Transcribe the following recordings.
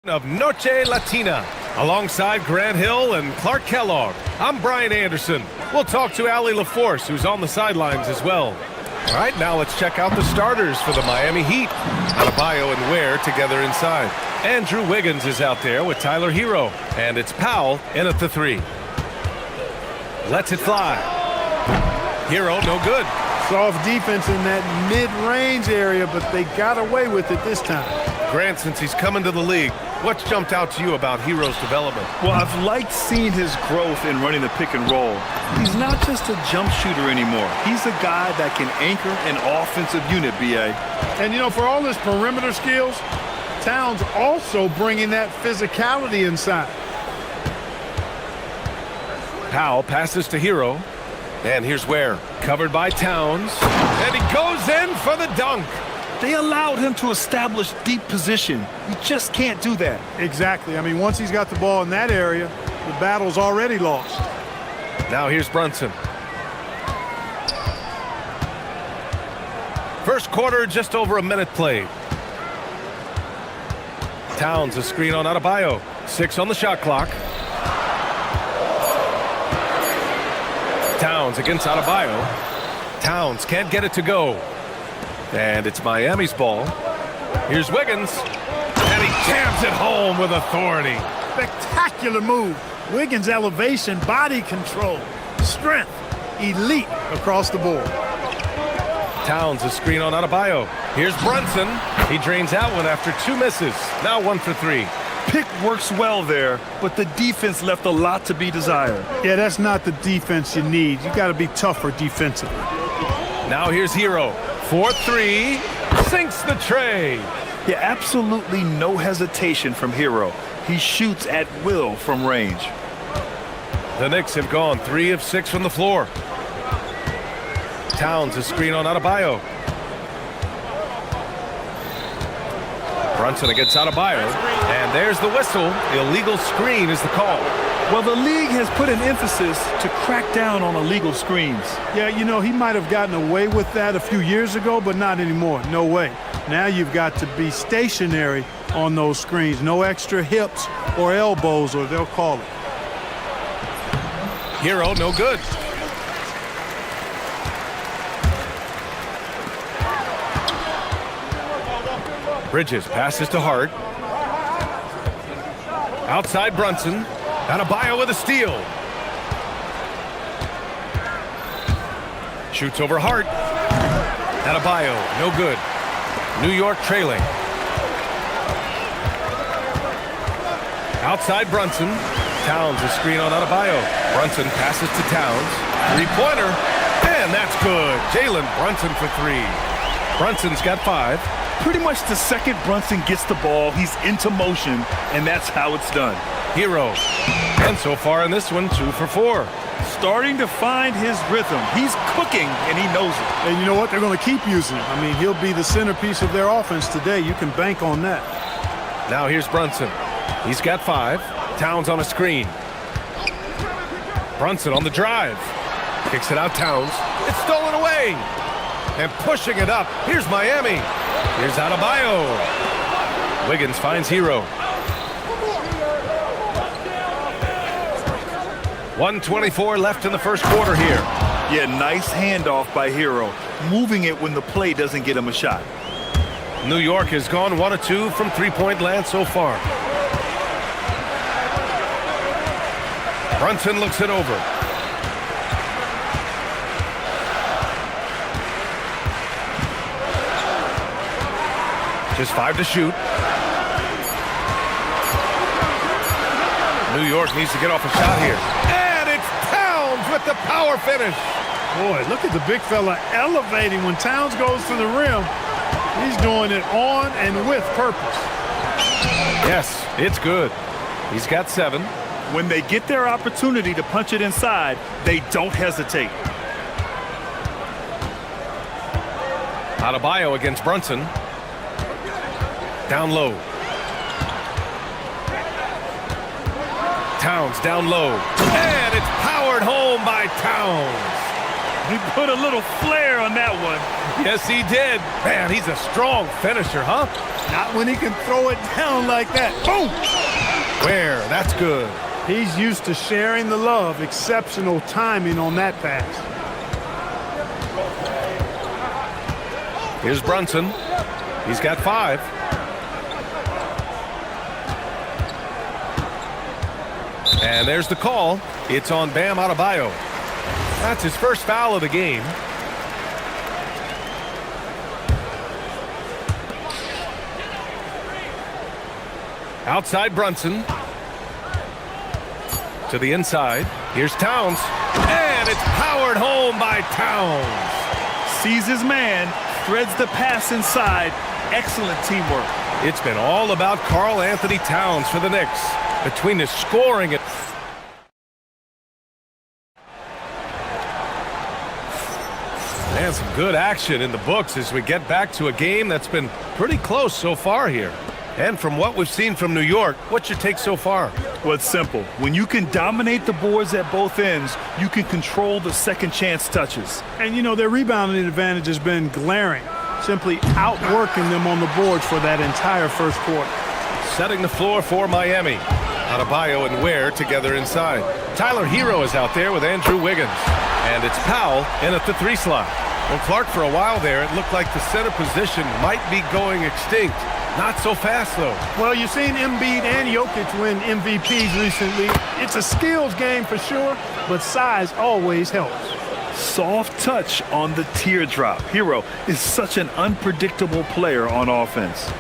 Of Noche Latina, alongside Grant Hill and Clark Kellogg. I'm Brian Anderson. We'll talk to Allie LaForce, who's on the sidelines as well. All right, now let's check out the starters for the Miami Heat. Adebayo and Ware together inside. Andrew Wiggins is out there with Tyler Hero, and it's Powell in at the three. Lets it fly. Hero, no good. Soft defense in that mid-range area, but they got away with it this time. Grant, since he's coming to the league, what's jumped out to you about Hero's development? Well, I've liked seeing his growth in running the pick and roll. He's not just a jump shooter anymore. He's a guy that can anchor an offensive unit, B.A. And, you know, for all his perimeter skills, Towns also bringing that physicality inside. Powell passes to Hero. And here's Ware, covered by Towns. And he goes in for the dunk. They allowed him to establish deep position. You just can't do that. Exactly. I mean, once he's got the ball in that area, the battle's already lost. Now here's Brunson. First quarter, just over a minute played. Towns, a screen on Adebayo. 6 on the shot clock. Towns against Adebayo. Towns can't get it to go. And it's Miami's ball. Here's Wiggins. And he jams it home with authority. Spectacular move. Wiggins' elevation, body control, strength, elite across the board. Towns, a screen on Adebayo. Here's Brunson. He drains that one after 2 misses. Now 1 for 3. Pick works well there, but the defense left a lot to be desired. Yeah, that's not the defense you need. You got to be tougher defensively. Now here's Hero. 4-3. Sinks the tray. Yeah, absolutely no hesitation from Hero. He shoots at will from range. The Knicks have gone 3 of 6 from the floor. Towns, a screen on Adebayo. Brunson against Adebayo. And there's the whistle. Illegal screen is the call. Well, the league has put an emphasis to crack down on illegal screens. Yeah, you know, he might have gotten away with that a few years ago, but not anymore. No way. Now you've got to be stationary on those screens. No extra hips or elbows, or they'll call it. Hero, no good. Bridges passes to Hart. Outside Brunson. Adebayo with a steal. Shoots over Hart. Adebayo, no good. New York trailing. Outside Brunson. Towns, a screen on Adebayo. Brunson passes to Towns. Three-pointer. And that's good. Jalen Brunson for 3. Brunson's got 5. Pretty much the second Brunson gets the ball, he's into motion, and that's how it's done. Hero. And so far in this one, 2 for 4. Starting to find his rhythm. He's cooking, and he knows it. And you know what? They're going to keep using him. I mean, he'll be the centerpiece of their offense today. You can bank on that. Now here's Brunson. He's got 5. Towns on a screen. Brunson on the drive. Kicks it out, Towns. It's stolen away. And pushing it up. Here's Miami. Here's Adebayo. Wiggins finds Hero. 1:24 left in the first quarter here. Yeah, nice handoff by Hero. Moving it when the play doesn't get him a shot. New York has gone 1 of 2 from three-point land so far. Brunson looks it over. Just 5 to shoot. New York needs to get off a shot here. And it's Towns with the power finish. Boy, look at the big fella elevating when Towns goes to the rim. He's doing it on and with purpose. Yes, it's good. He's got 7. When they get their opportunity to punch it inside, they don't hesitate. Adebayo against Brunson. Down low. Towns down low. And it's powered home by Towns. He put a little flair on that one. Yes, he did. Man, he's a strong finisher, huh? Not when he can throw it down like that. Boom! Where? That's good. He's used to sharing the love. Exceptional timing on that pass. Here's Brunson. He's got 5. And there's the call. It's on Bam Adebayo. That's his first foul of the game. Outside Brunson. To the inside. Here's Towns. And it's powered home by Towns. Sees his man, threads the pass inside. Excellent teamwork. It's been all about Karl Anthony Towns for the Knicks. Between his scoring and... And some good action in the books as we get back to a game that's been pretty close so far here. And from what we've seen from New York, what's your take so far? Well, it's simple. When you can dominate the boards at both ends, you can control the second chance touches. And, you know, their rebounding advantage has been glaring, simply outworking them on the boards for that entire first quarter. Setting the floor for Miami. Adebayo and Ware together inside. Tyler Hero is out there with Andrew Wiggins. And it's Powell in at the 3 slot. Well, Clark, for a while there, it looked like the center position might be going extinct. Not so fast, though. Well, you've seen Embiid and Jokic win MVPs recently. It's a skills game for sure, but size always helps. Soft touch on the teardrop. Hero is such an unpredictable player on offense.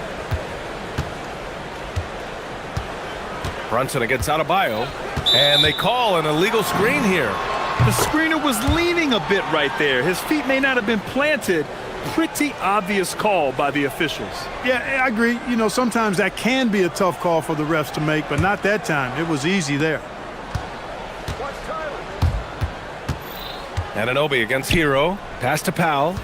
Brunson against Adebayo. And they call an illegal screen here. The screener was leaning a bit right there. His feet may not have been planted. Pretty obvious call by the officials. Yeah, I agree. You know, sometimes that can be a tough call for the refs to make, but not that time. It was easy there. Anunoby against Hero. Pass to Powell.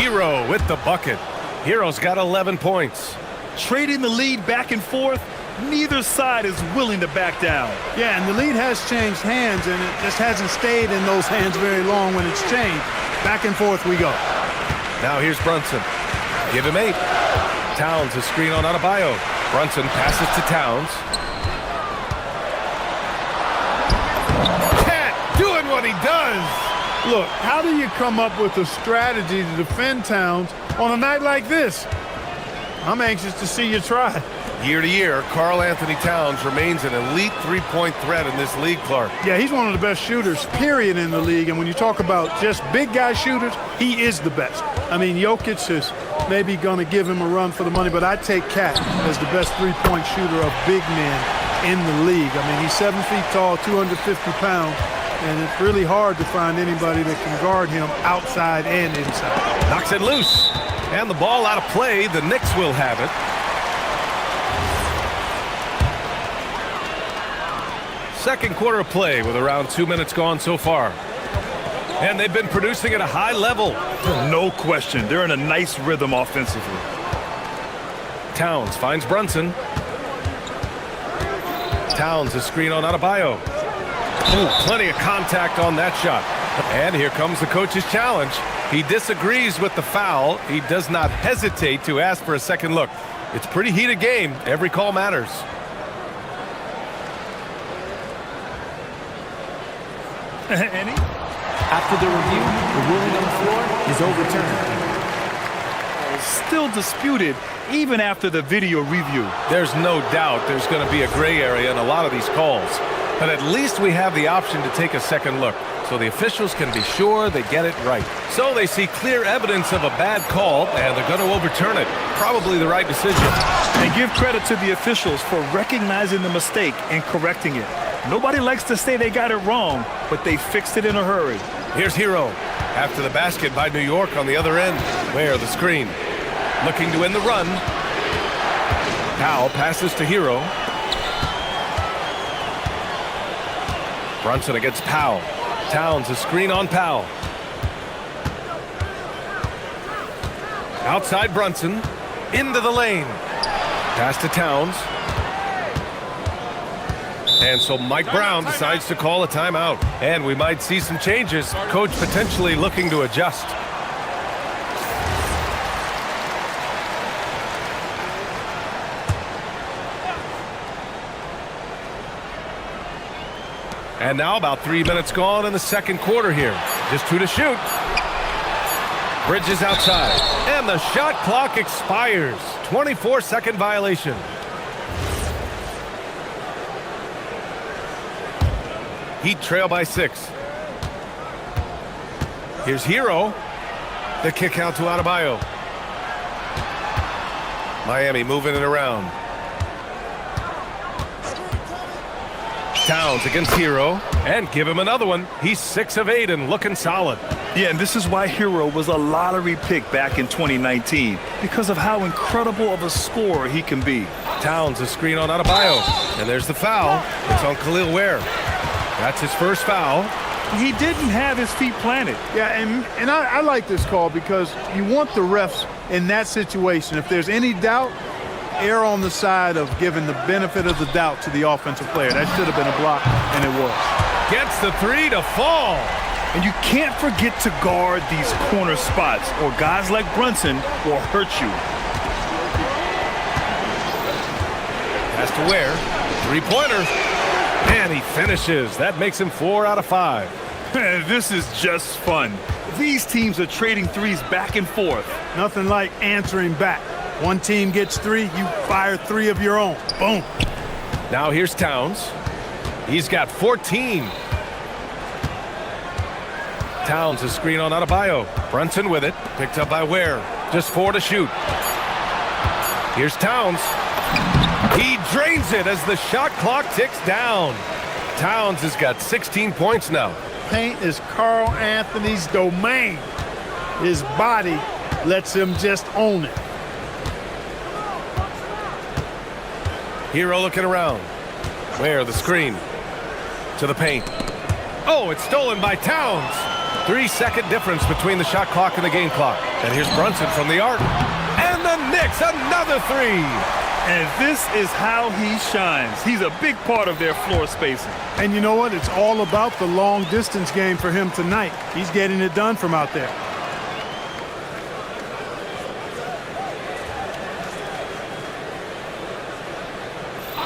Hero with the bucket. Hero's got 11 points. Trading the lead back and forth. Neither side is willing to back down. Yeah, and the lead has changed hands, and it just hasn't stayed in those hands very long when it's changed. Back and forth we go. Now here's Brunson. Give him 8. Towns a screen on Adebayo. Brunson passes to Towns. Cat doing what he does. Look, how do you come up with a strategy to defend Towns on a night like this? I'm anxious to see you try. Year to year, Karl Anthony Towns remains an elite three-point threat in this league, Clark. Yeah, he's one of the best shooters, period, in the league. And when you talk about just big guy shooters, he is the best. I mean, Jokic is maybe going to give him a run for the money, but I take Cat as the best three-point shooter of big men in the league. I mean, he's 7 feet tall, 250 pounds, and it's really hard to find anybody that can guard him outside and inside. Knocks it loose. And the ball out of play. The Knicks will have it. Second quarter of play with around 2 minutes gone so far. And they've been producing at a high level. No question. They're in a nice rhythm offensively. Towns finds Brunson. Towns a screen on Adebayo. Ooh, plenty of contact on that shot. And here comes the coach's challenge. He disagrees with the foul. He does not hesitate to ask for a second look. It's a pretty heated game. Every call matters. Any? After the review, the ruling on the floor is overturned. Still disputed even after the video review. There's no doubt there's going to be a gray area in a lot of these calls. But at least we have the option to take a second look, so the officials can be sure they get it right. So they see clear evidence of a bad call, and they're going to overturn it. Probably the right decision. And give credit to the officials for recognizing the mistake and correcting it. Nobody likes to say they got it wrong, but they fixed it in a hurry. Here's Hero. After the basket by New York on the other end. Where the screen. Looking to win the run. Powell passes to Hero. Brunson against Powell. Towns a screen on Powell. Outside Brunson. Into the lane. Pass to Towns. And so Mike Brown decides to call a timeout. And we might see some changes. Coach potentially looking to adjust. And now about 3 minutes gone in the second quarter here. Just 2 to shoot. Bridges outside. And the shot clock expires. 24-second violation. Heat trail by 6. Here's Hero. The kick out to Adebayo. Miami moving it around. Towns against Hero, and give him another one. He's 6 of 8 and looking solid. Yeah, and this is why Hero was a lottery pick back in 2019, because of how incredible of a scorer he can be. Towns a screen on Adebayo, and there's the foul. It's on Khalil Ware. That's his first foul. He didn't have his feet planted. Yeah, and I like this call because you want the refs in that situation. If there's any doubt, err on the side of giving the benefit of the doubt to the offensive player. That should have been a block, and it was. Gets the 3 to fall. And you can't forget to guard these corner spots, or guys like Brunson will hurt you. Pass to Ware. 3-pointer. And he finishes. That makes him 4 out of 5. This is just fun. These teams are trading threes back and forth. Nothing like answering back. One team gets 3, you fire 3 of your own. Boom. Now here's Towns. He's got 14. Towns a screen on Adebayo. Brunson with it. Picked up by Ware. Just 4 to shoot. Here's Towns. He drains it as the shot clock ticks down. Towns has got 16 points now. Paint is Carl Anthony's domain. His body lets him just own it. Hero looking around. Where the screen to the paint. Oh, it's stolen by Towns. 3-second difference between the shot clock and the game clock. And here's Brunson from the arc. And the Knicks, another 3. And this is how he shines. He's a big part of their floor spacing. And you know what? It's all about the long distance game for him tonight. He's getting it done from out there.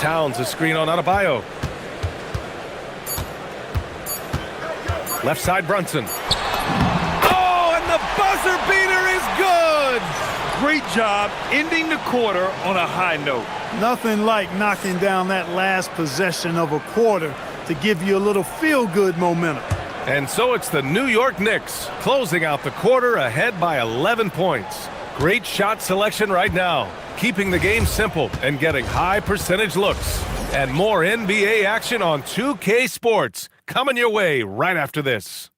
Towns a screen on Adebayo. Left side Brunson. Oh, and the buzzer beater is good! Great job ending the quarter on a high note. Nothing like knocking down that last possession of a quarter to give you a little feel-good momentum. And so it's the New York Knicks closing out the quarter ahead by 11 points. Great shot selection right now, keeping the game simple and getting high percentage looks. And more NBA action on 2K Sports coming your way right after this.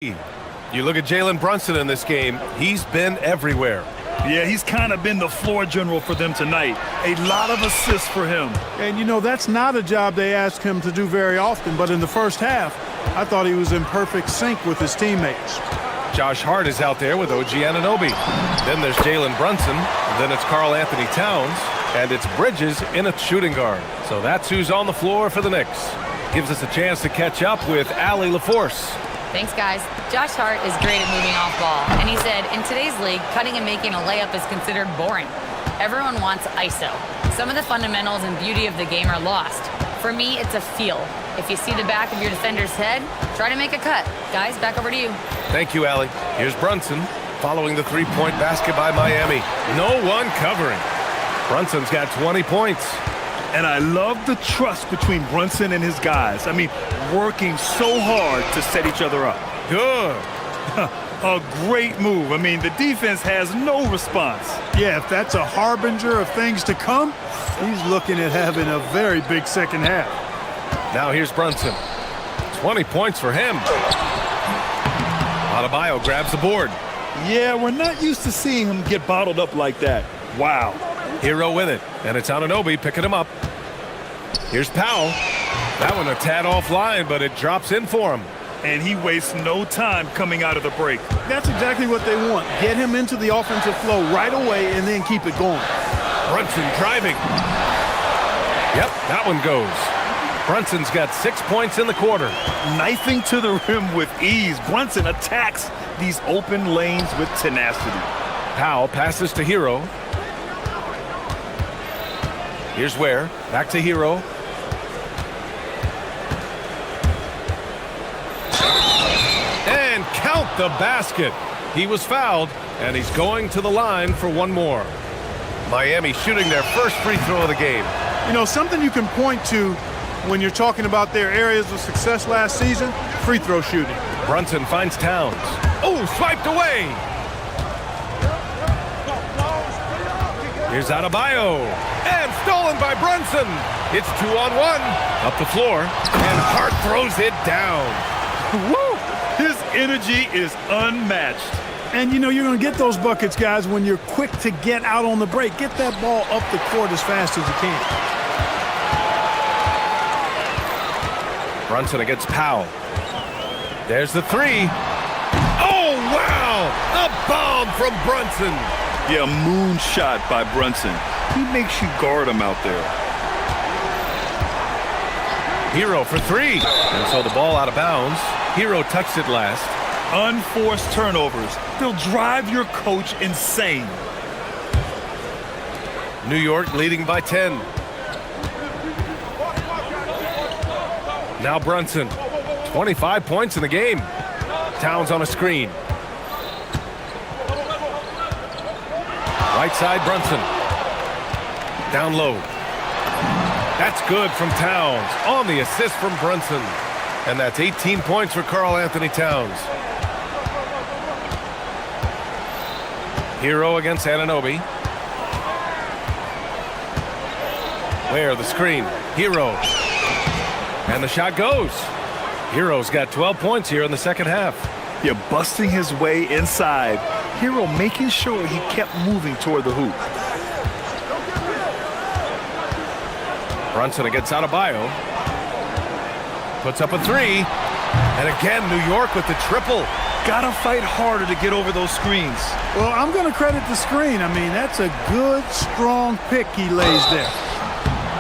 You look at Jalen Brunson in this game, he's been everywhere. Yeah, he's kind of been the floor general for them tonight. A lot of assists for him. And, you know, that's not a job they ask him to do very often, but in the first half, I thought he was in perfect sync with his teammates. Josh Hart is out there with OG Anunoby. Then there's Jalen Brunson. Then it's Karl Anthony Towns. And it's Bridges in a shooting guard. So that's who's on the floor for the Knicks. Gives us a chance to catch up with Allie LaForce. Thanks, guys. Josh Hart is great at moving off ball, and he said, in today's league, cutting and making a layup is considered boring. Everyone wants ISO. Some of the fundamentals and beauty of the game are lost. For me, it's a feel. If you see the back of your defender's head, try to make a cut. Guys, back over to you. Thank you, Allie. Here's Brunson following the three-point basket by Miami. No one covering. Brunson's got 20 points. And I love the trust between Brunson and his guys. I mean, working so hard to set each other up. Good. A great move. I mean, the defense has no response. Yeah, if that's a harbinger of things to come, he's looking at having a very big second half. Now here's Brunson. 20 points for him. Adebayo grabs the board. Yeah, we're not used to seeing him get bottled up like that. Wow. Hero with it, and it's Anunoby picking him up. Here's Powell. That one a tad offline, but it drops in for him. And he wastes no time coming out of the break. That's exactly what they want. Get him into the offensive flow right away and then keep it going. Brunson driving. Yep, that one goes. Brunson's got 6 points in the quarter. Knifing to the rim with ease. Brunson attacks these open lanes with tenacity. Powell passes to Hero. Here's Ware. Back to Hero. And count the basket. He was fouled, and he's going to the line for one more. Miami shooting their first free throw of the game. You know, something you can point to when you're talking about their areas of success last season, free throw shooting. Brunson finds Towns. Oh, swiped away. Here's Adebayo. And stolen by Brunson. It's 2-on-1. Up the floor. And Hart throws it down. Woo! His energy is unmatched. And, you know, you're going to get those buckets, guys, when you're quick to get out on the break. Get that ball up the court as fast as you can. Brunson against Powell. There's the three. Oh, wow! A bomb from Brunson. Yeah, moonshot by Brunson. He makes you guard him out there. Hero for three. And so the ball out of bounds. Hero touched it last. Unforced turnovers. They'll drive your coach insane. New York leading by 10. Now Brunson. 25 points in the game. Towns on a screen. Right side, Brunson. Down low. That's good from Towns. On the assist from Brunson. And that's 18 points for Karl Anthony Towns. Hero against Anunoby. Where the screen. Hero. And the shot goes. Hero's got 12 points here in the second half. Yeah, busting his way inside. Hero making sure he kept moving toward the hoop. Brunson against Adebayo. Puts up a three. And again, New York with the triple. Gotta fight harder to get over those screens. Well, I'm going to credit the screen. I mean, that's a good, strong pick he lays there.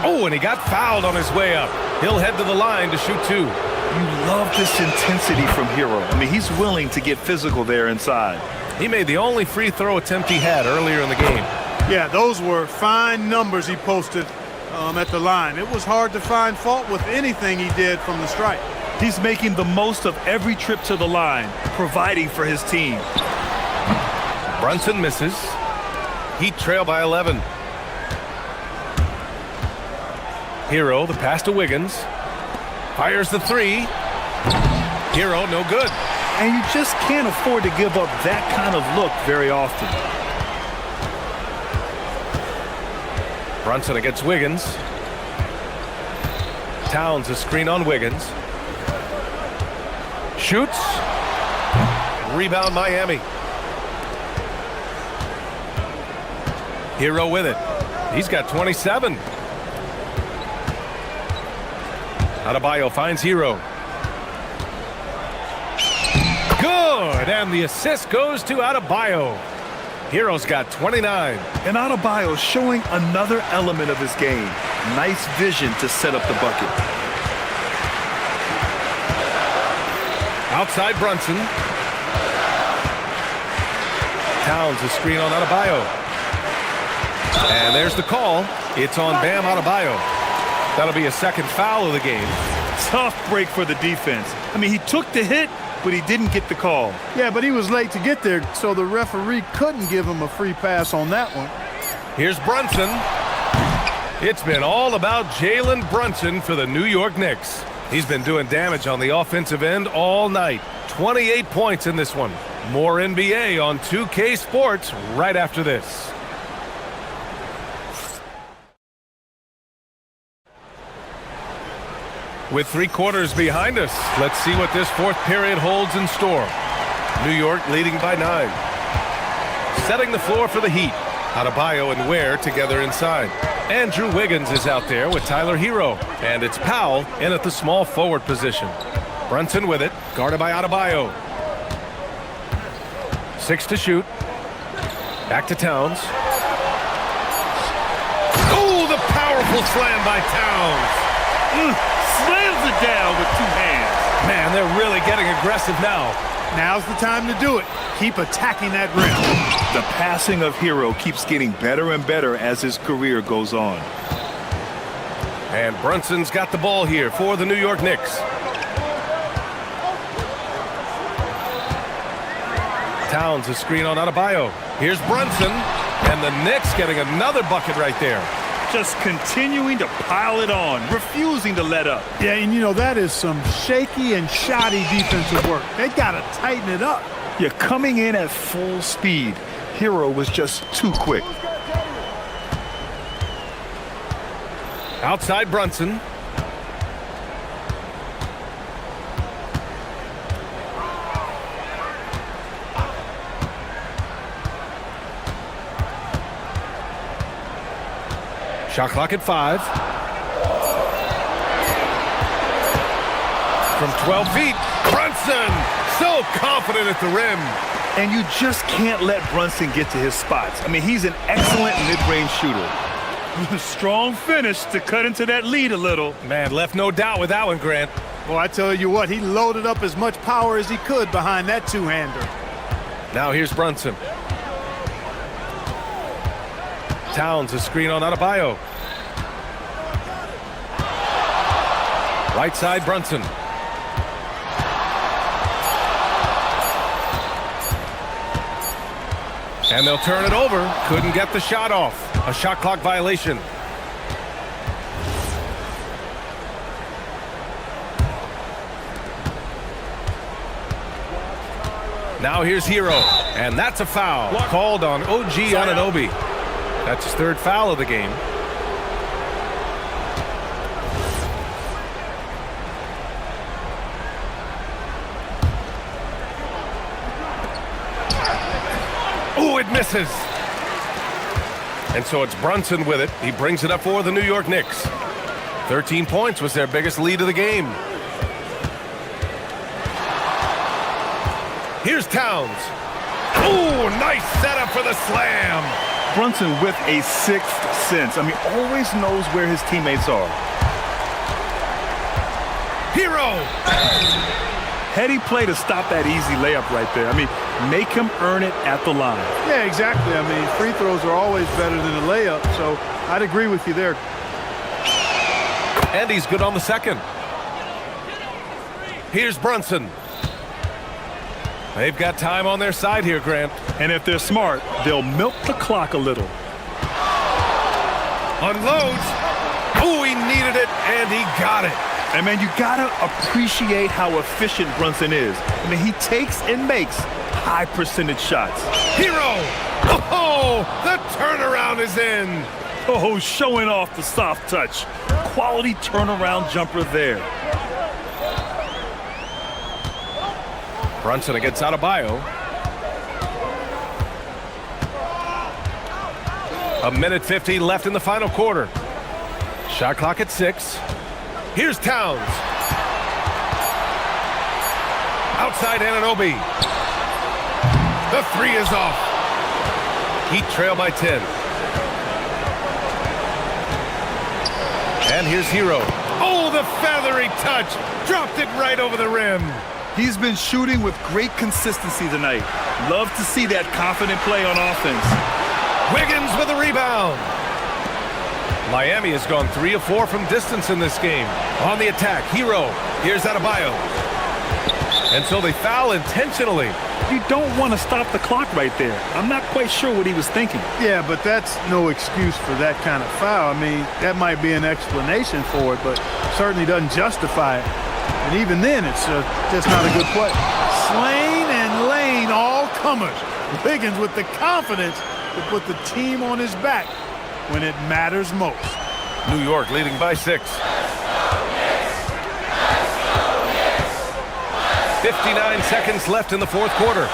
Oh, and he got fouled on his way up. He'll head to the line to shoot two. You love this intensity from Hero. I mean, he's willing to get physical there inside. He made the only free throw attempt he had earlier in the game. Yeah, those were fine numbers he posted at the line. It was hard to find fault with anything he did from the stripe. He's making the most of every trip to the line, providing for his team. Brunson misses. Heat trail by 11. Hero, the pass to Wiggins. Fires the three. Hero, no good. And you just can't afford to give up that kind of look very often. Brunson against Wiggins. Towns a screen on Wiggins. Shoots. Rebound Miami. Hero with it. He's got 27. Adebayo finds Hero. Good, and the assist goes to Adebayo. Hero's got 29. And Adebayo showing another element of his game. Nice vision to set up the bucket. Outside Brunson. Towns a screen on Adebayo. And there's the call. It's on Bam Adebayo. That'll be a second foul of the game. Tough break for the defense. I mean, he took the hit, but he didn't get the call. Yeah, but he was late to get there, so the referee couldn't give him a free pass on that one. Here's Brunson. It's been all about Jalen Brunson for the New York Knicks. He's been doing damage on the offensive end all night. 28 points in this one. More NBA on 2K Sports right after this. With 3 quarters behind us, let's see what this fourth period holds in store. New York leading by 9. Setting the floor for the Heat. Adebayo and Ware together inside. Andrew Wiggins is out there with Tyler Hero. And it's Powell in at the small forward position. Brunson with it, guarded by Adebayo. 6 to shoot. Back to Towns. Oh, the powerful slam by Towns. Slams it down with 2 hands. Man, they're really getting aggressive now. Now's the time to do it. Keep attacking that rim. The passing of Hero keeps getting better and better as his career goes on. And Brunson's got the ball here for the New York Knicks. Towns a screen on Adebayo. Here's Brunson. And the Knicks getting another bucket right there. Just continuing to pile it on, refusing to let up. Yeah, and you know, that is some shaky and shoddy defensive work. They got to tighten it up. You're coming in at full speed. Hero was just too quick. Outside Brunson. Shot clock at 5. From 12 feet, Brunson so confident at the rim. And you just can't let Brunson get to his spots. I mean, he's an excellent mid-range shooter. Strong finish to cut into that lead a little. Man, left no doubt with that one, Grant. Well, I tell you what, he loaded up as much power as he could behind that two-hander. Now here's Brunson. Towns a screen on Adebayo. Right side Brunson. And they'll turn it over. Couldn't get the shot off. A shot clock violation. Now here's Hero. And that's a foul. Called on OG Anunoby. That's his 3rd foul of the game. Ooh, it misses. And so it's Brunson with it. He brings it up for the New York Knicks. 13 points was their biggest lead of the game. Here's Towns. Ooh, nice setup for the slam. Brunson with a 6th sense. I mean, always knows where his teammates are. Hero. Heady play to stop that easy layup right there. I mean, make him earn it at the line. Yeah, exactly. I mean, free throws are always better than a layup, so I'd agree with you there. And he's good on the second. Here's Brunson. They've got time on their side here, Grant. And if they're smart, they'll milk the clock a little. Unloads. Oh, he needed it, and he got it. And, man, you got to appreciate how efficient Brunson is. I mean, he takes and makes high-percentage shots. Hero. Oh, the turnaround is in. Oh, showing off the soft touch. Quality turnaround jumper there. Brunson against Adebayo. A minute 50 left in the final quarter. Shot clock at 6. Here's Towns. Outside Anunoby. The 3 is off. Heat trail by 10. And here's Hero. Oh, the feathery touch. Dropped it right over the rim. He's been shooting with great consistency tonight. Love to see that confident play on offense. Wiggins with a rebound. Miami has gone 3 of 4 from distance in this game. On the attack, Hero. Here's Adebayo. And so they foul intentionally. You don't want to stop the clock right there. I'm not quite sure what he was thinking. Yeah, but that's no excuse for that kind of foul. I mean, that might be an explanation for it, but certainly doesn't justify it. And even then, it's just not a good play. Slain and Lane, all comers. Wiggins with the confidence to put the team on his back when it matters most. New York leading by 6. 59 seconds left in the fourth quarter.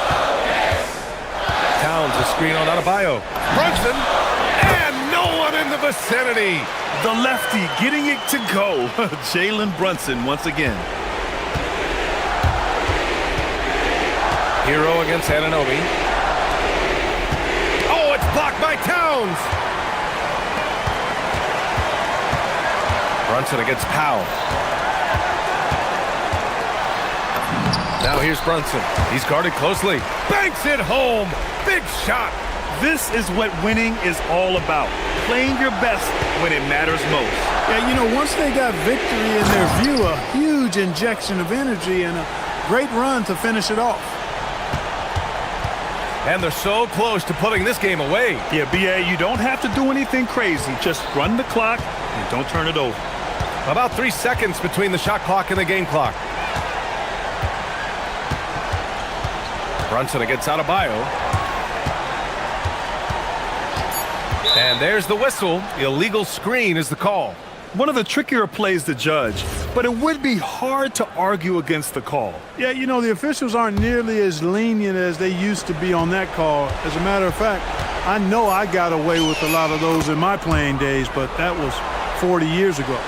Towns a screen on Adebayo. Brunson, and no one in the vicinity. The lefty getting it to go. Jalen Brunson once again. Hero against Anunoby. Oh, it's blocked by Towns. Brunson against Powell. Now here's Brunson. He's guarded closely. Banks it home. Big shot. This is what winning is all about. Playing your best when it matters most. Yeah, you know, once they got victory in their view, a huge injection of energy and a great run to finish it off. And they're so close to putting this game away. Yeah, B.A., you don't have to do anything crazy. Just run the clock and don't turn it over. About 3 seconds between the shot clock and the game clock. Brunson against Adebayo. And there's the whistle. Illegal screen is the call. One of the trickier plays to judge, but it would be hard to argue against the call. Yeah, you know, the officials aren't nearly as lenient as they used to be on that call. As a matter of fact, I know I got away with a lot of those in my playing days, but that was 40 years ago.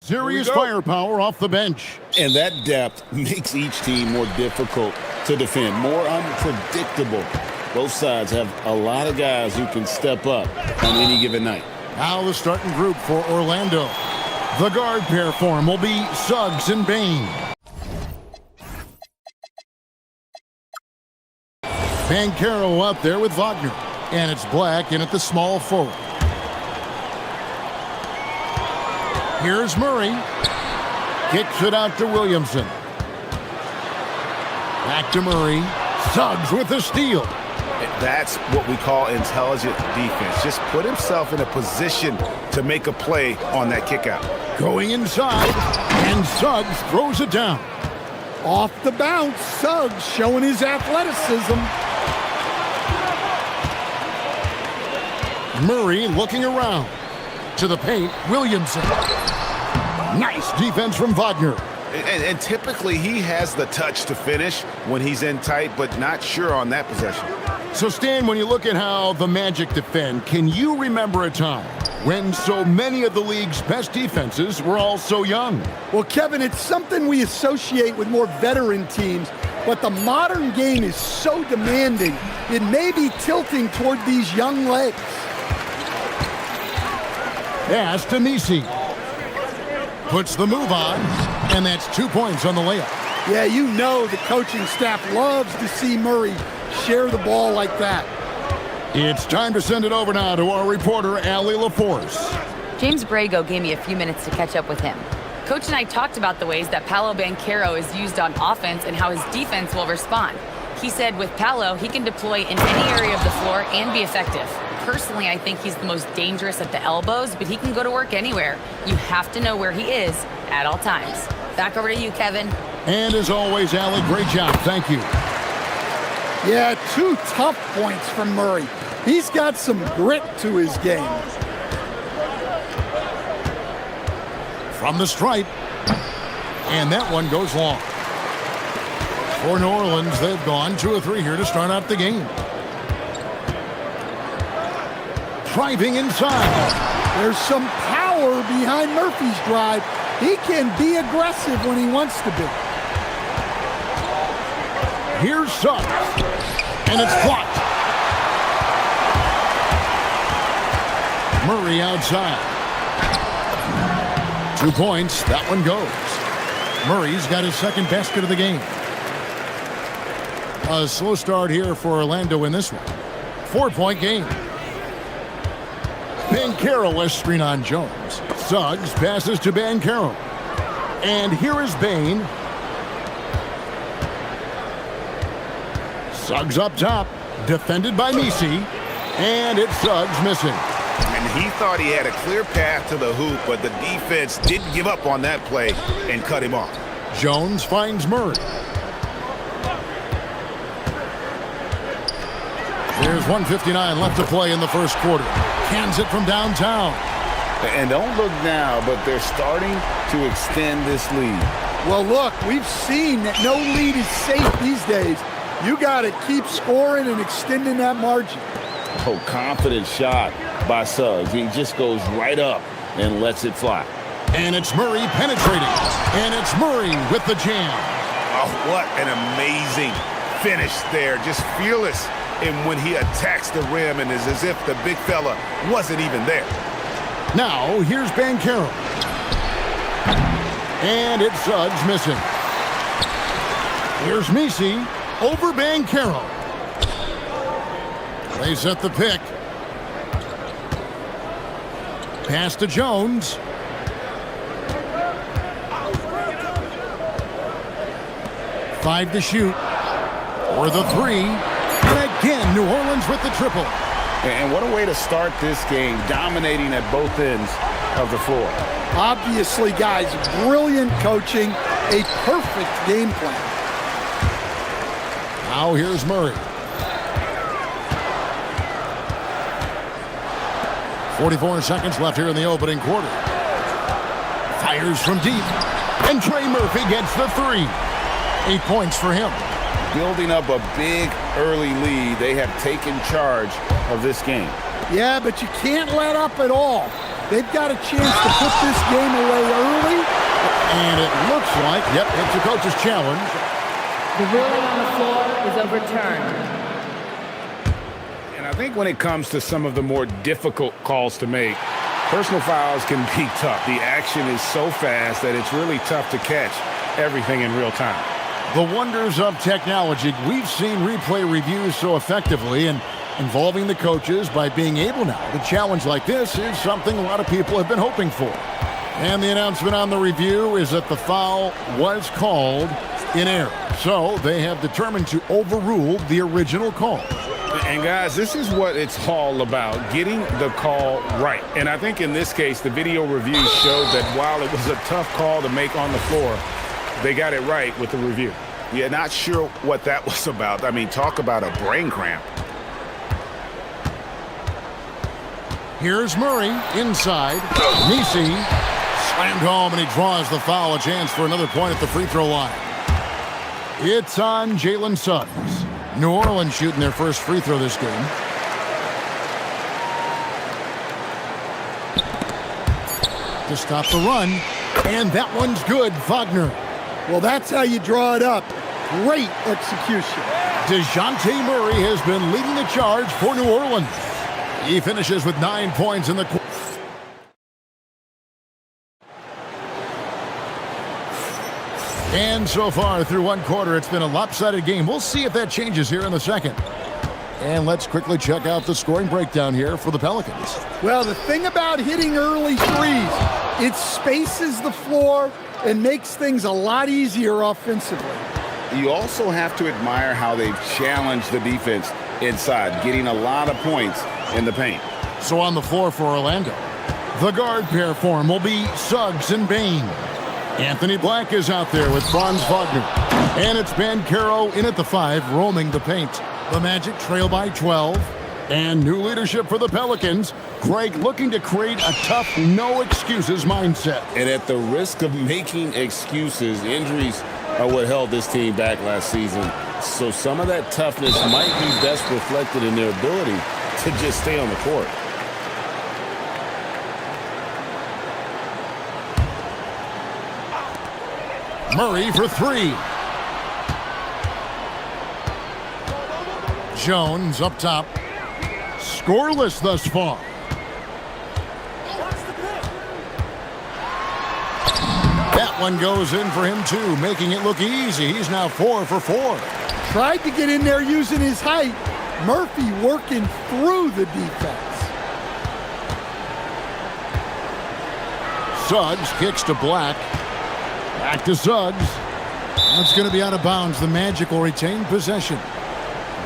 Serious firepower off the bench. And that depth makes each team more difficult to defend, more unpredictable. Both sides have a lot of guys who can step up on any given night. Now the starting group for Orlando. The guard pair for him will be Suggs and Bain. Bancaro up there with Wagner. And it's Black in at the small forward. Here's Murray. Kicks it out to Williamson. Back to Murray. Suggs with the steal. That's what we call intelligent defense. Just put himself in a position to make a play on that kick out. Going inside, and Suggs throws it down. Off the bounce, Suggs showing his athleticism. Murray looking around. To the paint, Williamson. Nice defense from Wagner. And typically he has the touch to finish when he's in tight, but not sure on that possession. So, Stan, when you look at how the Magic defend, can you remember a time when so many of the league's best defenses were all so young? Well, Kevin, it's something we associate with more veteran teams, but the modern game is so demanding, it may be tilting toward these young legs. Pass to Misi. Puts the move on, and that's 2 points on the layup. Yeah, you know the coaching staff loves to see Murray share the ball like that. It's time to send it over now to our reporter, Allie LaForce. James Brago gave me a few minutes to catch up with him. Coach and I talked about the ways that Paolo Banchero is used on offense and how his defense will respond. He said with Paolo, he can deploy in any area of the floor and be effective. Personally, I think he's the most dangerous at the elbows, but he can go to work anywhere. You have to know where he is at all times. Back over to you, Kevin. And as always, Allie, great job. Thank you. Yeah, 2 tough points from Murray. He's got some grit to his game. From the stripe. And that one goes long. For New Orleans, they've gone 2 of 3 here to start out the game. Driving inside. There's some power behind Murphy's drive. He can be aggressive when he wants to be. Here's Suggs. And it's blocked. Murray outside. 2 points. That one goes. Murray's got his second basket of the game. A slow start here for Orlando in this one. 4-point game. Bancaro left screen on Jones. Suggs passes to Bancaro. And here is Bain. Suggs up top. Defended by Misi. And it's Suggs missing. And he thought he had a clear path to the hoop, but the defense didn't give up on that play and cut him off. Jones finds Murray. There's 1:59 left to play in the first quarter. Cans it from downtown. And don't look now, but they're starting to extend this lead. Well, look, we've seen that no lead is safe these days. You got to keep scoring and extending that margin. Oh, confident shot by Suggs. He just goes right up and lets it fly. And it's Murray penetrating. And it's Murray with the jam. Oh, what an amazing finish there. Just fearless. And when he attacks the rim, and it's as if the big fella wasn't even there. Now, here's Bancaro. And it's Suggs missing. Here's Misi over Bancaro. They set the pick. Pass to Jones. Five to shoot. Or the 3. And again, New Orleans with the triple. And what a way to start this game, dominating at both ends of the floor. Obviously, guys, brilliant coaching, a perfect game plan. Now here's Murray. 44 seconds left here in the opening quarter. Fires from deep. And Trey Murphy gets the 3. 8 points for him. Building up a big early lead. They have taken charge of this game. Yeah, but you can't let up at all. They've got a chance to put this game away early. And it looks like, yep, it's a coach's challenge. The ruling on the floor is overturned. And I think when it comes to some of the more difficult calls to make, personal fouls can be tough. The action is so fast that it's really tough to catch everything in real time. The wonders of technology. We've seen replay reviews so effectively, and involving the coaches by being able now to challenge like this is something a lot of people have been hoping for. And the announcement on the review is that the foul was called in error. So they have determined to overrule the original call. And guys, this is what it's all about, getting the call right. And I think in this case, the video review showed that while it was a tough call to make on the floor, they got it right with the review. Yeah, not sure what that was about. I mean, talk about a brain cramp. Here's Murray inside. Nisi slammed home, and he draws the foul. A chance for another point at the free throw line. It's on Jalen Suggs. New Orleans shooting their first free throw this game. To stop the run, and that one's good. Wagner. Well, that's how you draw it up. Great execution. DeJounte Murray has been leading the charge for New Orleans. He finishes with 9 points in the quarter. And so far through one quarter, it's been a lopsided game. We'll see if that changes here in the second. And let's quickly check out the scoring breakdown here for the Pelicans. Well, the thing about hitting early threes, it spaces the floor and makes things a lot easier offensively. You also have to admire how they've challenged the defense inside, getting a lot of points in the paint. So on the floor for Orlando, the guard pair form will be Suggs and Bain. Anthony Black is out there with Franz Wagner. And it's Banchero in at the 5, roaming the paint. The Magic trail by 12. And new leadership for the Pelicans. Greg looking to create a tough, no-excuses mindset. And at the risk of making excuses, injuries are what held this team back last season. So some of that toughness might be best reflected in their ability to just stay on the court. Murray for 3. Jones up top. Scoreless thus far. That one goes in for him too, making it look easy. He's now 4 for 4. Tried to get in there using his height. Murphy working through the defense. Suggs kicks to Black. Back to Suggs. That's going to be out of bounds. The Magic will retain possession.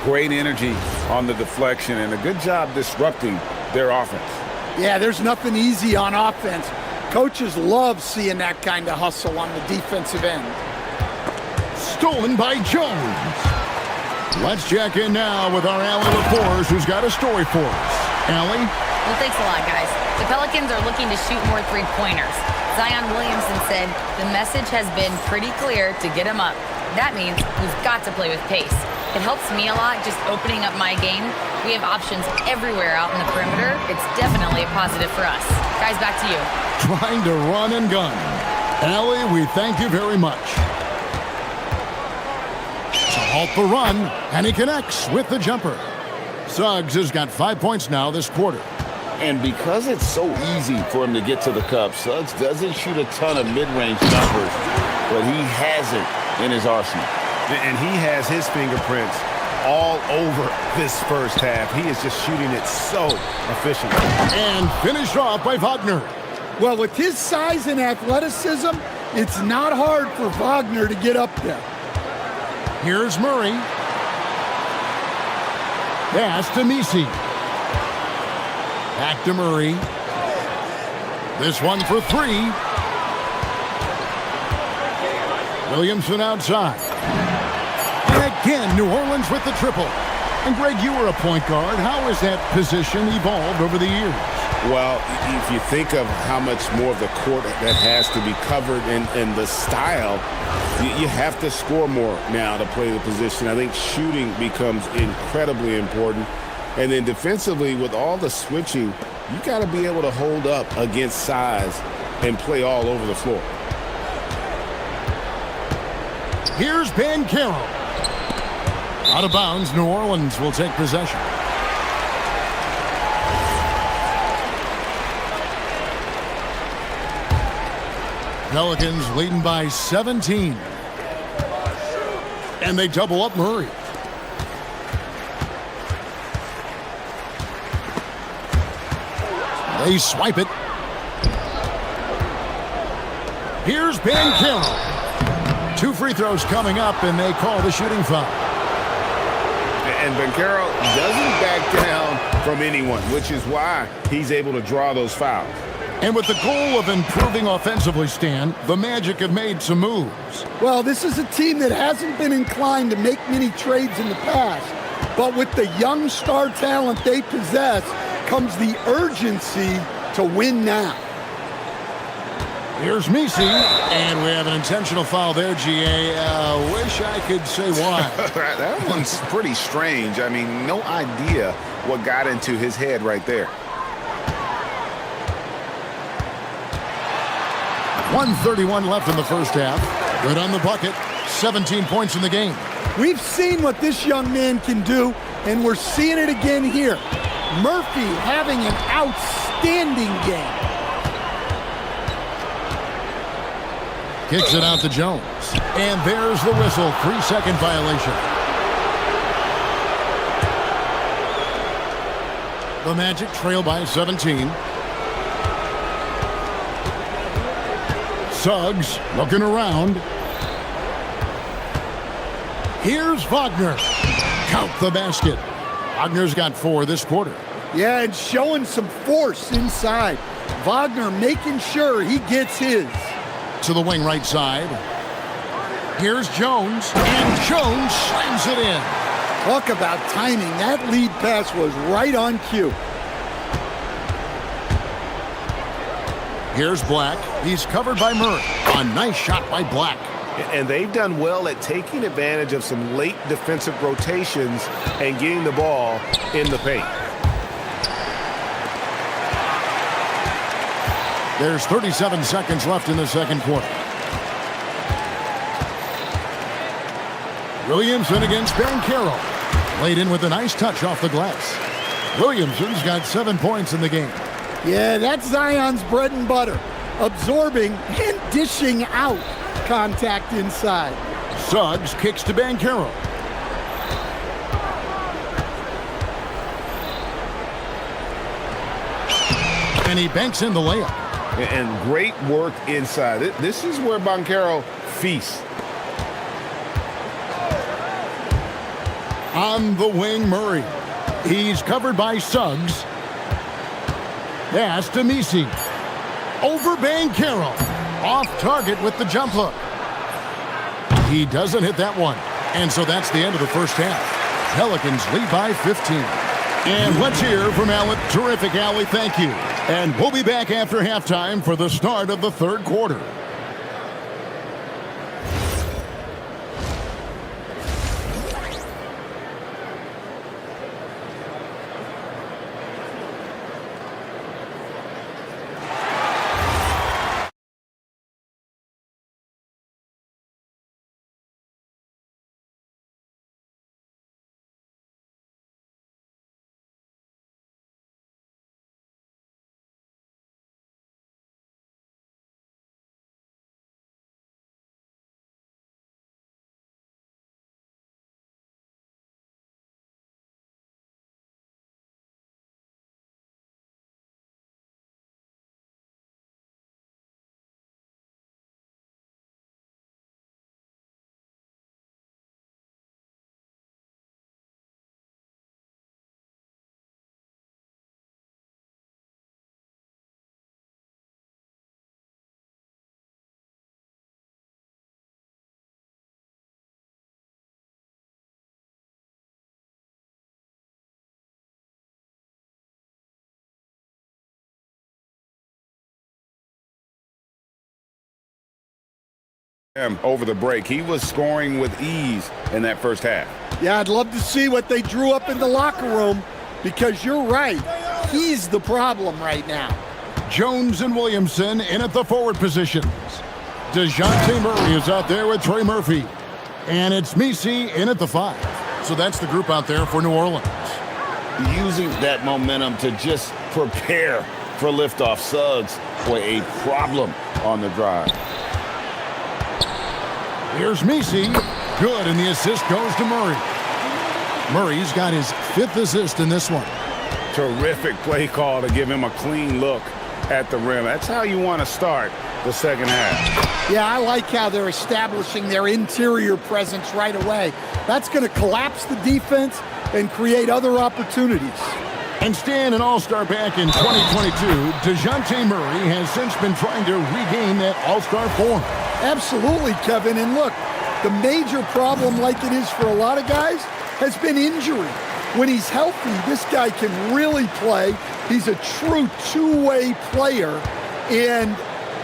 Great energy on the deflection and a good job disrupting their offense. Yeah, there's nothing easy on offense. Coaches love seeing that kind of hustle on the defensive end. Stolen by Jones. Let's check in now with our Allie LaForce, who's got a story for us. Allie? Well, thanks a lot, guys. The Pelicans are looking to shoot more three-pointers. Zion Williamson said the message has been pretty clear to get him up. That means we've got to play with pace. It helps me a lot just opening up my game. We have options everywhere out in the perimeter. It's definitely a positive for us. Guys, back to you. Trying to run and gun. Allie, we thank you very much. To halt the run, and he connects with the jumper. Suggs has got 5 points now this quarter. And because it's so easy for him to get to the cup, Suggs doesn't shoot a ton of mid-range jumpers, but he has it in his arsenal. And he has his fingerprints all over this first half. He is just shooting it so efficiently. And finished off by Wagner. Well, with his size and athleticism, it's not hard for Wagner to get up there. Here's Murray. Pass to Nisi. Back to Murray. This one for 3. Williamson outside. And again, New Orleans with the triple. And Greg, you were a point guard. How has that position evolved over the years? Well, if you think of how much more of the court that has to be covered in the style, you have to score more now to play the position. I think shooting becomes incredibly important. And then defensively, with all the switching you got to be able to hold up against size and play all over the floor. Here's Bancaro. Out of bounds, New Orleans will take possession. Pelicans leading by 17. And they double up Murray. They swipe it. Here's Bancaro. 2 free throws coming up, and they call the shooting foul. And Bancaro doesn't back down from anyone, which is why he's able to draw those fouls. And with the goal of improving offensively, Stan, the Magic have made some moves. Well, this is a team that hasn't been inclined to make many trades in the past. But with the young star talent they possess comes the urgency to win now. Here's Misi, and we have an intentional foul there, GA. Wish I could say why. That one's pretty strange. I mean, no idea what got into his head right there. 1:31 left in the first half. Good on the bucket. 17 points in the game. We've seen what this young man can do, and we're seeing it again here. Murphy having an outstanding game. Kicks it out to Jones. And there's the whistle. 3-second violation. The Magic trail by 17. Suggs looking around. Here's Wagner. Count the basket. Wagner's got 4 this quarter. Yeah, and showing some force inside. Wagner making sure he gets his. To the wing right side. Here's Jones. And Jones slams it in. Talk about timing. That lead pass was right on cue. Here's Black. He's covered by Murray. A nice shot by Black. And they've done well at taking advantage of some late defensive rotations and getting the ball in the paint. There's 37 seconds left in the second quarter. Williamson against Bancaro. Laid in with a nice touch off the glass. Williamson's got 7 points in the game. Yeah, that's Zion's bread and butter. Absorbing and dishing out contact inside. Suggs kicks to Bancaro. And he banks in the layup. And great work inside. This is where Bancaro feasts. On the wing, Murray. He's covered by Suggs. Pass to Misi. Over Bancaro. Off target with the jump hook. He doesn't hit that one. And so that's the end of the first half. Pelicans lead by 15. And let's hear from Allen. Terrific, Allie. Thank you. And we'll be back after halftime for the start of the third quarter. Over the break, he was scoring with ease in that first half. Yeah, I'd love to see what they drew up in the locker room, because you're right. He's the problem right now. Jones and Williamson in at the forward positions. DeJounte Murray is out there with Trey Murphy. And it's Messi in at the 5. So that's the group out there for New Orleans. Using that momentum to just prepare for liftoff. Suggs, boy, a problem on the drive. Here's Messi. Good, and the assist goes to Murray. Murray's got his 5th assist in this one. Terrific play call to give him a clean look at the rim. That's how you want to start the second half. Yeah, I like how they're establishing their interior presence right away. That's going to collapse the defense and create other opportunities. And Stan, an all-star back in 2022, DeJounte Murray has since been trying to regain that all-star form. Absolutely, Kevin. And look, the major problem, like it is for a lot of guys, has been injury. When he's healthy, this guy can really play. He's a true two-way player and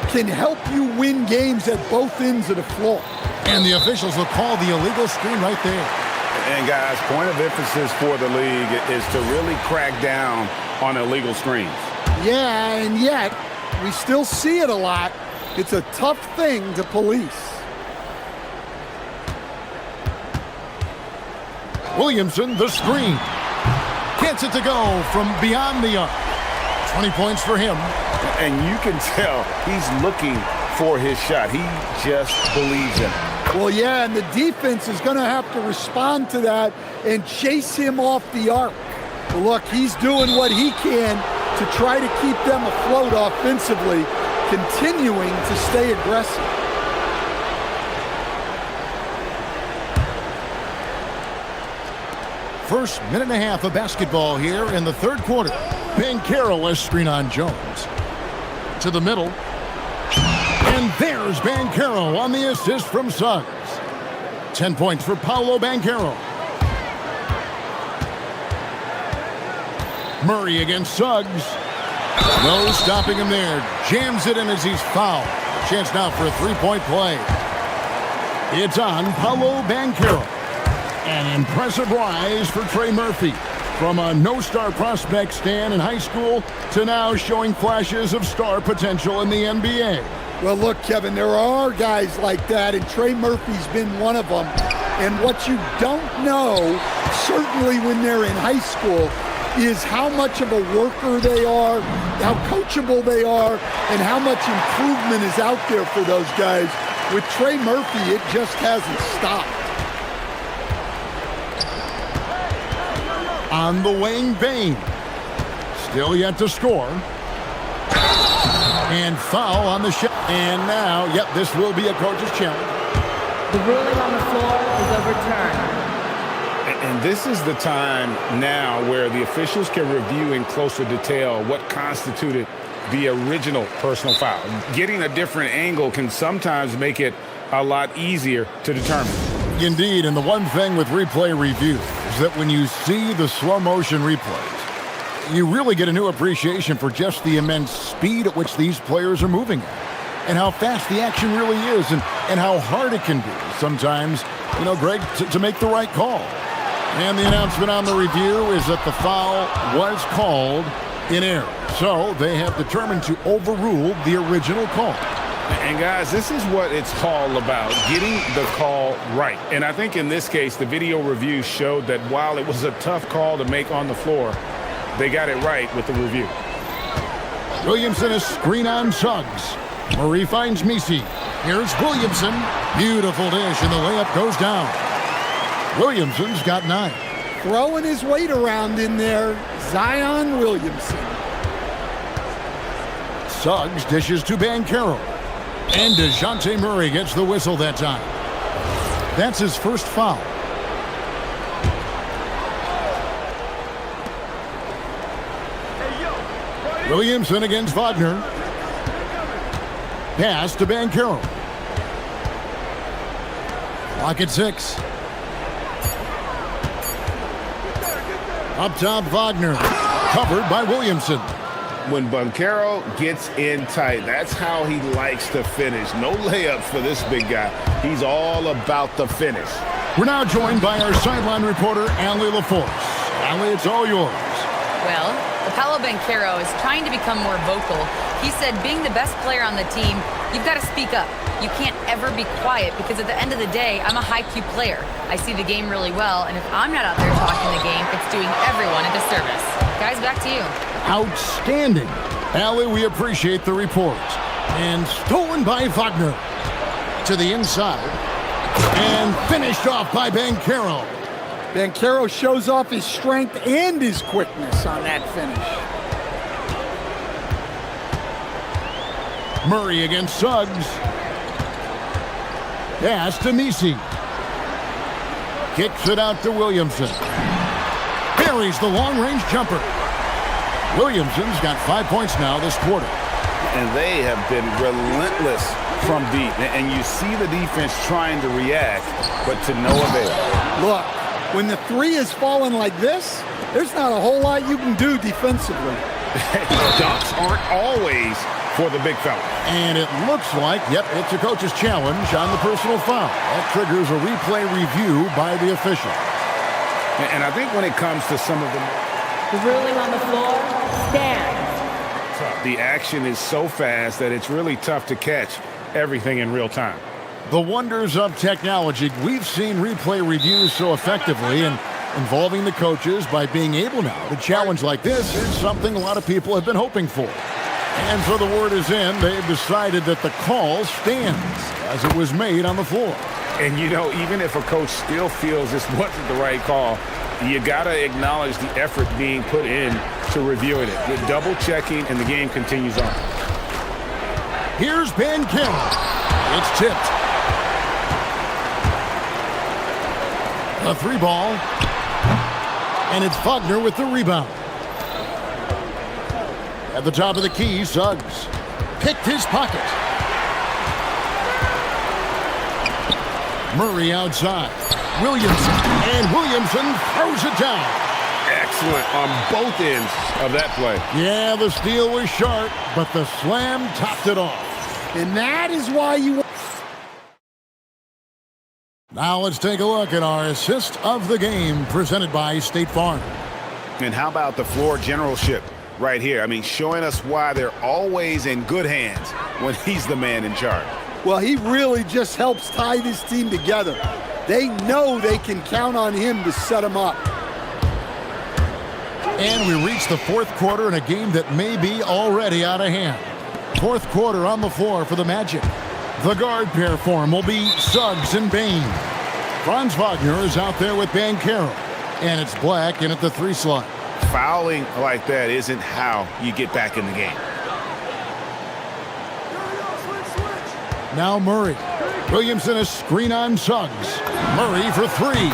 can help you win games at both ends of the floor. And the officials will call the illegal screen right there. And guys, point of emphasis for the league is to really crack down on illegal screens. Yeah, and yet we still see it a lot. It's a tough thing to police. Williamson, the screen. Gets it to go from beyond the arc. 20 points for him. And you can tell he's looking for his shot. He just believes in it. Well, yeah, and the defense is going to have to respond to that and chase him off the arc. Look, he's doing what he can to try to keep them afloat offensively, continuing to stay aggressive. First minute and a half of basketball here in the third quarter. Banchero has screen on Jones. To the middle. And there's Banchero on the assist from Suggs. 10 points for Paolo Banchero. Murray against Suggs. No stopping him there. Jams it in as he's fouled. Chance now for a three-point play. It's on Paolo Banchero. An impressive rise for Trey Murphy. From a no-star prospect stand in high school to now showing flashes of star potential in the NBA. Well, look, Kevin, there are guys like that, and Trey Murphy's been one of them. And what you don't know, certainly when they're in high school, is how much of a worker they are, how coachable they are, and how much improvement is out there for those guys. With Trey Murphy, it just hasn't stopped. On the wing, Bain. Still yet to score. And foul on the shot. And now, yep, this will be a coach's challenge. The ruling on the floor is overturned. And this is the time now where the officials can review in closer detail what constituted the original personal foul. Getting a different angle can sometimes make it a lot easier to determine. Indeed, and the one thing with replay review is that when you see the slow motion replays, you really get a new appreciation for just the immense speed at which these players are moving at, and how fast the action really is, and how hard it can be sometimes, you know, Greg, to make the right call. And the announcement on the review is that the foul was called in error. So they have determined to overrule the original call. And guys, this is what it's all about, getting the call right. And I think in this case, the video review showed that while it was a tough call to make on the floor, they got it right with the review. Williamson is screen on Suggs. Murray finds Messi. Here's Williamson. Beautiful dish, and the layup goes down. Williamson's got 9. Throwing his weight around in there, Zion Williamson. Suggs dishes to Banchero. And DeJounte Murray gets the whistle that time. That's his first foul. Williamson against Wagner. Pass to Banchero. Clock at 6. Up top, Wagner. Covered by Williamson. When Banchero gets in tight, that's how he likes to finish. No layups for this big guy. He's all about the finish. We're now joined by our sideline reporter, Allie LaForce. Allie, it's all yours. Well, Paolo Banchero is trying to become more vocal. He said being the best player on the team, you've got to speak up. You can't ever be quiet because at the end of the day, I'm a high-Q player. I see the game really well, and if I'm not out there talking the game, it's doing everyone a disservice. Guys, back to you. Outstanding. Allie, we appreciate the report. And stolen by Wagner. To the inside. And finished off by Banchero. Banchero shows off his strength and his quickness on that finish. Murray against Suggs. Pass to Misi. Kicks it out to Williamson. Buries the long-range jumper. Williamson's got 5 points now this quarter. And they have been relentless from deep. And you see the defense trying to react, but to no avail. Look, when the three has fallen like this, there's not a whole lot you can do defensively. Dunks aren't always for the big fella. And it looks like, yep, it's a coach's challenge on the personal foul. That triggers a replay review by the official. And I think when it comes to some of them, The ruling on the floor stands. the action is so fast that it's really tough to catch everything in real time. The wonders of technology. We've seen replay reviews so effectively, and involving the coaches by being able now to challenge like this is something a lot of people have been hoping for. And so the word is in, they've decided that the call stands as it was made on the floor. And you know, even if a coach still feels this wasn't the right call, you gotta acknowledge the effort being put in to reviewing it. You're double checking, and the game continues on. Here's Banchero. It's tipped. A three ball. And it's Wagner with the rebound. At the top of the key, Suggs picked his pocket. Murray outside. Williamson. And Williamson throws it down. Excellent on both ends of that play. Yeah, the steal was sharp, but the slam topped it off. And that is why you... Now let's take a look at our assist of the game presented by State Farm. And how about the floor generalship right here? I mean, showing us why they're always in good hands when he's the man in charge. Well, he really just helps tie this team together. They know they can count on him to set them up. And we reach the fourth quarter in a game that may be already out of hand. Fourth quarter on the floor for the Magic. The guard pair form will be Suggs and Bain. Franz Wagner is out there with Banchero. And it's Black in at the three slot. Fouling like that isn't how you get back in the game. Now Murray. Williamson a screen on Suggs. Murray for three.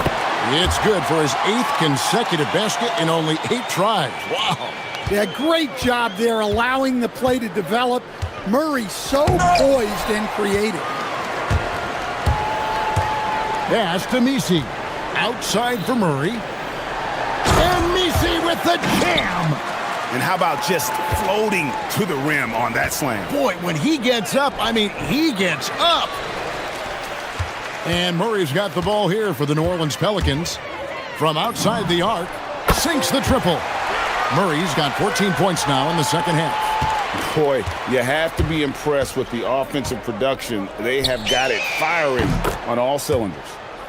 It's good for his 8th consecutive basket in only 8 tries. Wow. Yeah, great job there allowing the play to develop. Murray so poised and creative. Pass to Misi. Outside for Murray. And Misi with the jam. And how about just floating to the rim on that slam? Boy, when he gets up, I mean, he gets up. And Murray's got the ball here for the New Orleans Pelicans. From outside the arc, sinks the triple. Murray's got 14 points now in the second half. Boy, you have to be impressed with the offensive production. They have got it firing on all cylinders.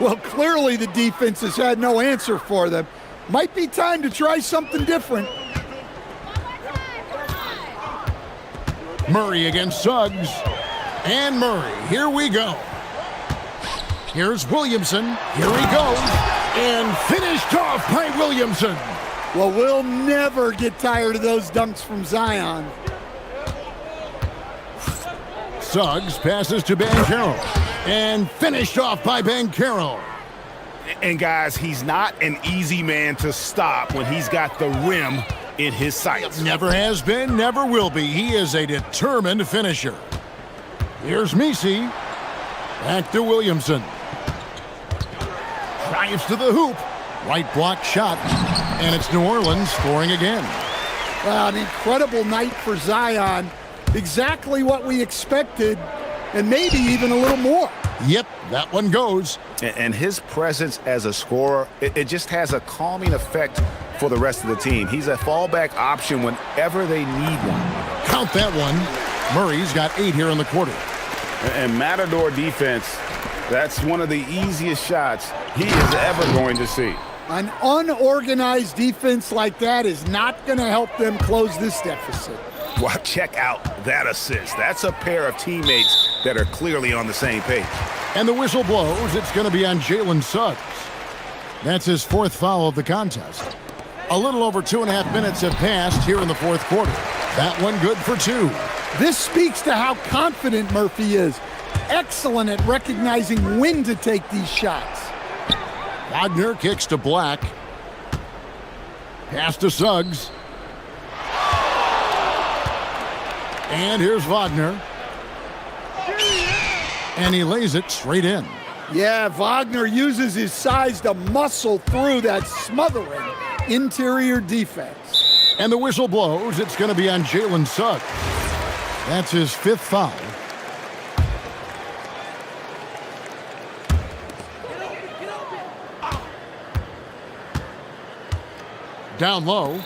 Well, clearly the defense has had no answer for them. Might be time to try something different. Murray against Suggs. And Murray, here we go. Here's Williamson. Here he goes. And finished off by Williamson. Well, we'll never get tired of those dunks from Zion. Suggs passes to Banchero. And finished off by Banchero. And guys, he's not an easy man to stop when he's got the rim in his sights. Never has been, never will be. He is a determined finisher. Here's Misi. Back to Williamson. Drives to the hoop. Right block shot. And it's New Orleans scoring again. Well, an incredible night for Zion. Exactly what we expected, and maybe even a little more. Yep, that one goes. And his presence as a scorer, it just has a calming effect for the rest of the team. He's a fallback option whenever they need one. Count that one. Murray's got 8 here in the quarter. And Matador defense, that's one of the easiest shots he is ever going to see. An unorganized defense like that is not going to help them close this deficit. Well, check out that assist. That's a pair of teammates that are clearly on the same page. And the whistle blows. It's going to be on Jalen Suggs. That's his 4th foul of the contest. A little over 2.5 minutes have passed here in the 4th quarter. That one good for 2. This speaks to how confident Murphy is. Excellent at recognizing when to take these shots. Wagner kicks to Black. Pass to Suggs. And here's Wagner. And he lays it straight in. Yeah, Wagner uses his size to muscle through that smothering interior defense. And the whistle blows. It's going to be on Jalen Suggs. That's his 5th foul. Down low.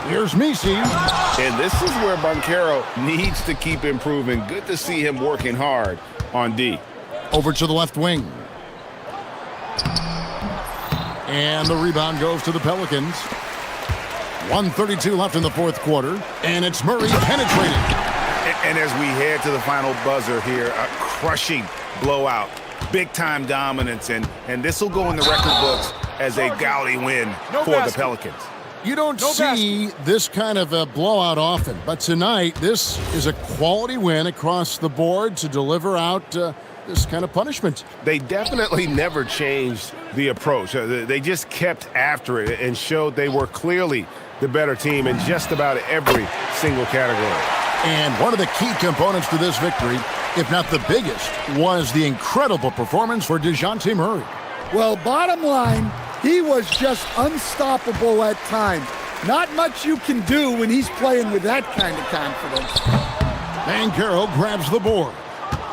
Here's Misi. And this is where Banchero needs to keep improving. Good to see him working hard on D. Over to the left wing. And the rebound goes to the Pelicans. 1:32 left in the 4th quarter. And it's Murray penetrating. And as we head to the final buzzer here, a crushing blowout. Big-time dominance. And this will go in the record books as a gaudy win for the Pelicans. You don't see this kind of a blowout often, but tonight this is a quality win across the board to deliver out this kind of punishment. They definitely never changed the approach. They just kept after it and showed they were clearly the better team in just about every single category. And one of the key components to this victory, if not the biggest, was the incredible performance for DeJounte Murray. Well, bottom line, he was just unstoppable at times. Not much you can do when he's playing with that kind of confidence. Banchero grabs the board.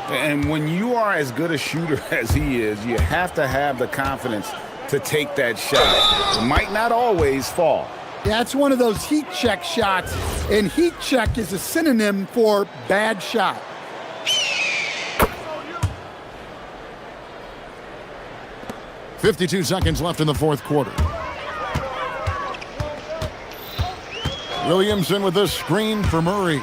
And when you are as good a shooter as he is, you have to have the confidence to take that shot. It might not always fall. That's one of those heat check shots, and heat check is a synonym for bad shot. .52 seconds left in the 4th quarter. Williamson with the screen for Murray.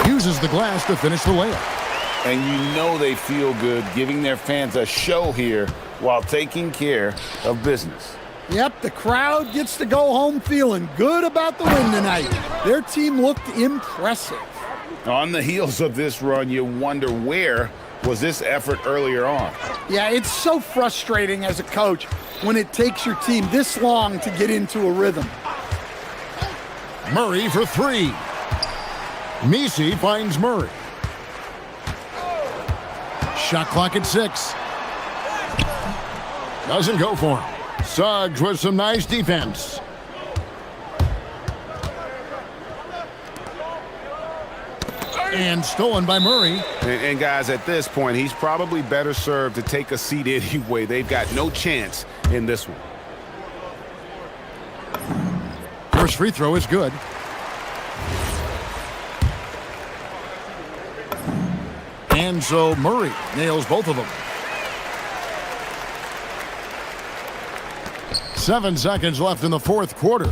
Uses the glass to finish the layup. And you know they feel good giving their fans a show here while taking care of business. Yep, the crowd gets to go home feeling good about the win tonight. Their team looked impressive. On the heels of this run, you wonder where was this effort earlier on. Yeah, it's so frustrating as a coach when it takes your team this long to get into a rhythm. Murray for 3. Misi finds Murray. Shot clock at 6. Doesn't go for him. Suggs with some nice defense. And stolen by Murray. And guys, at this point, he's probably better served to take a seat anyway. They've got no chance in this one. First free throw is good. And so Murray nails both of them. 7 seconds left in the 4th quarter.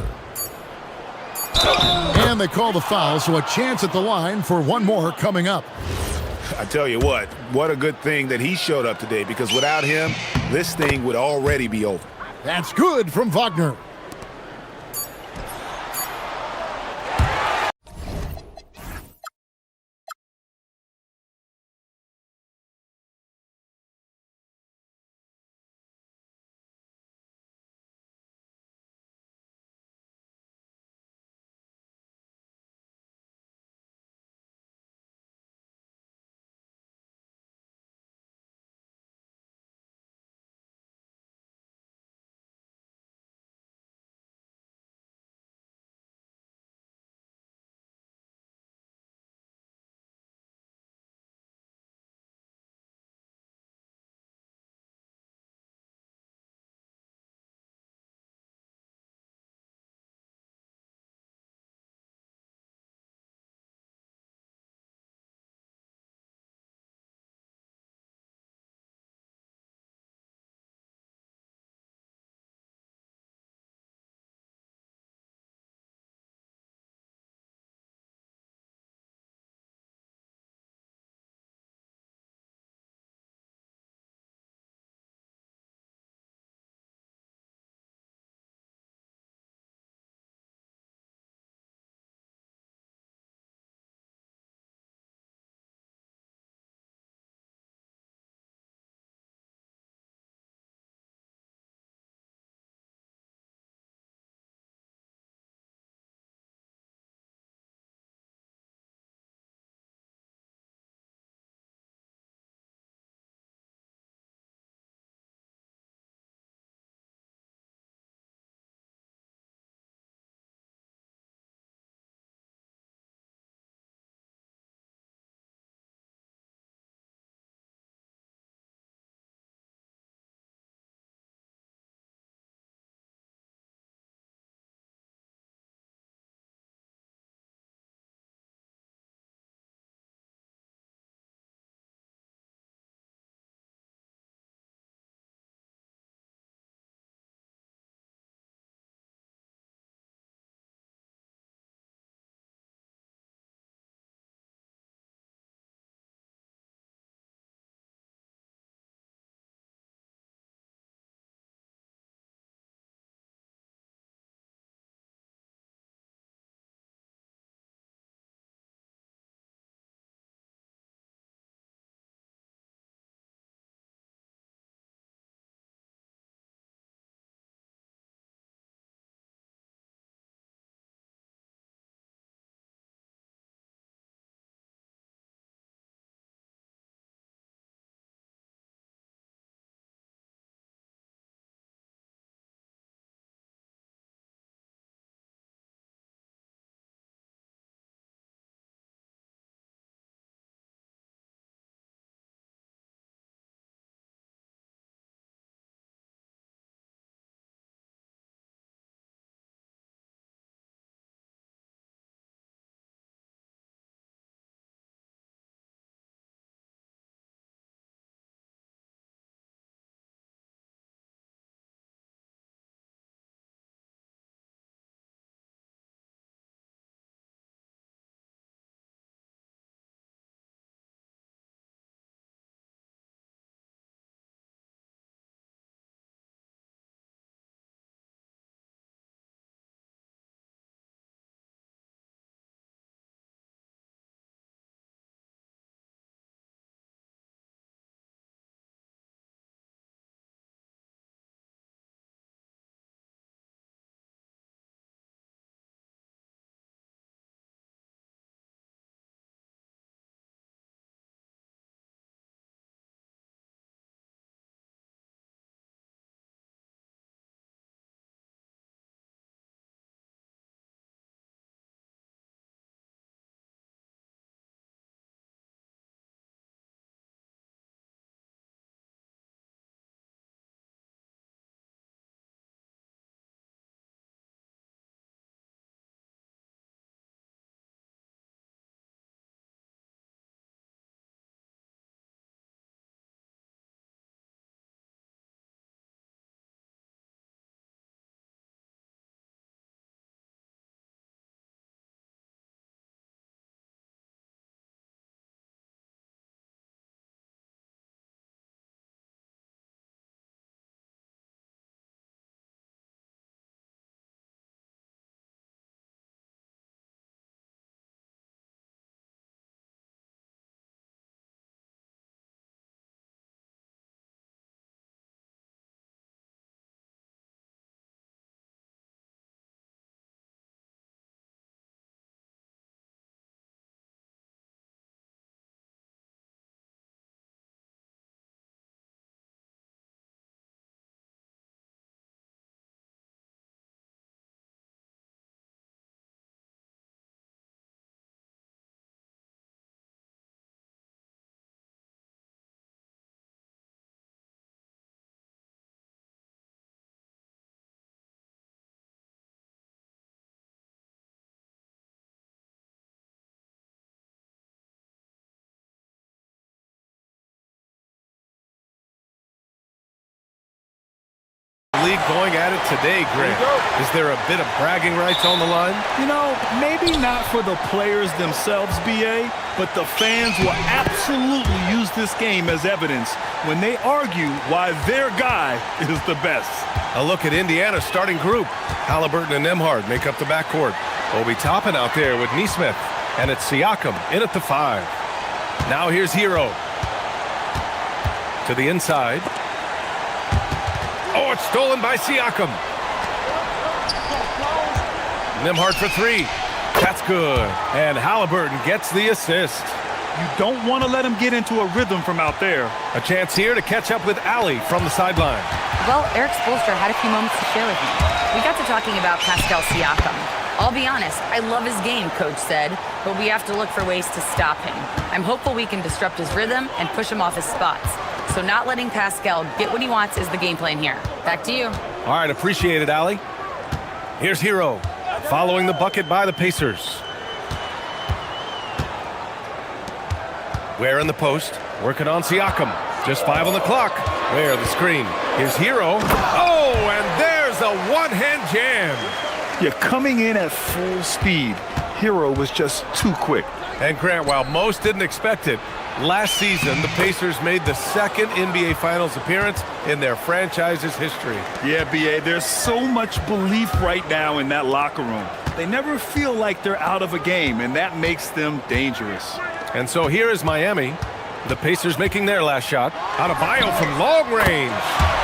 And they call the foul, so a chance at the line for one more coming up. I tell you what a good thing that he showed up today, because without him, this thing would already be over. That's good from Wagner. going at it today, Grant. Is there a bit of bragging rights on the line? You know, maybe not for the players themselves, BA, but the fans will absolutely use this game as evidence when they argue why their guy is the best. A look at Indiana's starting group. Halliburton and Nembhard make up the backcourt. Obi Toppin out there with Nesmith. And it's Siakam in at the 5. Now here's Hero. To the inside. Oh, it's stolen by Siakam. Nembhard for 3. That's good. And Halliburton gets the assist. You don't want to let him get into a rhythm from out there. A chance here to catch up with Ali from the sideline. Well, Eric Spoelstra had a few moments to share with me. We got to talking about Pascal Siakam. I'll be honest, I love his game, Coach said, but we have to look for ways to stop him. I'm hopeful we can disrupt his rhythm and push him off his spots. So not letting Pascal get what he wants is the game plan here. Back to you. All right, appreciate it, Ali. Here's Hero, following the bucket by the Pacers. Ware in the post, working on Siakam. Just 5 on the clock. Ware the screen. Here's Hero. Oh, and there's a one-hand jam. You're coming in at full speed. Hero was just too quick. And Grant, while most didn't expect it, last season the Pacers made the second NBA Finals appearance in their franchise's history. Yeah, BA, there's so much belief right now in that locker room. They never feel like they're out of a game, and that makes them dangerous. And so here is Miami. The Pacers making their last shot. Adebayo from long range.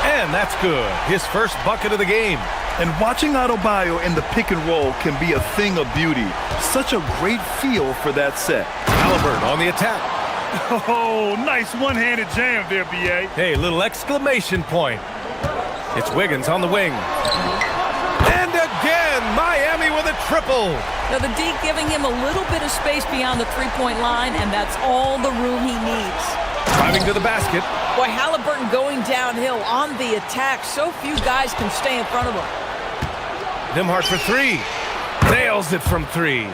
And that's good. His first bucket of the game. And watching Adebayo in the pick and roll can be a thing of beauty. Such a great feel for that set. Halliburton on the attack. Oh, nice one-handed jam there, BA. Hey, little exclamation point. It's Wiggins on the wing. And again, Miami with a triple. Now the D giving him a little bit of space beyond the three-point line, and that's all the room he needs. Driving to the basket. Boy, Halliburton going downhill on the attack. So few guys can stay in front of him. Nembhard for 3. Nails it from 3.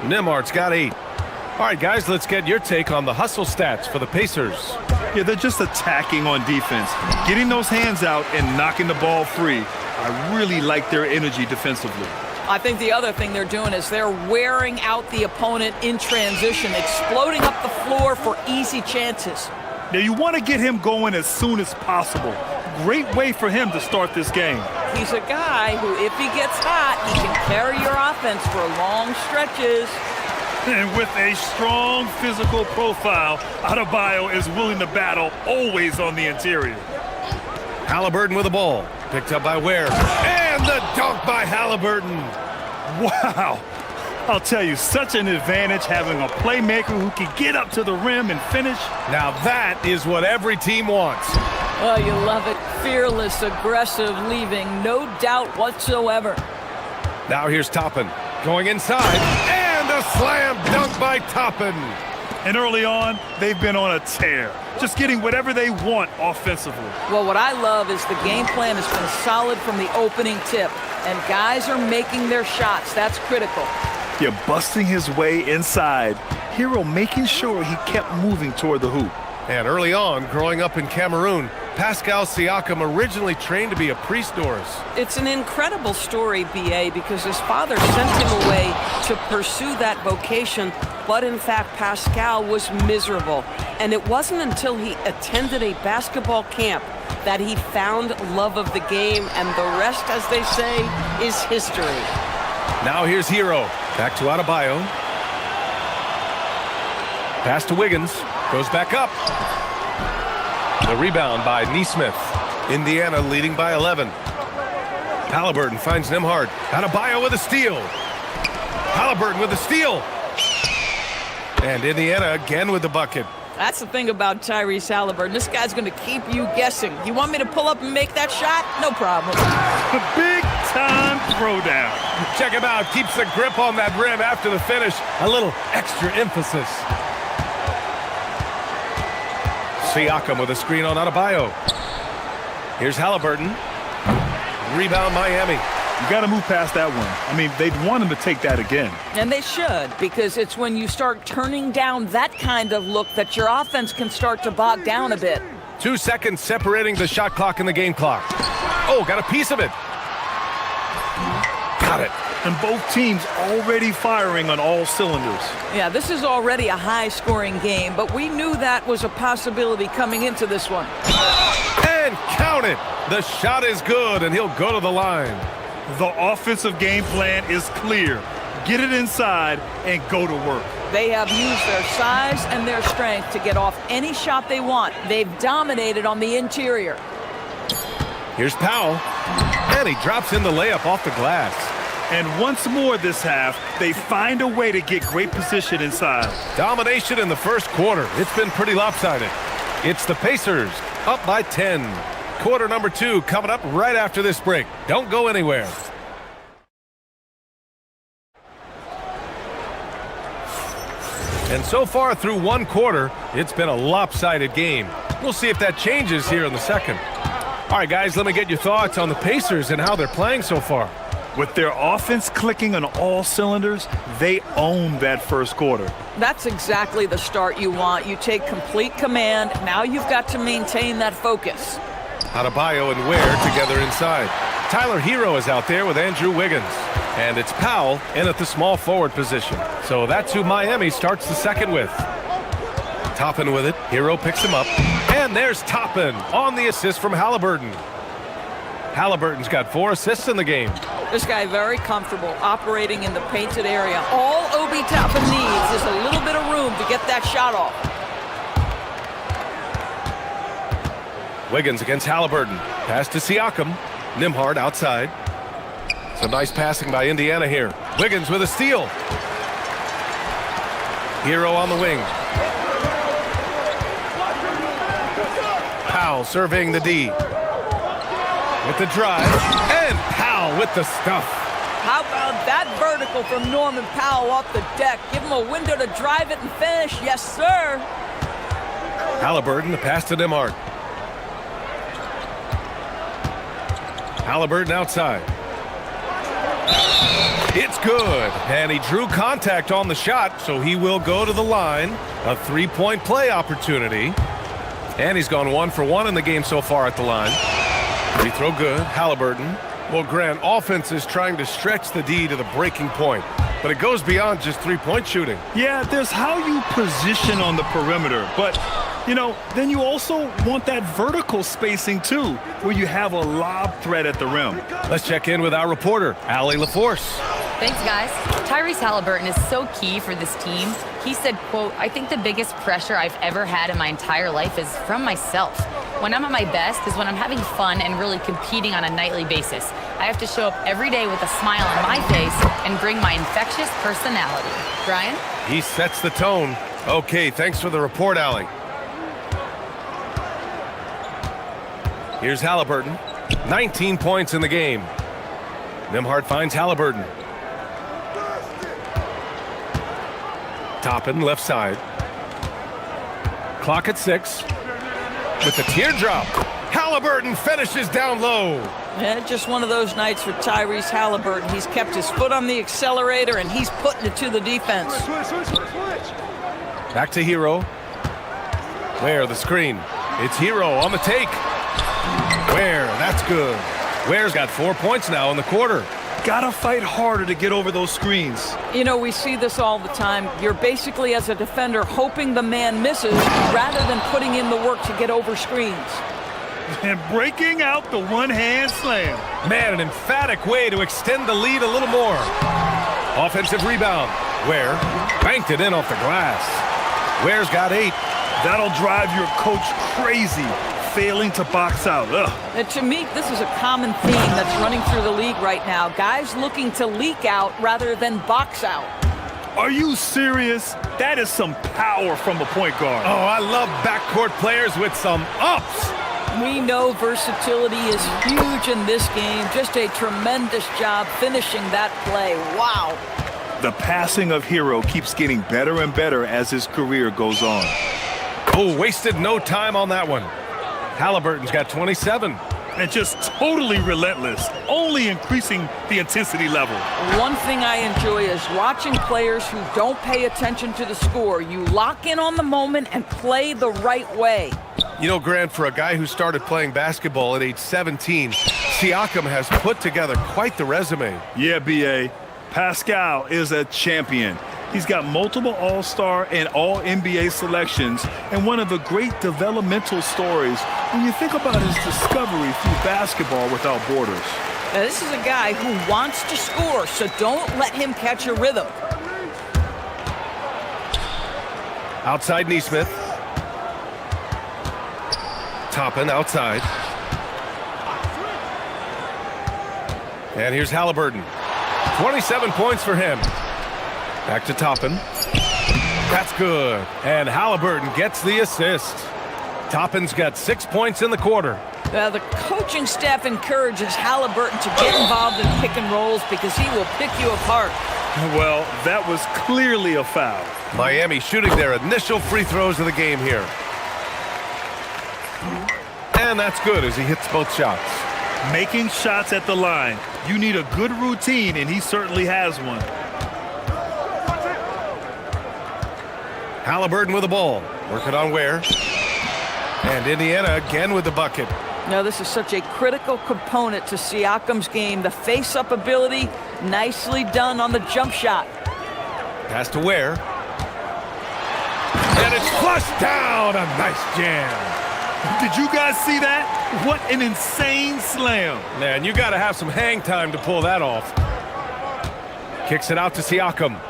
Nembhard's got 8. All right, guys, let's get your take on the hustle stats for the Pacers. Yeah, they're just attacking on defense, getting those hands out and knocking the ball free. I really like their energy defensively. I think the other thing they're doing is they're wearing out the opponent in transition, exploding up the floor for easy chances. Now, you want to get him going as soon as possible. Great way for him to start this game. He's a guy who, if he gets hot, he can carry your offense for long stretches. And with a strong physical profile, Adebayo is willing to battle, always on the interior. Halliburton with the ball. Picked up by Ware. And the dunk by Halliburton. Wow. I'll tell you, such an advantage having a playmaker who can get up to the rim and finish. Now that is what every team wants. Oh, you love it. Fearless, aggressive, leaving no doubt whatsoever. Now here's Toppin going inside. And a slam dunk by Toppin. And early on, they've been on a tear, just getting whatever they want offensively. Well, what I love is the game plan has been solid from the opening tip, and guys are making their shots. That's critical. You're busting his way inside. Hero making sure he kept moving toward the hoop. And early on, growing up in Cameroon, Pascal Siakam originally trained to be a priest, Doris. It's an incredible story, BA, because his father sent him away to pursue that vocation, but in fact, Pascal was miserable. And it wasn't until he attended a basketball camp that he found love of the game, and the rest, as they say, is history. Now here's Hero. Back to Adebayo. Pass to Wiggins. Goes back up. The rebound by Nesmith. Indiana leading by 11. Halliburton finds Nembhard. Adebayo with a steal. Halliburton with a steal. And Indiana again with the bucket. That's the thing about Tyrese Halliburton. This guy's going to keep you guessing. You want me to pull up and make that shot? No problem. Big time throwdown. Check him out. Keeps the grip on that rim after the finish. A little extra emphasis. Siakam with a screen on Adebayo. Here's Halliburton. Rebound Miami. You got to move past that one. I mean, they'd want him to take that again. And they should, because it's when you start turning down that kind of look that your offense can start to bog down a bit. 2 seconds separating the shot clock and the game clock. Oh, got a piece of it. Got it. And both teams already firing on all cylinders. Yeah, this is already a high-scoring game, but we knew that was a possibility coming into this one. And count it. The shot is good, and he'll go to the line. The offensive game plan is clear. Get it inside and go to work. They have used their size and their strength to get off any shot they want. They've dominated on the interior. Here's Powell, and he drops in the layup off the glass. And once more this half, they find a way to get great position inside. Domination in the first quarter. It's been pretty lopsided. It's the Pacers, up by 10. Quarter number 2 coming up right after this break. Don't go anywhere. And so far through one quarter, it's been a lopsided game. We'll see if that changes here in the second. All right, guys, let me get your thoughts on the Pacers and how they're playing so far. With their offense clicking on all cylinders, they own that first quarter. That's exactly the start you want. You take complete command. Now you've got to maintain that focus. Adebayo and Ware together inside. Tyler Hero is out there with Andrew Wiggins. And it's Powell in at the small forward position. So that's who Miami starts the second with. Toppin with it. Hero picks him up. And there's Toppin on the assist from Halliburton. Halliburton's got 4 assists in the game. This guy very comfortable operating in the painted area. All Obi Toppin needs is a little bit of room to get that shot off. Wiggins against Halliburton. Pass to Siakam. Nembhard outside. Some nice passing by Indiana here. Wiggins with a steal. Hero on the wing. Powell surveying the D. With the drive. And Powell with the stuff. How about that vertical from Norman Powell off the deck? Give him a window to drive it and finish. Yes, sir. Halliburton, the pass to Nembhard. Halliburton outside. It's good. And he drew contact on the shot, so he will go to the line. A 3-point play opportunity. And he's gone 1 for 1 in the game so far at the line. Free throw good. Halliburton. Well, Grant, offense is trying to stretch the D to the breaking point. But it goes beyond just 3-point shooting. Yeah, there's how you position on the perimeter. But, you know, then you also want that vertical spacing, too, where you have a lob threat at the rim. Let's check in with our reporter, Allie LaForce. Thanks, guys. Tyrese Halliburton is so key for this team. He said, quote, "I think the biggest pressure I've ever had in my entire life is from myself. When I'm at my best is when I'm having fun and really competing on a nightly basis. I have to show up every day with a smile on my face and bring my infectious personality." Brian? He sets the tone. Okay, thanks for the report, Allie. Here's Halliburton. 19 points in the game. Nembhard finds Halliburton. Toppin left side. Clock at 6. With the teardrop. Halliburton finishes down low. Yeah, just one of those nights for Tyrese Halliburton. He's kept his foot on the accelerator, and he's putting it to the defense. Back to Hero. Ware, the screen. It's Hero on the take. Ware, that's good. Ware's got 4 points now in the quarter. Gotta fight harder to get over those screens. You know, we see this all the time. You're basically, as a defender, hoping the man misses rather than putting in the work to get over screens. And breaking out the one-hand slam. Man, an emphatic way to extend the lead a little more. Offensive rebound. Ware banked it in off the glass. Ware's got 8. That'll drive your coach crazy, failing to box out. And to me, this is a common theme that's running through the league right now. Guys looking to leak out rather than box out. Are you serious? That is some power from a point guard. Oh, I love backcourt players with some ups. We know versatility is huge in this game. Just a tremendous job finishing that play. Wow. The passing of Hero keeps getting better and better as his career goes on. Oh, wasted no time on that one. Halliburton's got 27. And just totally relentless, only increasing the intensity level. One thing I enjoy is watching players who don't pay attention to the score. You lock in on the moment and play the right way. You know, Grant, for a guy who started playing basketball at age 17, Siakam has put together quite the resume. Yeah, B.A. Pascal is a champion. He's got multiple All-Star and All-NBA selections and one of the great developmental stories when you think about his discovery through basketball without borders. Now, this is a guy who wants to score, so don't let him catch a rhythm. Outside Neesmith. Toppin outside. And here's Halliburton. 27 points for him. Back to Toppin. That's good. And Halliburton gets the assist. Toppin's got 6 points in the quarter. The coaching staff encourages Halliburton to get involved in pick and rolls because he will pick you apart. Well, that was clearly a foul. Miami shooting their initial free throws of the game here. And that's good as he hits both shots. Making shots at the line. You need a good routine, and he certainly has one. Halliburton with the ball. Working on Ware. And Indiana again with the bucket. Now, this is such a critical component to Siakam's game. The face-up ability, nicely done on the jump shot. Pass to Ware. And it's flushed down. A nice jam. Did you guys see that? What an insane slam. Man, you got to have some hang time to pull that off. Kicks it out to Siakam.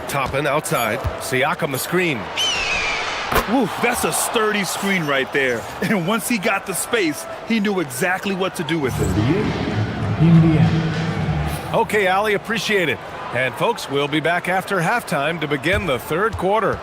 Toppin outside. Siakam the screen. Woo, that's a sturdy screen right there. And once he got the space, he knew exactly what to do with it. Okay, Ali, appreciate it. And folks, we'll be back after halftime to begin the third quarter.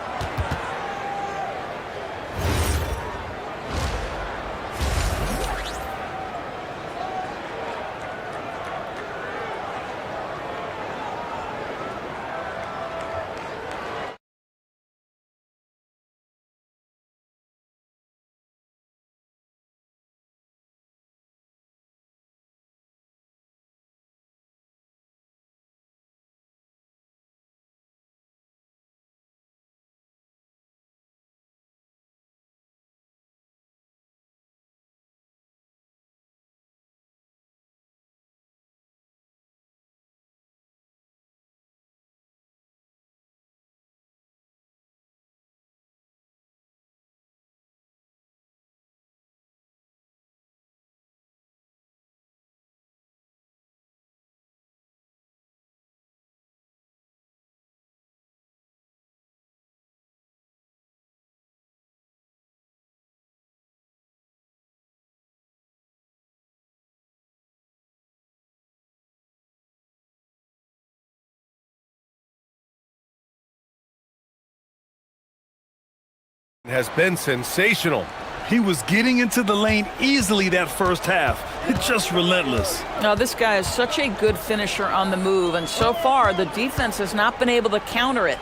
Has been sensational. He was getting into the lane easily that first half. It's just relentless. Now, this guy is such a good finisher on the move, and so far the defense has not been able to counter it.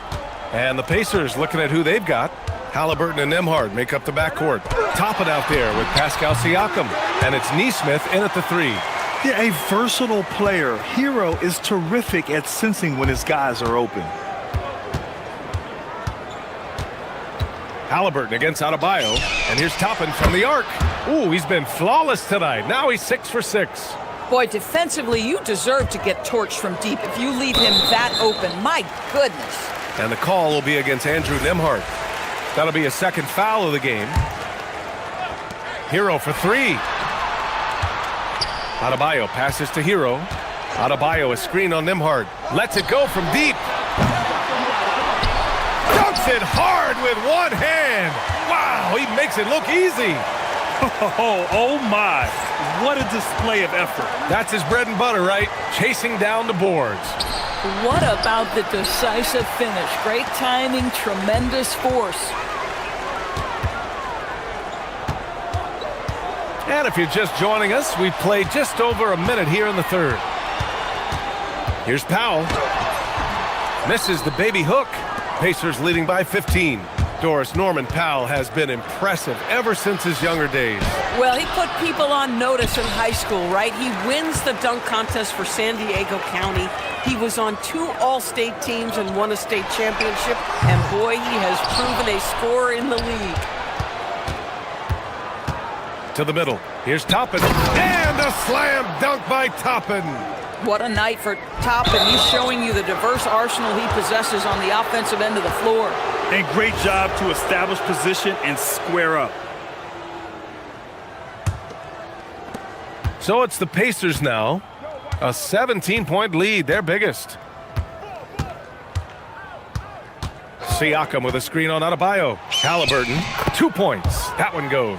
And the Pacers looking at who they've got. Halliburton and Nembhard make up the backcourt. Toppin out there with Pascal Siakam. And it's Neesmith in at the three. Yeah, a versatile player. Hero is terrific at sensing when his guys are open. Halliburton against Adebayo, and here's Toppin from the arc. Ooh, he's been flawless tonight. Now he's 6 for 6. Boy, defensively, you deserve to get torched from deep if you leave him that open. My goodness. And the call will be against Andrew Nembhard. That'll be a second foul of the game. Hero for three. Adebayo passes to Hero. Adebayo a screen on Nembhard. Lets it go from deep. It hard with one hand. Wow, he makes it look easy. Oh my, what a display of effort. That's his bread and butter, right? Chasing down the boards. What about the decisive finish? Great timing, tremendous force. And if you're just joining us, we've played just over a minute here in the third. Here's Powell. Misses the baby hook. Pacers leading by 15. Doris Norman Powell has been impressive ever since his younger days. Well, he put people on notice in high school, right? He wins the dunk contest for San Diego County. He was on 2 all-state teams and won a state championship. And boy, he has proven a scorer in the league. To the middle. Here's Toppin. And a slam dunk by Toppin. What a night for Toppin. He's showing you the diverse arsenal he possesses on the offensive end of the floor. And great job to establish position and square up. So it's the Pacers now. A 17-point lead, their biggest. Siakam with a screen on Adebayo. Halliburton, 2 points. That one goes.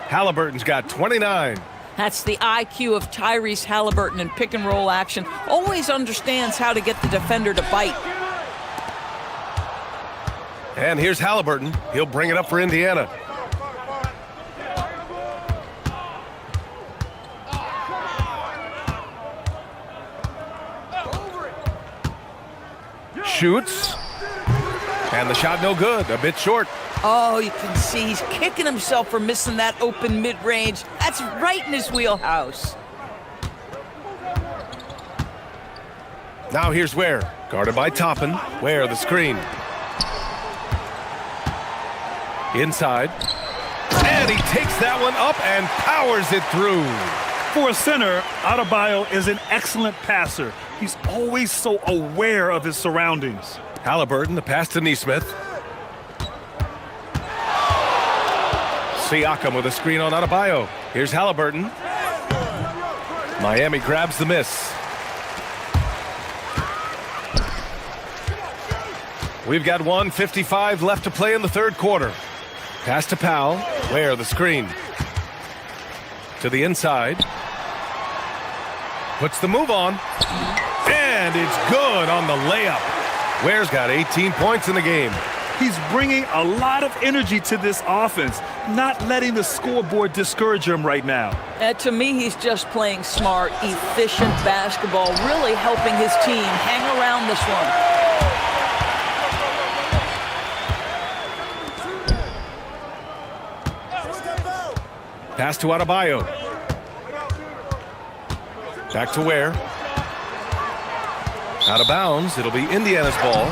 Halliburton's got 29. That's the IQ of Tyrese Halliburton in pick-and-roll action. Always understands how to get the defender to bite. And here's Halliburton. He'll bring it up for Indiana. Shoots. And the shot no good, a bit short. Oh, you can see he's kicking himself for missing that open mid-range. That's right in his wheelhouse. Now here's Ware, guarded by Toppin. Ware the screen. Inside. And he takes that one up and powers it through. For a center, Adebayo is an excellent passer. He's always so aware of his surroundings. Halliburton, the pass to Nesmith. Siakam with a screen on Adebayo. Here's Halliburton. Miami grabs the miss. We've got 1:55 left to play in the third quarter. Pass to Powell. Ware the screen. To the inside. Puts the move on. And it's good on the layup. Ware's got 18 points in the game. He's bringing a lot of energy to this offense, not letting the scoreboard discourage him right now. To me, he's just playing smart, efficient basketball, really helping his team hang around this one. Pass to Adebayo. Back to Ware. Out of bounds. It'll be Indiana's ball.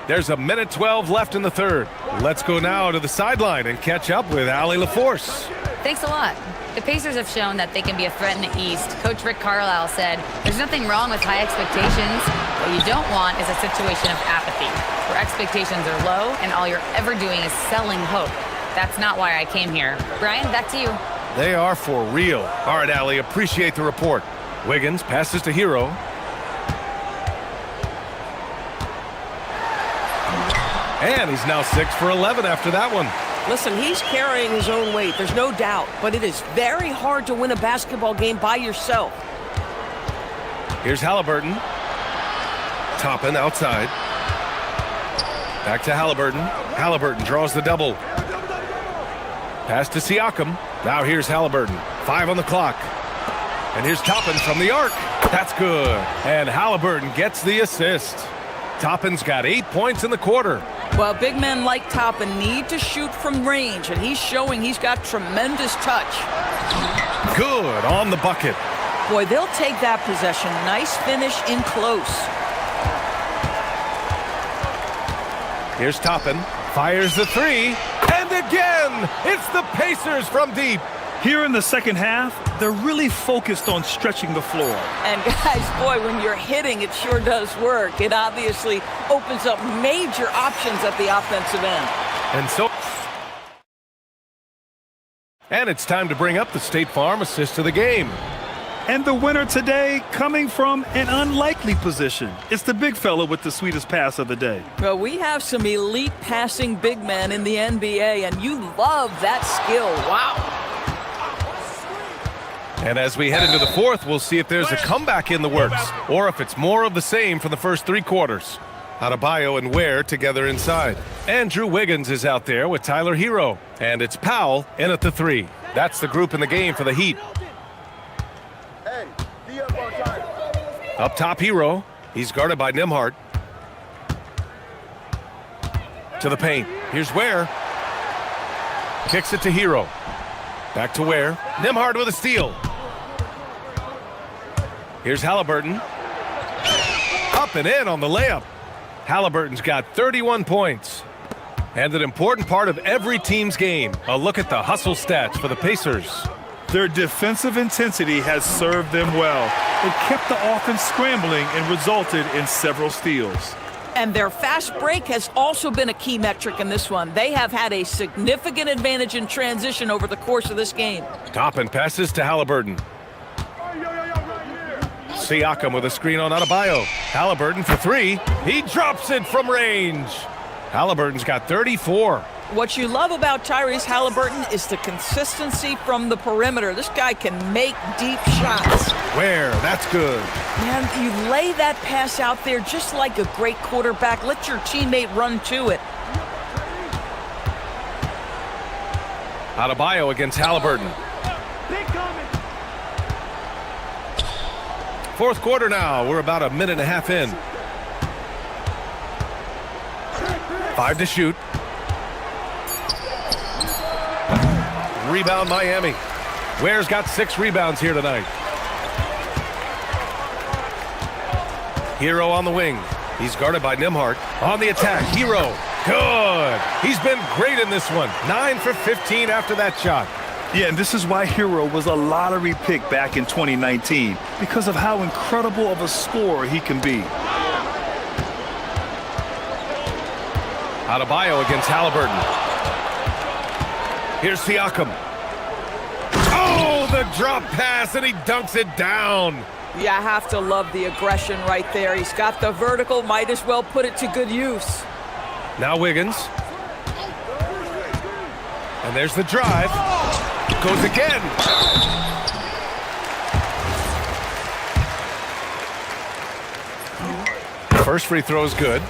There's 1:12 left in the third. Let's go now to the sideline and catch up with Allie LaForce. Thanks a lot. The Pacers have shown that they can be a threat in the East. Coach Rick Carlisle said, there's nothing wrong with high expectations. What you don't want is a situation of apathy, where expectations are low and all you're ever doing is selling hope. That's not why I came here. Brian, back to you. They are for real. All right, Allie, appreciate the report. Wiggins passes to Hero. And he's now 6 for 11 after that one. Listen, he's carrying his own weight, there's no doubt, but it is very hard to win a basketball game by yourself. Here's Halliburton. Toppin outside. Back to Halliburton. Halliburton draws the double. Pass to Siakam. Now here's Halliburton. 5 on the clock. And here's Toppin from the arc. That's good. And Halliburton gets the assist. Toppin's got 8 points in the quarter. Well, big men like Toppin need to shoot from range, and he's showing he's got tremendous touch. Good on the bucket. Boy, they'll take that possession. Nice finish in close. Here's Toppin. Fires the three. And again, it's the Pacers from deep. Here in the second half, they're really focused on stretching the floor. And guys, boy, when you're hitting, it sure does work. It obviously opens up major options at the offensive end. And it's time to bring up the State Farm assist of the game. And the winner today coming from an unlikely position. It's the big fella with the sweetest pass of the day. Well, we have some elite passing big men in the NBA, and you love that skill. Wow. And as we head into the fourth, we'll see if there's a comeback in the works or if it's more of the same from the first 3 quarters. Adebayo and Ware together inside. Andrew Wiggins is out there with Tyler Hero. And it's Powell in at the 3. That's the group in the game for the Heat. Up top, Hero. He's guarded by Nembhard. To the paint. Here's Ware. Kicks it to Hero. Back to Ware. Nembhard with a steal. Here's Halliburton. Up and in on the layup. Halliburton's got 31 points. And an important part of every team's game, a look at the hustle stats for the Pacers. Their defensive intensity has served them well. It kept the offense scrambling and resulted in several steals. And their fast break has also been a key metric in this one. They have had a significant advantage in transition over the course of this game. Toppin passes to Halliburton. Siakam with a screen on Adebayo. Halliburton for three. He drops it from range. Halliburton's got 34. What you love about Tyrese Halliburton is the consistency from the perimeter. This guy can make deep shots. Where? That's good. Man, you lay that pass out there just like a great quarterback. Let your teammate run to it. Adebayo against Halliburton. Fourth quarter now. We're about a minute and a half in. 5 to shoot. Rebound Miami. Ware's got 6 rebounds here tonight. Hero on the wing. He's guarded by Nimhart. On the attack, Hero. Good. He's been great in this one. 9 for 15 after that shot. Yeah, and this is why Hero was a lottery pick back in 2019, because of how incredible of a scorer he can be. Adebayo against Halliburton. Here's Siakam. Oh, the drop pass, and he dunks it down. You have to love the aggression right there. He's got the vertical, might as well put it to good use. Now Wiggins. And there's the drive. Goes again. First free throw is good.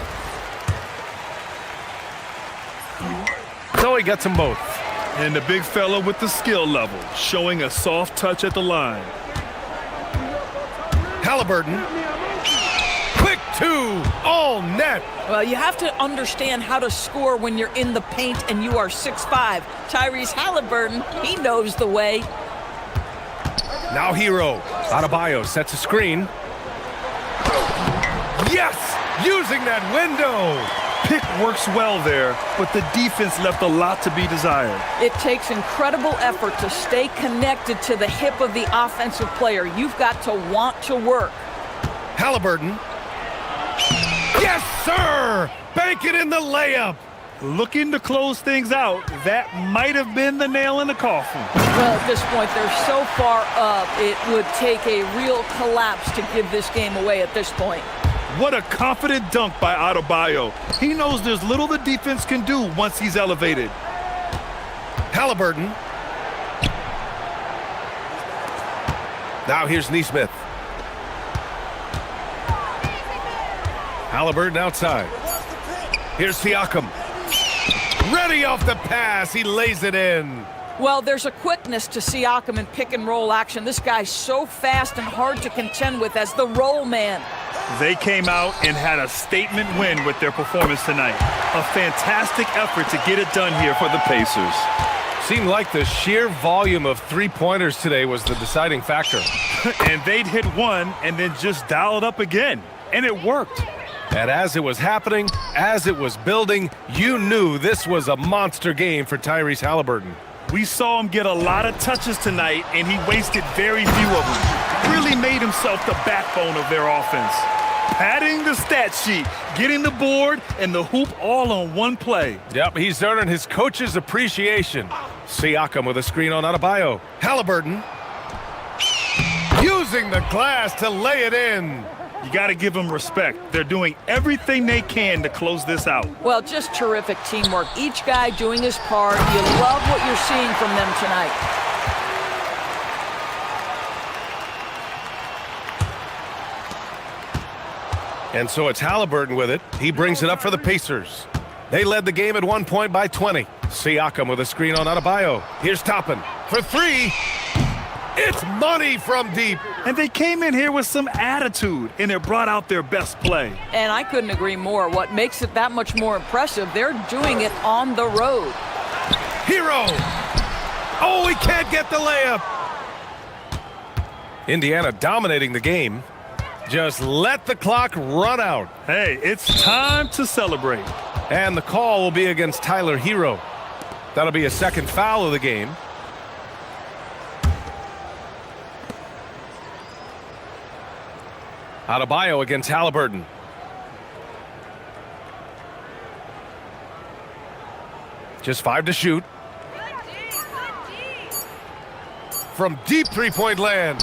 So he gets them both. And the big fella with the skill level, showing a soft touch at the line. Halliburton. Quick two. All net. Well, you have to understand how to score when you're in the paint and you are 6'5". Tyrese Halliburton, he knows the way. Now Hero. Adebayo sets a screen. Yes! Using that window. Pick works well there, but the defense left a lot to be desired. It takes incredible effort to stay connected to the hip of the offensive player. You've got to want to work. Halliburton. Yes, sir! Bank it in the layup. Looking to close things out, that might have been the nail in the coffin. Well, at this point, they're so far up, it would take a real collapse to give this game away at this point. What a confident dunk by Adebayo. He knows there's little the defense can do once he's elevated. Halliburton. Now here's Nesmith. Halliburton outside. Here's Siakam. Ready off the pass. He lays it in. Well, there's a quickness to Siakam in pick-and-roll action. This guy's so fast and hard to contend with as the roll man. They came out and had a statement win with their performance tonight. A fantastic effort to get it done here for the Pacers. Seemed like the sheer volume of three-pointers today was the deciding factor. And they'd hit one and then just dial it up again. And it worked. And as it was happening, as it was building, you knew this was a monster game for Tyrese Halliburton. We saw him get a lot of touches tonight, and he wasted very few of them. Really made himself the backbone of their offense. Padding the stat sheet, getting the board, and the hoop all on one play. Yep, he's earning his coach's appreciation. Siakam with a screen on Adebayo. Halliburton. Using the glass to lay it in. You got to give them respect. They're doing everything they can to close this out. Well, just terrific teamwork. Each guy doing his part. You love what you're seeing from them tonight. And so it's Halliburton with it. He brings it up for the Pacers. They led the game at 1 point by 20. Siakam with a screen on Adebayo. Here's Toppin for three. It's money from deep. And they came in here with some attitude, and it brought out their best play. And I couldn't agree more. What makes it that much more impressive, they're doing it on the road. Hero. Oh, he can't get the layup. Indiana dominating the game. Just let the clock run out. Hey, it's time to celebrate. And the call will be against Tyler Hero. That'll be a second foul of the game. Adebayo against Halliburton. Just 5 to shoot. From deep three-point land.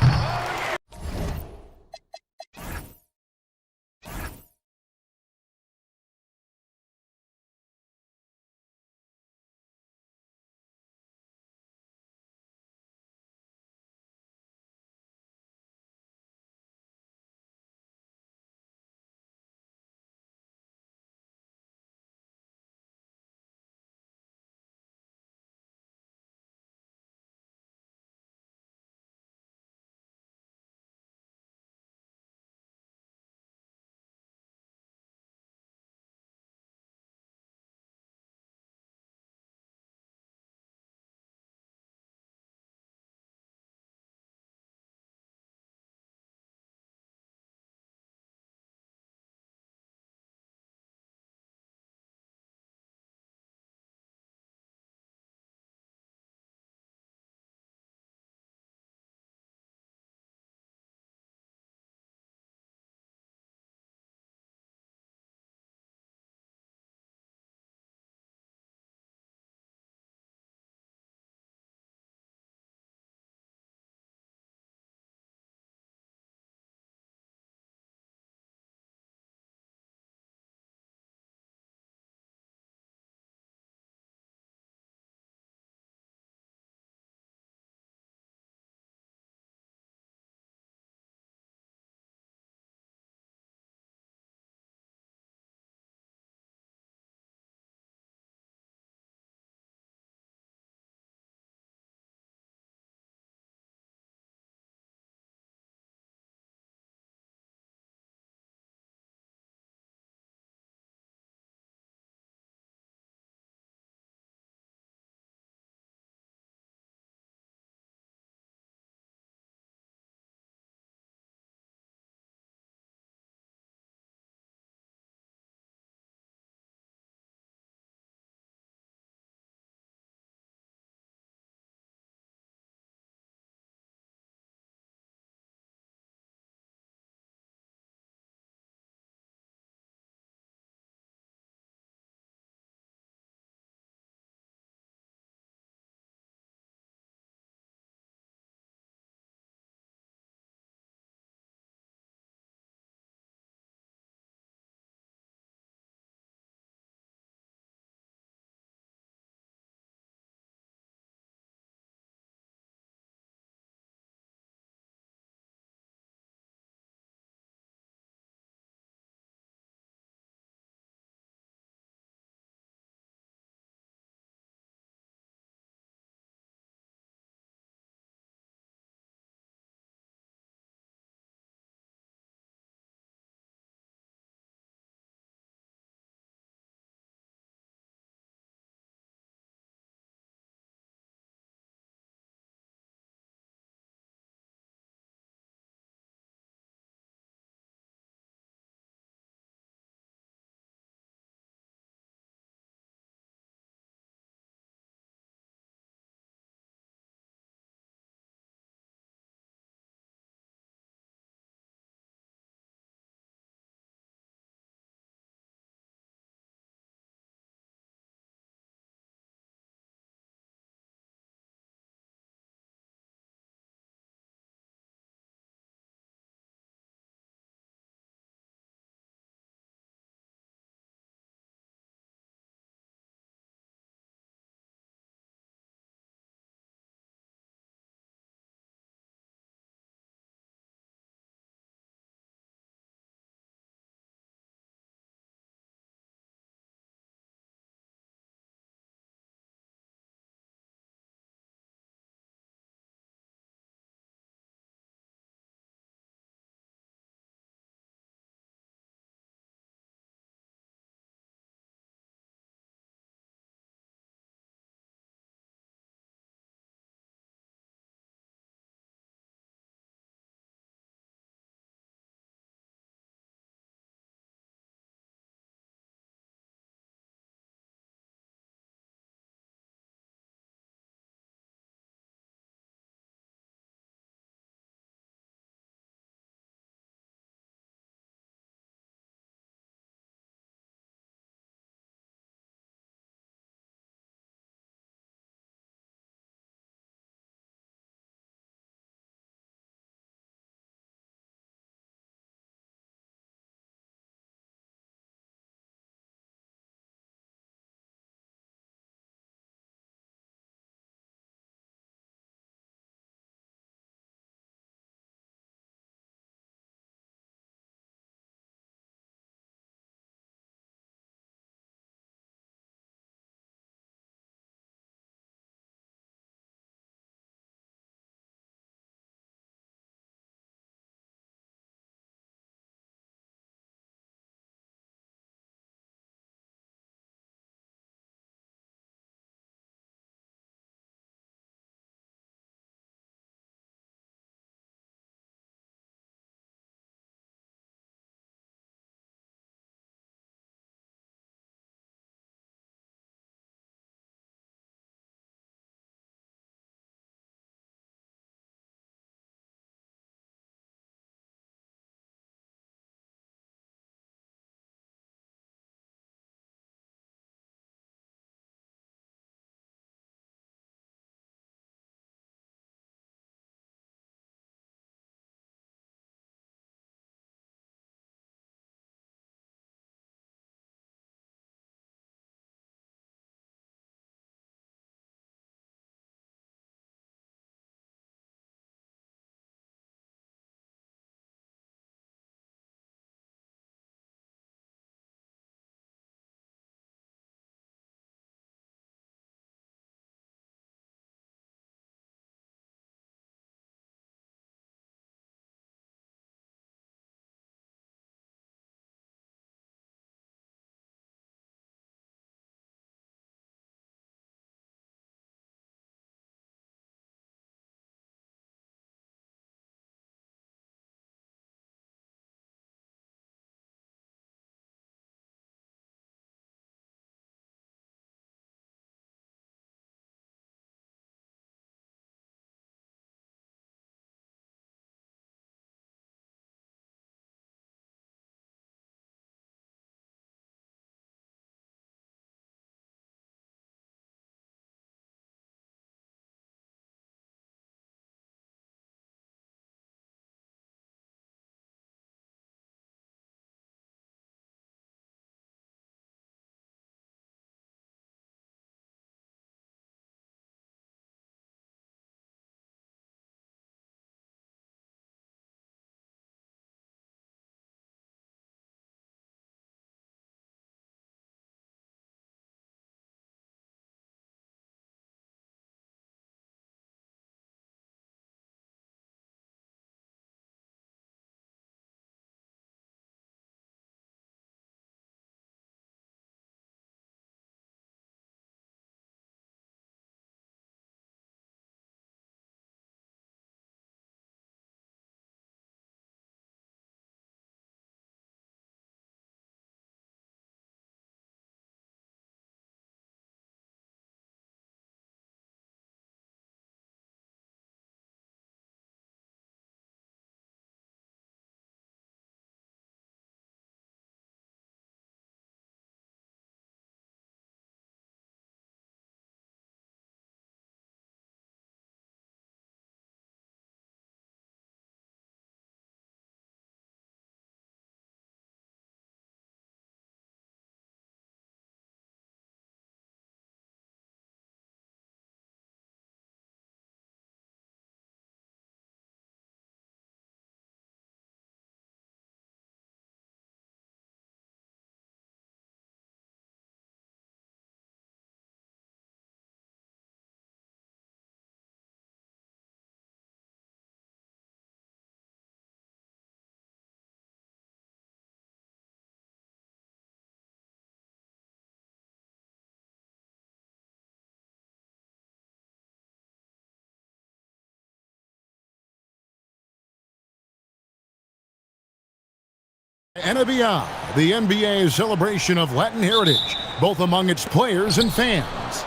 NBA, the NBA's celebration of Latin heritage, both among its players and fans.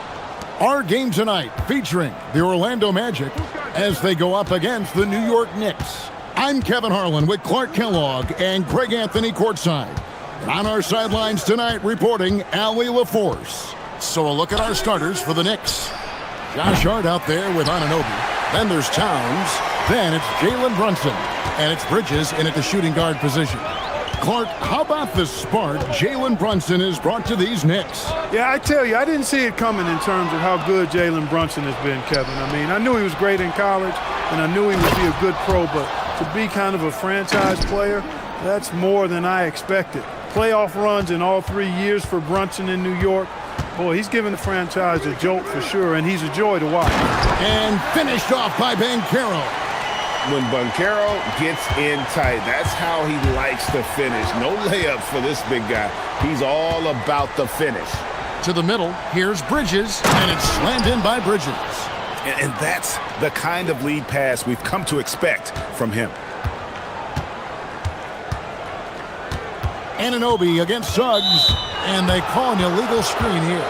Our game tonight featuring the Orlando Magic as they go up against the New York Knicks. I'm Kevin Harlan with Clark Kellogg and Greg Anthony courtside. And on our sidelines tonight reporting Allie LaForce. So a look at our starters for the Knicks. Josh Hart out there with Anunoby. Then there's Towns. Then it's Jalen Brunson. And it's Bridges in at the shooting guard position. Clark, how about the spark Jalen Brunson has brought to these Knicks? Yeah, I tell you, I didn't see it coming in terms of how good Jalen Brunson has been, Kevin. I mean, I knew he was great in college, and I knew he would be a good pro, but to be kind of a franchise player, that's more than I expected. Playoff runs in all 3 years for Brunson in New York. Boy, he's given the franchise a jolt for sure, and he's a joy to watch. And finished off by Banchero. When Banchero gets in tight, that's how he likes to finish. No layups for this big guy. He's all about the finish. To the middle, here's Bridges, and it's slammed in by Bridges. And that's the kind of lead pass we've come to expect from him. Anunoby against Suggs, and they call an illegal screen here.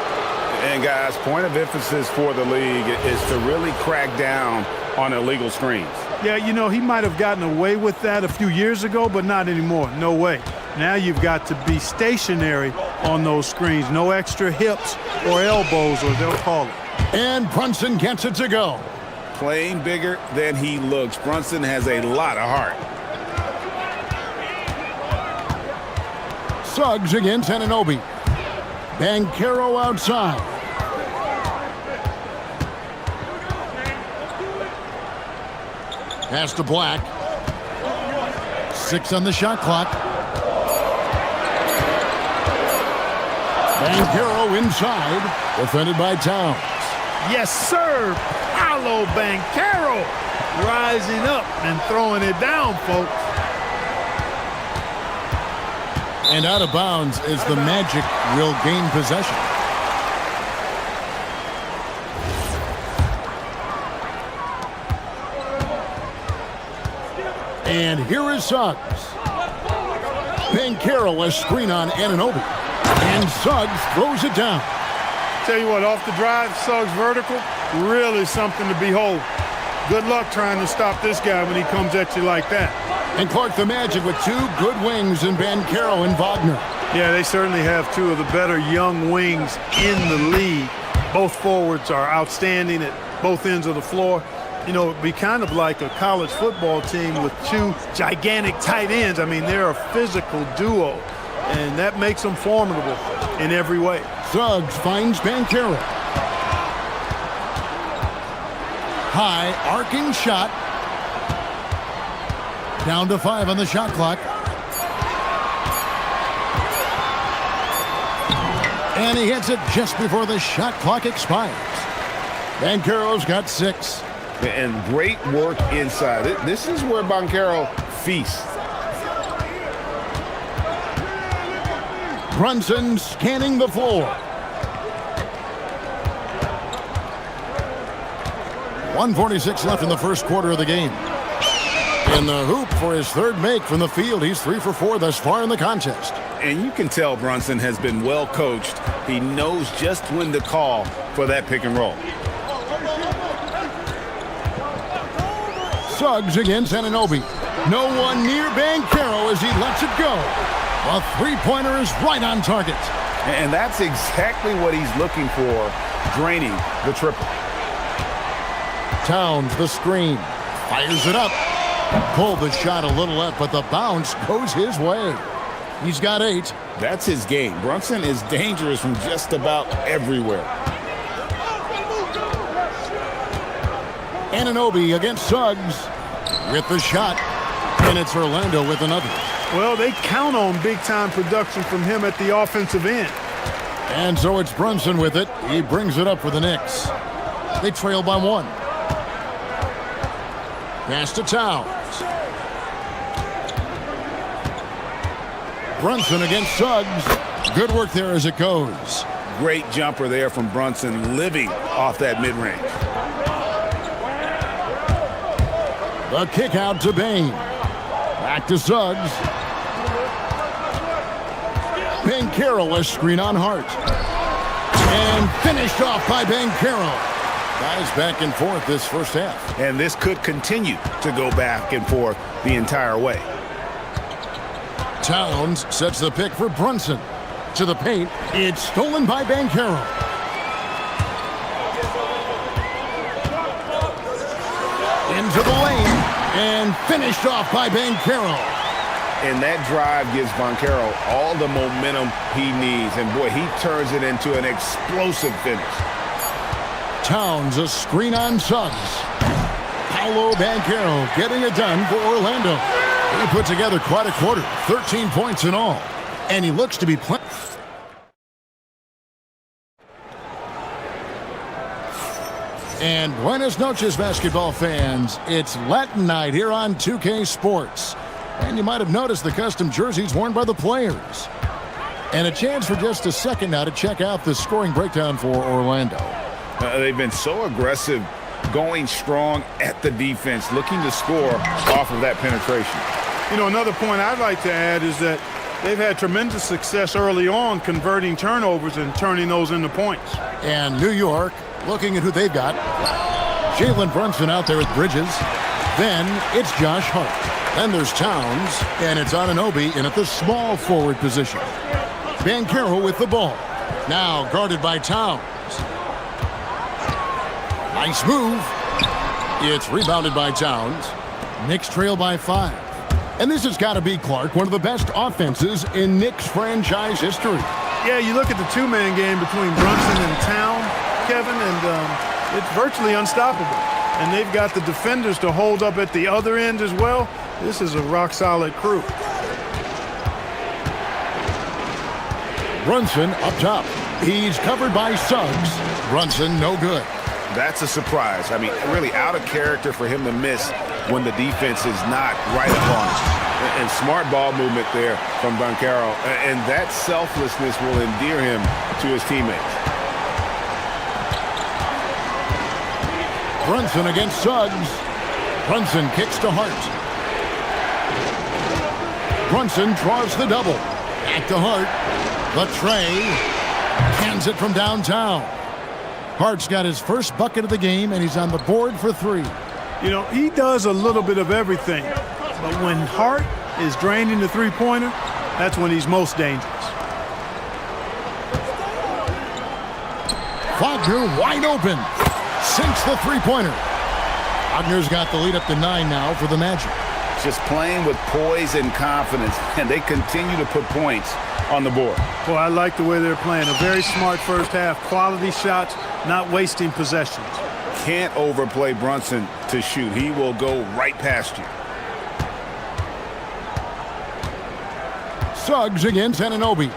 And guys, point of emphasis for the league is to really crack down on illegal screens. Yeah, you know, he might have gotten away with that a few years ago, but not anymore. No way. Now you've got to be stationary on those screens. No extra hips or elbows, or they'll call it. And Brunson gets it to go. Playing bigger than he looks. Brunson has a lot of heart. Suggs against Anunoby. Banchero outside. Pass to Black. 6 on the shot clock. Banchero inside. Defended by Towns. Yes, sir. Paolo Banchero rising up and throwing it down, folks. And out of bounds is the Magic will gain possession. And here is Suggs. Banchero a screen on Anunoby. And Suggs throws it down. Tell you what, off the drive, Suggs vertical, really something to behold. Good luck trying to stop this guy when he comes at you like that. And Clark, the Magic with 2 good wings in Banchero and Wagner. Yeah, they certainly have 2 of the better young wings in the league. Both forwards are outstanding at both ends of the floor. You know, it'd be kind of like a college football team with 2 gigantic tight ends. I mean, they're a physical duo, and that makes them formidable in every way. Suggs finds Banchero. High arcing shot. Down to 5 on the shot clock. And he hits it just before the shot clock expires. Banchero's got 6. And great work inside. This is where Banchero feasts. Brunson scanning the floor. 1:46 left in the first quarter of the game. In the hoop for his 3rd make from the field. He's 3 for 4 thus far in the contest. And you can tell Brunson has been well coached. He knows just when to call for that pick and roll. Suggs against Anunoby. No one near Banchero as he lets it go. A 3-pointer is right on target. And that's exactly what he's looking for, draining the triple. Towns, the screen. Fires it up. Pulled the shot a little left, but the bounce goes his way. He's got 8. That's his game. Brunson is dangerous from just about everywhere. Anunoby against Suggs with the shot. And it's Orlando with another. Well, they count on big-time production from him at the offensive end. And so it's Brunson with it. He brings it up for the Knicks. They trail by 1. Pass to Towns. Brunson against Suggs. Good work there as it goes. Great jumper there from Brunson, living off that mid-range. The kick out to Bain. Back to Suggs. Bankero, a screen on Hart. And finished off by Bankero. Guys back and forth this first half. And this could continue to go back and forth the entire way. Towns sets the pick for Brunson. To the paint. It's stolen by Bankero. Into the lane. And finished off by Bankero. And that drive gives Bankero all the momentum he needs. And boy, he turns it into an explosive finish. Towns, a screen on Suggs. Paolo Bankero getting it done for Orlando. He put together quite a quarter, 13 points in all. And he looks to be playing. And buenas noches, basketball fans. It's Latin night here on 2K Sports. And you might have noticed the custom jerseys worn by the players. And a chance for just a second now to check out the scoring breakdown for Orlando. They've been so aggressive, going strong at the defense, looking to score off of that penetration. You know, another point I'd like to add is that they've had tremendous success early on converting turnovers and turning those into points. And New York, looking at who they've got. Jalen Brunson out there with Bridges. Then it's Josh Hart. Then there's Towns, and it's Anunoby in at the small forward position. Bankero with the ball. Now guarded by Towns. Nice move. It's rebounded by Towns. Knicks trail by 5. And this has got to be, Clark, one of the best offenses in Knicks franchise history. Yeah, you look at the two-man game between Brunson and Towns, Kevin, and it's virtually unstoppable. And they've got the defenders to hold up at the other end as well. This is a rock-solid crew. Brunson up top. He's covered by Suggs. Brunson no good. That's a surprise. I mean, really out of character for him to miss when the defense is not right upon him. And smart ball movement there from Bankero. And that selflessness will endear him to his teammates. Brunson against Suggs. Brunson kicks to Hart. Brunson draws the double. Back to Hart. The tray. Cans it from downtown. Hart's got his first bucket of the game, and he's on the board for 3. You know, he does a little bit of everything. But when Hart is draining the three-pointer, that's when he's most dangerous. Wagner wide open. Sinks the three-pointer. Wagner's got the lead up to 9 now for the Magic. Just playing with poise and confidence, and they continue to put points on the board. Well, I like the way they're playing. A very smart first half. Quality shots, not wasting possessions. Can't overplay Brunson to shoot. He will go right past you. Suggs against Anunoby.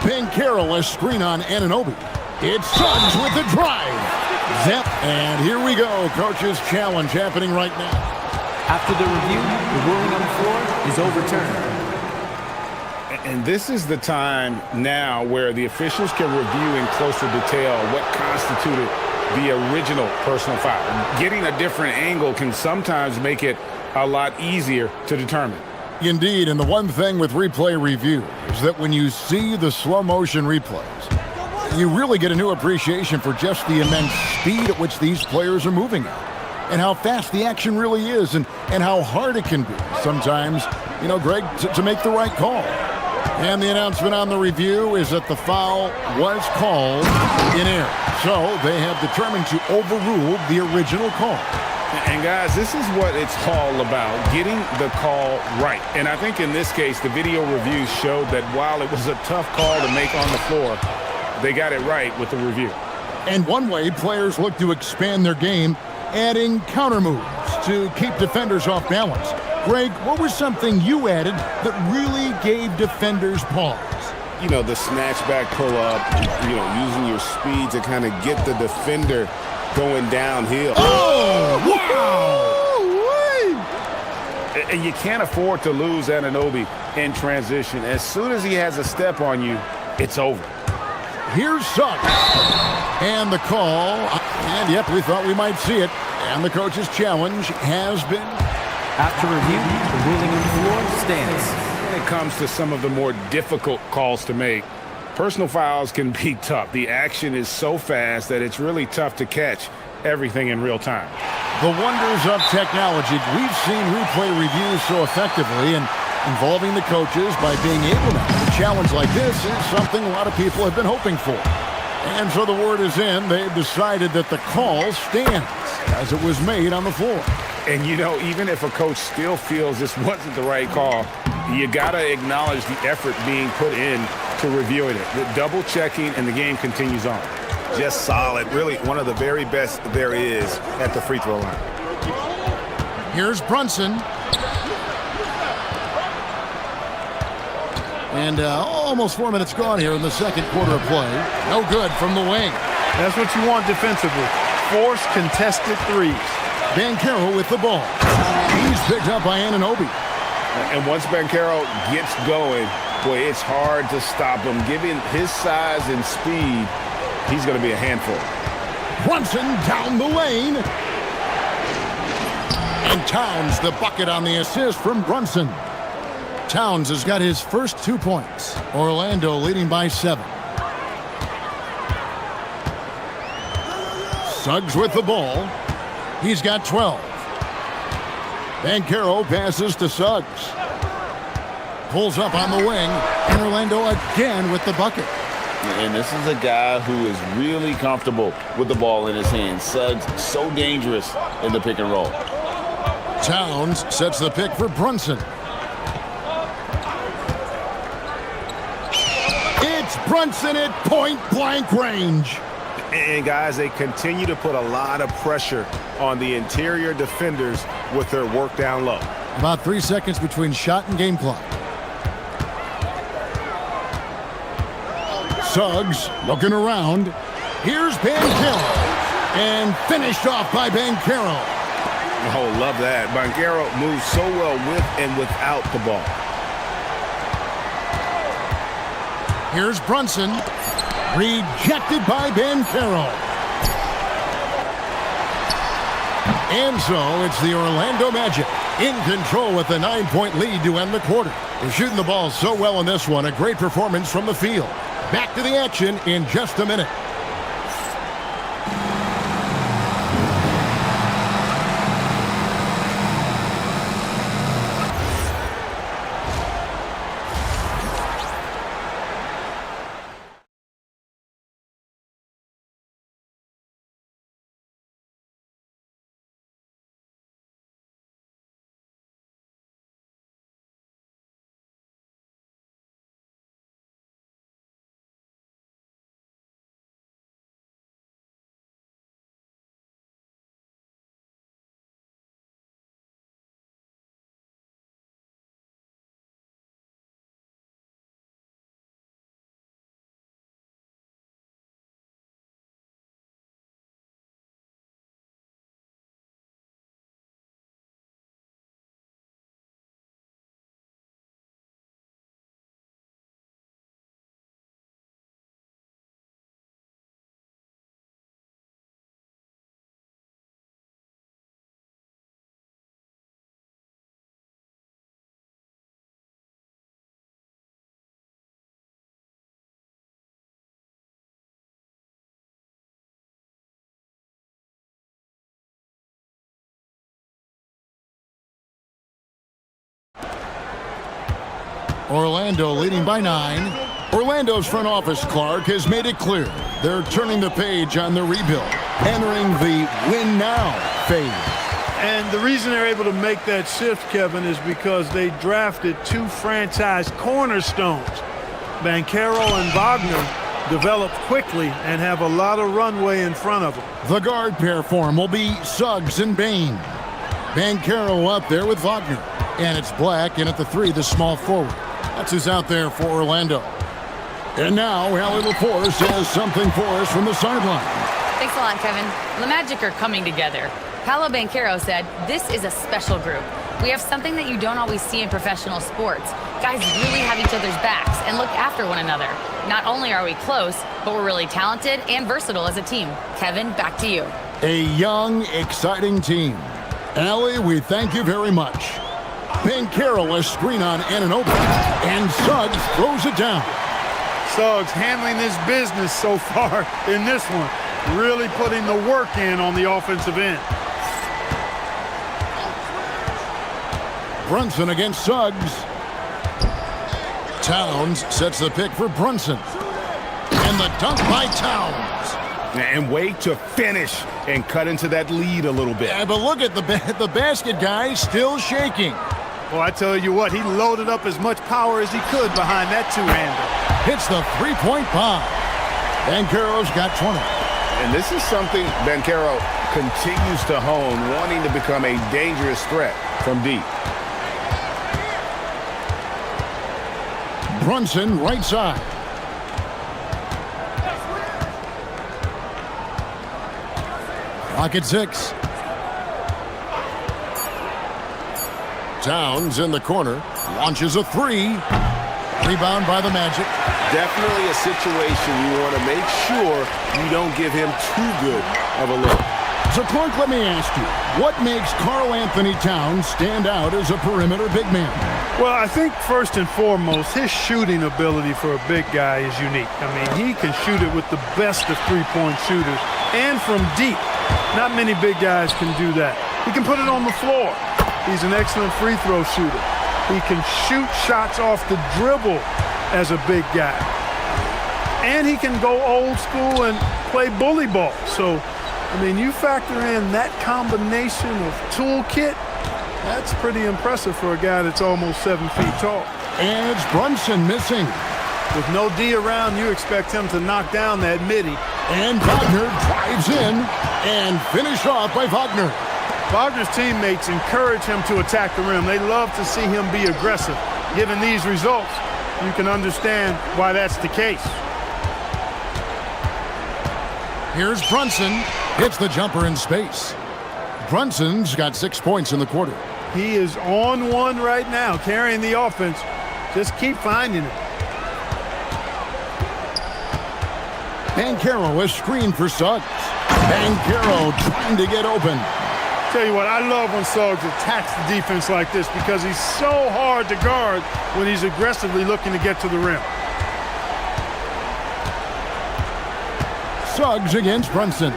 Bankero, a screen on Anunoby. It's Suggs with the drive. Zep, and here we go. Coach's challenge happening right now. After the review, the ruling on the floor is overturned. And this is the time now where the officials can review in closer detail what constituted the original personal foul. Getting a different angle can sometimes make it a lot easier to determine. Indeed, and the one thing with replay review is that when you see the slow motion replays, you really get a new appreciation for just the immense speed at which these players are moving at. And how fast the action really is, and how hard it can be sometimes, you know, Greg, to make the right call. And the announcement on the review is that the foul was called in error. So they have determined to overrule the original call. And guys, this is what it's all about, getting the call right. And I think in this case, the video reviews showed that while it was a tough call to make on the floor, they got it right with the review. And one way players look to expand their game, adding counter moves to keep defenders off balance. Greg, what was something you added that really gave defenders pause? You know, the snatch back pull-up, you know, using your speed to kind of get the defender going downhill. Oh, wow! And you can't afford to lose Anunoby in transition. As soon as he has a step on you, it's over. Here's Suggs. And the call. And, yep, we thought we might see it. And the coach's challenge has been... After review, the ruling on the floor stands. when it comes to some of the more difficult calls to make, personal fouls can be tough. The action is so fast that it's really tough to catch everything in real time. The wonders of technology. We've seen replay reviews so effectively, and involving the coaches by being able to have a challenge like this is something a lot of people have been hoping for. And so the word is in. They've decided that the call stands as it was made on the floor. And, you know, even if a coach still feels this wasn't the right call, you got to acknowledge the effort being put in to reviewing it. The double checking, and the game continues on. Just solid. Really one of the very best there is at the free throw line. Here's Brunson. And almost 4 minutes gone here in the second quarter of play. No good from the wing. That's what you want defensively. Force contested threes. Banchero with the ball. He's picked up by Anunoby. And once Banchero gets going, boy, it's hard to stop him. Given his size and speed, he's going to be a handful. Brunson down the lane. And Towns the bucket on the assist from Brunson. Towns has got his first 2 points. Orlando leading by 7. Suggs with the ball. He's got 12. Banchero passes to Suggs. Pulls up on the wing. And Orlando again with the bucket. And this is a guy who is really comfortable with the ball in his hands. Suggs so dangerous in the pick and roll. Towns sets the pick for Brunson. It's Brunson at point-blank range. And, guys, they continue to put a lot of pressure on the interior defenders with their work down low. About 3 seconds between shot and game clock. Suggs looking around. Here's Banchero. And finished off by Banchero. Oh, love that. Banchero moves so well with and without the ball. Here's Brunson. Rejected by Banchero. And so it's the Orlando Magic in control with a 9-point lead to end the quarter. They're shooting the ball so well in this one. A great performance from the field. Back to the action in just a minute. Orlando leading by 9. Orlando's front office, Clark, has made it clear they're turning the page on the rebuild, entering the win now phase. And the reason they're able to make that shift, Kevin, is because they drafted 2 franchise cornerstones. Banchero and Wagner developed quickly and have a lot of runway in front of them. The guard pair form will be Suggs and Bain. Banchero up there with Wagner. And it's Black, and at the 3, the small forward. That's who's out there for Orlando. And now, Allie LaForce has something for us from the sideline. Thanks a lot, Kevin. The Magic are coming together. Paolo Banchero said, "This is a special group. We have something that you don't always see in professional sports. Guys really have each other's backs and look after one another. Not only are we close, but we're really talented and versatile as a team." Kevin, back to you. A young, exciting team. Allie, we thank you very much. Bankero, a screen on Anunoby. And Suggs throws it down. Suggs handling his business so far in this one. Really putting the work in on the offensive end. Brunson against Suggs. Towns sets the pick for Brunson. And the dunk by Towns. And wait to finish and cut into that lead a little bit. Yeah, but look at the basket guy still shaking. Well, I tell you what, he loaded up as much power as he could behind that two-hander. Hits the three-point bomb. Bankero's got 20. And this is something Bankero continues to hone, wanting to become a dangerous threat from deep. Brunson, right side. Clock at 6. Towns in the corner. Launches a three. Rebound by the Magic. Definitely a situation you want to make sure you don't give him too good of a look. So, Clark, let me ask you, what makes Karl Anthony Towns stand out as a perimeter big man? Well, I think first and foremost, his shooting ability for a big guy is unique. I mean, he can shoot it with the best of three-point shooters and from deep. Not many big guys can do that. He can put it on the floor. He's an excellent free throw shooter. He can shoot shots off the dribble as a big guy. And he can go old school and play bully ball. So, I mean, you factor in that combination of toolkit, that's pretty impressive for a guy that's almost 7 feet tall. And it's Brunson missing. With no D around, you expect him to knock down that midi. And Wagner drives in and finished off by Wagner. Wagner's teammates encourage him to attack the rim. They love to see him be aggressive. Given these results, you can understand why that's the case. Here's Brunson. Hits the jumper in space. Brunson's got 6 points in the quarter. He is on one right now, carrying the offense. Just keep finding it. Bankero is screened for Suggs. Bankero trying to get open. Tell you what, I love when Suggs attacks the defense like this because he's so hard to guard when he's aggressively looking to get to the rim. Suggs against Brunson.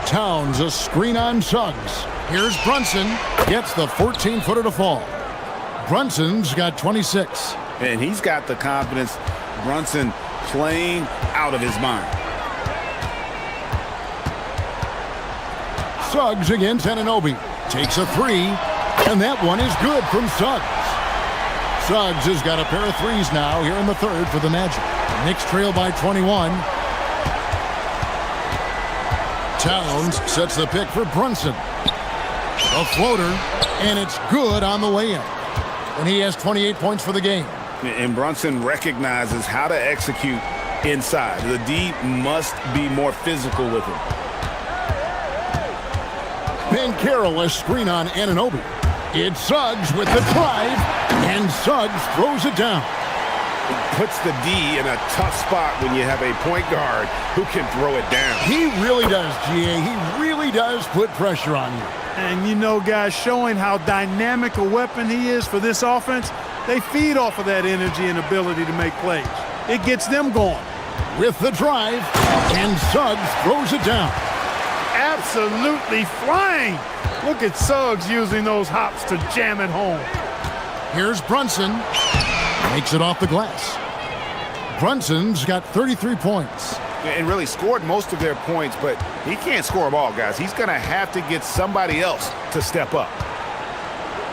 Towns a screen on Suggs. Here's Brunson. Gets the 14-footer to fall. Brunson's got 26. And he's got the confidence. Brunson playing out of his mind. Suggs against Anunoby. Takes a three. And that one is good from Suggs. Suggs has got a pair of threes now here in the third for the Magic. Knicks trail by 21. Towns sets the pick for Brunson. A floater, and it's good on the way in. And he has 28 points for the game. And Brunson recognizes how to execute inside. The D must be more physical with him. Bankero a screen on Anunoby. It's Suggs with the drive, and Suggs throws it down. It puts the D in a tough spot when you have a point guard who can throw it down. He really does, GA. He really does put pressure on you. And you know, guys, showing how dynamic a weapon he is for this offense, they feed off of that energy and ability to make plays. It gets them going. With the drive, and Suggs throws it down. Absolutely flying. Look at Suggs using those hops to jam it home. Here's Brunson. Makes it off the glass. Brunson's got 33 points. And really scored most of their points, but he can't score them all, guys. He's going to have to get somebody else to step up.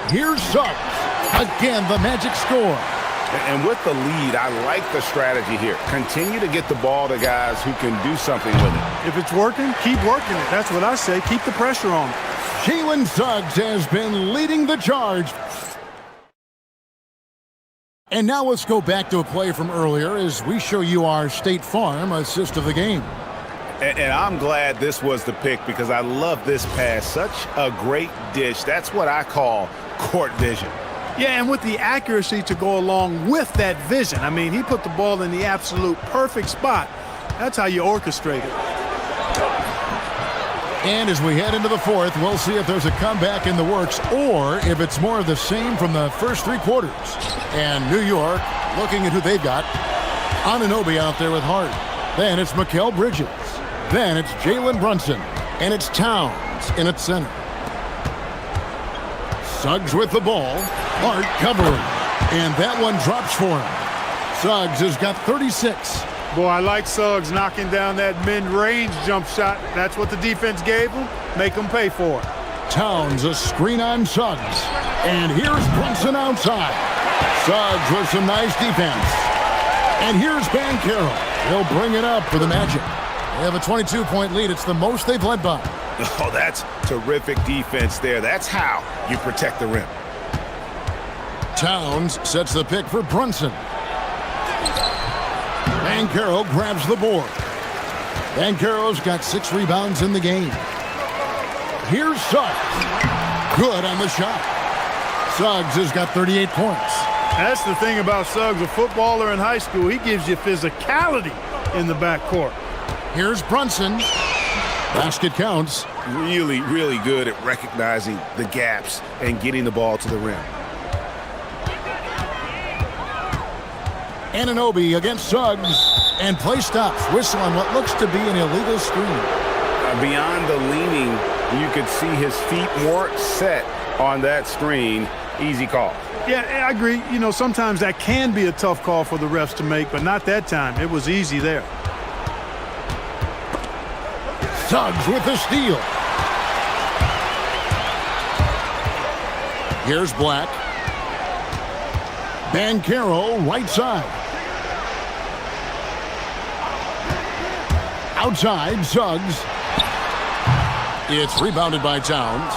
Here's Suggs. Again, the Magic score. And with the lead, I like the strategy here. Continue to get the ball to guys who can do something with it. If it's working, keep working it. That's what I say. Keep the pressure on. Jalen Suggs has been leading the charge. And now let's go back to a play from earlier as we show you our State Farm assist of the game. And I'm glad this was the pick because I love this pass. Such a great dish. That's what I call court vision. Yeah, and with the accuracy to go along with that vision. I mean, he put the ball in the absolute perfect spot. That's how you orchestrate it. And as we head into the fourth, we'll see if there's a comeback in the works or if it's more of the same from the first three quarters. And New York, looking at who they've got, Anunoby out there with Hart. Then it's Mikal Bridges. Then it's Jalen Brunson. And it's Towns in its center. Suggs with the ball. Hart covering. And that one drops for him. Suggs has got 36. Boy, I like Suggs knocking down that mid-range jump shot. That's what the defense gave him. Make him pay for it. Towns a screen on Suggs. And here's Brunson outside. Suggs with some nice defense. And here's Banchero. He'll bring it up for the Magic. They have a 22-point lead. It's the most they've led by. Oh, that's terrific defense there. That's how you protect the rim. Towns sets the pick for Brunson. Banchero grabs the board. Banchero's got 6 rebounds in the game. Here's Suggs. Good on the shot. Suggs has got 38 points. That's the thing about Suggs, a footballer in high school. He gives you physicality in the backcourt. Here's Brunson. Basket counts. Really, really good at recognizing the gaps and getting the ball to the rim. Anunoby against Suggs, and play stops. Whistle on what looks to be an illegal screen. Beyond the leaning, you could see his feet weren't set on that screen. Easy call. Yeah, I agree. You know, sometimes that can be a tough call for the refs to make, but not that time. It was easy there. Suggs with the steal. Here's Black. Banchero right side. Outside, Suggs. It's rebounded by Towns.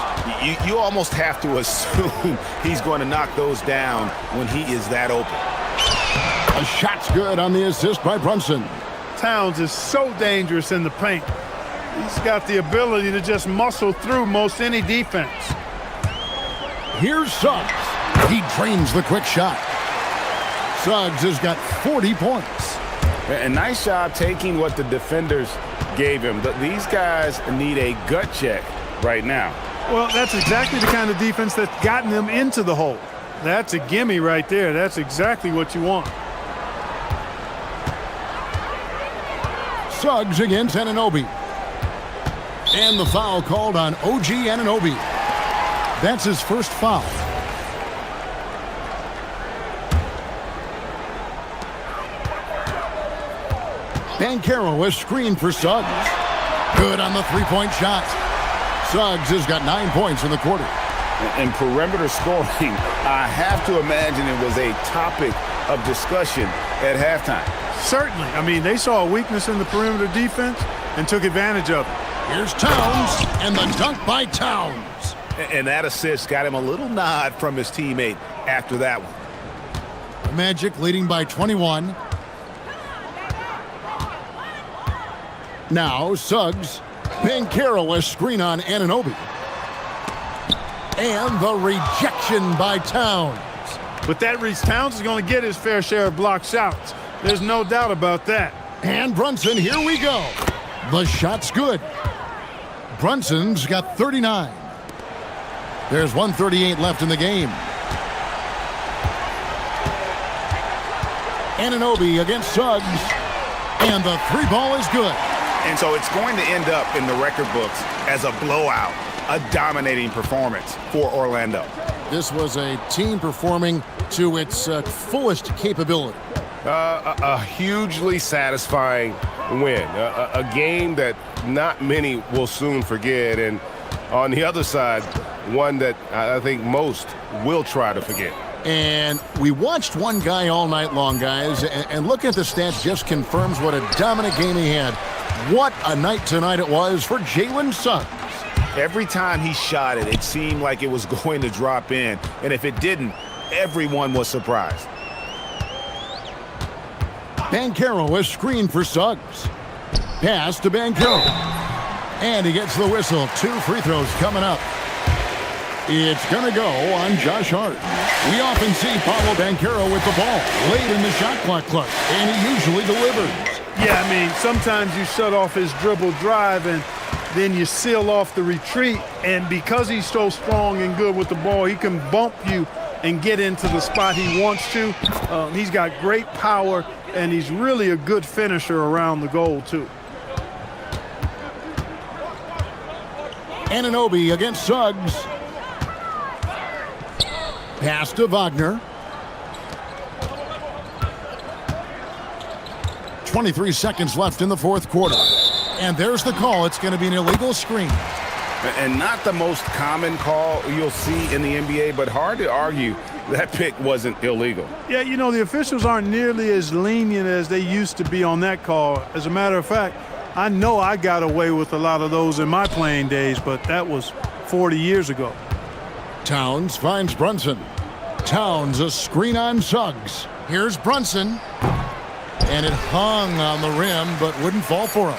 You almost have to assume he's going to knock those down when he is that open. A shot's good on the assist by Brunson. Towns is so dangerous in the paint. He's got the ability to just muscle through most any defense. Here's Suggs. He drains the quick shot. Suggs has got 40 points. A nice job taking what the defenders gave him. These guys need a gut check right now. Well, that's exactly the kind of defense that's gotten them into the hole. That's a gimme right there. That's exactly what you want. Suggs against Anunoby. And the foul called on OG Anunoby. That's his first foul. Banchero is screened for Suggs. Good on the three-point shot. Suggs has got 9 points in the quarter. And perimeter scoring, I have to imagine it was a topic of discussion at halftime. Certainly. I mean, they saw a weakness in the perimeter defense and took advantage of it. Here's Towns, and the dunk by Towns. And that assist got him a little nod from his teammate after that one. Magic leading by 21. Now Suggs. Banchero a screen on Anunoby. And the rejection by Towns. But that reads Towns is going to get his fair share of blocked shots. There's no doubt about that. And Brunson, here we go. The shot's good. Brunson's got 39. There's 1:38 left in the game. Anunoby against Suggs. And the three ball is good. And so it's going to end up in the record books as a blowout, a dominating performance for Orlando. This was a team performing to its fullest capability. A hugely satisfying win. A game that not many will soon forget. And on the other side, one that I think most will try to forget. And we watched one guy all night long, guys, and looking at the stats just confirms what a dominant game he had. What a night tonight it was for Jalen Suggs. Every time he shot it, it seemed like it was going to drop in. And if it didn't, everyone was surprised. Banchero is screened for Suggs. Pass to Banchero. And he gets the whistle. 2 free throws coming up. It's going to go on Josh Hart. We often see Paolo Banchero with the ball late in the shot clock clutch, and he usually delivers. Yeah, I mean, sometimes you shut off his dribble drive, and then you seal off the retreat. And because he's so strong and good with the ball, he can bump you and get into the spot he wants to. He's got great power, and he's really a good finisher around the goal, too. Anunoby against Suggs. Pass to Wagner. 23 seconds left in the fourth quarter. And there's the call. It's going to be an illegal screen. And not the most common call you'll see in the NBA, but hard to argue that pick wasn't illegal. Yeah, you know, the officials aren't nearly as lenient as they used to be on that call. As a matter of fact, I know I got away with a lot of those in my playing days, but that was 40 years ago. Towns finds Brunson. Towns a screen on Suggs. Here's Brunson. And it hung on the rim, but wouldn't fall for him.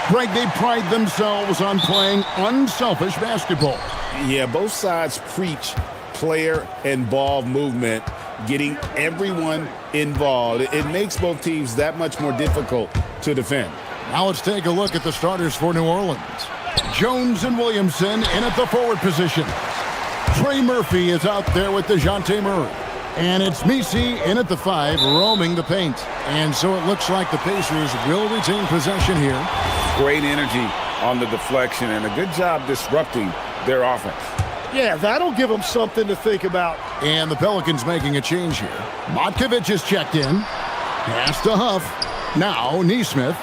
Greg, they pride themselves on playing unselfish basketball. Yeah, both sides preach player and ball movement, getting everyone involved. It makes both teams that much more difficult to defend. Now let's take a look at the starters for New Orleans. Jones and Williamson in at the forward position. Trey Murphy is out there with DeJounte Murray. And it's Misi in at the 5, roaming the paint. And so it looks like the Pacers will retain possession here. Great energy on the deflection and a good job disrupting their offense. Yeah, that'll give them something to think about. And the Pelicans making a change here. Matkovic is checked in. Pass to Huff. Now Neesmith.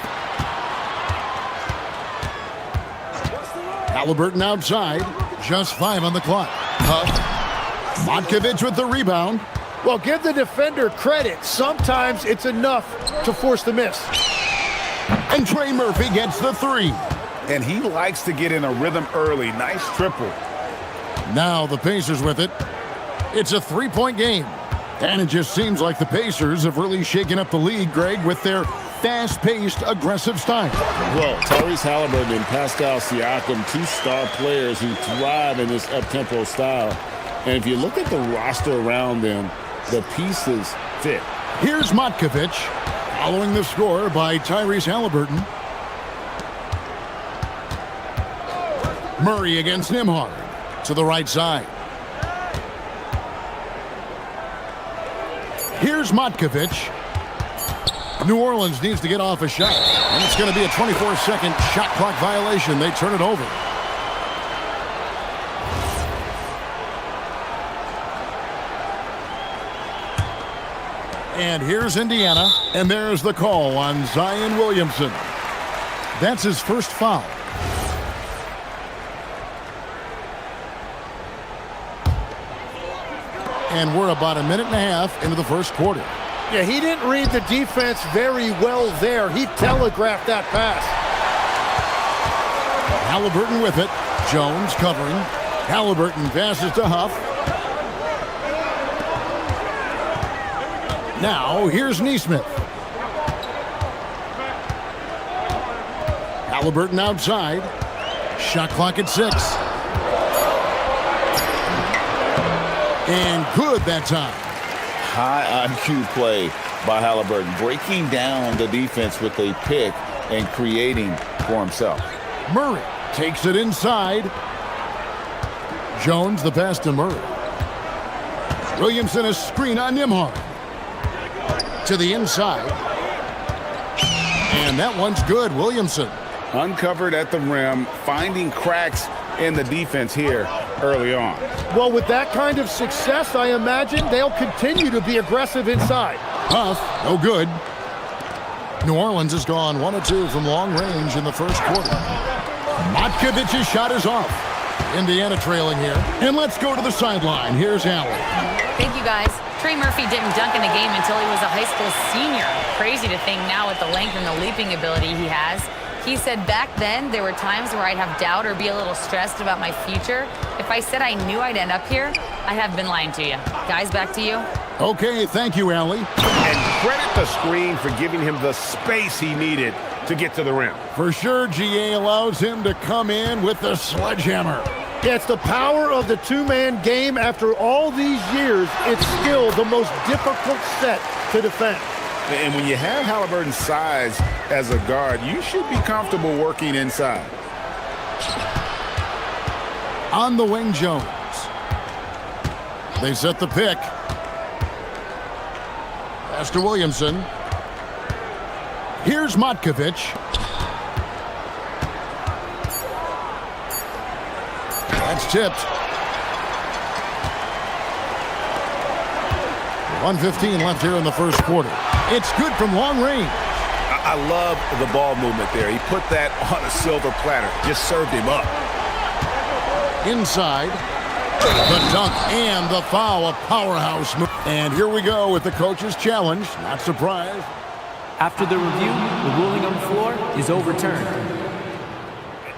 Halliburton outside. Just 5 on the clock. Huff. Matkovic with the rebound. Well, give the defender credit. Sometimes it's enough to force the miss. And Trey Murphy gets the 3. And he likes to get in a rhythm early. Nice triple. Now the Pacers with it. It's a 3-point game. And it just seems like the Pacers have really shaken up the league, Greg, with their fast-paced, aggressive style. Well, Tyrese Halliburton and Pascal Siakam, 2 star players who thrive in this up-tempo style. And if you look at the roster around them, the pieces fit. Here's Matkovic, following the score by Tyrese Halliburton. Murray against Nembhard to the right side. Here's Matkovic. New Orleans needs to get off a shot, and it's going to be a 24-second shot clock violation. They turn it over. And here's Indiana, and there's the call on Zion Williamson. That's his first foul. And we're about a minute and a half into the first quarter. Yeah, he didn't read the defense very well there. He telegraphed that pass. Halliburton with it. Jones covering. Halliburton passes to Huff. Now, here's Neesmith. Halliburton outside. Shot clock at 6. And good that time. High IQ play by Halliburton, breaking down the defense with a pick and creating for himself. Murray takes it inside. Jones the pass to Murray. Williamson a screen on Nembhard. To the inside. And that one's good. Williamson. Uncovered at the rim, finding cracks in the defense here early on. Well, with that kind of success, I imagine they'll continue to be aggressive inside. Huff, no good. New Orleans has gone 1 of 2 from long range in the first quarter. Matkovic's shot is off. Indiana trailing here. And let's go to the sideline. Here's Allen. Thank you, guys. Trey Murphy didn't dunk in a game until he was a high school senior. Crazy to think now with the length and the leaping ability he has. He said back then there were times where I'd have doubt or be a little stressed about my future. If I said I knew I'd end up here, I have been lying to you. Guys, back to you. Okay, thank you, Allie. And credit the screen for giving him the space he needed to get to the rim. For sure, GA allows him to come in with the sledgehammer. Yeah, it's the power of the two-man game. After all these years, it's still the most difficult set to defend. And when you have Halliburton's size as a guard, you should be comfortable working inside. On the wing, Jones. They set the pick. Pass to Williamson. Here's Matkovic. That's tipped. 1:15 left here in the first quarter. It's good from long range. I love the ball movement there. He put that on a silver platter. Just served him up. Inside. The dunk and the foul. A powerhouse move. And here we go with the coach's challenge. Not surprised. After the review, the ruling on the floor is overturned.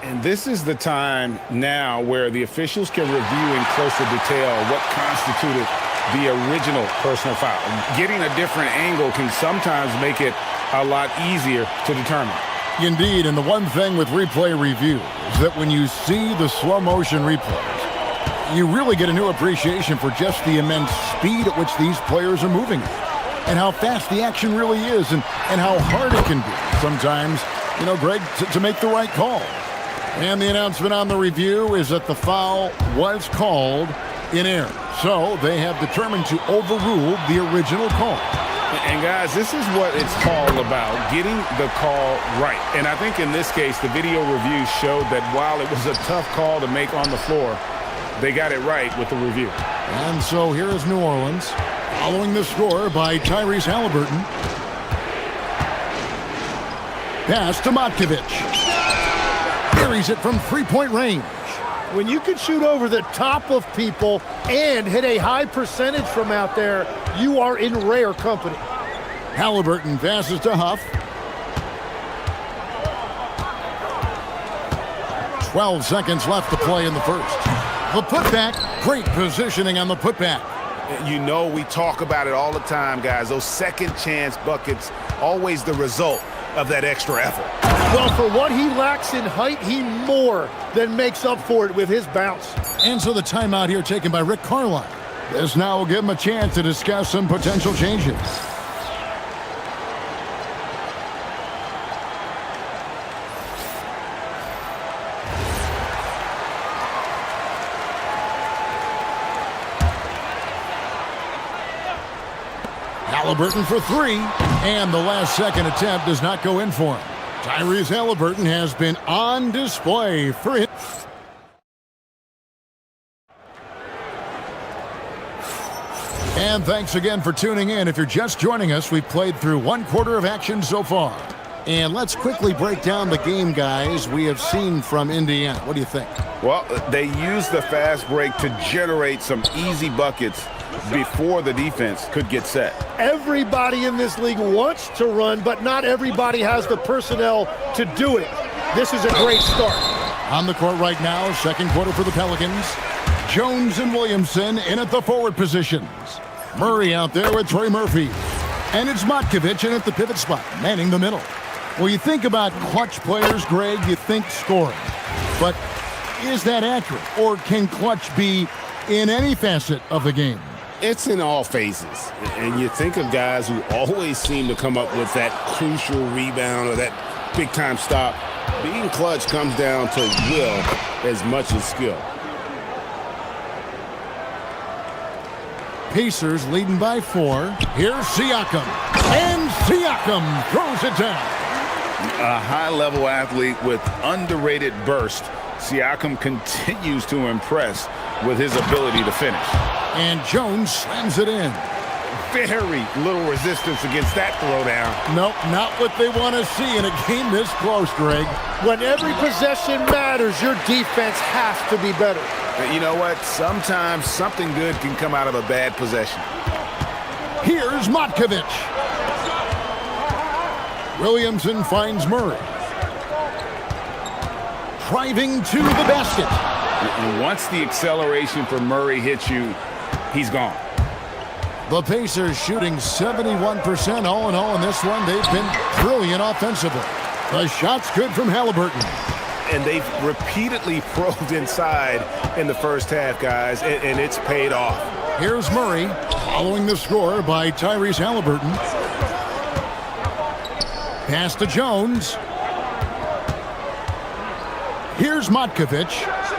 And this is the time now where the officials can review in closer detail what constituted the original personal foul. Getting a different angle can sometimes make it a lot easier to determine. Indeed, and the one thing with replay review is that when you see the slow motion replays, you really get a new appreciation for just the immense speed at which these players are moving and how fast the action really is and how hard it can be sometimes, Greg, to make the right call. And the announcement on the review is that the foul was called in error. So they have determined to overrule the original call. And guys, this is what it's all about, getting the call right. And I think in this case, the video review showed that while it was a tough call to make on the floor, they got it right with the review. And so here is New Orleans, following the score by Tyrese Halliburton. Pass to Matkovic. Buries it from three-point range. When you can shoot over the top of people and hit a high percentage from out there, you are in rare company. Halliburton passes to Huff. 12 seconds left to play in the first. The putback, great positioning on the putback. We talk about it all the time, guys. Those second chance buckets, always the result of that extra effort. Well, for what he lacks in height, he more than makes up for it with his bounce. And so the timeout here taken by Rick Carlisle. This now will give him a chance to discuss some potential changes. Halliburton for three, and the last second attempt does not go in for him. Tyrese Halliburton has been on display for him. And thanks again for tuning in. If you're just joining us, we've played through one quarter of action so far. And let's quickly break down the game, guys, we have seen from Indiana. What do you think? Well, they used the fast break to generate some easy buckets before the defense could get set. Everybody in this league wants to run, but not everybody has the personnel to do it. This is a great start. On the court right now, second quarter for the Pelicans. Jones and Williamson in at the forward positions. Murray out there with Trey Murphy. And it's Matkovic in at the pivot spot, manning the middle. Well, you think about clutch players, Greg, you think scoring. But is that accurate? Or can clutch be in any facet of the game? It's in all phases. And you think of guys who always seem to come up with that crucial rebound or that big-time stop. Being clutch comes down to will as much as skill. Pacers leading by 4. Here's Siakam. And Siakam throws it down. A high-level athlete with underrated burst. Siakam continues to impress with his ability to finish. And Jones slams it in. Very little resistance against that throwdown. Nope, not what they want to see in a game this close, Greg. When every possession matters, your defense has to be better. You know what? Sometimes something good can come out of a bad possession. Here's Matkovic. Williamson finds Murray. Driving to the basket. And once the acceleration for Murray hits you, he's gone. The Pacers shooting 71% all in all in this one. They've been brilliant offensively. The shot's good from Halliburton. And they've repeatedly probed inside in the first half, guys, and it's paid off. Here's Murray, following the score by Tyrese Halliburton. Pass to Jones. Here's Matkovic,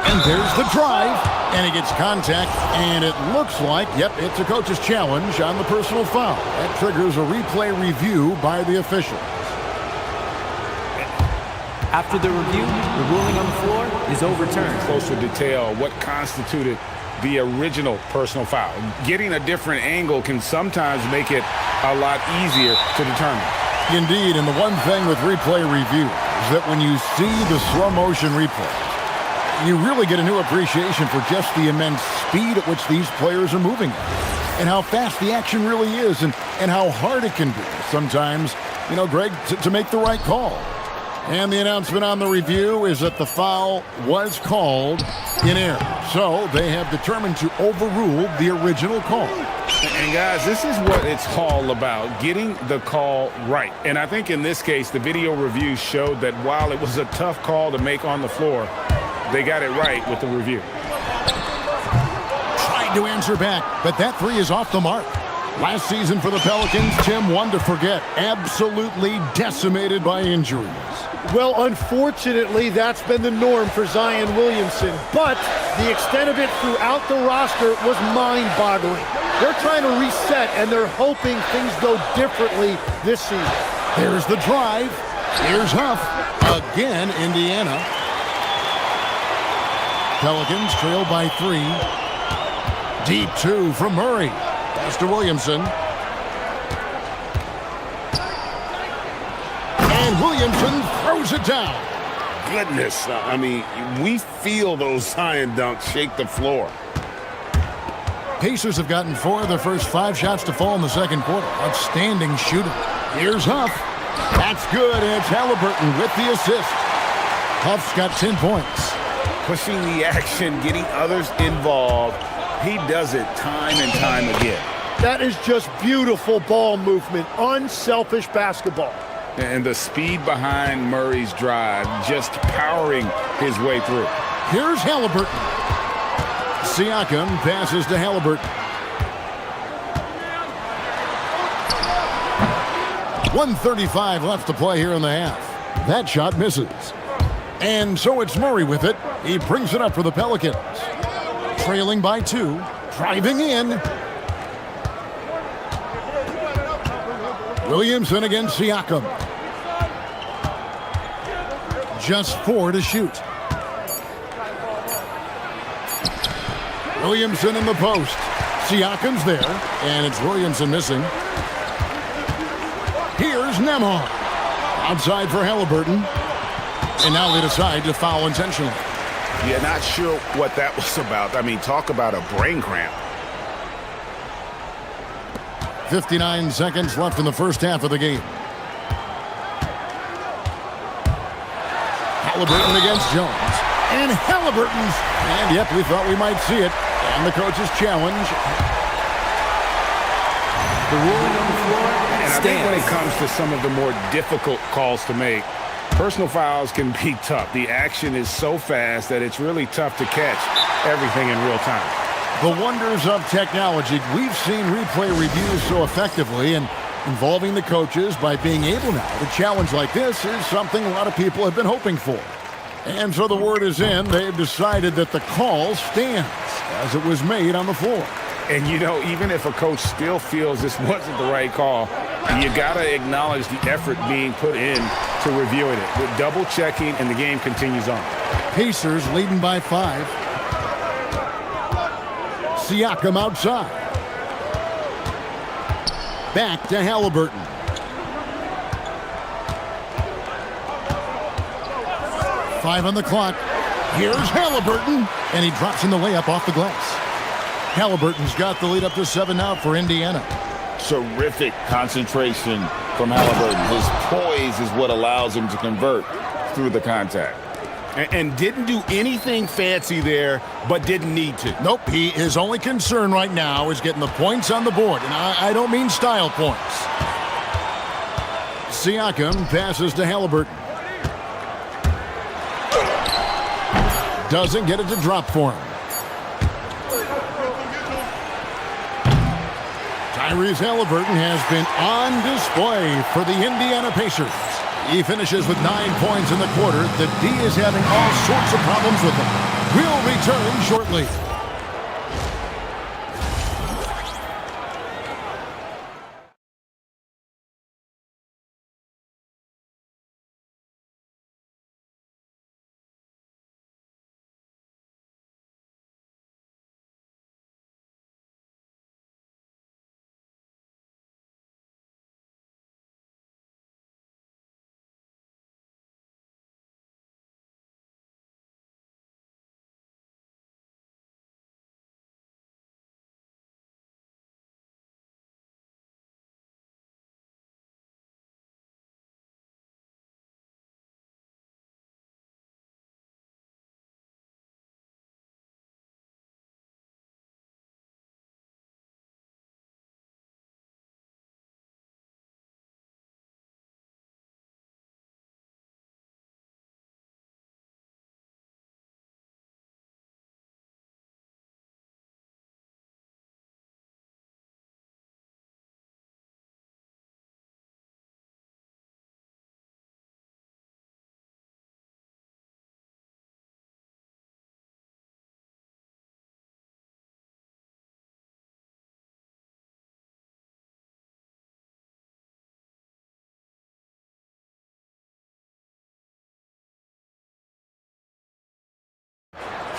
and there's the drive, and he gets contact, and it looks like, yep, it's a coach's challenge on the personal foul. That triggers a replay review by the officials. After the review, the ruling on the floor is overturned. Closer detail, what constituted the original personal foul. Getting a different angle can sometimes make it a lot easier to determine. Indeed, and the one thing with replay review is that when you see the slow motion replay, you really get a new appreciation for just the immense speed at which these players are moving and how fast the action really is and how hard it can be sometimes, Greg, to make the right call. And the announcement on the review is that the foul was called in error. So they have determined to overrule the original call. And guys, this is what it's all about, getting the call right. And I think in this case, the video review showed that while it was a tough call to make on the floor, they got it right with the review. Tried to answer back, but that three is off the mark. Last season for the Pelicans, Tim, one to forget, absolutely decimated by injuries. Well, unfortunately, that's been the norm for Zion Williamson, but the extent of it throughout the roster was mind-boggling. They're trying to reset, and they're hoping things go differently this season. There's the drive. Here's Huff. Again, Indiana. Pelicans trail by 3. Deep 2 from Murray. Pass to Williamson. And Williamson throws it down. Goodness, I mean, we feel those Zion dunks shake the floor. Pacers have gotten 4 of their first 5 shots to fall in the second quarter. Outstanding shooting. Here's Huff. That's good, and it's Halliburton with the assist. Huff's got 10 points. Pushing the action, getting others involved. He does it time and time again. That is just beautiful ball movement, unselfish basketball. And the speed behind Murray's drive, just powering his way through. Here's Halliburton. Siakam passes to Halliburton. 1:35 left to play here in the half. That shot misses. And so it's Murray with it. He brings it up for the Pelicans. Trailing by 2. Driving in. Williamson against Siakam. Just 4 to shoot. Williamson in the post. Siakam's there, and it's Williamson missing. Here's Nembhard. Outside for Halliburton. And now they decide to foul intentionally. Yeah, not sure what that was about. I mean, talk about a brain cramp. 59 seconds left in the first half of the game. Halliburton against Jones. And Halliburton's. And yep, we thought we might see it. And the coach's challenge. The ruling on the floor And I think when it comes to some of the more difficult calls to make, personal fouls can be tough. The action is so fast that it's really tough to catch everything in real time. The wonders of technology. We've seen replay reviews so effectively, and involving the coaches by being able now to challenge like this is something a lot of people have been hoping for. And so the word is in. They've decided that the call stands as it was made on the floor. And, you know, even if a coach still feels this wasn't the right call, you got to acknowledge the effort being put in to reviewing it. With double checking, and the game continues on. Pacers leading by 5. Siakam outside. Back to Halliburton. Five on the clock. Here's Halliburton, and he drops in the layup off the glass. Halliburton's got the lead up to 7 now for Indiana. Terrific concentration from Halliburton. His poise is what allows him to convert through the contact. And didn't do anything fancy there, but didn't need to. Nope, his only concern right now is getting the points on the board, and I don't mean style points. Siakam passes to Halliburton. Doesn't get it to drop for him. Tyrese Halliburton has been on display for the Indiana Pacers. He finishes with 9 points in the quarter. The D is having all sorts of problems with him. We'll return shortly.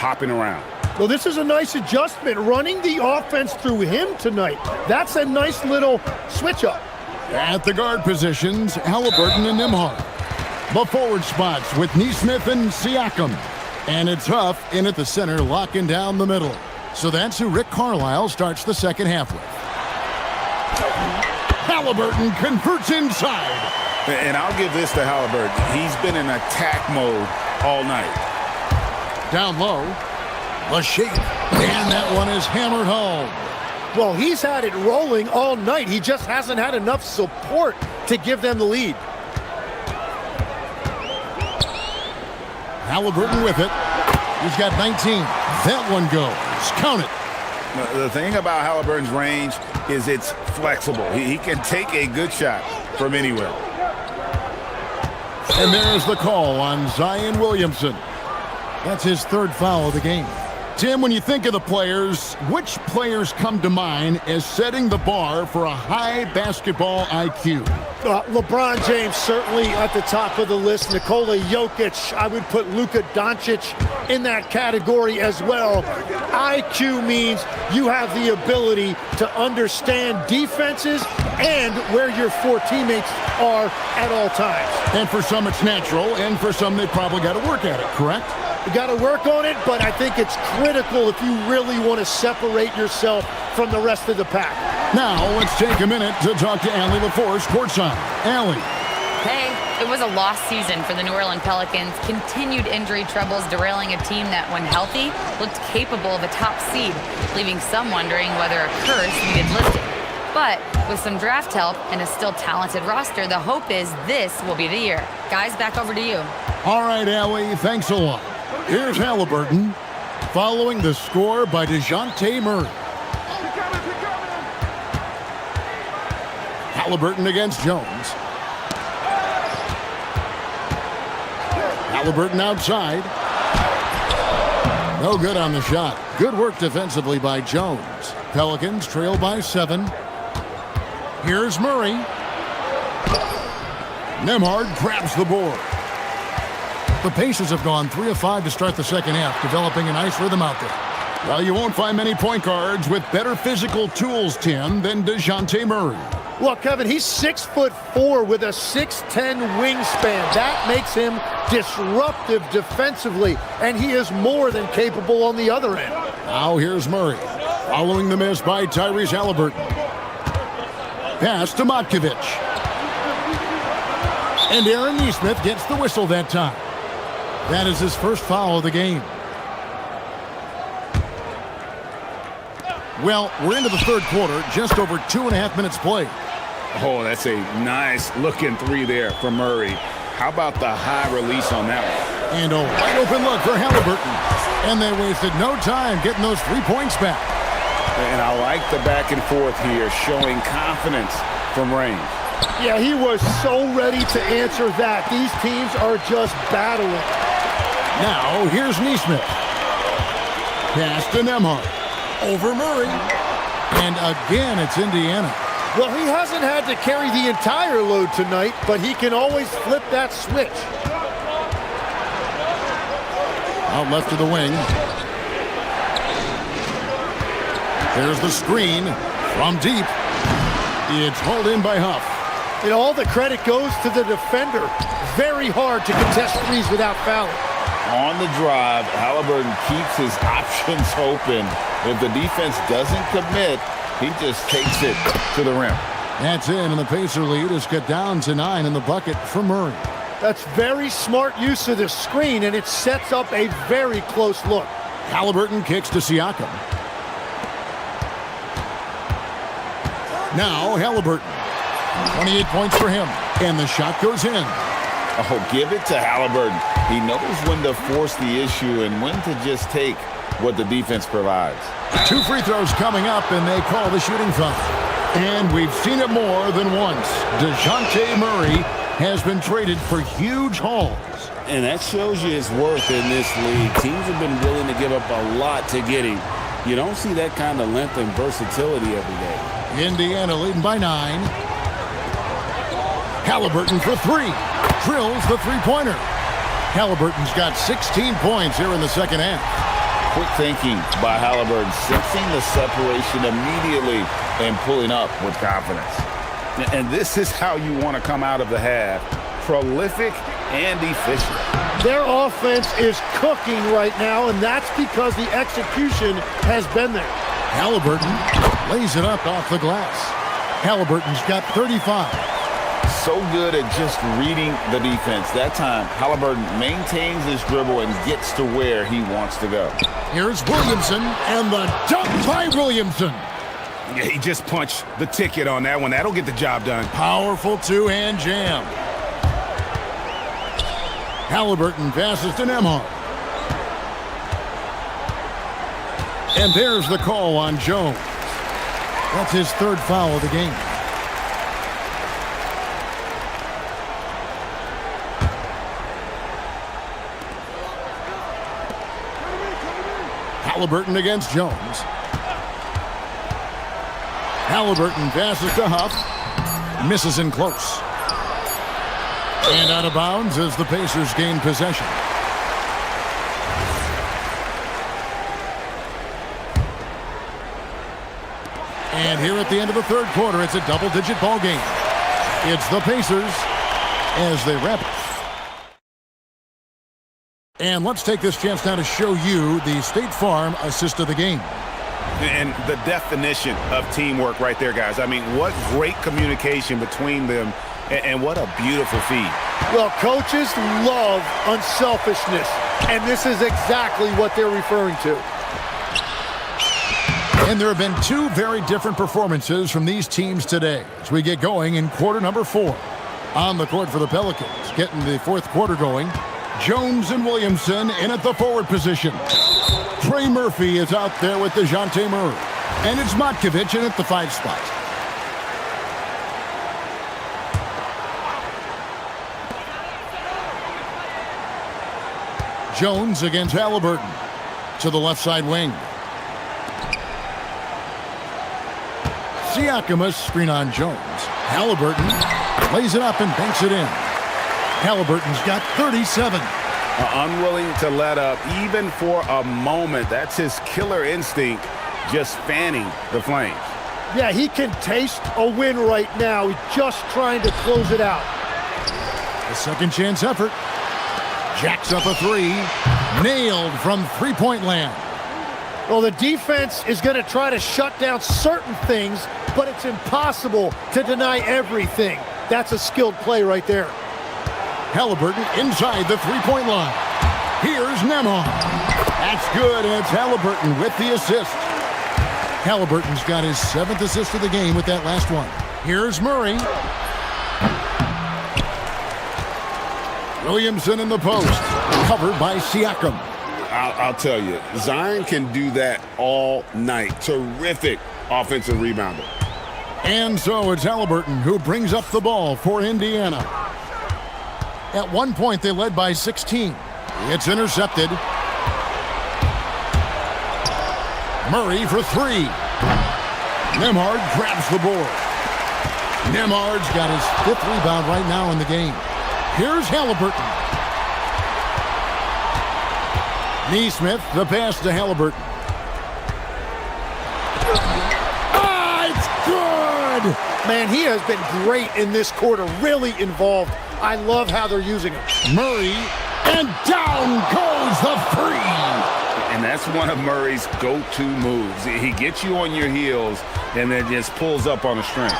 hopping around. Well, this is a nice adjustment, running the offense through him tonight. That's a nice little switch up. At the guard positions, Halliburton and Nembhard. The forward spots with Neesmith and Siakam. And it's Huff in at the center, locking down the middle. So that's who Rick Carlisle starts the second half with. Halliburton converts inside. And I'll give this to Halliburton. He's been in attack mode all night. Down low, Lachey. And that one is hammered home. Well, he's had it rolling all night. He just hasn't had enough support to give them the lead. Halliburton with it. He's got 19. That one goes. Count it. The thing about Halliburton's range is it's flexible. He can take a good shot from anywhere. And there's the call on Zion Williamson. That's his third foul of the game. Tim, when you think of the players, which players come to mind as setting the bar for a high basketball IQ? LeBron James certainly at the top of the list. Nikola Jokic, I would put Luka Doncic in that category as well. IQ means you have the ability to understand defenses and where your four teammates are at all times. And for some it's natural, and for some they probably got to work at it, correct? You got to work on it, but I think it's critical if you really want to separate yourself from the rest of the pack. Now, let's take a minute to talk to Allie LaForce, courtside. Allie. Hey, it was a lost season for the New Orleans Pelicans. Continued injury troubles derailing a team that, when healthy, looked capable of a top seed, leaving some wondering whether a curse needed lifting. But with some draft help and a still talented roster, the hope is this will be the year. Guys, back over to you. All right, Allie, thanks a lot. Here's Halliburton, following the score by DeJounte Murray. Halliburton against Jones. Halliburton outside. No good on the shot. Good work defensively by Jones. Pelicans trail by 7. Here's Murray. Nembhard grabs the board. The Pacers have gone 3 of 5 to start the second half, developing a nice rhythm out there. Well, you won't find many point guards with better physical tools, Tim, than DeJounte Murray. Well, Kevin, he's 6'4" with a 6'10" wingspan. That makes him disruptive defensively, and he is more than capable on the other end. Now here's Murray, following the miss by Tyrese Halliburton. Pass to Matkovic. And Aaron Neesmith gets the whistle that time. That is his first foul of the game. Well, we're into the third quarter, just over 2.5 minutes played. Oh, that's a nice looking three there for Murray. How about the high release on that one? And a wide open look for Halliburton. And they wasted no time getting those 3 points back. And I like the back and forth here, showing confidence from range. Yeah, he was so ready to answer that. These teams are just battling. Now, here's Neesmith. Pass to Nembhard. Over Murray. And again, it's Indiana. Well, he hasn't had to carry the entire load tonight, but he can always flip that switch. Out left to the wing. There's the screen from deep. It's hauled in by Huff. And all the credit goes to the defender. Very hard to contest threes without fouling. On the drive, Halliburton keeps his options open. If the defense doesn't commit, he just takes it to the rim. That's in, and the Pacer lead is cut down to 9 in the bucket for Murray. That's very smart use of the screen, and it sets up a very close look. Halliburton kicks to Siakam. Now Halliburton. 28 points for him, and the shot goes in. Oh, give it to Halliburton. He knows when to force the issue and when to just take what the defense provides. 2 free throws coming up, and they call the shooting foul. And we've seen it more than once. DeJounte Murray has been traded for huge hauls. And that shows you his worth in this league. Teams have been willing to give up a lot to get him. You don't see that kind of length and versatility every day. Indiana leading by 9. Halliburton for 3. Drills the three-pointer. Halliburton's got 16 points here in the second half. Quick thinking by Halliburton, sensing the separation immediately and pulling up with confidence. And this is how you want to come out of the half. Prolific and efficient. Their offense is cooking right now, and that's because the execution has been there. Halliburton lays it up off the glass. Halliburton's got 35. So good at just reading the defense. That time, Halliburton maintains his dribble and gets to where he wants to go. Here's Williamson, and the dunk by Williamson. Yeah, he just punched the ticket on that one. That'll get the job done. Powerful two-hand jam. Halliburton passes to Nembhard. And there's the call on Jones. That's his third foul of the game. Halliburton against Jones. Halliburton passes to Huff. Misses in close. And out of bounds as the Pacers gain possession. And here at the end of the third quarter, it's a double-digit ball game. It's the Pacers as they wrap it. And let's take this chance now to show you the State Farm assist of the game. And the definition of teamwork right there, guys. I mean, what great communication between them, and what a beautiful feed. Well, coaches love unselfishness, and this is exactly what they're referring to. And there have been two very different performances from these teams today as we get going in quarter number 4. On the court for the Pelicans, getting the fourth quarter going, Jones and Williamson in at the forward position. Trey Murphy is out there with DeJounte Murray. And it's Matkovic in at the 5 spot. Jones against Halliburton to the left side wing. Siakam screen on Jones. Halliburton lays it up and banks it in. Halliburton's got 37. Unwilling to let up even for a moment. That's his killer instinct, just fanning the flames. Yeah, he can taste a win right now. He's just trying to close it out. The second chance effort. Jacks up a 3. Nailed from three-point land. Well, the defense is going to try to shut down certain things, but it's impossible to deny everything. That's a skilled play right there. Halliburton inside the three-point line. Here's Nembhard. That's good, and it's Halliburton with the assist. Halliburton's got his 7th assist of the game with that last one. Here's Murray. Williamson in the post, covered by Siakam. I'll tell you, Zion can do that all night. Terrific offensive rebounder. And so it's Halliburton who brings up the ball for Indiana. At one point, they led by 16. It's intercepted. Murray for 3. Nembhard grabs the board. Nembhard's got his 5th rebound right now in the game. Here's Halliburton. Neesmith, the pass to Halliburton. It's good! Man, he has been great in this quarter, really involved. I love how they're using him. Murray, and down goes the 3. And that's one of Murray's go-to moves. He gets you on your heels and then just pulls up on a string.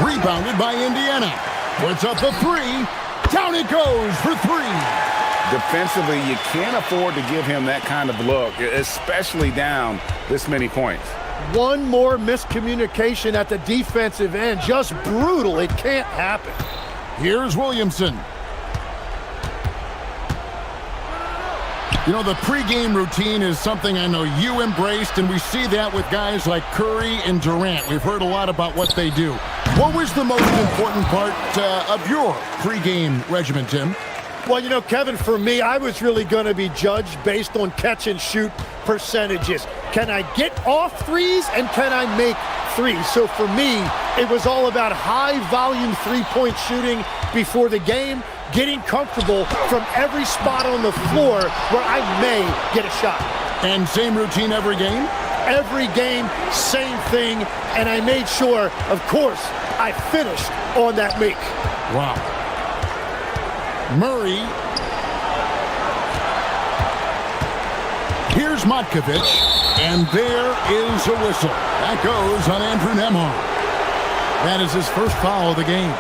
Rebounded by Indiana. Puts up the 3. Down it goes for 3. Defensively, you can't afford to give him that kind of look, especially down this many points. One more miscommunication at the defensive end. Just brutal. It can't happen. Here's Williamson. You know, the pregame routine is something I know you embraced, and we see that with guys like Curry and Durant. We've heard a lot about what they do. What was the most important part of your pregame regimen, Tim? Well, you know, Kevin, for me, I was really going to be judged based on catch-and-shoot percentages. Can I get off threes, and can I make threes? So for me, it was all about high-volume three-point shooting before the game. getting comfortable from every spot on the floor where I may get a shot. And same routine every game? Every game, same thing, and I made sure, of course, I finished on that make. Wow. Murray. Here's Matkovic, and there is a whistle. That goes on Andrew Nembhard. That is his first foul of the game.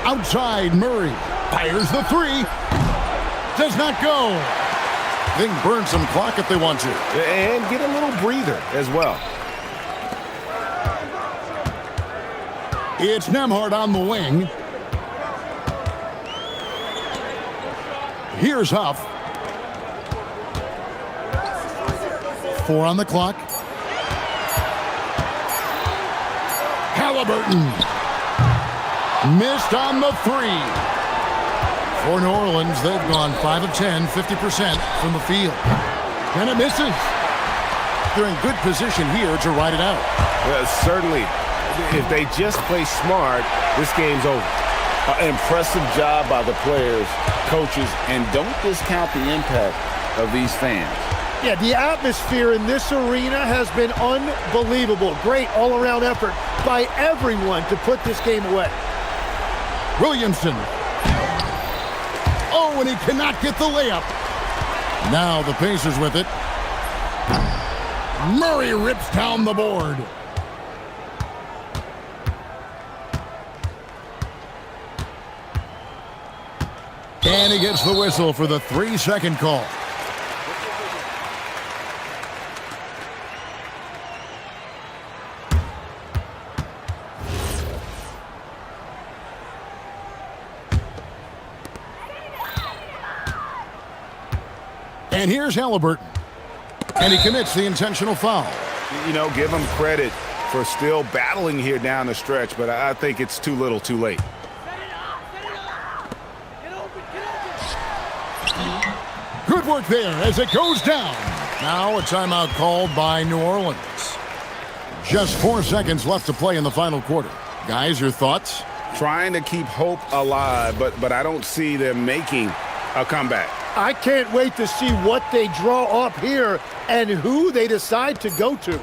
Outside, Murray fires the three. Does not go. They can burn some clock if they want to. And get a little breather as well. It's Nembhard on the wing. Here's Huff. 4 on the clock. Halliburton. Missed on the 3. For New Orleans, they've gone 5 of 10, 50% from the field. And it misses. They're in good position here to ride it out. Well, certainly, if they just play smart, this game's over. Impressive job by the players, coaches, and don't discount the impact of these fans. Yeah, the atmosphere in this arena has been unbelievable. Great all-around effort by everyone to put this game away. Williamson. Oh, and he cannot get the layup. Now the Pacers with it. Murray rips down the board. And he gets the whistle for the 3-second call. And here's Halliburton. And he commits the intentional foul. You know, give him credit for still battling here down the stretch, but I think it's too little too late. Good work there as it goes down. Now a timeout called by New Orleans. Just 4 seconds left to play in the final quarter. Guys, your thoughts? Trying to keep hope alive, but I don't see them making a comeback. I can't wait to see what they draw up here and who they decide to go to.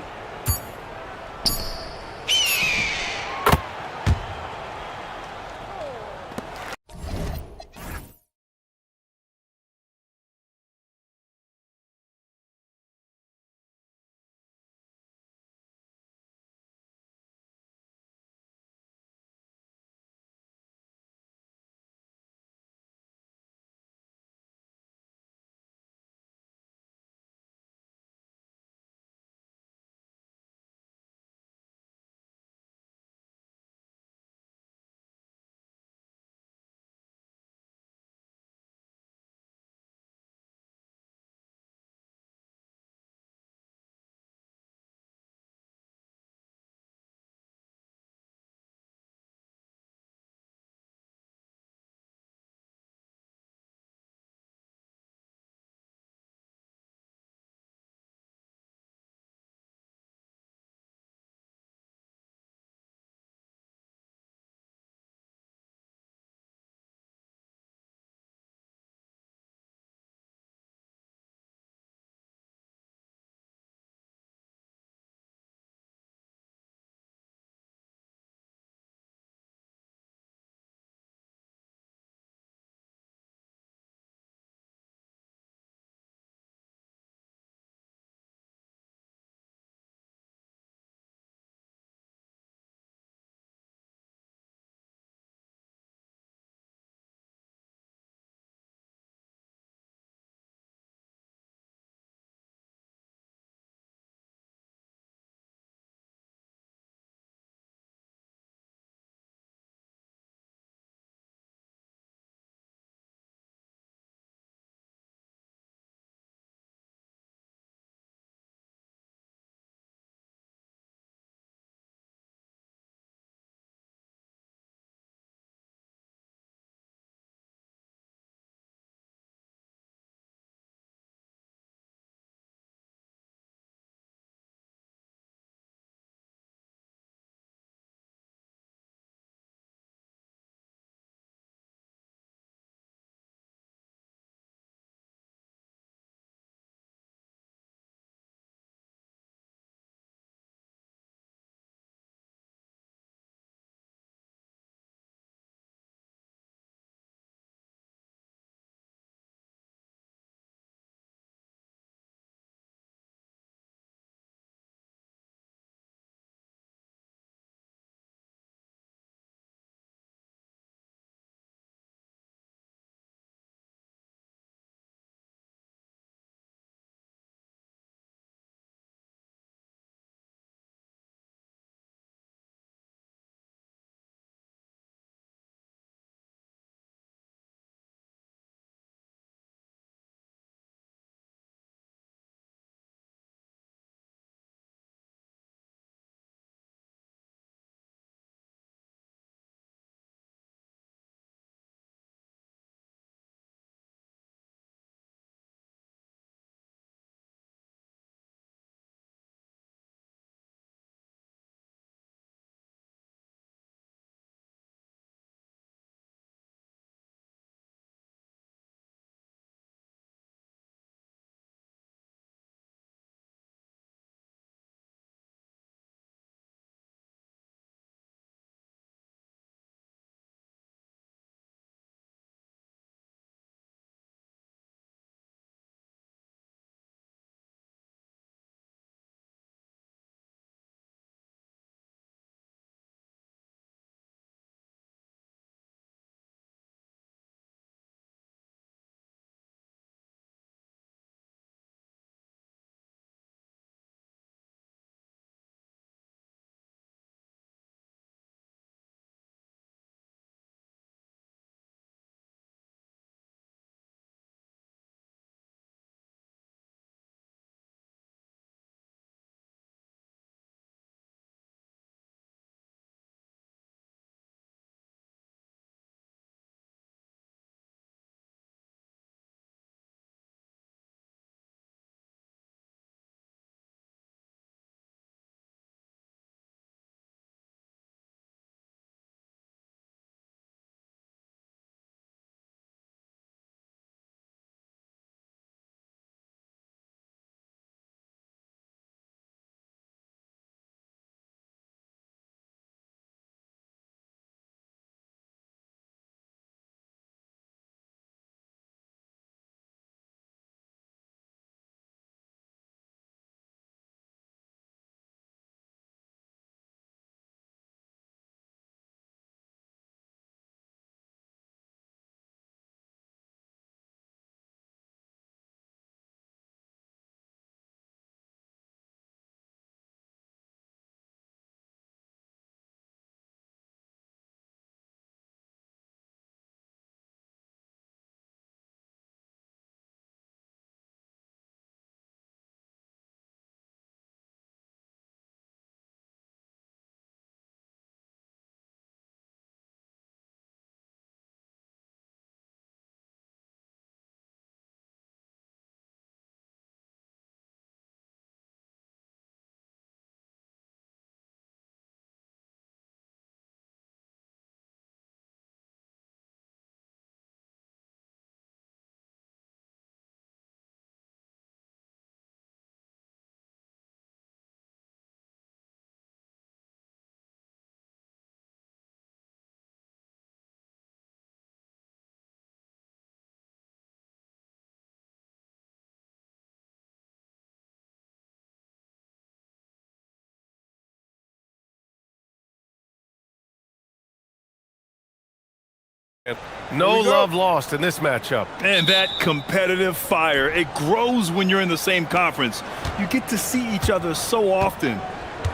No love lost in this matchup. And that competitive fire, it grows when you're in the same conference. You get to see each other so often.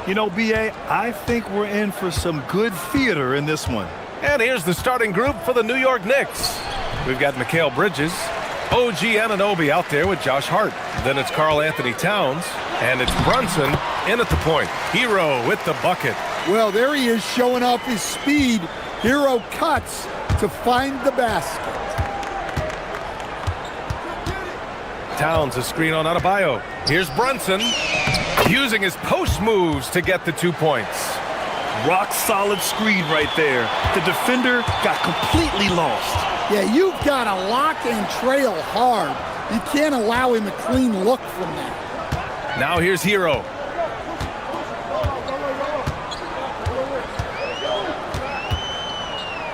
You know, BA, I think we're in for some good theater in this one. And here's the starting group for the New York Knicks. We've got Mikal Bridges, OG Anunoby out there with Josh Hart. Then it's Karl Anthony Towns, and it's Brunson in at the point. Hero with the bucket. Well, there he is showing off his speed. Hero cuts to find the basket. Towns a screen on Adebayo. Here's Brunson using his post moves to get the 2 points. Rock solid screen right there. The defender got completely lost. Yeah, you've got to lock and trail hard. You can't allow him a clean look from that. Now here's Hero.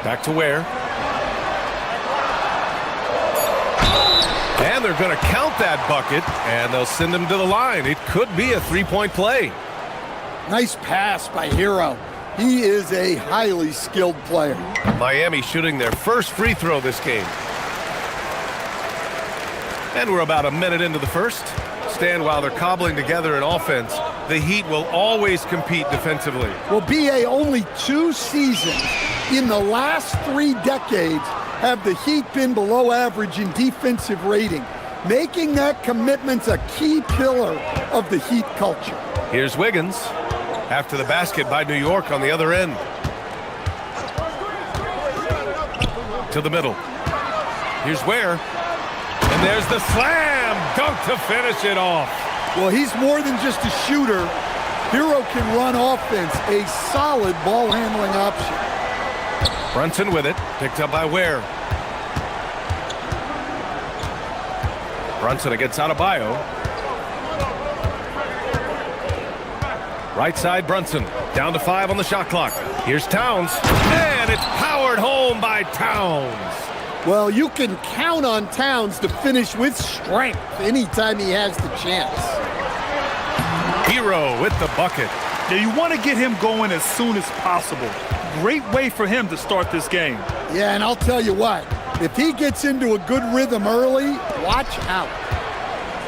Back to Ware. And they're going to count that bucket, and they'll send him to the line. It could be a three-point play. Nice pass by Hero. He is a highly skilled player. Miami shooting their first free throw this game. And we're about a minute into the first. Stan, while they're cobbling together an offense, the Heat will always compete defensively. Well, BA, only 2 seasons in the last 3 decades have the Heat been below average in defensive rating, making that commitment a key pillar of the Heat culture. Here's Wiggins after the basket by New York on the other end. To the middle. Here's Ware. And there's the slam dunk to finish it off. Well, he's more than just a shooter. Hero can run offense, a solid ball handling option. Brunson with it, picked up by Ware. Brunson against Adebayo. Right side Brunson, down to 5 on the shot clock. Here's Towns, and it's powered home by Towns. Well, you can count on Towns to finish with strength anytime he has the chance. Hero with the bucket. Now you want to get him going as soon as possible. Great way for him to start this game. Yeah, and I'll tell you what, if he gets into a good rhythm early, watch out.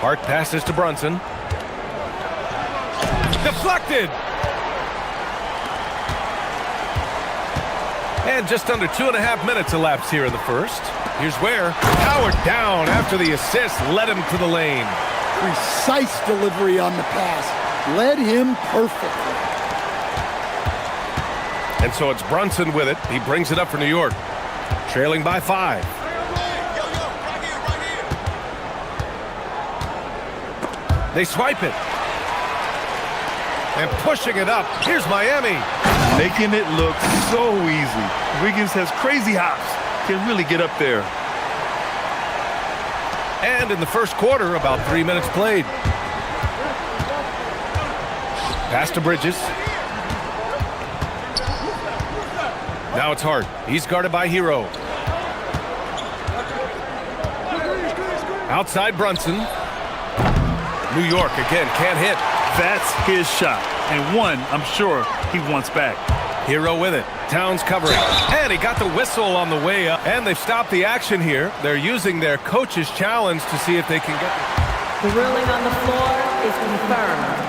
Hart passes to Brunson. Deflected. And just under 2.5 minutes elapsed here in the first. Here's Ware. Powered down after the assist led him to the lane. Precise delivery on the pass. Led him perfectly. And so it's Brunson with it. He brings it up for New York. Trailing by 5. They swipe it. And pushing it up. Here's Miami. Making it look so easy. Wiggins has crazy hops. Can really get up there. And in the first quarter, about 3 minutes played. Pass to Bridges. Now it's Hart. He's guarded by Hero. Outside Brunson. New York again can't hit. That's his shot. And one, I'm sure, he wants back. Hero with it. Towns covering. And he got the whistle on the way up. And they've stopped the action here. They're using their coach's challenge to see if they can get it. The ruling on the floor is confirmed.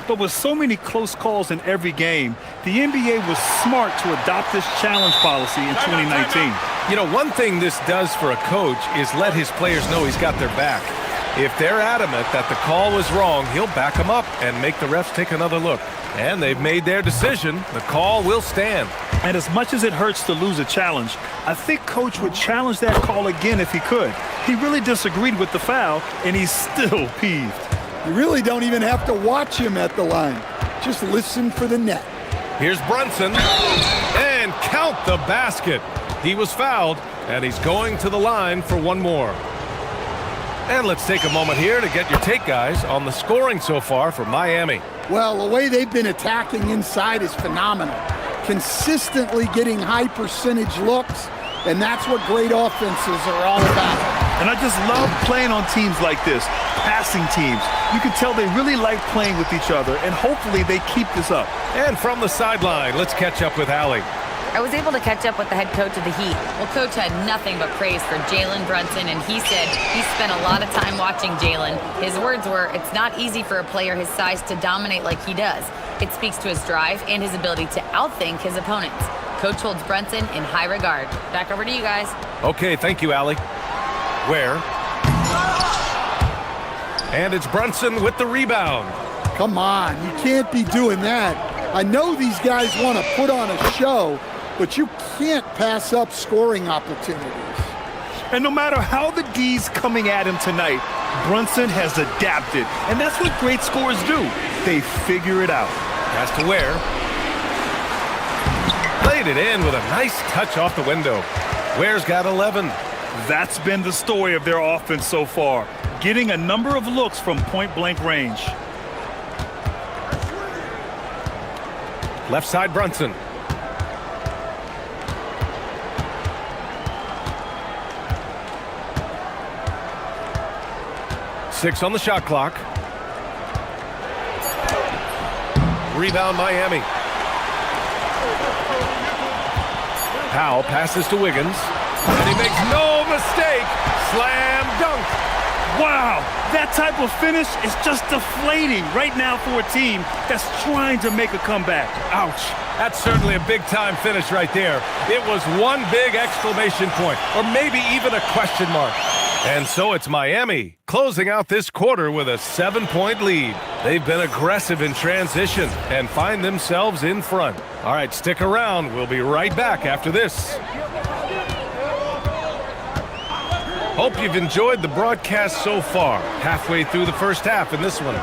But with so many close calls in every game, the NBA was smart to adopt this challenge policy in 2019. You know, one thing this does for a coach is let his players know he's got their back. If they're adamant that the call was wrong, he'll back them up and make the refs take another look. And they've made their decision. The call will stand. And as much as it hurts to lose a challenge, I think Coach would challenge that call again if he could. He really disagreed with the foul, and he's still peeved. You really don't even have to watch him at the line. Just listen for the net. Here's Brunson. And count the basket. He was fouled, and he's going to the line for one more. And let's take a moment here to get your take, guys, on the scoring so far for Miami. Well, the way they've been attacking inside is phenomenal. Consistently getting high percentage looks, and that's what great offenses are all about. And I just love playing on teams like this, passing teams. You can tell they really like playing with each other, and hopefully they keep this up. And from the sideline, let's catch up with Allie. I was able to catch up with the head coach of the Heat. Well, coach had nothing but praise for Jalen Brunson, and he said he spent a lot of time watching Jalen. His words were, it's not easy for a player his size to dominate like he does. It speaks to his drive and his ability to outthink his opponents. Coach holds Brunson in high regard. Back over to you guys. Okay, thank you, Allie. Where? And it's Brunson with the rebound. Come on, you can't be doing that. I know these guys want to put on a show, but you can't pass up scoring opportunities. And no matter how the D's coming at him tonight, Brunson has adapted. And that's what great scorers do. They figure it out. Pass to Ware. Played it in with a nice touch off the window. Ware's got 11. That's been the story of their offense so far, getting a number of looks from point-blank range. Left side, Brunson. Six on the shot clock. Rebound, Miami. Powell passes to Wiggins, and he makes no mistake. Slam dunk. Wow, that type of finish is just deflating right now for a team that's trying to make a comeback. Ouch. That's certainly a big-time finish right there. It was one big exclamation point, or maybe even a question mark. And so it's Miami closing out this quarter with a 7-point lead. They've been aggressive in transition and find themselves in front. All right, stick around. We'll be right back after this. Hope you've enjoyed the broadcast so far. Halfway through the first half in this one.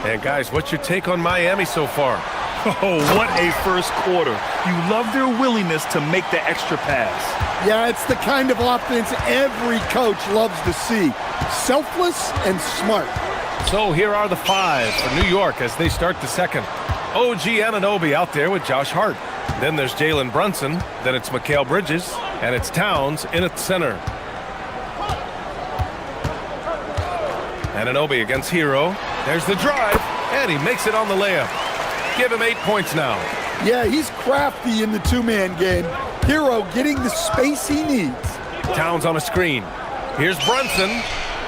And guys, what's your take on Miami so far? Oh, what a first quarter. You love their willingness to make the extra pass. Yeah, it's the kind of offense every coach loves to see. Selfless and smart. So here are the five for New York as they start the second. OG Anunoby out there with Josh Hart. Then there's Jalen Brunson. Then it's Mikal Bridges. And it's Towns in at center. Anunoby against Hero. There's the drive. And he makes it on the layup. Give him 8 points now. Yeah, he's crafty in the two-man game. Hero getting the space he needs. Towns on a screen. Here's Brunson.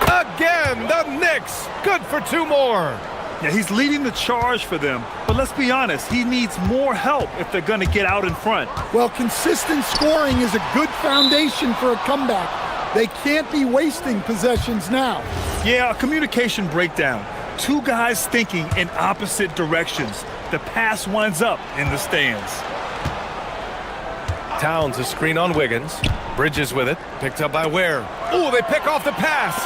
Again, the Knicks. Good for two more. Yeah, he's leading the charge for them. But let's be honest, he needs more help if they're going to get out in front. Well, consistent scoring is a good foundation for a comeback. They can't be wasting possessions now. Yeah, a communication breakdown. Two guys thinking in opposite directions. The pass winds up in the stands. Towns a screen on Wiggins. Bridges with it. Picked up by Ware. Oh, they pick off the pass.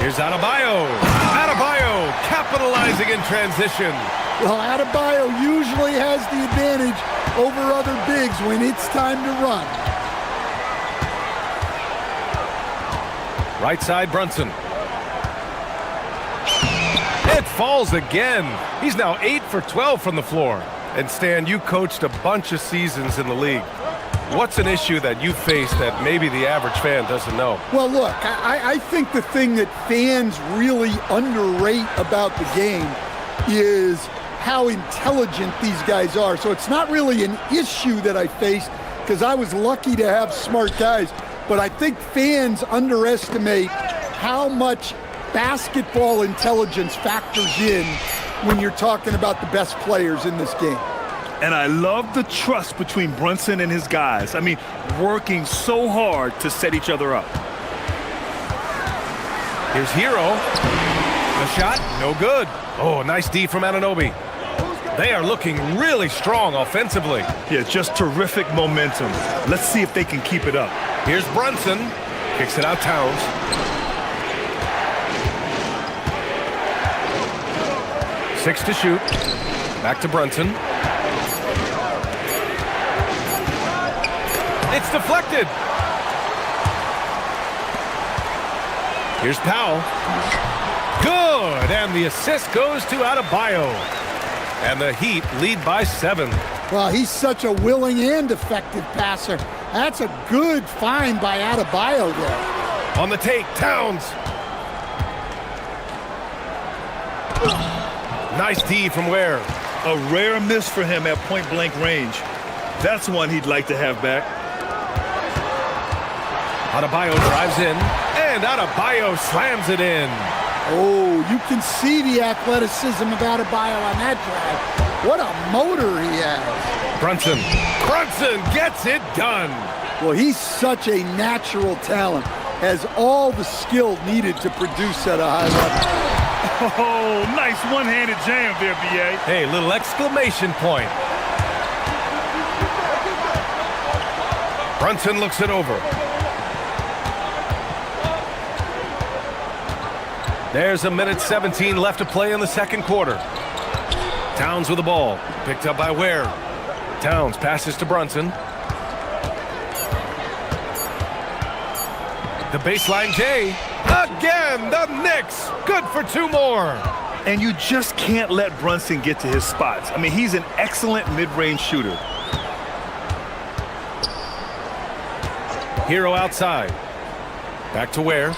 Here's Adebayo. Adebayo capitalizing in transition. Well, Adebayo usually has the advantage over other bigs when it's time to run. Right side, Brunson. It falls again. He's now 8 for 12 from the floor. And Stan, you coached a bunch of seasons in the league. What's an issue that you face that maybe the average fan doesn't know? Well, look, I think the thing that fans really underrate about the game is how intelligent these guys are. So it's not really an issue that I face because I was lucky to have smart guys. But I think fans underestimate how much basketball intelligence factors in when you're talking about the best players in this game. And I love the trust between Brunson and his guys. I mean, working so hard to set each other up. Here's Hero. The shot, no good. Oh, nice D from Anunoby. They are looking really strong offensively. Yeah, just terrific momentum. Let's see if they can keep it up. Here's Brunson. Kicks it out Towns. Six to shoot. Back to Brunson. It's deflected. Here's Powell. Good, and the assist goes to Adebayo. And the Heat lead by 7. Well, he's such a willing and effective passer. That's a good find by Adebayo there. On the take, Towns. Nice D from Ware. A rare miss for him at point-blank range. That's one he'd like to have back. Adebayo drives in, and Adebayo slams it in. Oh, you can see the athleticism of Adebayo on that drive. What a motor he has. Brunson gets it done. Well, he's such a natural talent, has all the skill needed to produce at a high level. Oh, nice one-handed jam there, B.A. Hey, little exclamation point. Brunson looks it over. There's 1:17 left to play in the second quarter. Towns with the ball. Picked up by Ware. Towns passes to Brunson. The baseline J. Again, the Knicks. Good for two more. And you just can't let Brunson get to his spots. I mean, he's an excellent mid-range shooter. Hero outside. Back to Ware.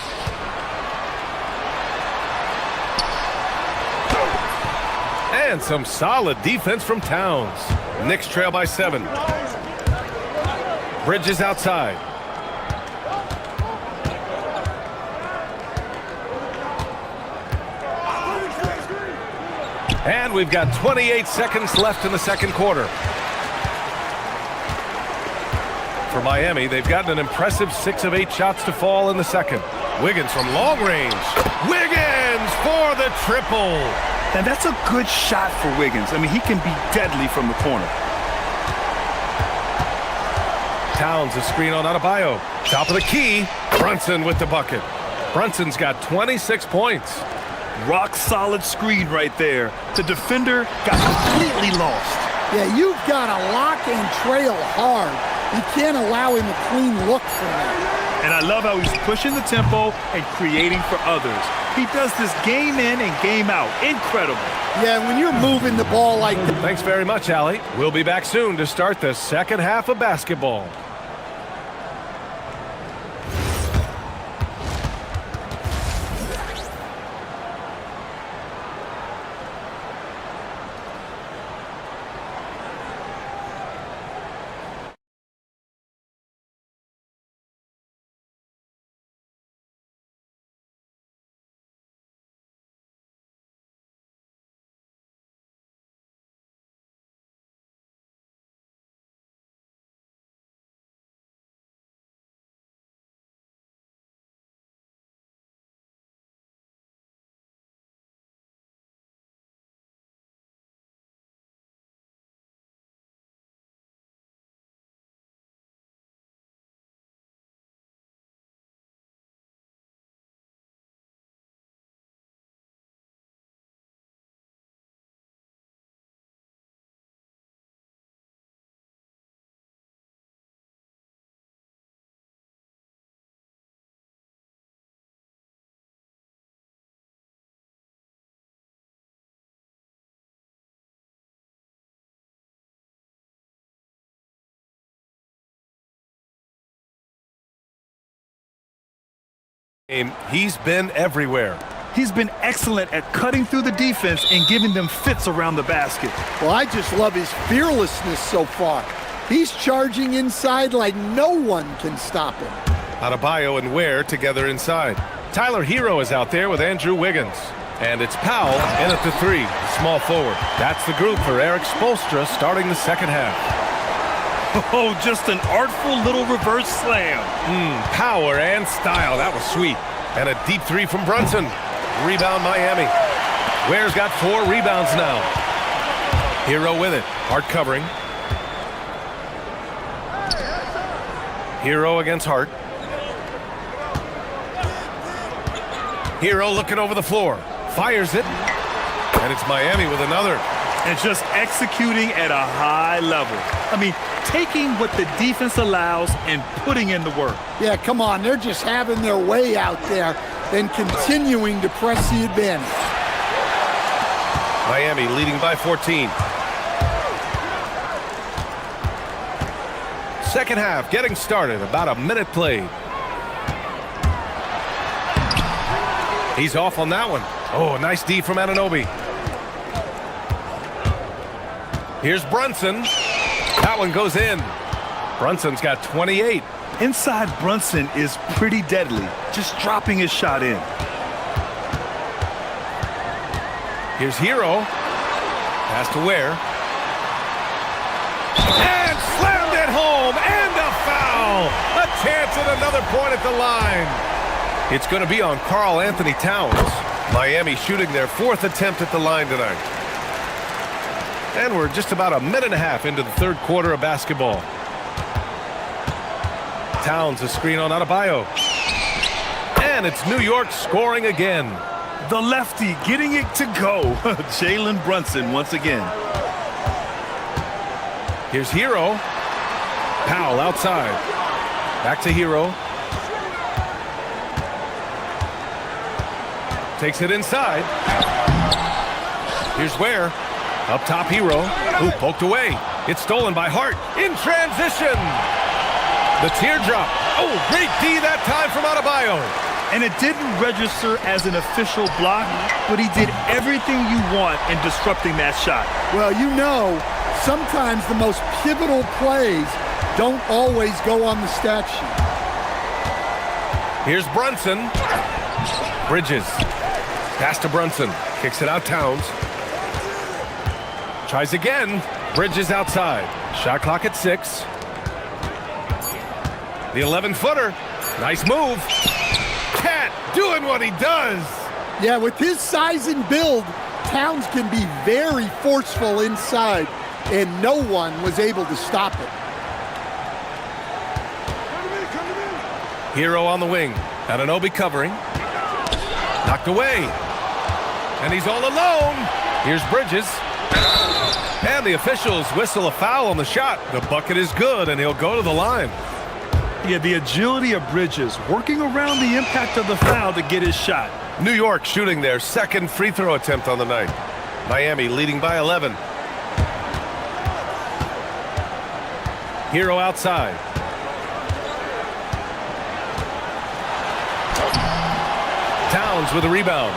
And some solid defense from Towns. Knicks trail by 7. Bridges outside. And we've got 28 seconds left in the second quarter. For Miami, they've gotten an impressive 6 of 8 shots to fall in the second. Wiggins from long range. Wiggins for the triple. And that's a good shot for Wiggins. I mean, he can be deadly from the corner. Towns, a screen on Adebayo. Top of the key. Brunson with the bucket. Brunson's got 26 points. Rock solid screen right there. The defender got completely lost. Yeah, you've got to lock and trail hard. You can't allow him a clean look from that. And I love how he's pushing the tempo and creating for others. He does this game in and game out. Incredible. Yeah, when you're moving the ball like that. Thanks very much, Allie. We'll be back soon to start the second half of basketball. He's been everywhere. He's been excellent at cutting through the defense and giving them fits around the basket. Well, I just love his fearlessness so far. He's charging inside like no one can stop him. Adebayo and Ware together inside. Tyler Hero is out there with Andrew Wiggins. And it's Powell in at the 3, small forward. That's the group for Eric Spoelstra starting the second half. Oh, just an artful little reverse slam. Power and style. That was sweet. And a deep 3 from Brunson. Rebound Miami. Ware's got 4 rebounds now. Hero with it. Hart covering. Hero against Hart. Hero looking over the floor. Fires it. And it's Miami with another. And just executing at a high level. I mean, taking what the defense allows and putting in the work. Yeah, come on. They're just having their way out there and continuing to press the advantage. Miami leading by 14. Second half getting started. About a minute played. He's off on that one. Oh, nice D from Anunoby. Here's Brunson. That one goes in. Brunson's got 28. Inside Brunson is pretty deadly, just dropping his shot in. Here's Hero. Pass to Ware. And slammed it home. And a foul. A chance at another point at the line. It's going to be on Karl Anthony Towns. Miami shooting their 4th attempt at the line tonight. And we're just about a minute and a half into the third quarter of basketball. Towns a screen on Adebayo. And it's New York scoring again. The lefty getting it to go. Jalen Brunson once again. Here's Hero. Powell outside. Back to Hero. Takes it inside. Here's Ware. Up top, Hero. Ooh, poked away. It's stolen by Hart. In transition. The teardrop. Oh, great D that time from Adebayo. And it didn't register as an official block, but he did everything you want in disrupting that shot. Well, you know, sometimes the most pivotal plays don't always go on the stat sheet. Here's Brunson. Bridges. Pass to Brunson. Kicks it out Towns. Tries again. Bridges outside. Shot clock at 6. The 11-footer. Nice move. Cat doing what he does. Yeah, with his size and build, Towns can be very forceful inside, and no one was able to stop it. Hero on the wing. Anunoby covering. Knocked away. And he's all alone. Here's Bridges. And the officials whistle a foul on the shot. The bucket is good, and he'll go to the line. Yeah, the agility of Bridges, working around the impact of the foul to get his shot. New York shooting their 2nd free throw attempt on the night. Miami leading by 11. Hero outside. Towns with a rebound.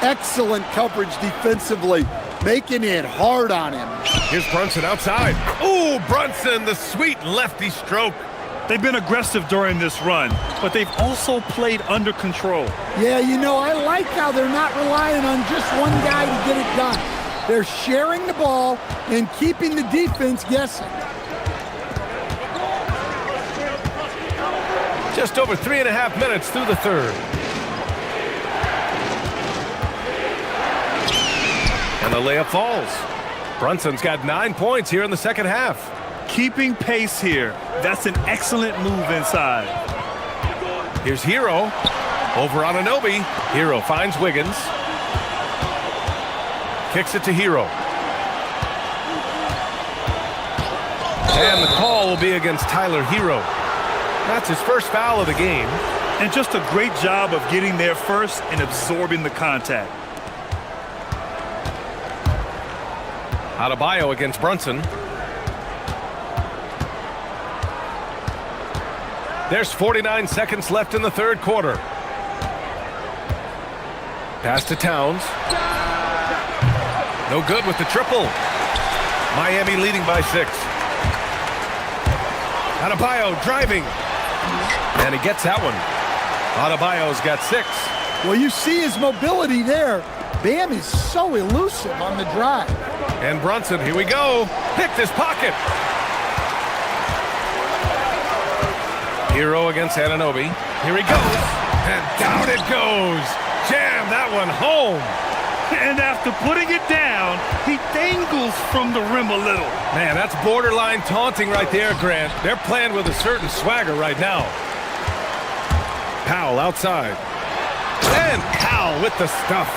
Excellent coverage defensively, making it hard on him. Here's Brunson outside. Ooh, Brunson, the sweet lefty stroke. They've been aggressive during this run, but they've also played under control. Yeah, you know, I like how they're not relying on just one guy to get it done. They're sharing the ball and keeping the defense guessing. Just over 3.5 minutes through the third. And the layup falls. Brunson's got 9 points here in the second half. Keeping pace here. That's an excellent move inside. Here's Hero. Over on Anunoby. Hero finds Wiggins. Kicks it to Hero. And the call will be against Tyler Hero. That's his first foul of the game. And just a great job of getting there first and absorbing the contact. Adebayo against Brunson. There's 49 seconds left in the third quarter. Pass to Towns. No good with the triple. Miami leading by 6. Adebayo driving. And he gets that one. Adebayo's got 6. Well, you see his mobility there. Bam is so elusive on the drive. And Brunson, here we go. Picked his pocket. Hero against Anunoby. Here he goes. And down it goes. Jam that one home. And after putting it down, he dangles from the rim a little. Man, that's borderline taunting right there, Grant. They're playing with a certain swagger right now. Powell outside. And Powell with the stuff.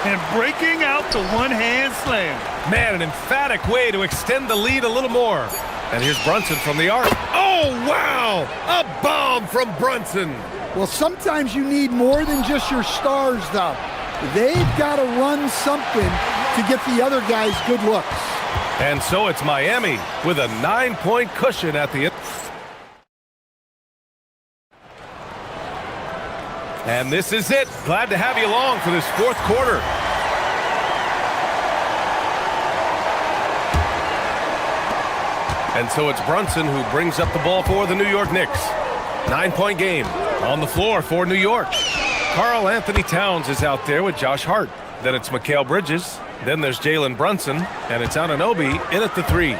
And breaking out the one-hand slam. Man, an emphatic way to extend the lead a little more. And here's Brunson from the arc. Oh, wow! A bomb from Brunson. Well, sometimes you need more than just your stars, though. They've got to run something to get the other guys good looks. And so it's Miami with a 9-point cushion at the end. And this is it. Glad to have you along for this fourth quarter. And so it's Brunson who brings up the ball for the New York Knicks. 9-point game on the floor for New York. Karl Anthony Towns is out there with Josh Hart. Then it's Mikal Bridges. Then there's Jalen Brunson. And it's Anunoby in at the 3.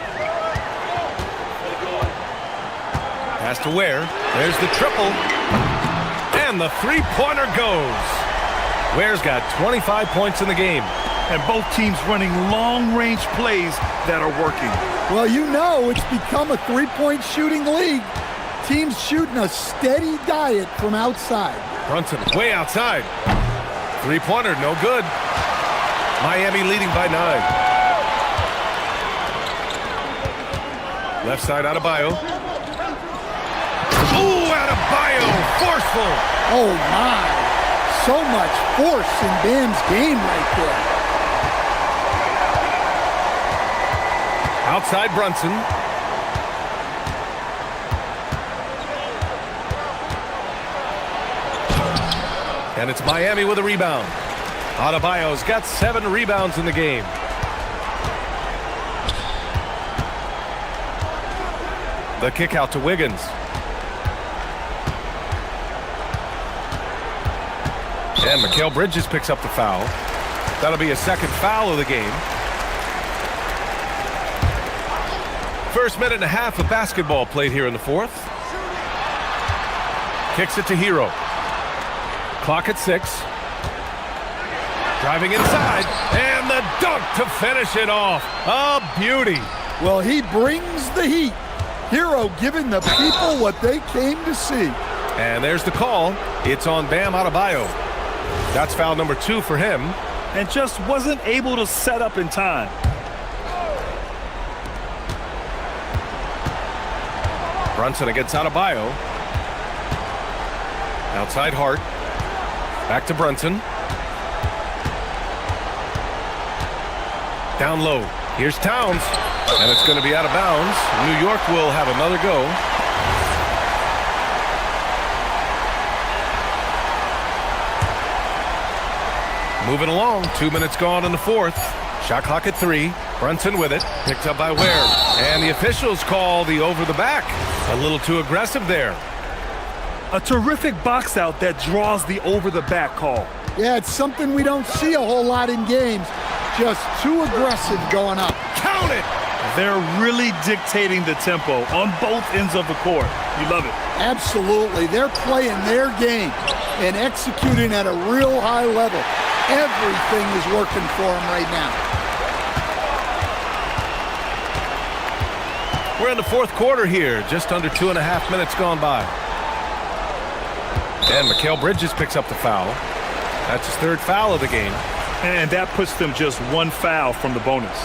Pass to Ware. There's the triple. And the three-pointer goes. Ware's got 25 points in the game. And both teams running long-range plays that are working. Well, you know it's become a three-point shooting league. Teams shooting a steady diet from outside. Brunson way outside. Three-pointer, no good. Miami leading by 9. Left side, Adebayo. Ooh, Adebayo, forceful. Oh, my. So much force in Bam's game right there. Outside Brunson. And it's Miami with a rebound. Adebayo's got 7 rebounds in the game. The kick out to Wiggins. And Mikal Bridges picks up the foul. That'll be a second foul of the game. First minute and a half of basketball played here in the fourth. Kicks it to Hero. Clock at 6. Driving inside. And the dunk to finish it off. A beauty. Well, he brings the heat. Hero giving the people what they came to see. And there's the call. It's on Bam Adebayo. That's foul number 2 for him. And just wasn't able to set up in time. Brunson against Adebayo. Outside Hart. Back to Brunson. Down low. Here's Towns. And it's going to be out of bounds. New York will have another go. Moving along. 2 minutes gone in the fourth. Shot clock at 3. Brunson with it. Picked up by Ware. And the officials call the over the back. A little too aggressive there. A terrific box out that draws the over the back call. Yeah, it's something we don't see a whole lot in games. Just too aggressive going up. Count it! They're really dictating the tempo on both ends of the court. You love it. Absolutely. They're playing their game and executing at a real high level. Everything is working for them right now. We're in the fourth quarter here. Just under 2.5 minutes gone by. And Mikal Bridges picks up the foul. That's his 3rd foul of the game. And that puts them just 1 foul from the bonus.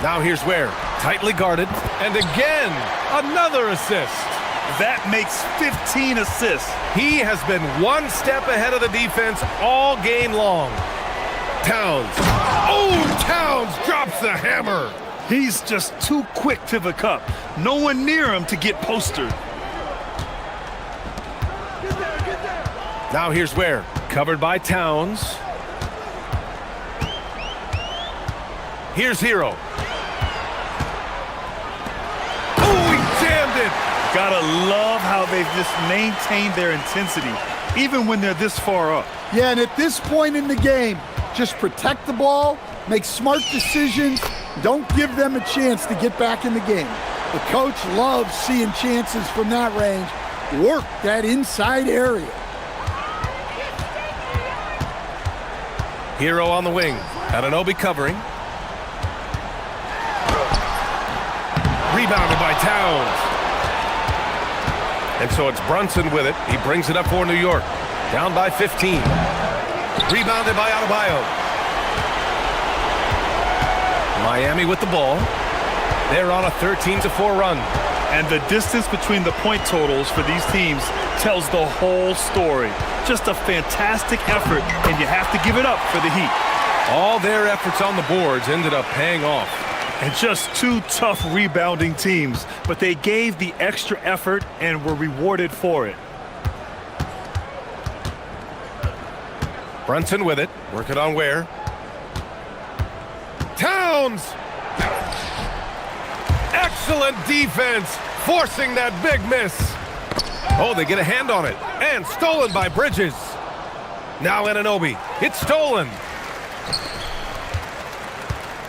Now here's Ware. Tightly guarded. And again, another assist. That makes 15 assists. He has been 1 step ahead of the defense all game long. Towns. Oh, Towns drops the hammer. He's just too quick to the cup. No one near him to get postered. Now here's Ware. Covered by Towns. Here's Hero. Oh, he jammed it. Gotta love how they've just maintained their intensity, even when they're this far up. Yeah, and at this point in the game, just protect the ball, make smart decisions, don't give them a chance to get back in the game. The coach loves seeing chances from that range. Work that inside area. Hero on the wing. Anunoby covering. Rebounded by Towns. And so it's Brunson with it. He brings it up for New York. Down by 15. Rebounded by Adebayo. Miami with the ball. They're on a 13-4 run. And the distance between the point totals for these teams tells the whole story. Just a fantastic effort, and you have to give it up for the Heat. All their efforts on the boards ended up paying off. And just 2 tough rebounding teams, but they gave the extra effort and were rewarded for it. Brunson with it, working on Ware. Towns! Excellent defense, forcing that big miss. Oh, they get a hand on it. And stolen by Bridges. Now Anunoby. It's stolen.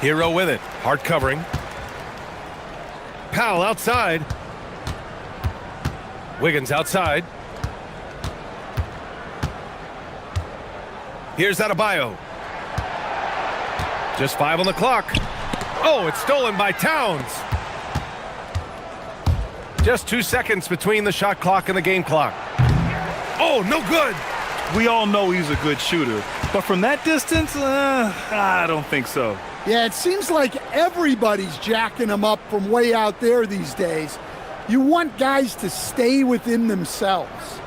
Hero with it. Hard covering. Powell outside. Wiggins outside. Here's Adebayo. Just 5 on the clock. Oh, it's stolen by Towns. Just 2 seconds between the shot clock and the game clock. Oh, no good. We all know he's a good shooter, but from that distance, I don't think so. Yeah, it seems like everybody's jacking him up from way out there these days. You want guys to stay within themselves.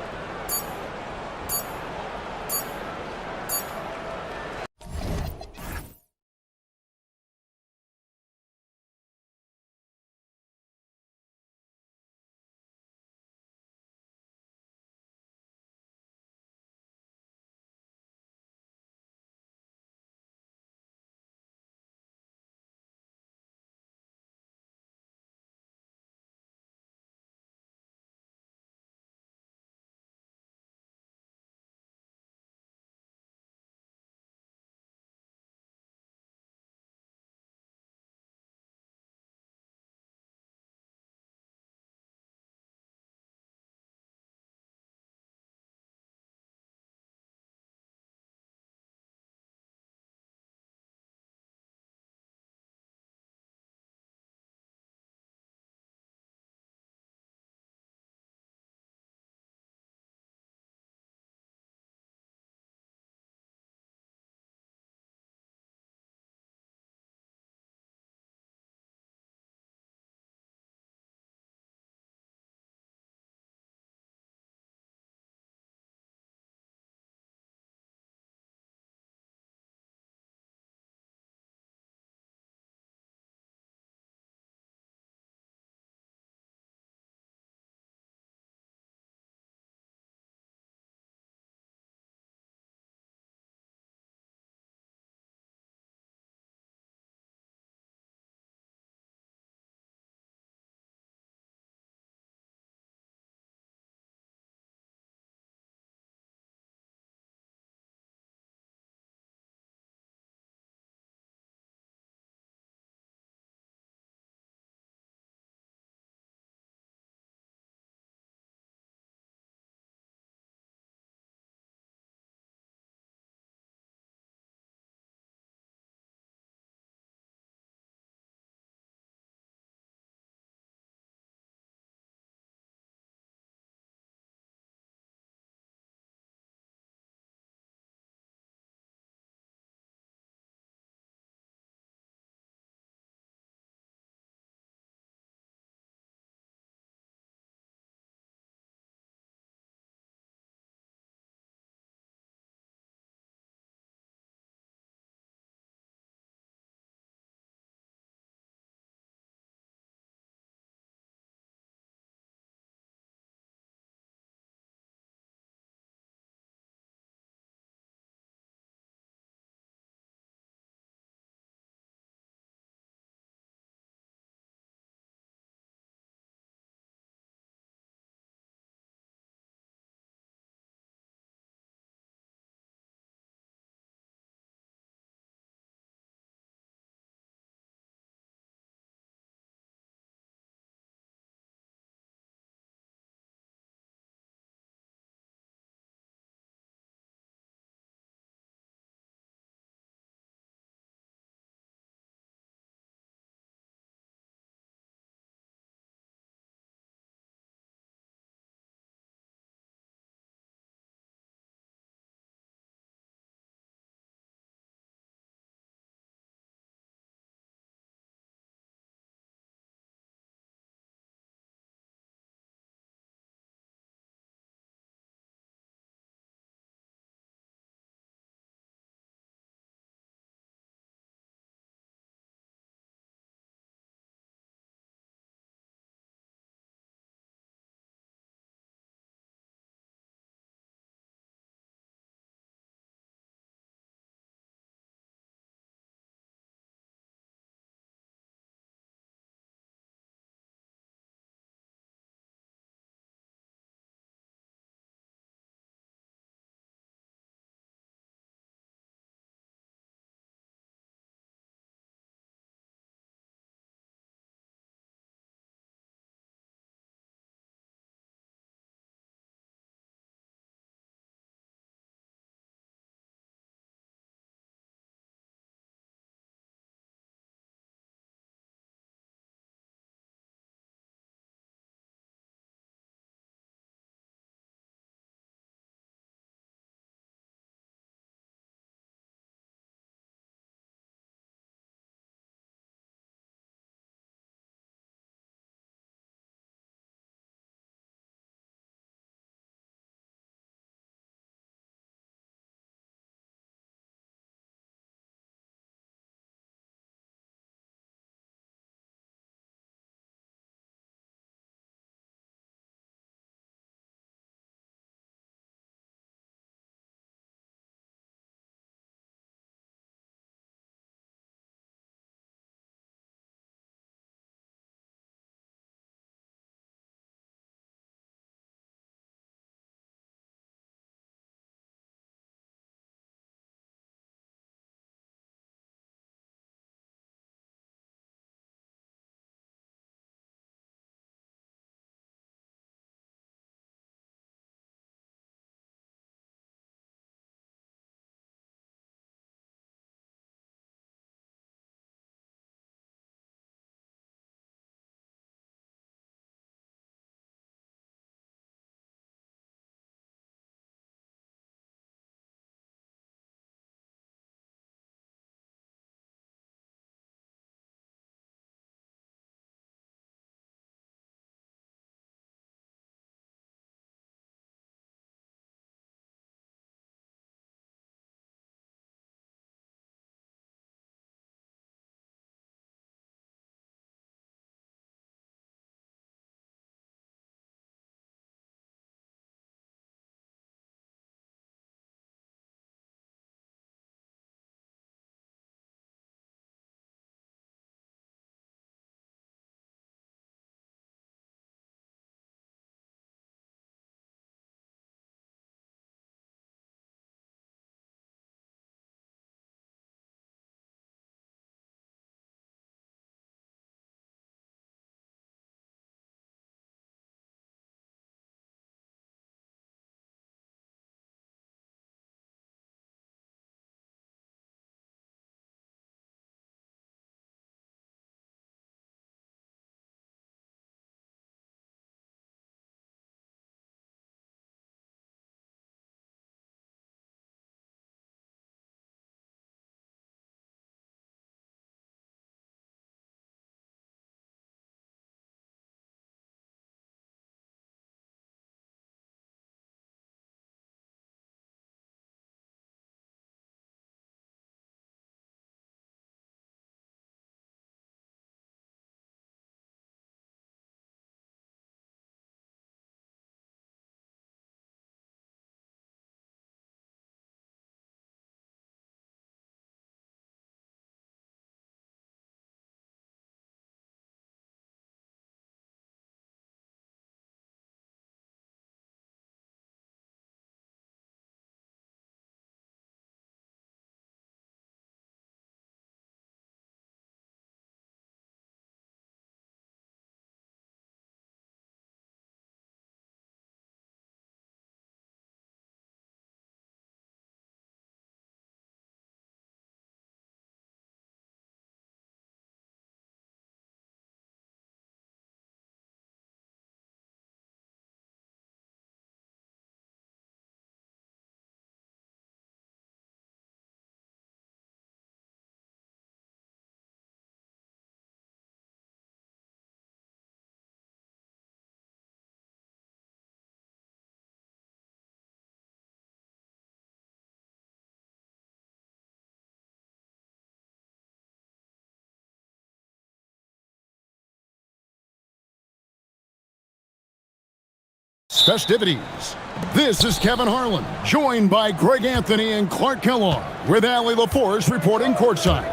sports festivities. This is Kevin Harlan, joined by Greg Anthony and Clark Kellogg, with Allie LaForce reporting courtside.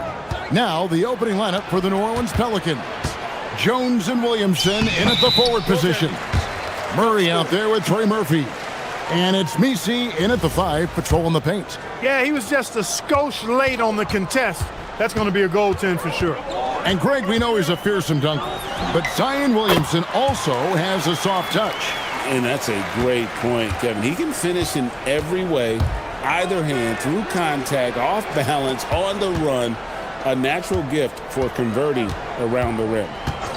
Now, the opening lineup for the New Orleans Pelicans. Jones and Williamson in at the forward position. Murray out there with Trey Murphy. And it's Misi in at the 5, patrolling the paint. Yeah, he was just a skosh late on the contest. That's going to be a goaltend for sure. And Greg, we know he's a fearsome dunker, but Zion Williamson also has a soft touch. And that's a great point, Kevin. He can finish in every way, either hand, through contact, off balance, on the run. A natural gift for converting around the rim.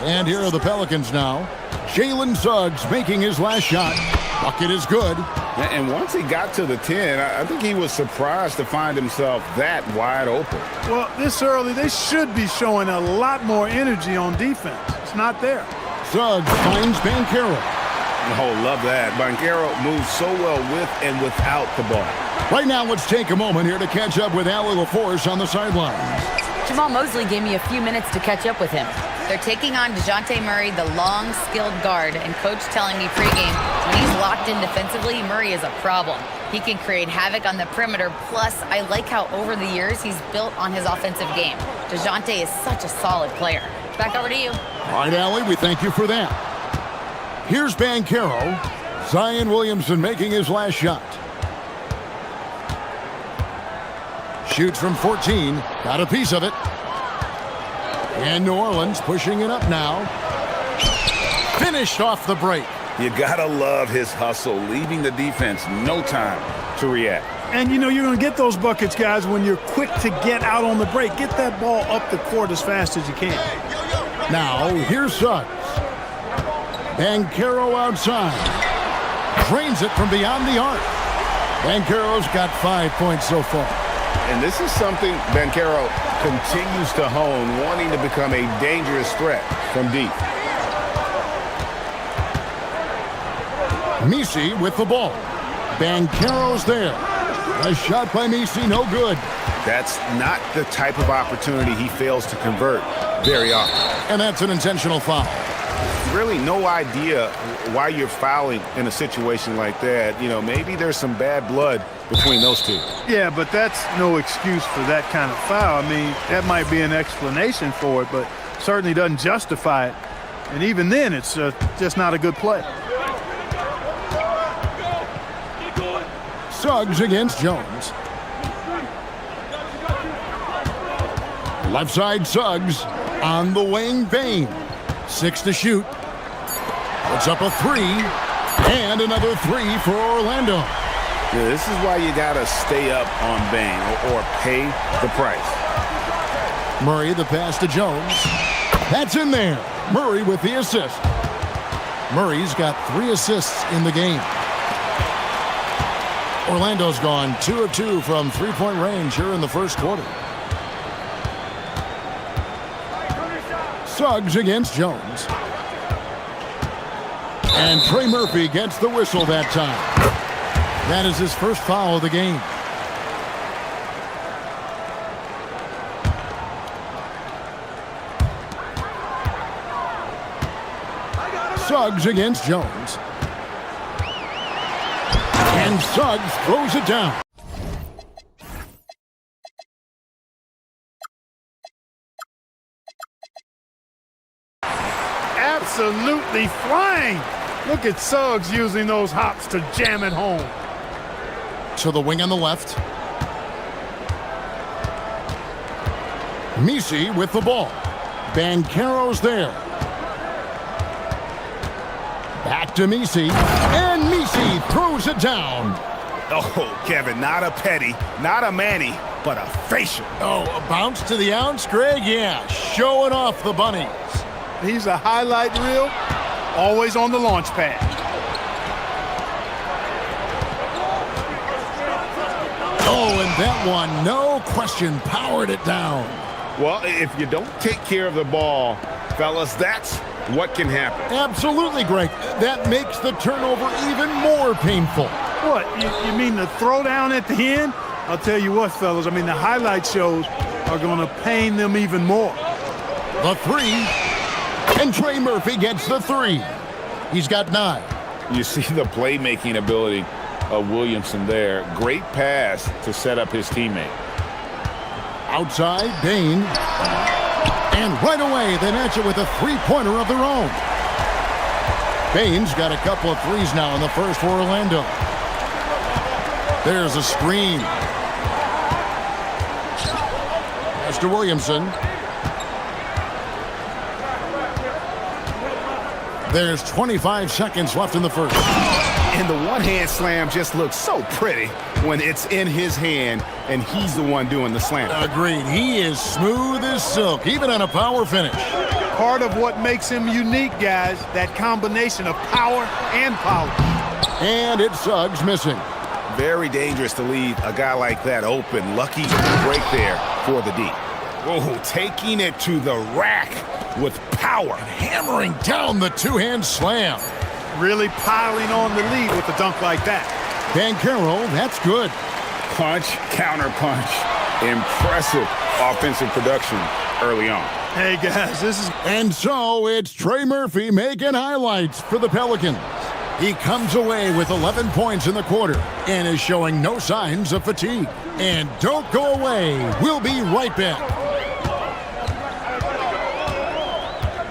And here are the Pelicans now. Jalen Suggs making his last shot. Bucket is good. And once he got to the 10, I think he was surprised to find himself that wide open. Well, this early, they should be showing a lot more energy on defense. It's not there. Suggs finds Banchero. Oh, love that. Banchero moves so well with and without the ball. Right now, let's take a moment here to catch up with Allie LaForce on the sidelines. Jamal Mosley gave me a few minutes to catch up with him. They're taking on DeJounte Murray, the long, skilled guard, and coach telling me pregame, when he's locked in defensively, Murray is a problem. He can create havoc on the perimeter, plus I like how over the years he's built on his offensive game. DeJounte is such a solid player. Back over to you. All right, Allie, we thank you for that. Here's Banchero. Zion Williamson making his last shot. Shoots from 14, got a piece of it. And New Orleans pushing it up now. Finished off the break. You gotta love his hustle, leaving the defense no time to react. And you know you're going to get those buckets, guys, when you're quick to get out on the break. Get that ball up the court as fast as you can. Now, here's Suggs. Banchero outside. Drains it from beyond the arc. Banchero's got 5 points so far. And this is something Banchero continues to hone, wanting to become a dangerous threat from deep. Misi with the ball. Banchero's there. A shot by Misi, no good. That's not the type of opportunity he fails to convert very often. And that's an intentional foul. Really no idea why you're fouling in a situation like that. You know, maybe there's some bad blood between those two. Yeah, but that's no excuse for that kind of foul. I mean, that might be an explanation for it, but certainly doesn't justify it. And even then, it's just not a good play. Suggs against Jones. Left side Suggs on the wing. Bain. 6 to shoot. Puts up a 3. And another 3 for Orlando. Yeah, this is why you got to stay up on Bain or pay the price. Murray, the pass to Jones. That's in there. Murray with the assist. Murray's got 3 assists in the game. Orlando's gone 2 of 2 from three-point range here in the first quarter. Suggs against Jones. And Trey Murphy gets the whistle that time. That is his first foul of the game. Suggs against Jones. And Suggs throws it down. Absolutely flying. Look at Suggs using those hops to jam it home. To the wing on the left. Misi with the ball. Banchero's there. Back to Misi. And Misi throws it down. Oh, Kevin, not a petty, not a Manny, but a facial. Oh, a bounce to the ounce, Greg? Yeah, showing off the bunnies. He's a highlight reel, always on the launch pad. Oh, and that one, no question, powered it down. Well, if you don't take care of the ball, fellas, that's what can happen. Absolutely, Greg. That makes the turnover even more painful. What, you mean the throwdown at the end? I'll tell you what, fellas, I mean, the highlight shows are going to pain them even more. The 3, and Trey Murphy gets the 3. He's got 9. You see the playmaking ability of Williamson there. Great pass to set up his teammate. Outside, Bain. And right away, they match it with a three-pointer of their own. Bain's got a couple of threes now in the first for Orlando. There's a screen. Pass to Williamson. There's 25 seconds left in the first. And the one-hand slam just looks so pretty when it's in his hand and he's the one doing the slam. Agreed. He is smooth as silk, even on a power finish. Part of what makes him unique, guys, that combination of power and power. And it's Suggs missing. Very dangerous to leave a guy like that open. Lucky break there for the D. Oh, taking it to the rack with power. Hammering down the two-hand slam. Really piling on the lead with a dunk like that. Banchero, that's good. Punch, counter punch. Impressive offensive production early on. Hey, guys, this is... And so it's Trey Murphy making highlights for the Pelicans. He comes away with 11 points in the quarter and is showing no signs of fatigue. And don't go away. We'll be right back.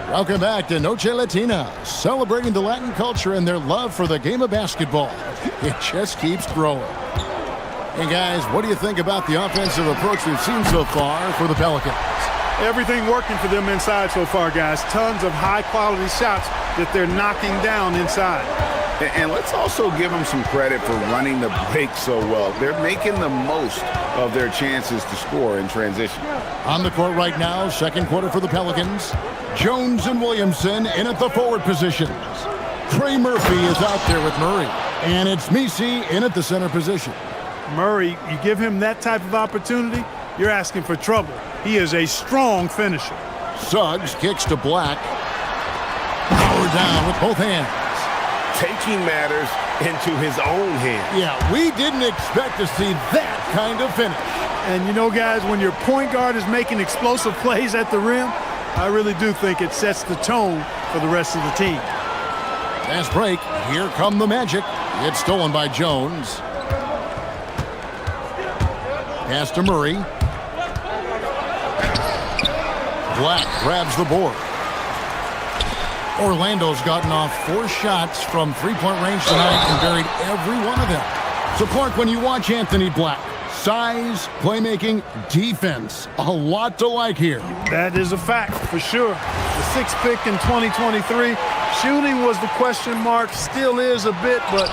Welcome back to Noche Latina, celebrating the Latin culture and their love for the game of basketball. It just keeps growing. Hey guys, what do you think about the offensive approach we've seen so far for the Pelicans? Everything working for them inside so far, guys. Tons of high-quality shots that they're knocking down inside. And let's also give them some credit for running the break so well. They're making the most of their chances to score in transition. On the court right now, second quarter for the Pelicans. Jones and Williamson in at the forward positions. Trey Murphy is out there with Murray. And it's Misi in at the center position. Murray, you give him that type of opportunity, you're asking for trouble. He is a strong finisher. Suggs kicks to Black. Power down with both hands. Taking matters into his own hands. Yeah, we didn't expect to see that kind of finish. And you know, guys, when your point guard is making explosive plays at the rim, I really do think it sets the tone for the rest of the team. Fast break. Here come the Magic. It's stolen by Jones. Pass to Murray. Black grabs the board. Orlando's gotten off 4 shots from three-point range tonight and buried every one of them. So, Clark, when you watch Anthony Black, size, playmaking, defense, a lot to like here. That is a fact, for sure. The 6th pick in 2023. Shooting was the question mark, still is a bit, but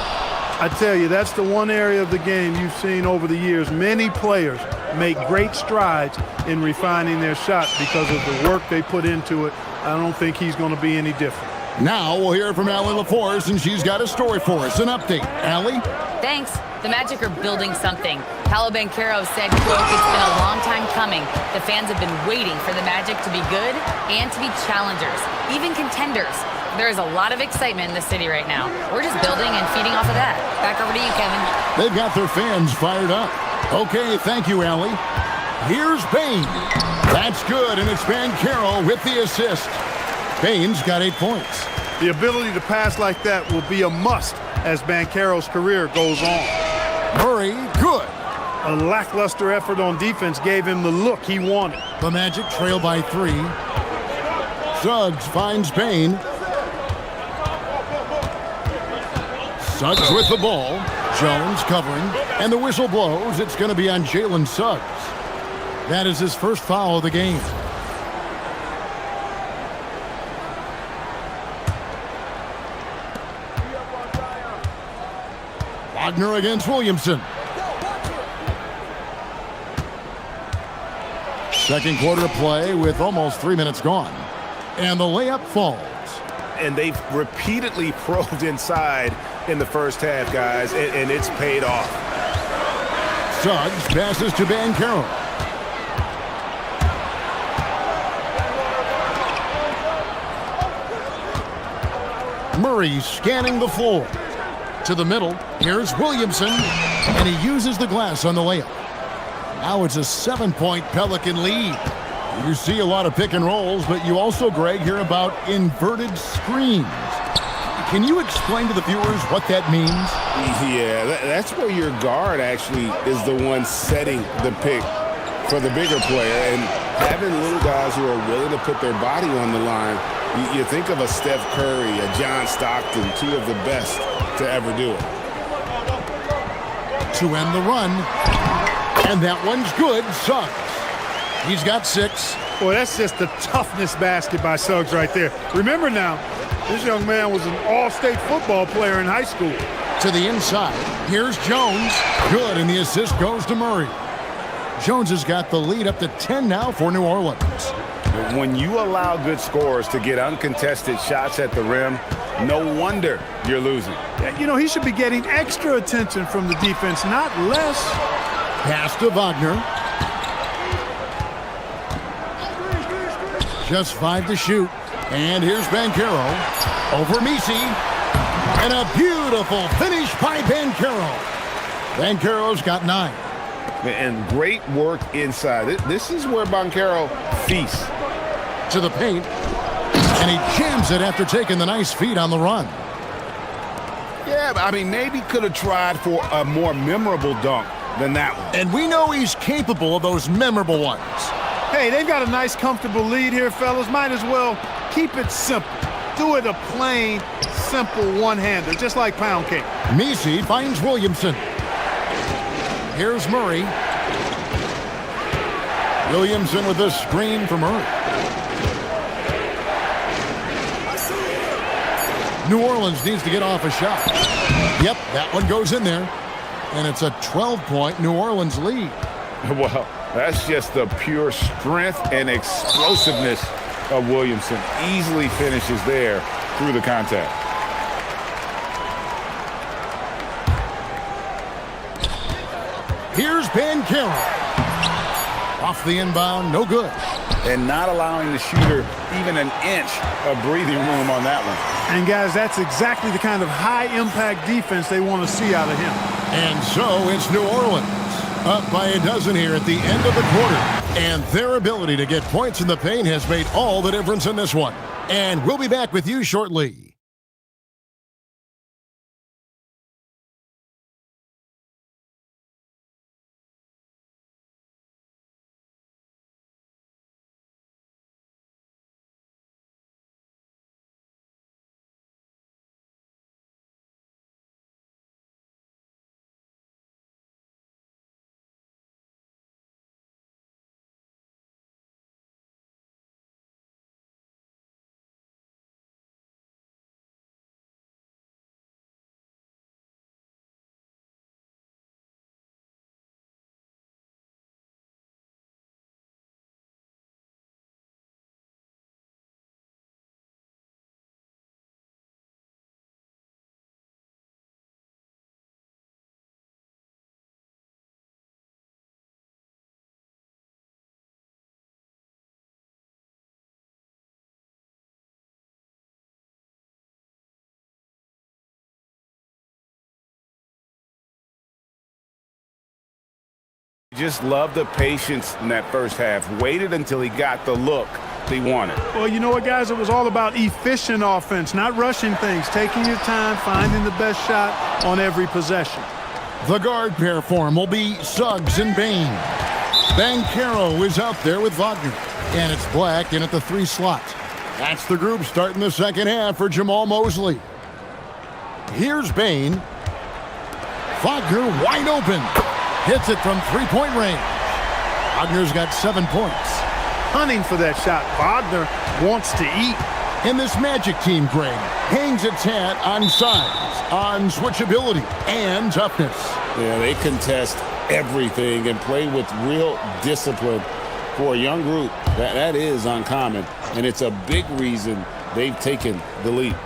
I tell you, that's the one area of the game you've seen over the years. Many players make great strides in refining their shot because of the work they put into it. I don't think he's going to be any different. Now we'll hear from Allie LaForce, and she's got a story for us. An update. Allie? Thanks. The Magic are building something. Paolo Banchero said, quote, "It's been a long time coming. The fans have been waiting for the Magic to be good and to be challengers, even contenders. There is a lot of excitement in the city right now. We're just building and feeding off of that." Back over to you, Kevin. They've got their fans fired up. Okay, thank you, Allie. Here's Bain. That's good, and it's Banchero with the assist. Bain's got 8 points. The ability to pass like that will be a must as Banchero's career goes on. Murray, good. A lackluster effort on defense gave him the look he wanted. The Magic trail by 3. Suggs finds Bain. Suggs with the ball. Jones covering. And the whistle blows. It's going to be on Jalen Suggs. That is his first foul of the game. Wagner against Williamson. Second quarter play with almost 3 minutes gone. And the layup falls. And they've repeatedly probed inside in the first half, guys, and it's paid off. Suggs passes to Banchero. Murray scanning the floor. To the middle, here's Williamson, and he uses the glass on the layup. Now it's a 7-point Pelican lead. You see a lot of pick and rolls, but you also, Greg, hear about inverted screens. You Can you explain to the viewers what that means? Yeah, that's where your guard actually is the one setting the pick for the bigger player. And having little guys who are willing to put their body on the line, you think of a Steph Curry, a John Stockton, two of the best to ever do it. To end the run, and that one's good. Suggs. He's got 6. Boy, that's just the toughness basket by Suggs right there. Remember now, this young man was an all-state football player in high school. To the inside. Here's Jones. Good, and the assist goes to Murray. Jones has got the lead up to 10 now for New Orleans. When you allow good scorers to get uncontested shots at the rim, no wonder you're losing. You know, he should be getting extra attention from the defense, not less. Pass to Wagner. Just 5 to shoot. And here's Banchero. Over Misi. And a beautiful finish by Banchero. Banchero's got 9. And great work inside. This is where Banchero feasts. To the paint. And he jams it after taking the nice feed on the run. Yeah, I mean, maybe could have tried for a more memorable dunk than that one. And we know he's capable of those memorable ones. Hey, they've got a nice, comfortable lead here, fellas. Might as well keep it simple. Do it a plain, simple one-hander, just like pound cake. Misi finds Williamson. Here's Murray. Williamson with the screen for Murray. New Orleans needs to get off a shot. Yep, that one goes in there. And it's a 12-point New Orleans lead. Well, that's just the pure strength and explosiveness of Williamson. Easily finishes there through the contact. Here's Banchero. Off the inbound, no good. And not allowing the shooter even an inch of breathing room on that one. And guys, that's exactly the kind of high-impact defense they want to see out of him. And so it's New Orleans. Up by a dozen here at the end of the quarter. And their ability to get points in the paint has made all the difference in this one. And we'll be back with you shortly. Just loved the patience in that first half. Waited until he got the look he wanted. Well, you know what, guys? It was all about efficient offense, not rushing things, taking your time, finding the best shot on every possession. The guard pair form will be Suggs and Bain. Banchero is out there with Wagner. And it's Black in at the 3 slot. That's the group starting the second half for Jamal Mosley. Here's Bain. Wagner wide open. Hits it from 3-point range. Wagner's got 7 points. Hunting for that shot. Wagner wants to eat. And this Magic team, Greg, hangs its hat on size, on switchability, and toughness. Yeah, they contest everything and play with real discipline. For a young group, that is uncommon, and it's a big reason they've taken the lead.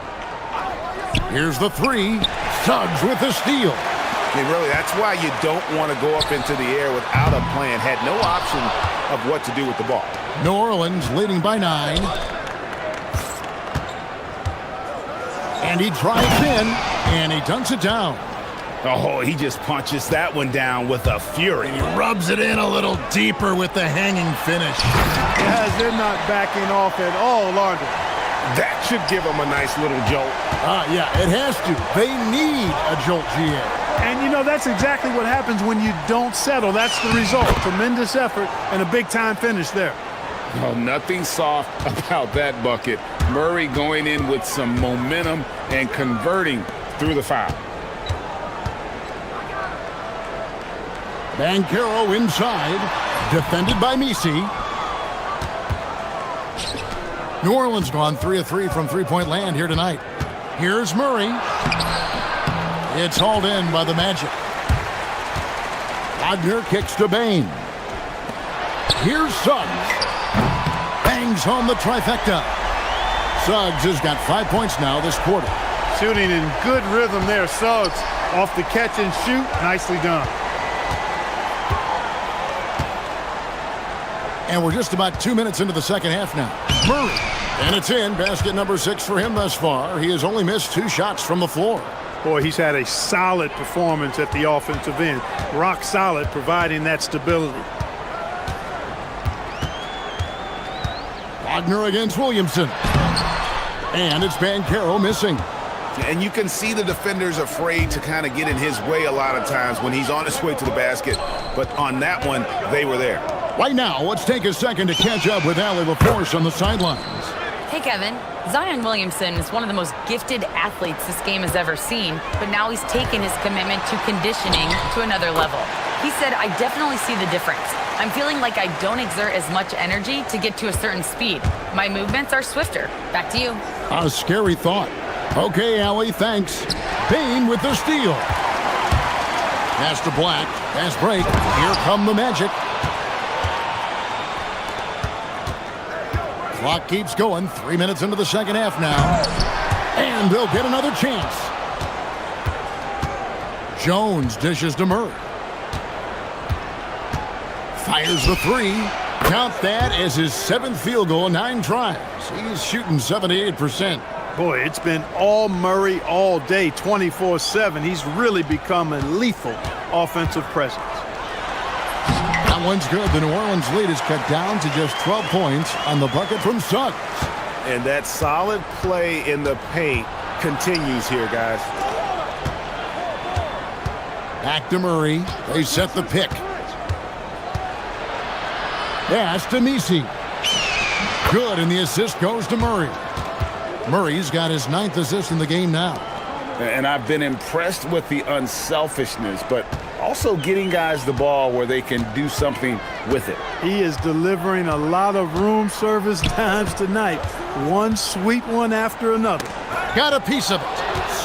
Here's the 3. Suggs with the steal. I mean, really, that's why you don't want to go up into the air without a plan. Had no option of what to do with the ball. New Orleans leading by 9. And he drives in, and he dunks it down. Oh, he just punches that one down with a fury. He rubs it in a little deeper with the hanging finish. Guys, they're not backing off at all, are they? That should give them a nice little jolt. Yeah, it has to. They need a jolt, GA. And, you know, that's exactly what happens when you don't settle. That's the result. Tremendous effort and a big-time finish there. Oh, nothing soft about that bucket. Murray going in with some momentum and converting through the foul. Banchero inside, defended by Misi. New Orleans gone 3 of 3 from three-point land here tonight. Here's Murray. It's hauled in by the Magic. Wagner kicks to Bain. Here's Suggs. Bangs home the trifecta. Suggs has got 5 points now this quarter. Shooting in good rhythm there. Suggs off the catch and shoot. Nicely done. And we're just about 2 minutes into the second half now. Murray. And it's in. Basket number 6 for him thus far. He has only missed 2 shots from the floor. Boy, he's had a solid performance at the offensive end. Rock solid, providing that stability. Wagner against Williamson. And it's Banchero missing. And you can see the defenders afraid to kind of get in his way a lot of times when he's on his way to the basket. But on that one, they were there. Right now, let's take a second to catch up with Allie LaForce on the sidelines. Hey, Kevin. Zion Williamson is one of the most gifted athletes this game has ever seen, but now he's taken his commitment to conditioning to another level. He said, I definitely see the difference. I'm feeling like I don't exert as much energy to get to a certain speed. My movements are swifter. Back to you. A scary thought. Okay, Allie, thanks. Bain with the steal. Pass to Black. Pass break. Here come the Magic. Clock keeps going. 3 minutes into the second half now. And they'll get another chance. Jones dishes to Murray. Fires the 3. Count that as his 7th field goal, 9 tries. He's shooting 78%. Boy, it's been all Murray all day, 24/7. He's really become a lethal offensive presence. That one's good. The New Orleans lead is cut down to just 12 points on the bucket from Suggs. And that solid play in the paint continues here, guys. Back to Murray. They set the pick. Pass to Misi. Good, and the assist goes to Murray. Murray's got his 9th assist in the game now. And I've been impressed with the unselfishness, but also getting guys the ball where they can do something with it. He is delivering a lot of room service times tonight. One sweet one after another. Got a piece of it.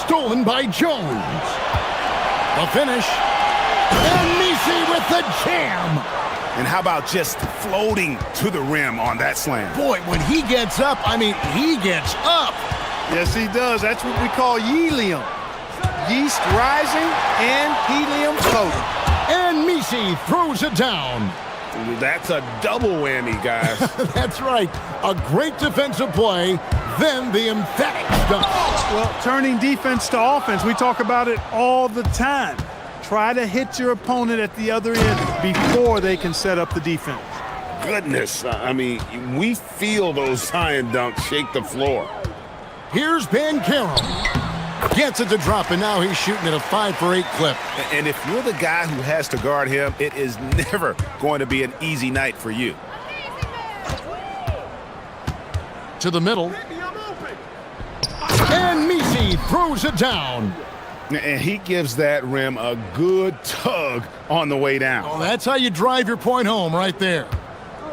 Stolen by Jones. The finish. And Misi with the jam. And how about just floating to the rim on that slam? Boy, when he gets up, I mean, he gets up. Yes, he does. That's what we call helium. Yeast rising and helium floating. And Misi throws it down. That's a double whammy, guys. That's right. A great defensive play, then the emphatic dunk. Well, turning defense to offense, we talk about it all the time. Try to hit your opponent at the other end before they can set up the defense. Goodness, I mean, we feel those Zion dunks shake the floor. Here's Banchero. Gets it to drop, and now he's shooting at a 5 for 8 clip. And if you're the guy who has to guard him, it is never going to be an easy night for you. To the middle. And Misi throws it down. And he gives that rim a good tug on the way down. Well, that's how you drive your point home right there.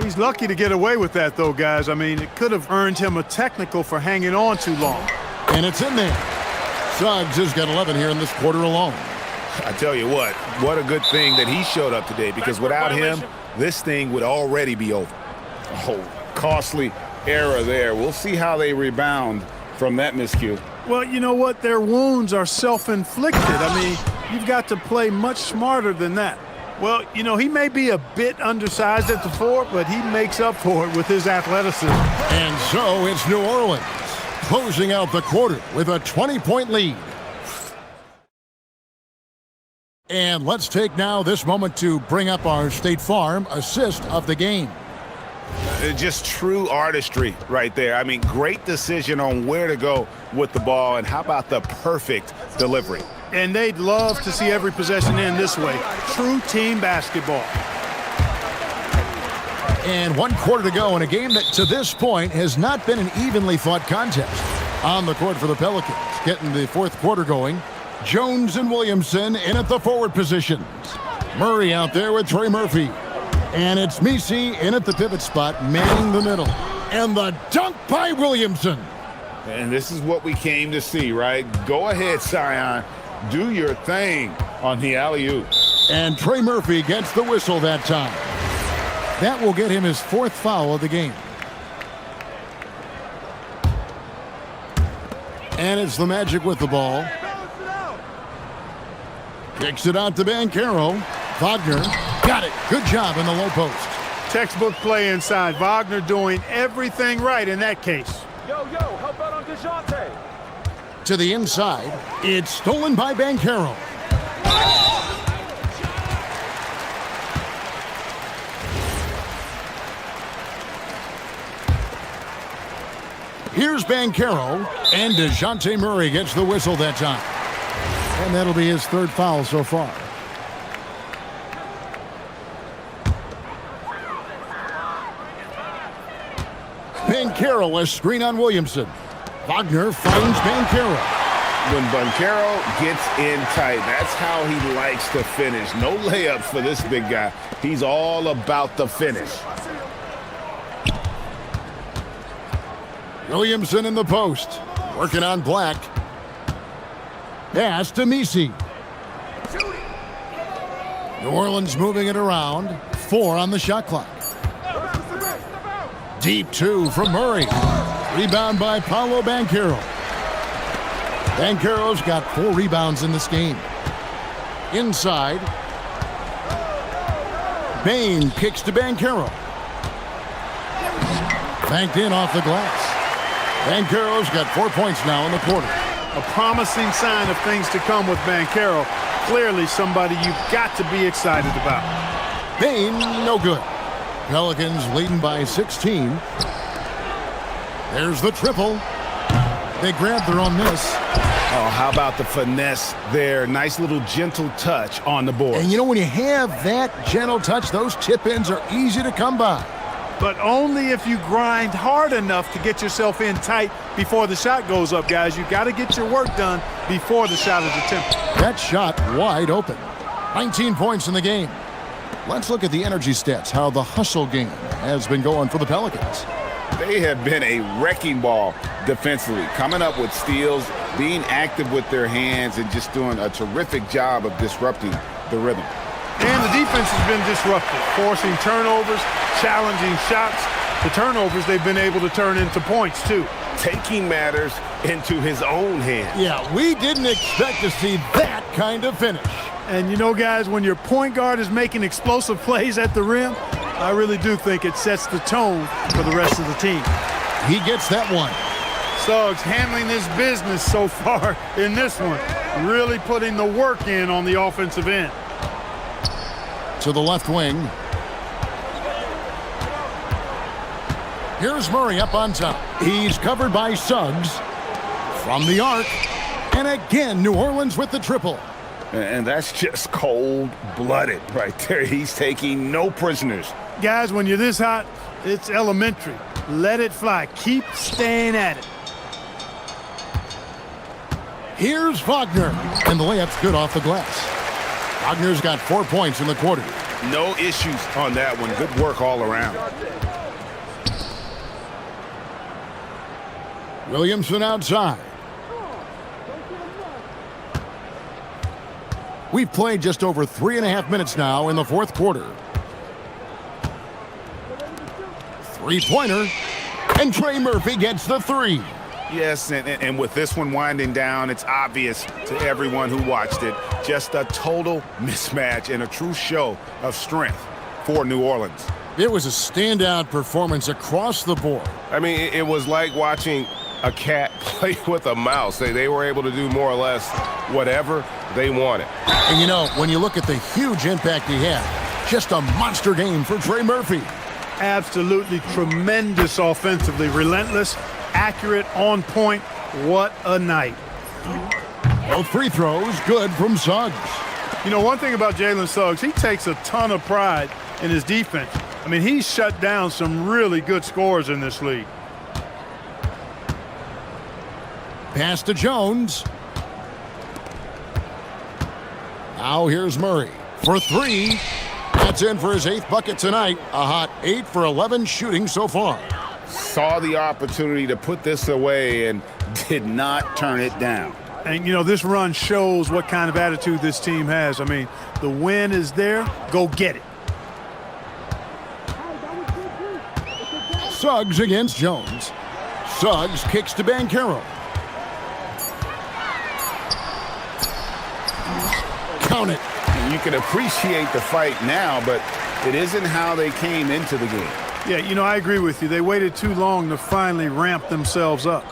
He's lucky to get away with that, though, guys. I mean, it could have earned him a technical for hanging on too long. And it's in there. Suggs has got 11 here in this quarter alone. I tell you what a good thing that he showed up today, because without him, this thing would already be over. Oh, costly error there. We'll see how they rebound from that miscue. Well, you know what? Their wounds are self-inflicted. I mean, you've got to play much smarter than that. Well, you know, he may be a bit undersized at the 4, but he makes up for it with his athleticism. And so it's New Orleans closing out the quarter with a 20-point lead. And let's take now this moment to bring up our State Farm assist of the game. Just true artistry right there. I mean, great decision on where to go with the ball, and how about the perfect delivery? And they'd love to see every possession end this way. True team basketball. And 1 quarter to go in a game that, to this point, has not been an evenly fought contest. On the court for the Pelicans, getting the fourth quarter going. Jones and Williamson in at the forward positions. Murray out there with Trey Murphy. And it's Misi in at the pivot spot, manning the middle. And the dunk by Williamson. And this is what we came to see, right? Go ahead, Zion. Do your thing on the alley-oop. And Trey Murphy gets the whistle that time. That will get him his fourth foul of the game. And it's the Magic with the ball. Kicks it out to Banchero. Wagner got it. Good job in the low post. Textbook play inside. Wagner doing everything right in that case. Yo, how about on DeJounte? To the inside. It's stolen by Banchero. Here's Banchero, and DeJounte Murray gets the whistle that time. And that'll be his third foul so far. Banchero, a screen on Williamson. Wagner finds Banchero. When Banchero gets in tight, that's how he likes to finish. No layups for this big guy. He's all about the finish. Williamson in the post, working on Black. Pass to Misi. New Orleans moving it around. 4 on the shot clock. Deep 2 from Murray. Rebound by Paolo Banchero. Banchero's got 4 rebounds in this game. Inside. Bain kicks to Banchero. Banked in off the glass. Banchero's got 4 points now in the quarter. A promising sign of things to come with Banchero. Clearly somebody you've got to be excited about. Bain, no good. Pelicans leading by 16. There's the triple. They grab their own miss. Oh, how about the finesse there? Nice little gentle touch on the board. And you know, when you have that gentle touch, those tip-ins are easy to come by. But only if you grind hard enough to get yourself in tight before the shot goes up, guys. You've got to get your work done before the shot is attempted. That shot wide open. 19 points in the game. Let's look at the energy stats, how the hustle game has been going for the Pelicans. They have been a wrecking ball defensively, coming up with steals, being active with their hands, and just doing a terrific job of disrupting the rhythm. And the defense has been disruptive, forcing turnovers, challenging shots. The turnovers they've been able to turn into points, too. Taking matters into his own hands. Yeah, we didn't expect to see that kind of finish. And you know, guys, when your point guard is making explosive plays at the rim, I really do think it sets the tone for the rest of the team. He gets that one. Suggs handling his business so far in this one, really putting the work in on the offensive end. To the left wing. Here's Murray up on top. He's covered by Suggs. From the arc. And again, New Orleans with the triple. And that's just cold-blooded right there. He's taking no prisoners. Guys, when you're this hot, it's elementary. Let it fly. Keep staying at it. Here's Wagner. And the layup's good off the glass. Wagner's got 4 points in the quarter. No issues on that one. Good work all around. Williamson outside. We've played just over 3.5 minutes now in the fourth quarter. Three-pointer. And Trey Murphy gets the 3. Yes, and with this one winding down, it's obvious to everyone who watched it. Just a total mismatch and a true show of strength for New Orleans. It was a standout performance across the board. I mean, it was like watching a cat play with a mouse. They were able to do more or less whatever they wanted. And you know, when you look at the huge impact he had, just a monster game for Trey Murphy. absolutely tremendous offensively. Relentless, accurate, on point. What a night. Both free throws good from Suggs. You know, one thing about Jalen Suggs, he takes a ton of pride in his defense. I mean, he's shut down some really good scorers in this league. Pass to Jones. Now here's Murray for three. That's in for his 8th bucket tonight. A hot 8 for 11 shooting so far. Saw the opportunity to put this away and did not turn it down. And, you know, this run shows what kind of attitude this team has. I mean, the win is there. Go get it. Suggs against Jones. Suggs kicks to Banchero. Count it. You can appreciate the fight now, but it isn't how they came into the game. Yeah, you know, I agree with you. They waited too long to finally ramp themselves up.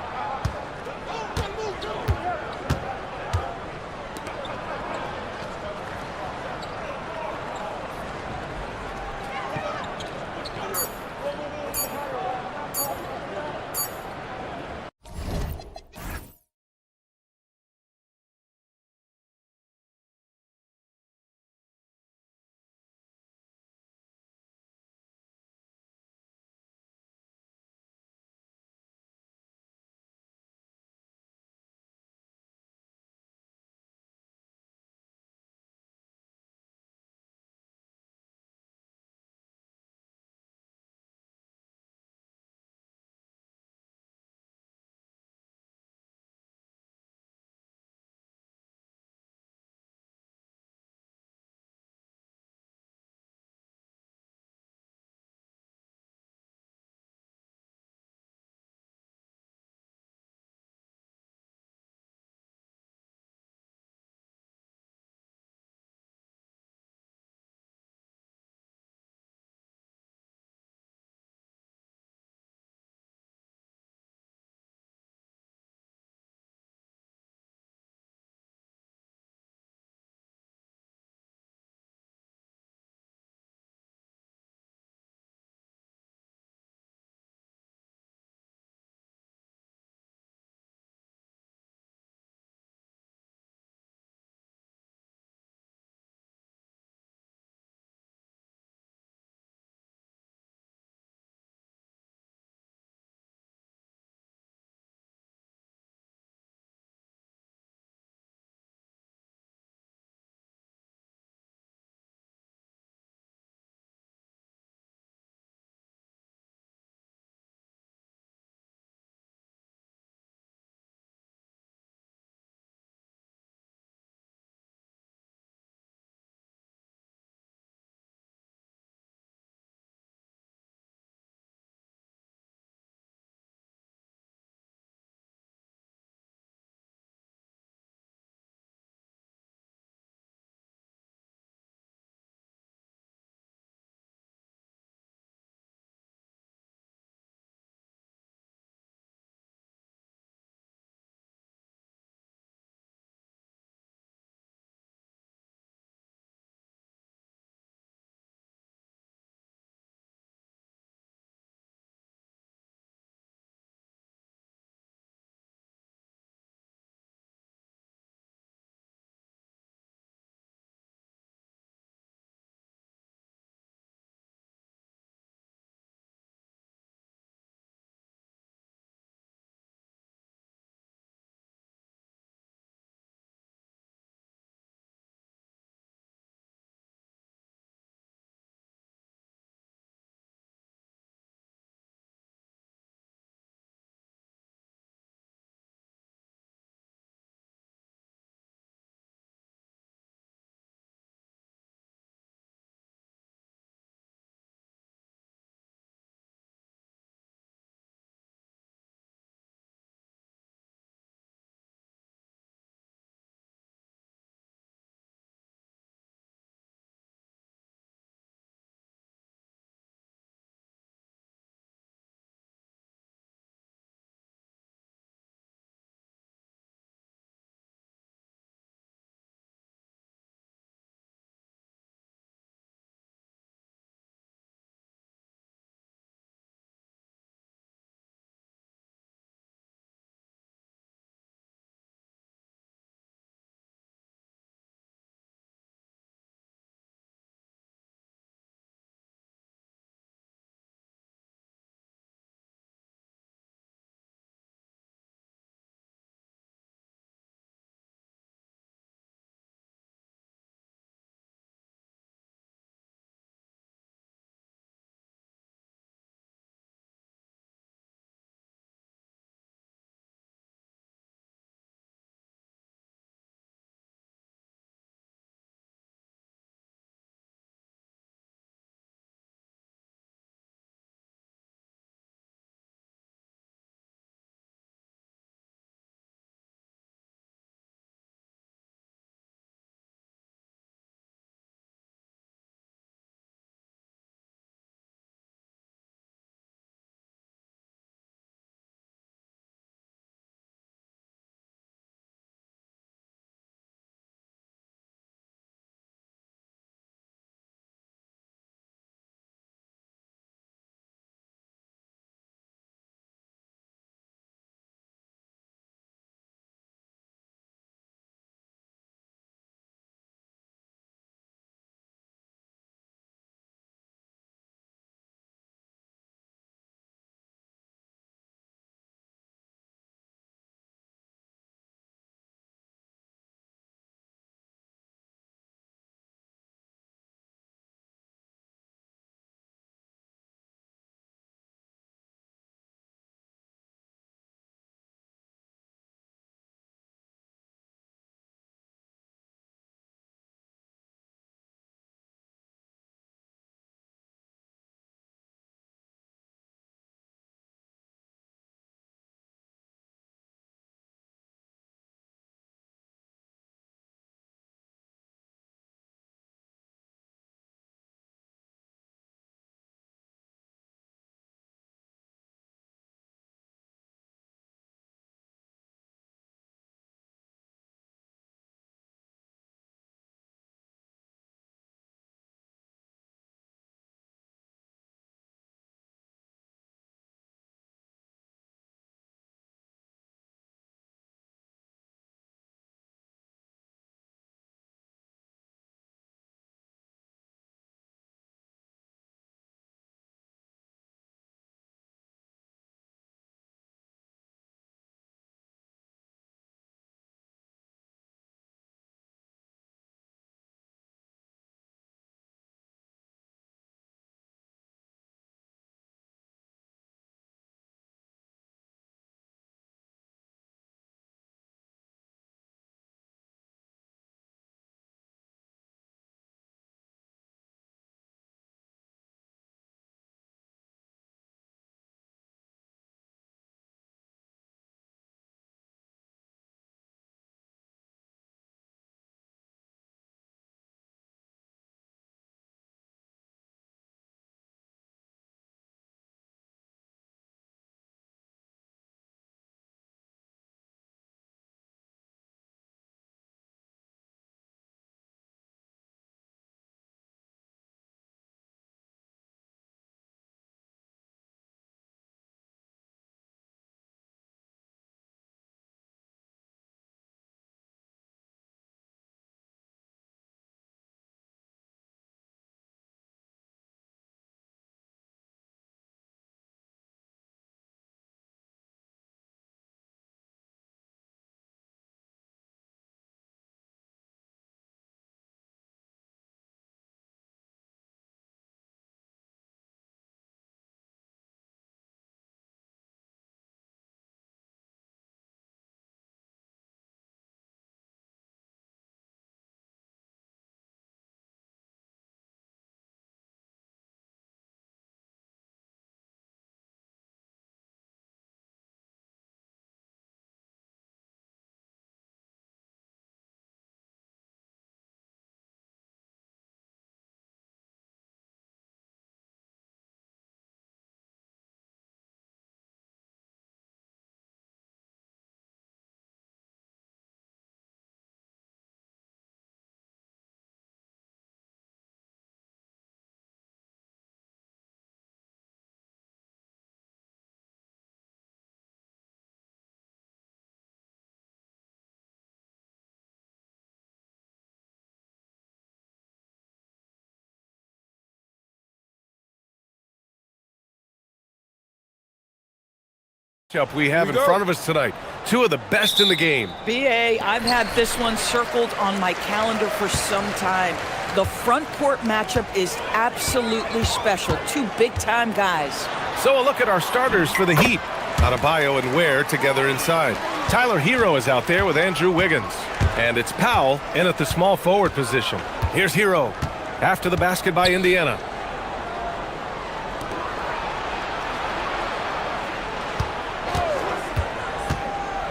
Up we have in front of us tonight. Two of the best in the game. BA, I've had this one circled on my calendar for some time. The front court matchup is absolutely special. Two big-time guys. So a look at our starters for the Heat. Adebayo and Ware together inside. Tyler Hero is out there with Andrew Wiggins. And it's Powell in at the small forward position. Here's Hero. After the basket by Indiana.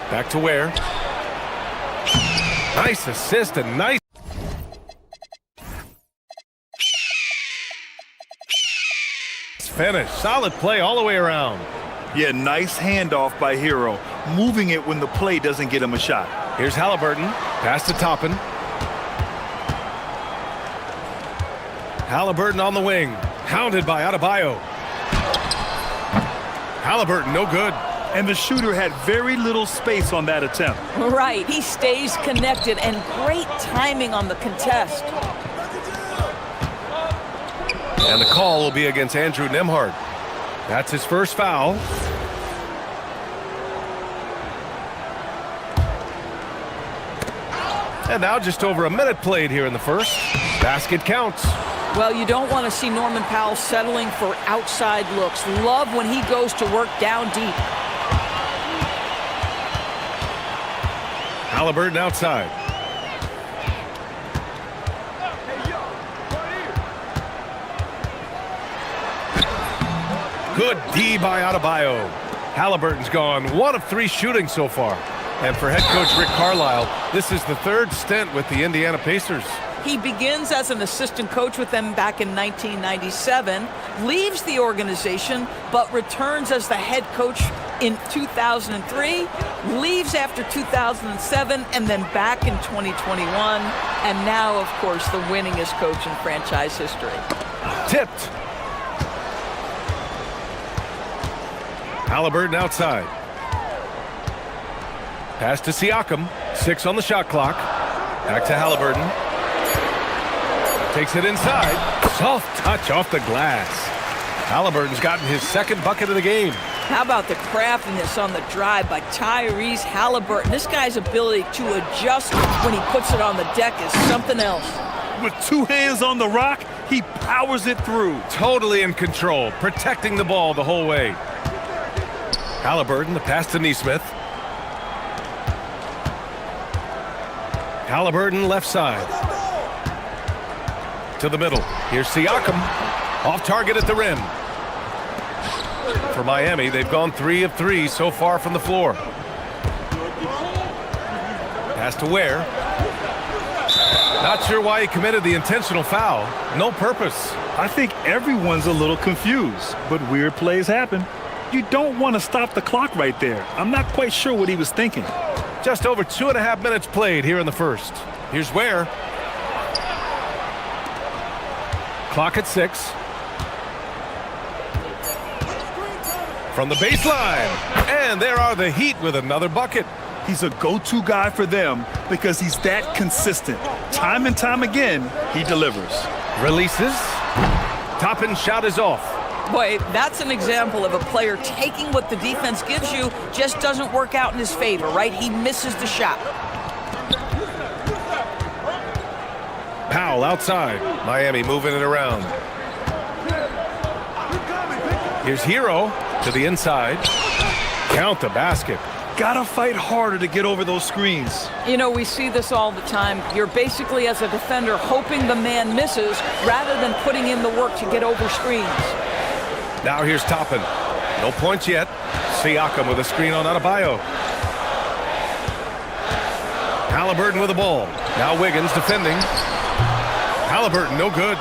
Back to Ware. Nice assist and nice finish. Solid play all the way around. Yeah, nice handoff by Hero. Moving it when the play doesn't get him a shot. Here's Halliburton. Pass to Toppin. Halliburton on the wing. Hounded by Adebayo. Halliburton, no good. And the shooter had very little space on that attempt. Right, he stays connected and great timing on the contest. And the call will be against Andrew Nembhard. That's his first foul. And now just over a minute played here in the first. Basket counts. Well, you don't want to see Norman Powell settling for outside looks. Love when he goes to work down deep. Halliburton outside. Good D by Adebayo. Halliburton's gone 1 of 3 shooting so far. And for head coach Rick Carlisle, this is the third stint with the Indiana Pacers. He begins as an assistant coach with them back in 1997, leaves the organization, but returns as the head coach in 2003, leaves after 2007, and then back in 2021, and now, of course, the winningest coach in franchise history. Tipped. Halliburton outside. Pass to Siakam. 6 on the shot clock. Back to Halliburton. Takes it inside. Soft touch off the glass. Halliburton's gotten his second bucket of the game. How about the craftiness on the drive by Tyrese Halliburton? This guy's ability to adjust when he puts it on the deck is something else. With 2 hands on the rock, he powers it through. Totally in control, protecting the ball the whole way. Halliburton, the pass to Nesmith. Halliburton left side. To the middle. Here's Siakam. Off target at the rim. For Miami, they've gone 3 of 3 so far from the floor. Pass to Ware. Not sure why he committed the intentional foul. No purpose. I think everyone's a little confused, but weird plays happen. You don't want to stop the clock right there. I'm not quite sure what he was thinking. Just over 2.5 minutes played here in the first. Here's Ware. Clock at 6. From the baseline. And there are the Heat with another bucket. He's a go-to guy for them because he's that consistent. Time and time again, he delivers. Releases. Toppin shot is off. Boy, that's an example of a player taking what the defense gives you, just doesn't work out in his favor, right? He misses the shot. Powell outside. Miami moving it around. Here's Hero to the inside. Count the basket. Gotta fight harder to get over those screens. You know, we see this all the time. You're basically, as a defender, hoping the man misses rather than putting in the work to get over screens. Now here's Toppin. No points yet. Siakam with a screen on Adebayo. Halliburton with the ball. Now Wiggins defending. Halliburton, no good.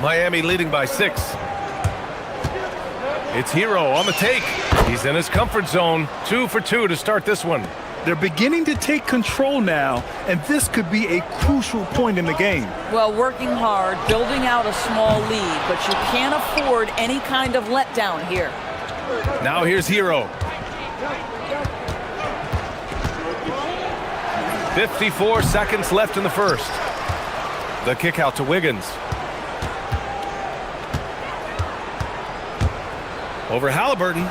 Miami leading by 6. It's Hero on the take. He's in his comfort zone. 2 for 2 to start this one. They're beginning to take control now, and this could be a crucial point in the game. Well, working hard, building out a small lead, but you can't afford any kind of letdown here. Now here's Hero. 54 seconds left in the first. The kick out to Wiggins. Over Halliburton.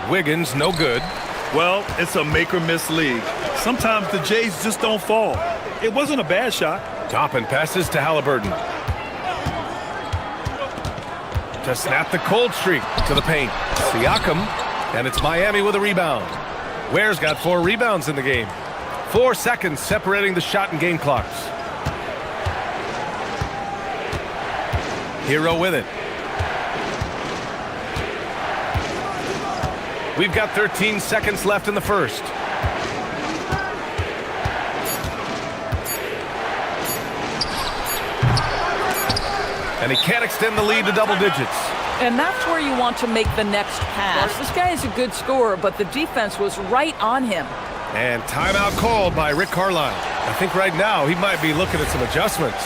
Wiggins, no good. Well, it's a make-or-miss league. Sometimes the Jays just don't fall. It wasn't a bad shot. Toppin passes to Halliburton. To snap the cold streak to the paint. Siakam, and it's Miami with a rebound. Ware's got 4 rebounds in the game. 4 seconds separating the shot and game clocks. Hero with it. We've got 13 seconds left in the first. And he can't extend the lead to double digits. And that's where you want to make the next pass. This guy is a good scorer, but the defense was right on him. And timeout called by Rick Carlisle. I think right now he might be looking at some adjustments.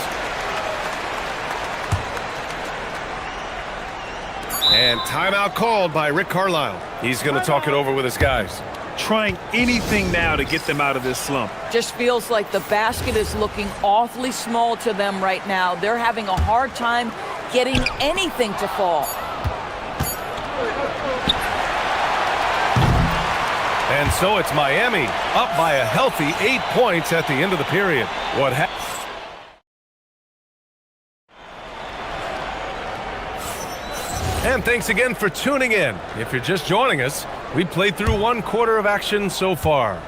And timeout called by Rick Carlisle. He's going to talk it over with his guys. Trying anything now to get them out of this slump. Just feels like the basket is looking awfully small to them right now. They're having a hard time getting anything to fall. And so it's Miami up by a healthy 8 points at the end of the period. What happened? And thanks again for tuning in. If you're just joining us, we played through 1 quarter of action so far.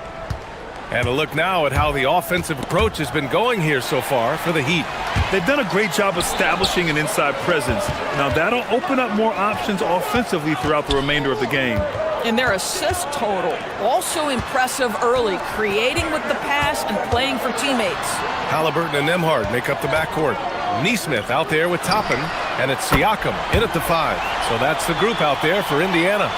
And a look now at how the offensive approach has been going here so far for the Heat. They've done a great job establishing an inside presence. Now that'll open up more options offensively throughout the remainder of the game. And their assist total, also impressive early, creating with the pass and playing for teammates. Halliburton and Nembhard make up the backcourt. Neesmith out there with Toppin, and it's Siakam in at the 5. So that's the group out there for Indiana.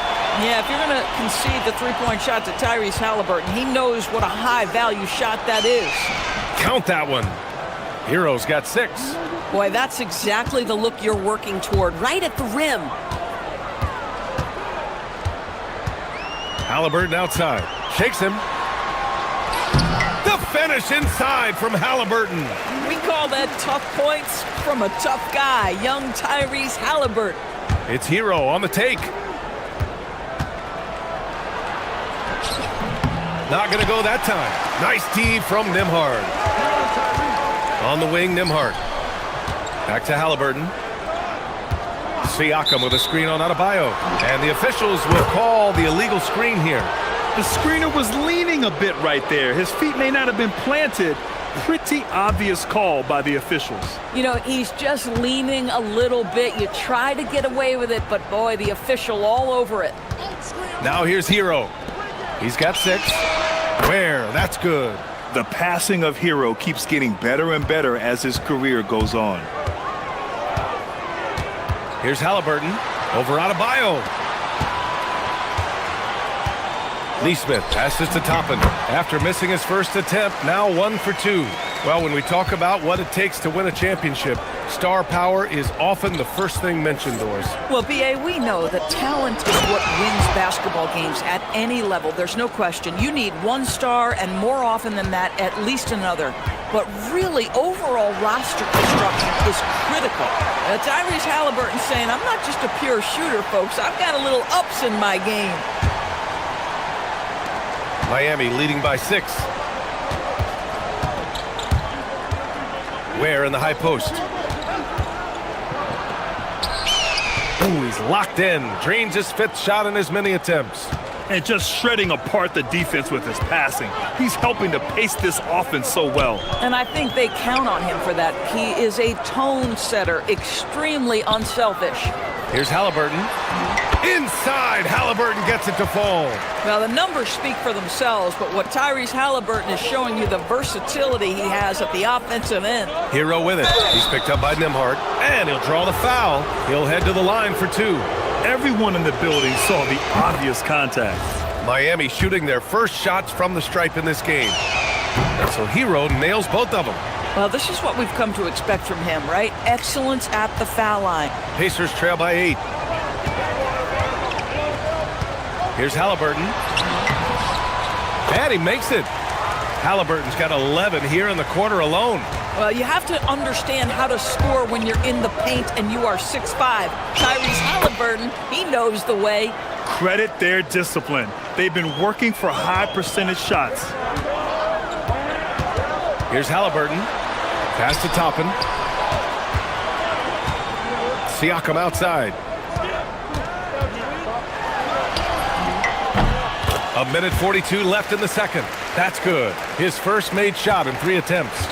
Yeah, if you're going to concede the three-point shot to Tyrese Halliburton, he knows what a high-value shot that is. Count that one. Hero's got 6. Boy, that's exactly the look you're working toward, right at the rim. Halliburton outside. Shakes him. The finish inside from Halliburton. We call that tough points from a tough guy, young Tyrese Halliburton. It's Hero on the take. Not going to go that time. Nice D from Nembhard. On the wing, Nembhard. Back to Halliburton. Siakam with a screen on Adebayo. And the officials will call the illegal screen here. The screener was leaning a bit right there. His feet may not have been planted. Pretty obvious call by the officials. You know, he's just leaning a little bit. You try to get away with it, but boy, the official all over it. Now here's Hero. He's got 6. Where? That's good. The passing of Hero keeps getting better and better as his career goes on. Here's Halliburton. Over Adebayo. Neesmith passes to Toppin. After missing his first attempt, now 1 for 2. Well, when we talk about what it takes to win a championship, star power is often the first thing mentioned, Doris. Well, B.A., we know that talent is what wins basketball games at any level. There's no question. You need one star, and more often than that, at least another. But really, overall roster construction is critical. Tyrese Halliburton saying, I'm not just a pure shooter, folks. I've got a little ups in my game. Miami leading by 6. Ware in the high post. Ooh, he's locked in. Drains his 5th shot in as many attempts. And just shredding apart the defense with his passing. He's helping to pace this offense so well. And I think they count on him for that. He is a tone setter, extremely unselfish. Here's Halliburton. Inside, Halliburton gets it to fall. Now, the numbers speak for themselves, but what Tyrese Halliburton is showing you the versatility he has at the offensive end. Hero with it. He's picked up by Nembhard, and he'll draw the foul. He'll head to the line for 2. Everyone in the building saw the obvious contact. Miami shooting their first shots from the stripe in this game. And so Hero nails both of them. Well, this is what we've come to expect from him, right? Excellence at the foul line. Pacers trail by 8. Here's Halliburton. And he makes it. Halliburton's got 11 here in the quarter alone. Well, you have to understand how to score when you're in the paint and you are 6'5". Tyrese Halliburton, he knows the way. Credit their discipline. They've been working for high percentage shots. Here's Halliburton. Pass to Toppin. Siakam outside. A minute 42 left in the second. That's good. His first made shot in 3 attempts.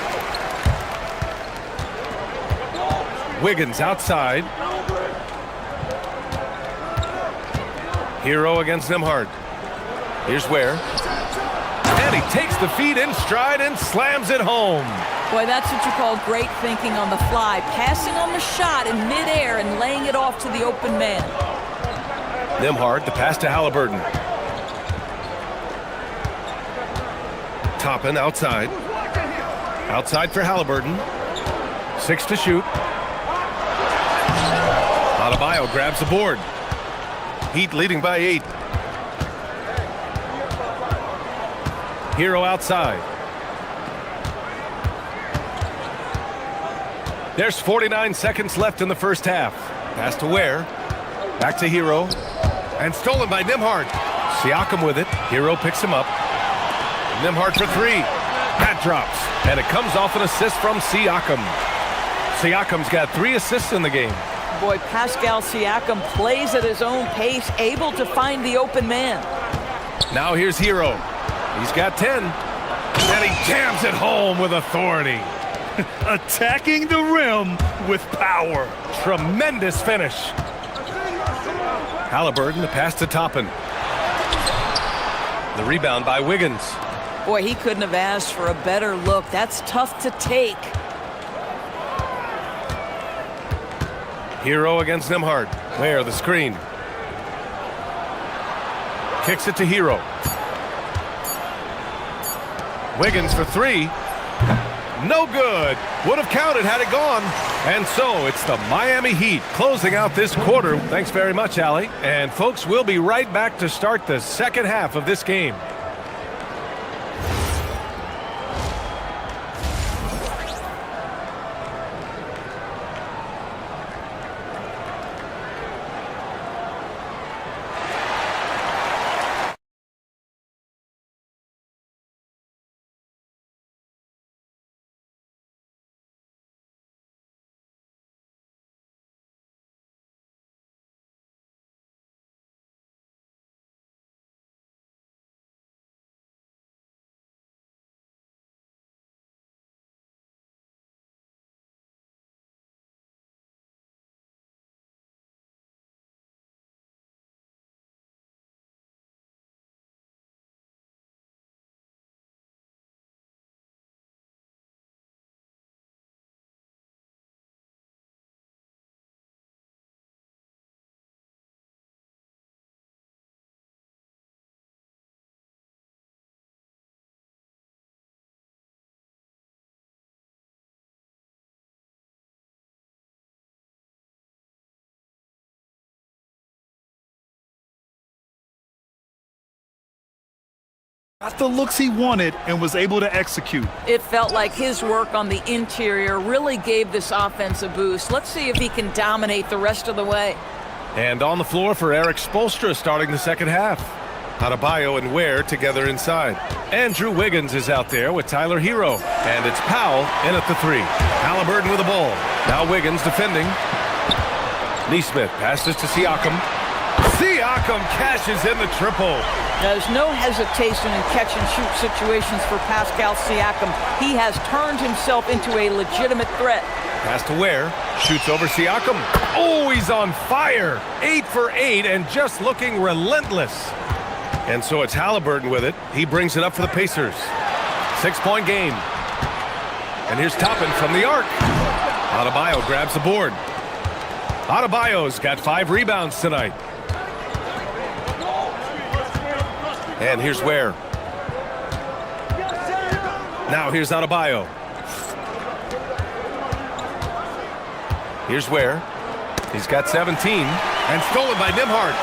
Wiggins outside. Hero against Nembhard. Here's Ware. And he takes the feed in stride and slams it home. Boy, that's what you call great thinking on the fly. Passing on the shot in midair and laying it off to the open man. Nembhard, the pass to Halliburton. Toppin outside. Outside for Halliburton. 6 to shoot. Adebayo grabs the board. Heat leading by 8. Hero outside. There's 49 seconds left in the first half. Pass to Ware. Back to Hero. And stolen by Nembhard. Siakam with it. Hero picks him up. Nembhard for 3. That drops. And it comes off an assist from Siakam. Siakam's got 3 assists in the game. Boy, Pascal Siakam plays at his own pace, able to find the open man. Now here's Hero. He's got 10. And he jams it home with authority. Attacking the rim with power. Tremendous finish. Halliburton, the pass to Toppin. The rebound by Wiggins. Boy, he couldn't have asked for a better look. That's tough to take. Hero against Nembhard. Ware, the screen. Kicks it to Hero. Wiggins for 3. No good. Would have counted had it gone. And so it's the Miami Heat closing out this quarter. Thanks very much, Allie. And folks, we'll be right back to start the second half of this game. Got the looks he wanted and was able to execute. It felt like his work on the interior really gave this offense a boost. Let's see if he can dominate the rest of the way. And on the floor for Eric Spoelstra starting the second half. Adebayo and Ware together inside. Andrew Wiggins is out there with Tyler Hero. And it's Powell in at the 3. Halliburton with the ball. Now Wiggins defending. Neesmith passes to Siakam. Siakam cashes in the triple. There's no hesitation in catch-and-shoot situations for Pascal Siakam. He has turned himself into a legitimate threat. Pass to Ware. Shoots over Siakam. Oh, he's on fire. 8 for 8 and just looking relentless. And so it's Halliburton with it. He brings it up for the Pacers. 6-point game. And here's Toppin from the arc. Adebayo grabs the board. Adebayo's got 5 rebounds tonight. And here's Ware. Now here's Adebayo. Here's Ware. He's got 17. And stolen by Nembhard.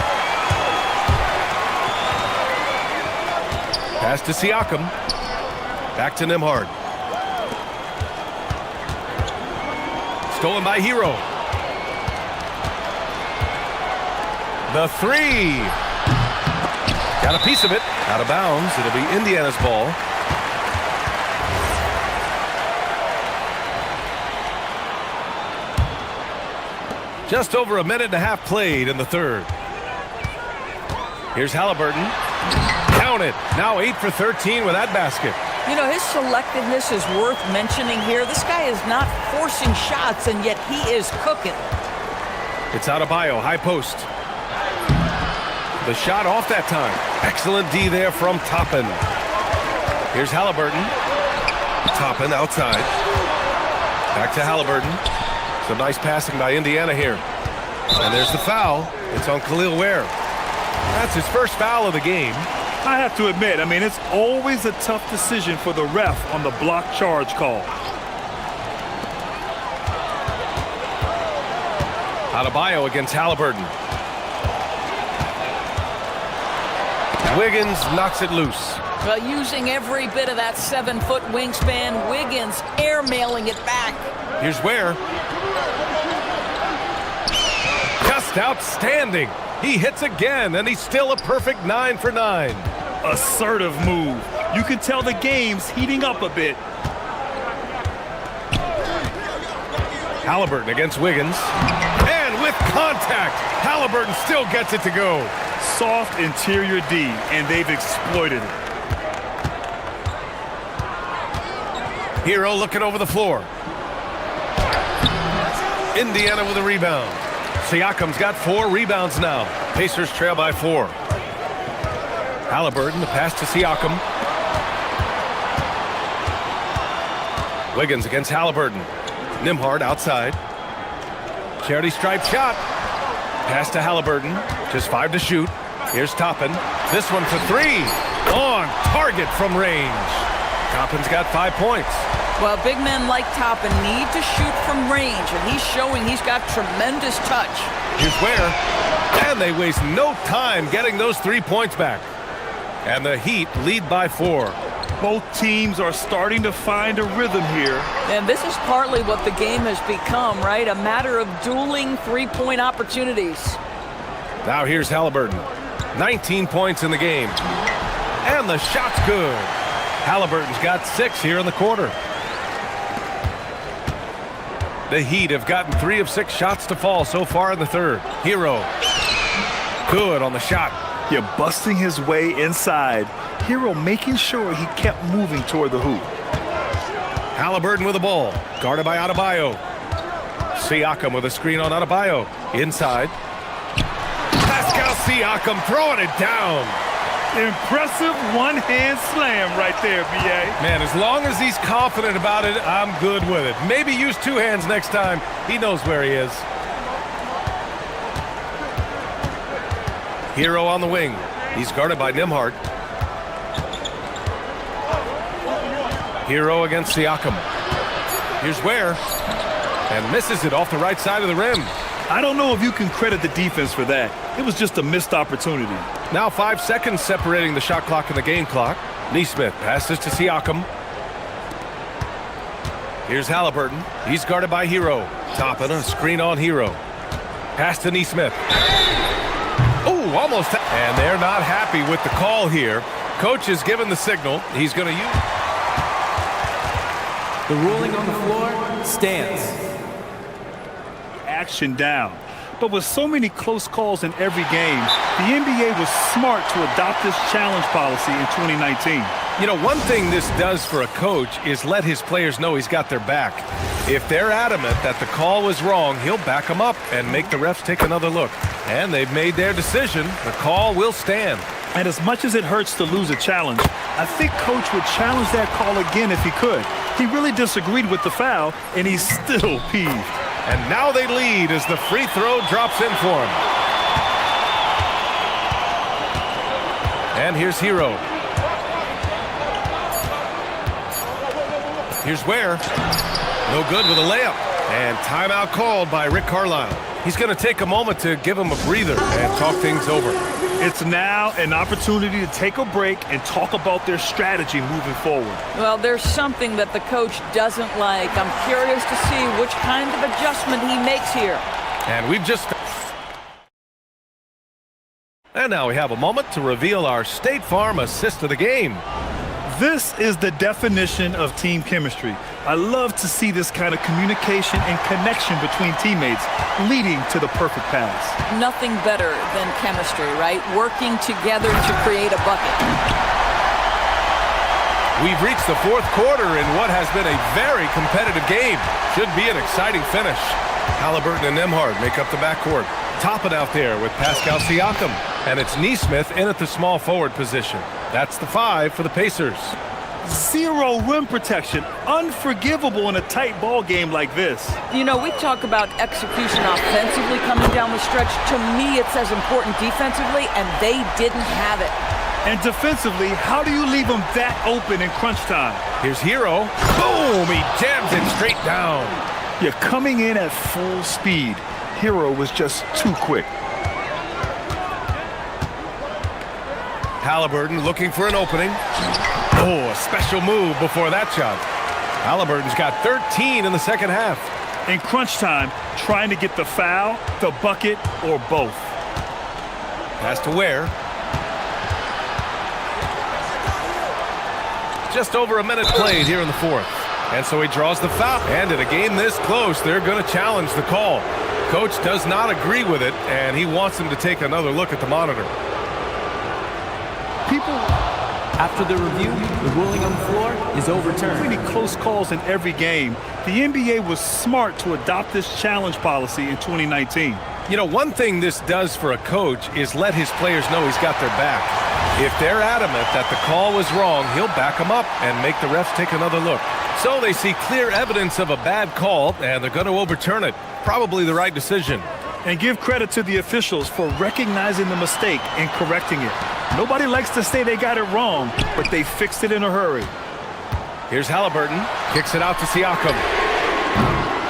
Pass to Siakam. Back to Nembhard. Stolen by Hero. The 3. Got a piece of it. Out of bounds. It'll be Indiana's ball. Just over a minute and a half played in the third. Here's Halliburton. Count it. Now 8 for 13 with that basket. You know, his selectiveness is worth mentioning here. This guy is not forcing shots, and yet he is cooking. It's Adebayo, high post. The shot off that time. Excellent D there from Toppin. Here's Halliburton. Toppin outside. Back to Halliburton. Some nice passing by Indiana here. And there's the foul. It's on Khalil Ware. That's his first foul of the game. I have to admit, I mean, it's always a tough decision for the ref on the block charge call. Adebayo against Halliburton. Wiggins knocks it loose. Well, using every bit of that 7-foot wingspan, Wiggins airmailing it back. Here's Ware. Just outstanding. He hits again, and he's still a perfect 9 for 9. Assertive move. You can tell the game's heating up a bit. Halliburton against Wiggins. And with contact, Halliburton still gets it to go. Soft interior D, and they've exploited it. Hero looking over the floor. Indiana with a rebound. Siakam's got 4 rebounds now. Pacers trail by 4. Halliburton, the pass to Siakam. Wiggins against Halliburton. Nembhard outside. Charity stripe shot. Pass to Halliburton. Just 5 to shoot. Here's Toppin. This one for 3. On target from range. Toppin's got 5 points. Well, big men like Toppin need to shoot from range, and he's showing he's got tremendous touch. Here's Ware. And they waste no time getting those 3 points back. And the Heat lead by 4. Both teams are starting to find a rhythm here. And this is partly what the game has become, right? A matter of dueling three-point opportunities. Now here's Halliburton. 19 points in the game. And the shot's good. Halliburton's got 6 here in the quarter. The Heat have gotten 3 of 6 shots to fall so far in the third. Hero. Good on the shot. You're busting his way inside. Hero making sure he kept moving toward the hoop. Halliburton with the ball. Guarded by Adebayo. Siakam with a screen on Adebayo. Inside. Pascal Siakam throwing it down. Impressive one-hand slam right there, B.A. Man, as long as he's confident about it, I'm good with it. Maybe use 2 hands next time. He knows where he is. Hero on the wing. He's guarded by Nembhard. Hero against Siakam. Here's Ware. And misses it off the right side of the rim. I don't know if you can credit the defense for that. It was just a missed opportunity. Now 5 seconds separating the shot clock and the game clock. Neesmith passes to Siakam. Here's Halliburton. He's guarded by Hero. Toppin, a screen on Hero. Pass to Neesmith. Oh, almost. And they're not happy with the call here. Coach has given the signal. He's going to use. The ruling on the floor stands. Action down. But with so many close calls in every game, the NBA was smart to adopt this challenge policy in 2019. You know, one thing this does for a coach is let his players know he's got their back. If they're adamant that the call was wrong, he'll back them up and make the refs take another look. And they've made their decision. The call will stand. And as much as it hurts to lose a challenge, I think Coach would challenge that call again if he could. He really disagreed with the foul, and he's still peeved. And now they lead as the free throw drops in for him. And here's Hero. Here's Ware. No good with a layup. And timeout called by Rick Carlisle. He's going to take a moment to give him a breather and talk things over. It's now an opportunity to take a break and talk about their strategy moving forward. Well, there's something that the coach doesn't like. I'm curious to see which kind of adjustment he makes here. And we've just... And now we have a moment to reveal our State Farm assist of the game. This is the definition of team chemistry. I love to see this kind of communication and connection between teammates leading to the perfect pass. Nothing better than chemistry, right? Working together to create a bucket. We've reached the fourth quarter in what has been a very competitive game. Should be an exciting finish. Halliburton and Nembhard make up the backcourt. Topping out there with Pascal Siakam. And it's Neesmith in at the small forward position. That's the 5 for the Pacers. Zero rim protection. Unforgivable in a tight ball game like this. You know, we talk about execution offensively coming down the stretch. To me, it's as important defensively, and they didn't have it. And defensively, how do you leave them that open in crunch time? Here's Hero. Boom! He jams it straight down. You're coming in at full speed. Hero was just too quick. Halliburton looking for an opening. Oh, a special move before that shot. Halliburton's got 13 in the second half. In crunch time, trying to get the foul, the bucket, or both. Pass to Ware. Just over a minute played here in the fourth. And so he draws the foul. And in a game this close, they're going to challenge the call. Coach does not agree with it, and he wants him to take another look at the monitor. After the review, the ruling on the floor is overturned. Many close calls in every game. The NBA was smart to adopt this challenge policy in 2019. You know, one thing this does for a coach is let his players know he's got their back. If they're adamant that the call was wrong, he'll back them up and make the refs take another look. So they see clear evidence of a bad call, and they're going to overturn it. Probably the right decision. And give credit to the officials for recognizing the mistake and correcting it. Nobody likes to say they got it wrong, but they fixed it in a hurry. Here's Halliburton. Kicks it out to Siakam.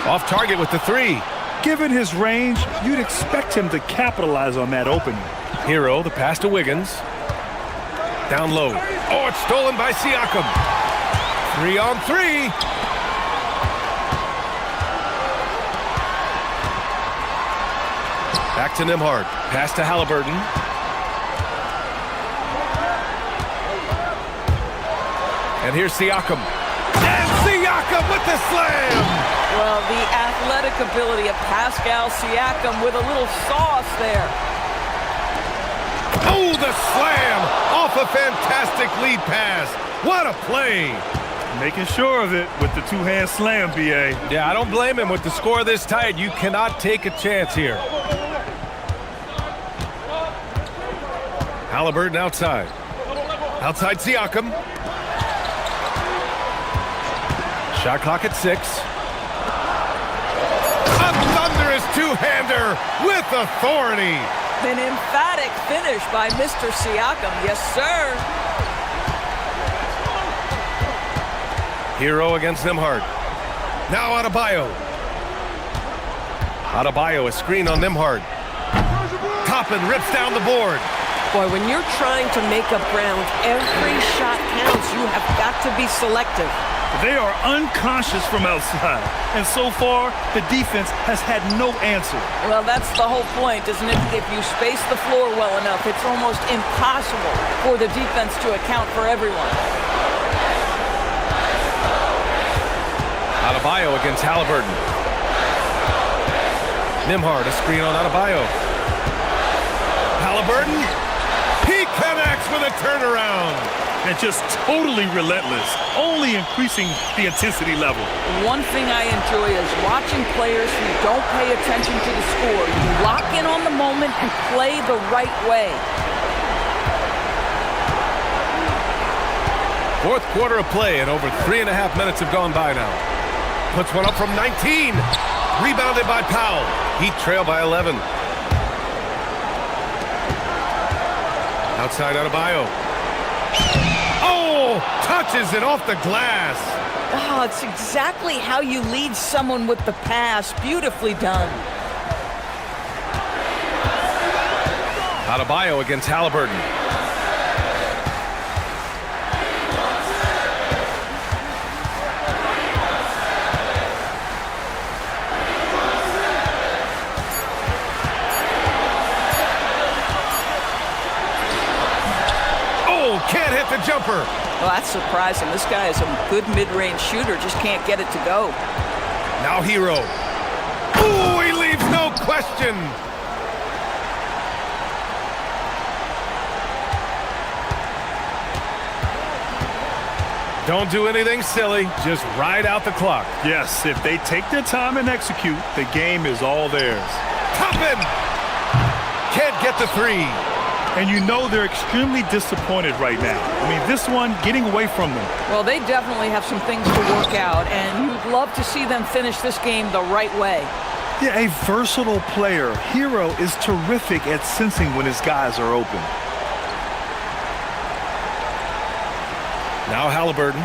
Off target with the 3. Given his range, you'd expect him to capitalize on that opening. Hero, the pass to Wiggins. Down low. Oh, it's stolen by Siakam. 3 on 3. Back to Nembhard. Pass to Halliburton. And here's Siakam. And Siakam with the slam! Well, the athletic ability of Pascal Siakam with a little sauce there. Oh, the slam! Off a fantastic lead pass. What a play! Making sure of it with the two-hand slam, B.A. Yeah, I don't blame him. With the score this tight, you cannot take a chance here. Halliburton outside. Outside Siakam. Shot clock at 6. A thunderous two-hander with authority. An emphatic finish by Mr. Siakam. Yes, sir. Hero against Nembhard. Now Adebayo. Adebayo, a screen on Nembhard. Toppin rips down the board. Boy, when you're trying to make up ground, every shot counts. You have got to be selective. They are unconscious from outside, and so far, the defense has had no answer. Well, that's the whole point, isn't it? If you space the floor well enough, it's almost impossible for the defense to account for everyone. Adebayo against Halliburton. Nembhard, a screen on Adebayo. Halliburton, he connects with a turnaround. And just totally relentless, only increasing the intensity level. One thing I enjoy is watching players who don't pay attention to the score. You lock in on the moment and play the right way. Fourth quarter of play, and over 3.5 minutes have gone by now. Puts one up from 19. Rebounded by Powell. Heat trail by 11. Outside Adebayo. Oh, touches it off the glass. Oh, it's exactly how you lead someone with the pass. Beautifully done. Adebayo against Halliburton. jumper. Well, that's surprising. This guy is a good mid-range shooter, just can't get it to go. Now Hero. Ooh, he leaves no question. Don't do anything silly. Just ride out the clock. Yes, if they take their time and execute, the game is all theirs. Toppin! Can't get the three. And you know they're extremely disappointed right now. I mean, this one getting away from them. Well, they definitely have some things to work out, and you'd love to see them finish this game the right way. Yeah, a versatile player. Hero is terrific at sensing when his guys are open. Now Halliburton.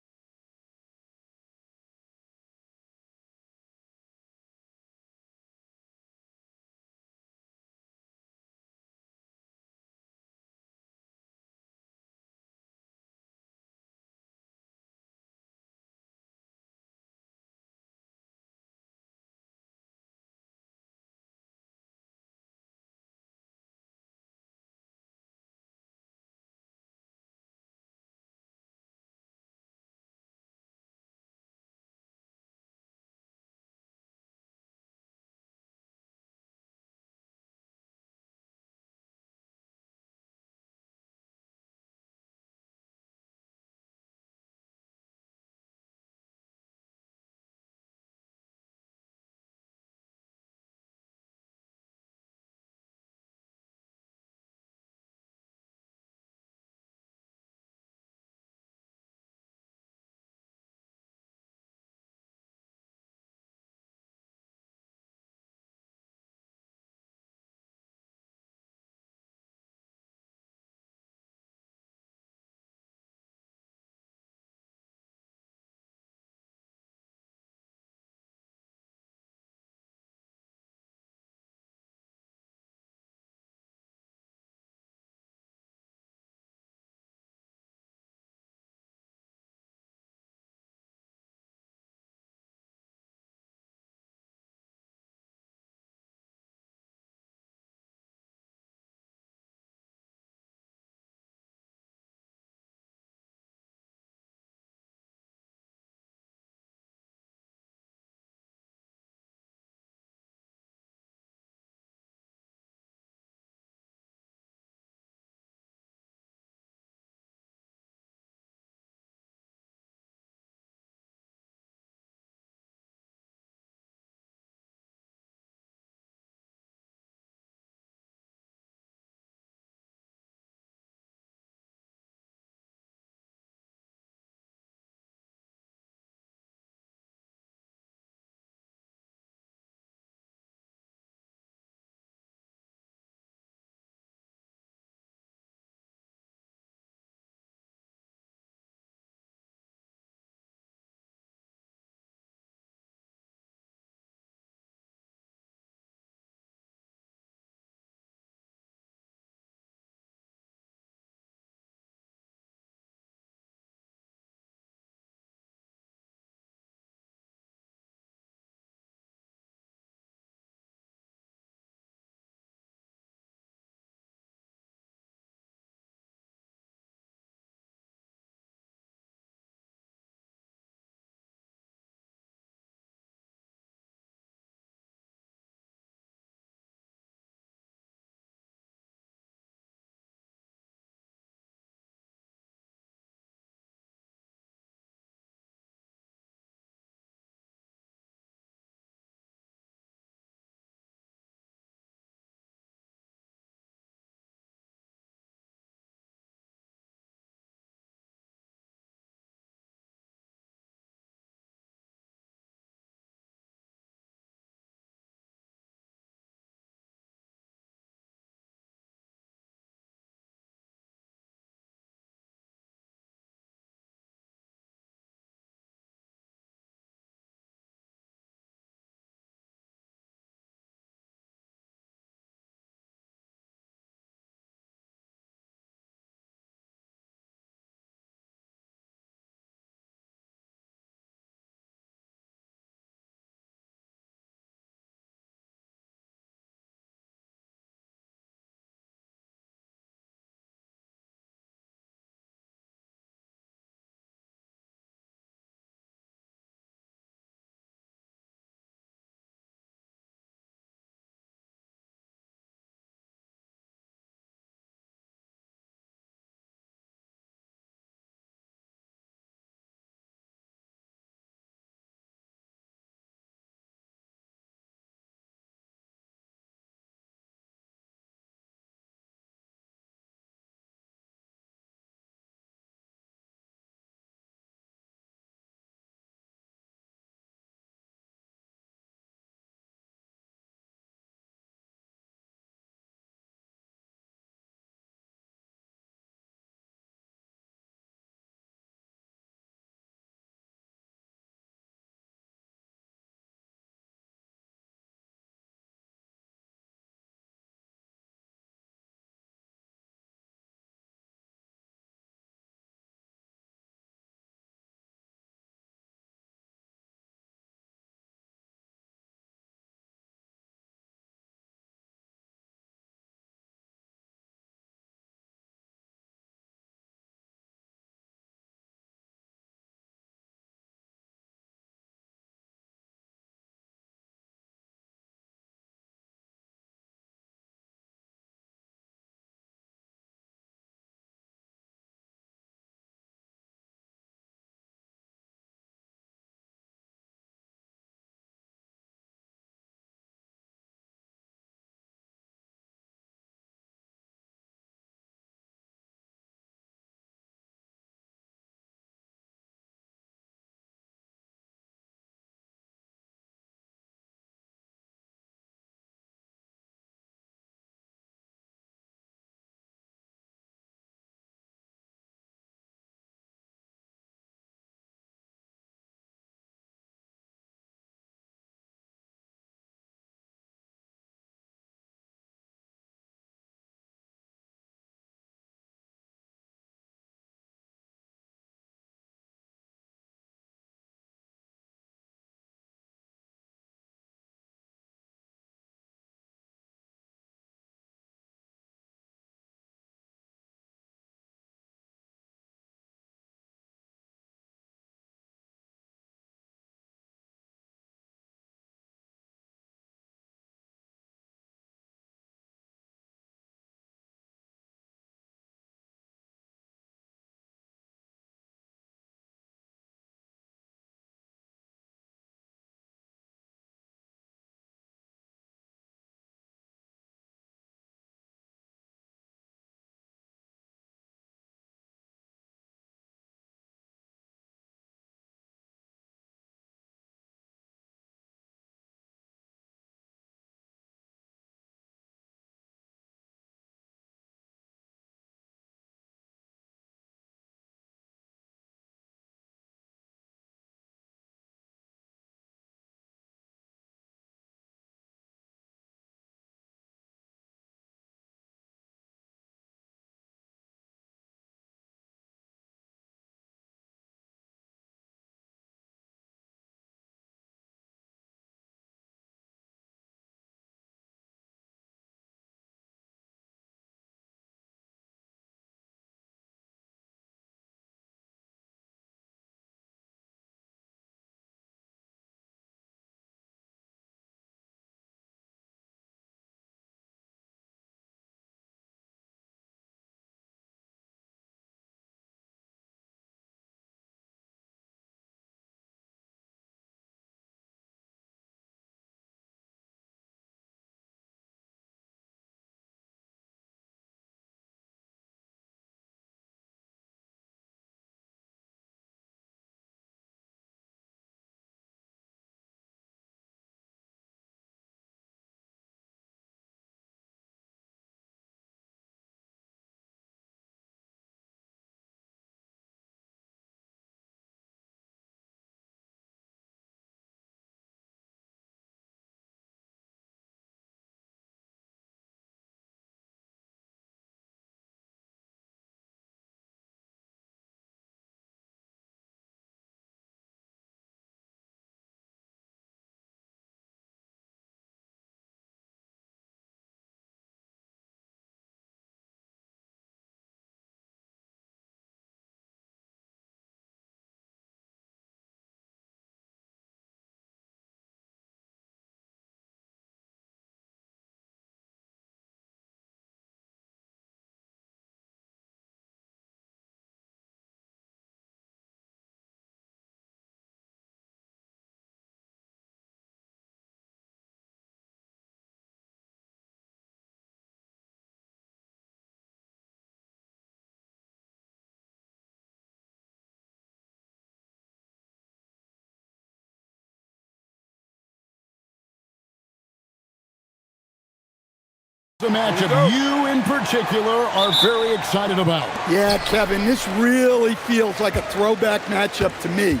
The matchup you in particular are very excited about. Yeah, Kevin, this really feels like a throwback matchup to me.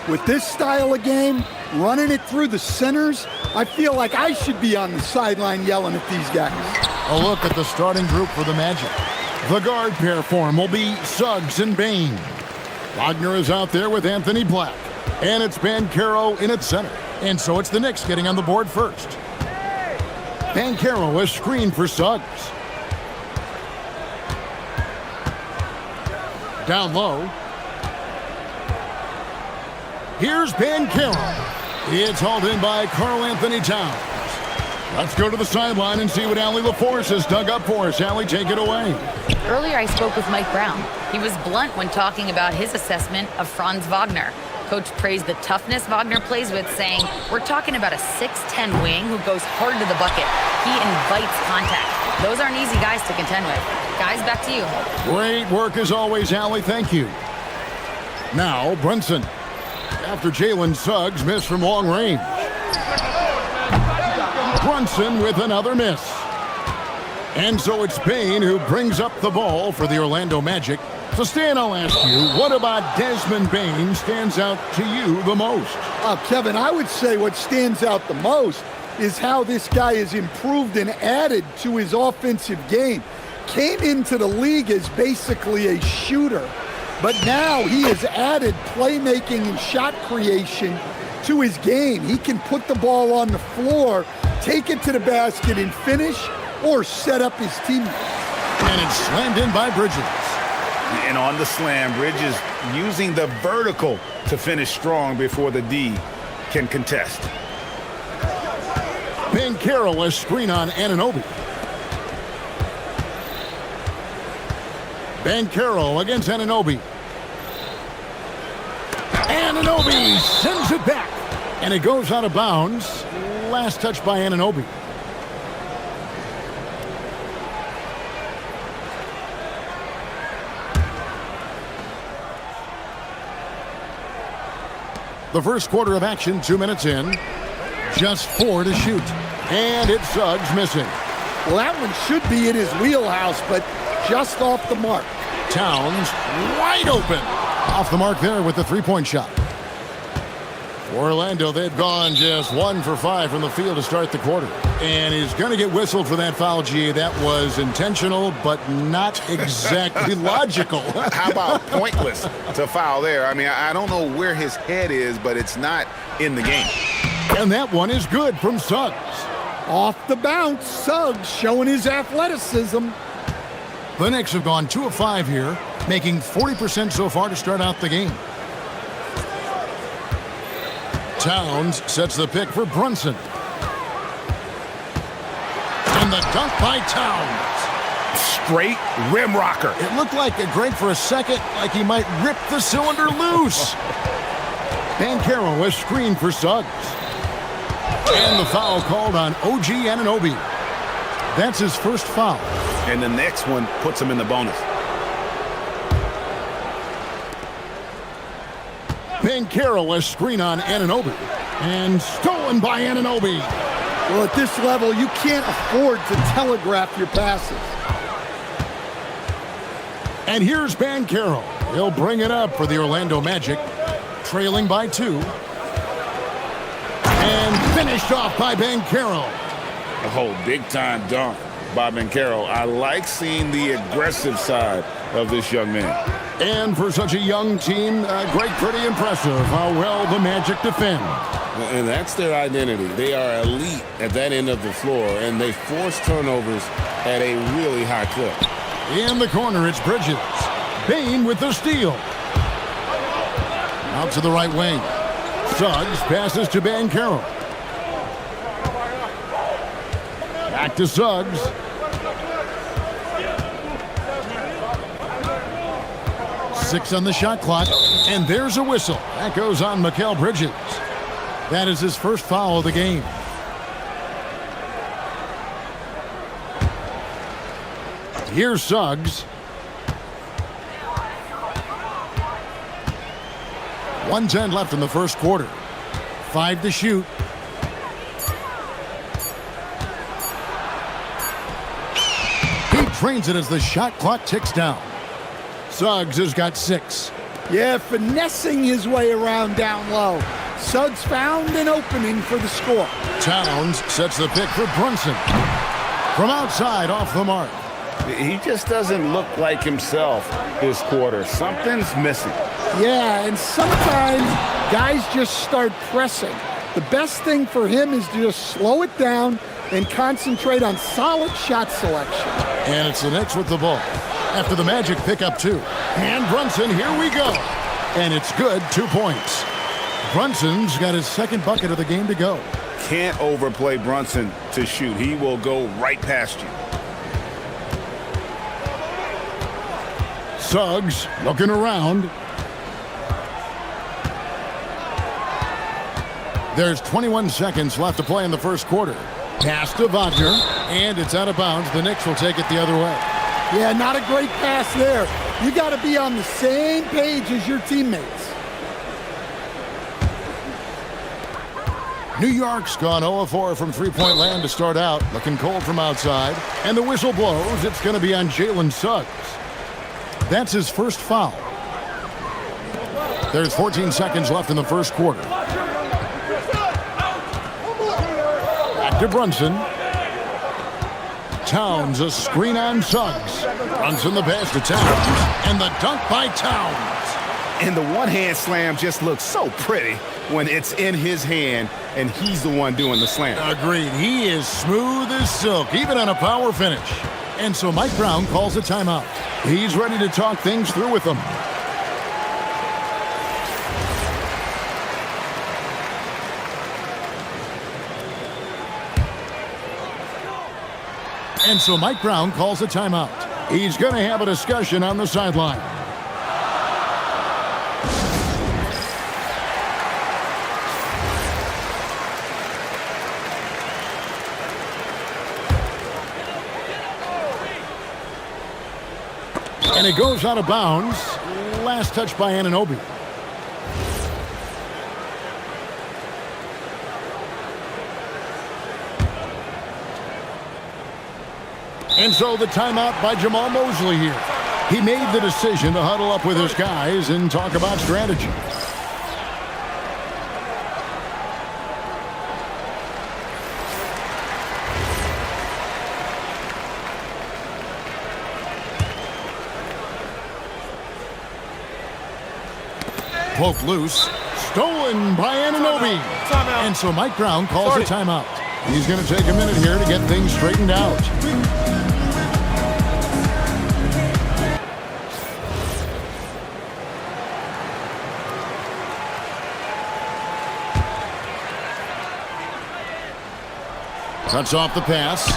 With this style of game, running it through the centers, I feel like I should be on the sideline yelling at these guys. A look at the starting group for the Magic. The guard pair form will be Suggs and Bain. Wagner is out there with Anthony Black. And it's Banchero in at center. And so it's the Knicks getting on the board first. Banchero is screened for Suggs. Down low. Here's Banchero. It's hauled in by Karl Anthony Towns. Let's go to the sideline and see what Allie LaForce has dug up for us. Allie, take it away. Earlier I spoke with Mike Brown. He was blunt when talking about his assessment of Franz Wagner. Coach praised the toughness Wagner plays with, saying, we're talking about a 6'10 wing who goes hard to the bucket. He invites contact. Those aren't easy guys to contend with. Guys, back to you. Great work as always, Allie. Thank you. Now, Brunson. After Jalen Suggs missed from long range. Brunson with another miss. And so it's Bain who brings up the ball for the Orlando Magic. So, Stan, I'll ask you, what about Desmond Bain stands out to you the most? Kevin, I would say what stands out the most is how this guy has improved and added to his offensive game. Came into the league as basically a shooter, but now he has added playmaking and shot creation to his game. He can put the ball on the floor, take it to the basket and finish, or set up his teammate. And it's slammed in by Bridges. And on the slam, Bridges using the vertical to finish strong before the D can contest. Banchero a screen on Anunoby. Banchero against Anunoby. Anunoby sends it back. And it goes out of bounds. Last touch by Anunoby. The first quarter of action, 2 minutes in. Just 4 to shoot. And it's Suggs missing. Well, that one should be in his wheelhouse, but just off the mark. Towns wide open. Off the mark there with the three-point shot. For Orlando, they've gone just 1 for 5 from the field to start the quarter. And he's going to get whistled for that foul, G. That was intentional, but not exactly logical. How about pointless to foul there? I mean, I don't know where his head is, but it's not in the game. And that one is good from Suggs. Off the bounce, Suggs showing his athleticism. The Knicks have gone 2 of 5 here, making 40% so far to start out the game. Towns sets the pick for Brunson. And the dunk by Towns. Straight rim rocker. It looked like a Greg for a second, like he might rip the cylinder loose. Banchero a screen for Suggs. And the foul called on OG Anunoby. That's his first foul. And the next one puts him in the bonus. Banchero a screen on Anunoby. And stolen by Anunoby. Well, at this level, you can't afford to telegraph your passes. And here's Banchero. He'll bring it up for the Orlando Magic. Trailing by 2. And finished off by Banchero. Oh, big-time dunk by Banchero. I like seeing the aggressive side of this young man. And for such a young team, Greg, pretty impressive how well the Magic defend. And that's their identity. They are elite at that end of the floor, and they force turnovers at a really high clip. In the corner, it's Bridges. Bain with the steal. Out to the right wing. Suggs passes to Banchero. Back to Suggs. Six on the shot clock, and there's a whistle. That goes on Mikal Bridges. That is his first foul of the game. Here's Suggs. 1:10 left in the first quarter. 5 to shoot. trains it as the shot clock ticks down. Suggs has got 6. Yeah, finessing his way around down low. Suggs found an opening for the score. Towns sets the pick for Brunson. From outside, off the mark. He just doesn't look like himself this quarter. Something's missing. Yeah, and sometimes guys just start pressing. The best thing for him is to just slow it down and concentrate on solid shot selection. And it's the Knicks with the ball. After the Magic pick up 2. And Brunson, here we go. And it's good, 2 points. Brunson's got his second bucket of the game to go. Can't overplay Brunson to shoot. He will go right past you. Suggs looking around. There's 21 seconds left to play in the first quarter. Pass to Wagner, and it's out of bounds. The Knicks will take it the other way. Yeah, not a great pass there. You got to be on the same page as your teammates. New York's gone 0-4 from three-point land to start out. Looking cold from outside. And the whistle blows. It's going to be on Jalen Suggs. That's his first foul. There's 14 seconds left in the first quarter. Back to Brunson. Towns, a screen on Suggs. Brunson the pass to Towns. And the dunk by Towns. And the one-hand slam just looks so pretty when it's in his hand and he's the one doing the slam. Agreed. He is smooth as silk, even on a power finish. And so Mike Brown calls a timeout. He's ready to talk things through with them. And so Mike Brown calls a timeout. He's going to have a discussion on the sideline. And it goes out of bounds. Last touch by Anunoby. And so the timeout by Jamal Mosley here. He made the decision to huddle up with his guys and talk about strategy. Poke loose. Stolen by Anunoby. And so Mike Brown calls a timeout. He's going to take a minute here to get things straightened out. Cuts off the pass.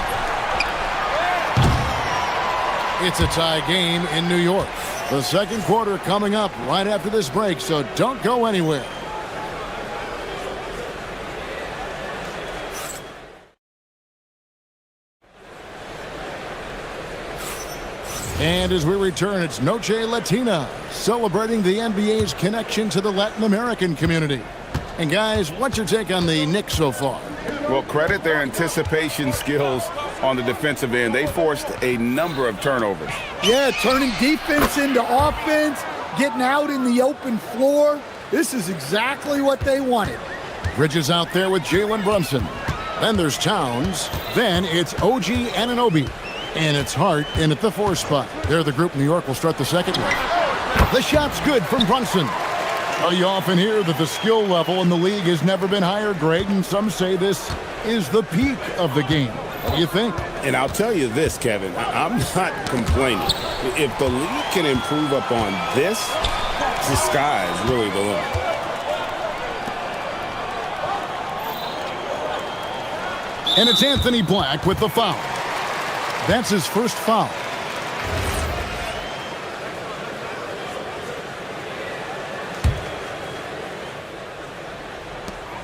It's a tie game in New York. The second quarter coming up right after this break, so don't go anywhere. And as we return, it's Noche Latina, celebrating the NBA's connection to the Latin American community. And guys, what's your take on the Knicks so far? Well, credit their anticipation skills on the defensive end. They forced a number of turnovers. Yeah, turning defense into offense, getting out in the open floor. This is exactly what they wanted. Bridges out there with Jalen Brunson. Then there's Towns. Then it's OG Anunoby. And it's Hart in at the 4 spot. They're the group. New York will start the second one. The shot's good from Brunson. You often hear that the skill level in the league has never been higher, Greg, and some say this is the peak of the game. What do you think? And I'll tell you this, Kevin, I'm not complaining. If the league can improve upon this, the sky is really the limit. And it's Anthony Black with the foul. That's his first foul.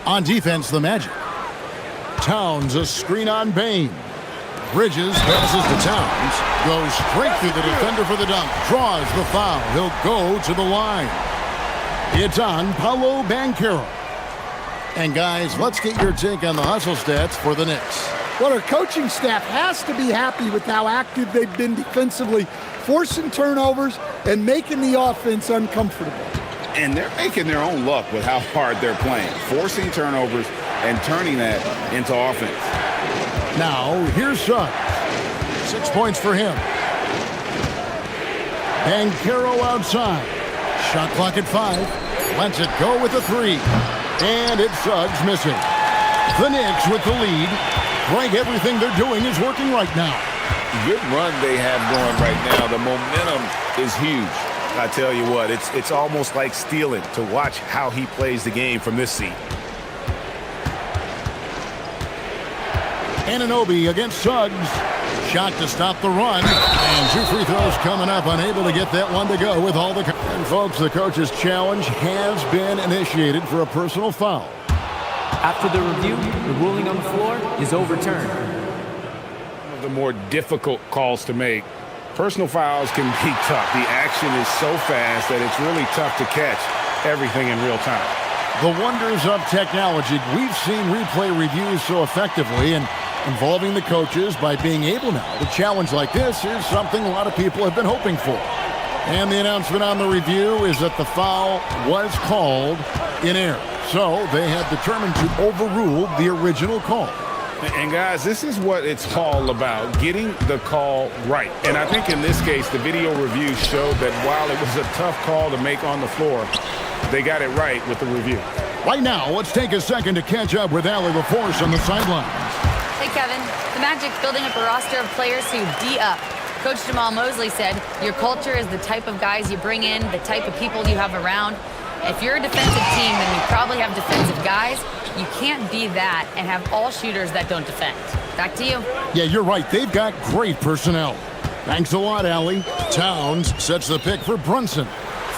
On defense, the Magic. Towns, a screen on Bain. Bridges passes to Towns. Goes straight through the defender for the dunk. Draws the foul. He'll go to the line. It's on Paolo Banchero. And guys, let's get your take on the hustle stats for the Knicks. Well, our coaching staff has to be happy with how active they've been defensively, forcing turnovers and making the offense uncomfortable. And they're making their own luck with how hard they're playing, forcing turnovers and turning that into offense. Now, here's Suggs. 6 points for him. Bankero outside. Shot clock at 5. Lets it go with a 3. And it's Suggs missing. The Knicks with the lead. Frank, everything they're doing is working right now. Good run they have going right now. The momentum is huge. I tell you what, it's almost like stealing to watch how he plays the game from this seat. Anunoby against Suggs. Shot to stop the run. And 2 free throws coming up. Unable to get that one to go with all the... And folks, the coach's challenge has been initiated for a personal foul. After the review, the ruling on the floor is overturned. One of the more difficult calls to make. Personal fouls can be tough. The action is so fast that it's really tough to catch everything in real time. The wonders of technology. We've seen replay reviews so effectively, and involving the coaches by being able now to challenge like this is something a lot of people have been hoping for. And the announcement on the review is that the foul was called in error. So they have determined to overrule the original call. And guys, this is what it's all about, getting the call right. And I think in this case, the video review showed that while it was a tough call to make on the floor, they got it right with the review. Right now, let's take a second to catch up with Allie LaForce on the sidelines. Hey, Kevin. The Magic building up a roster of players who D up. Coach Jamal Mosley said, your culture is the type of guys you bring in, the type of people you have around. If you're a defensive team, then you probably have defensive guys. You can't be that and have all shooters that don't defend. Back to you. Yeah, you're right. They've got great personnel. Thanks a lot, Allie. Towns sets the pick for Brunson.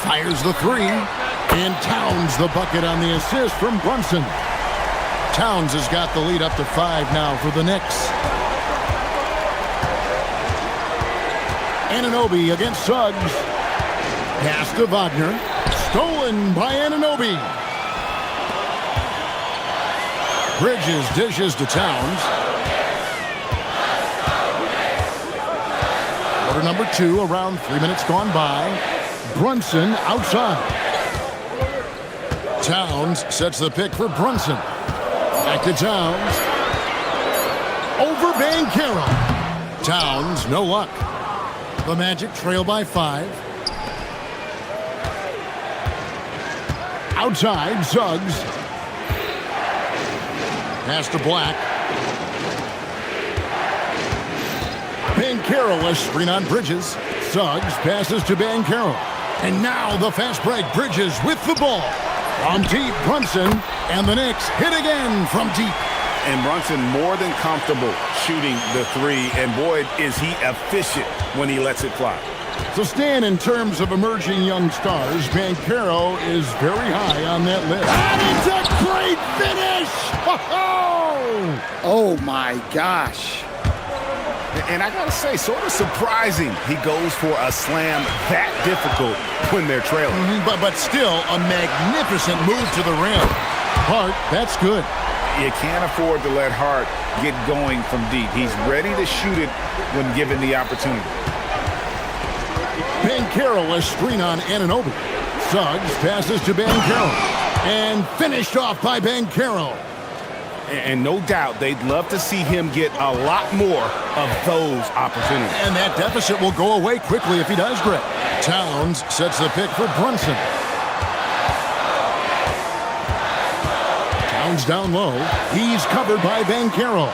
Fires the 3. And Towns the bucket on the assist from Brunson. Towns has got the lead up to 5 now for the Knicks. Anunoby against Suggs. Pass to Wagner. Stolen by Anunoby. Bridges dishes to Towns. Quarter number 2, around 3 minutes gone by. Brunson outside. Towns sets the pick for Brunson. Back to Towns. Over Bankero. Towns, no luck. The Magic trail by 5. Outside, Suggs. Pass to Black. Bankero, a screen on Bridges. Suggs passes to Bankero. And now the fast break. Bridges with the ball. From deep, Brunson. And the Knicks hit again from deep. And Brunson more than comfortable shooting the 3. And boy, is he efficient when he lets it fly. So Stan, in terms of emerging young stars, Bankero is very high on that list. And it's a great finish! Oh my gosh. And I gotta say, sort of surprising he goes for a slam that difficult when they're trailing. But still, a magnificent move to the rim. Hart, that's good. You can't afford to let Hart get going from deep. He's ready to shoot it when given the opportunity. Bankero, a screen on Anunoby. Suggs passes to Bankero. And finished off by Bankero. And no doubt they'd love to see him get a lot more of those opportunities. And that deficit will go away quickly if he does, Greg. Towns sets the pick for Brunson. Towns down low. He's covered by Bankero.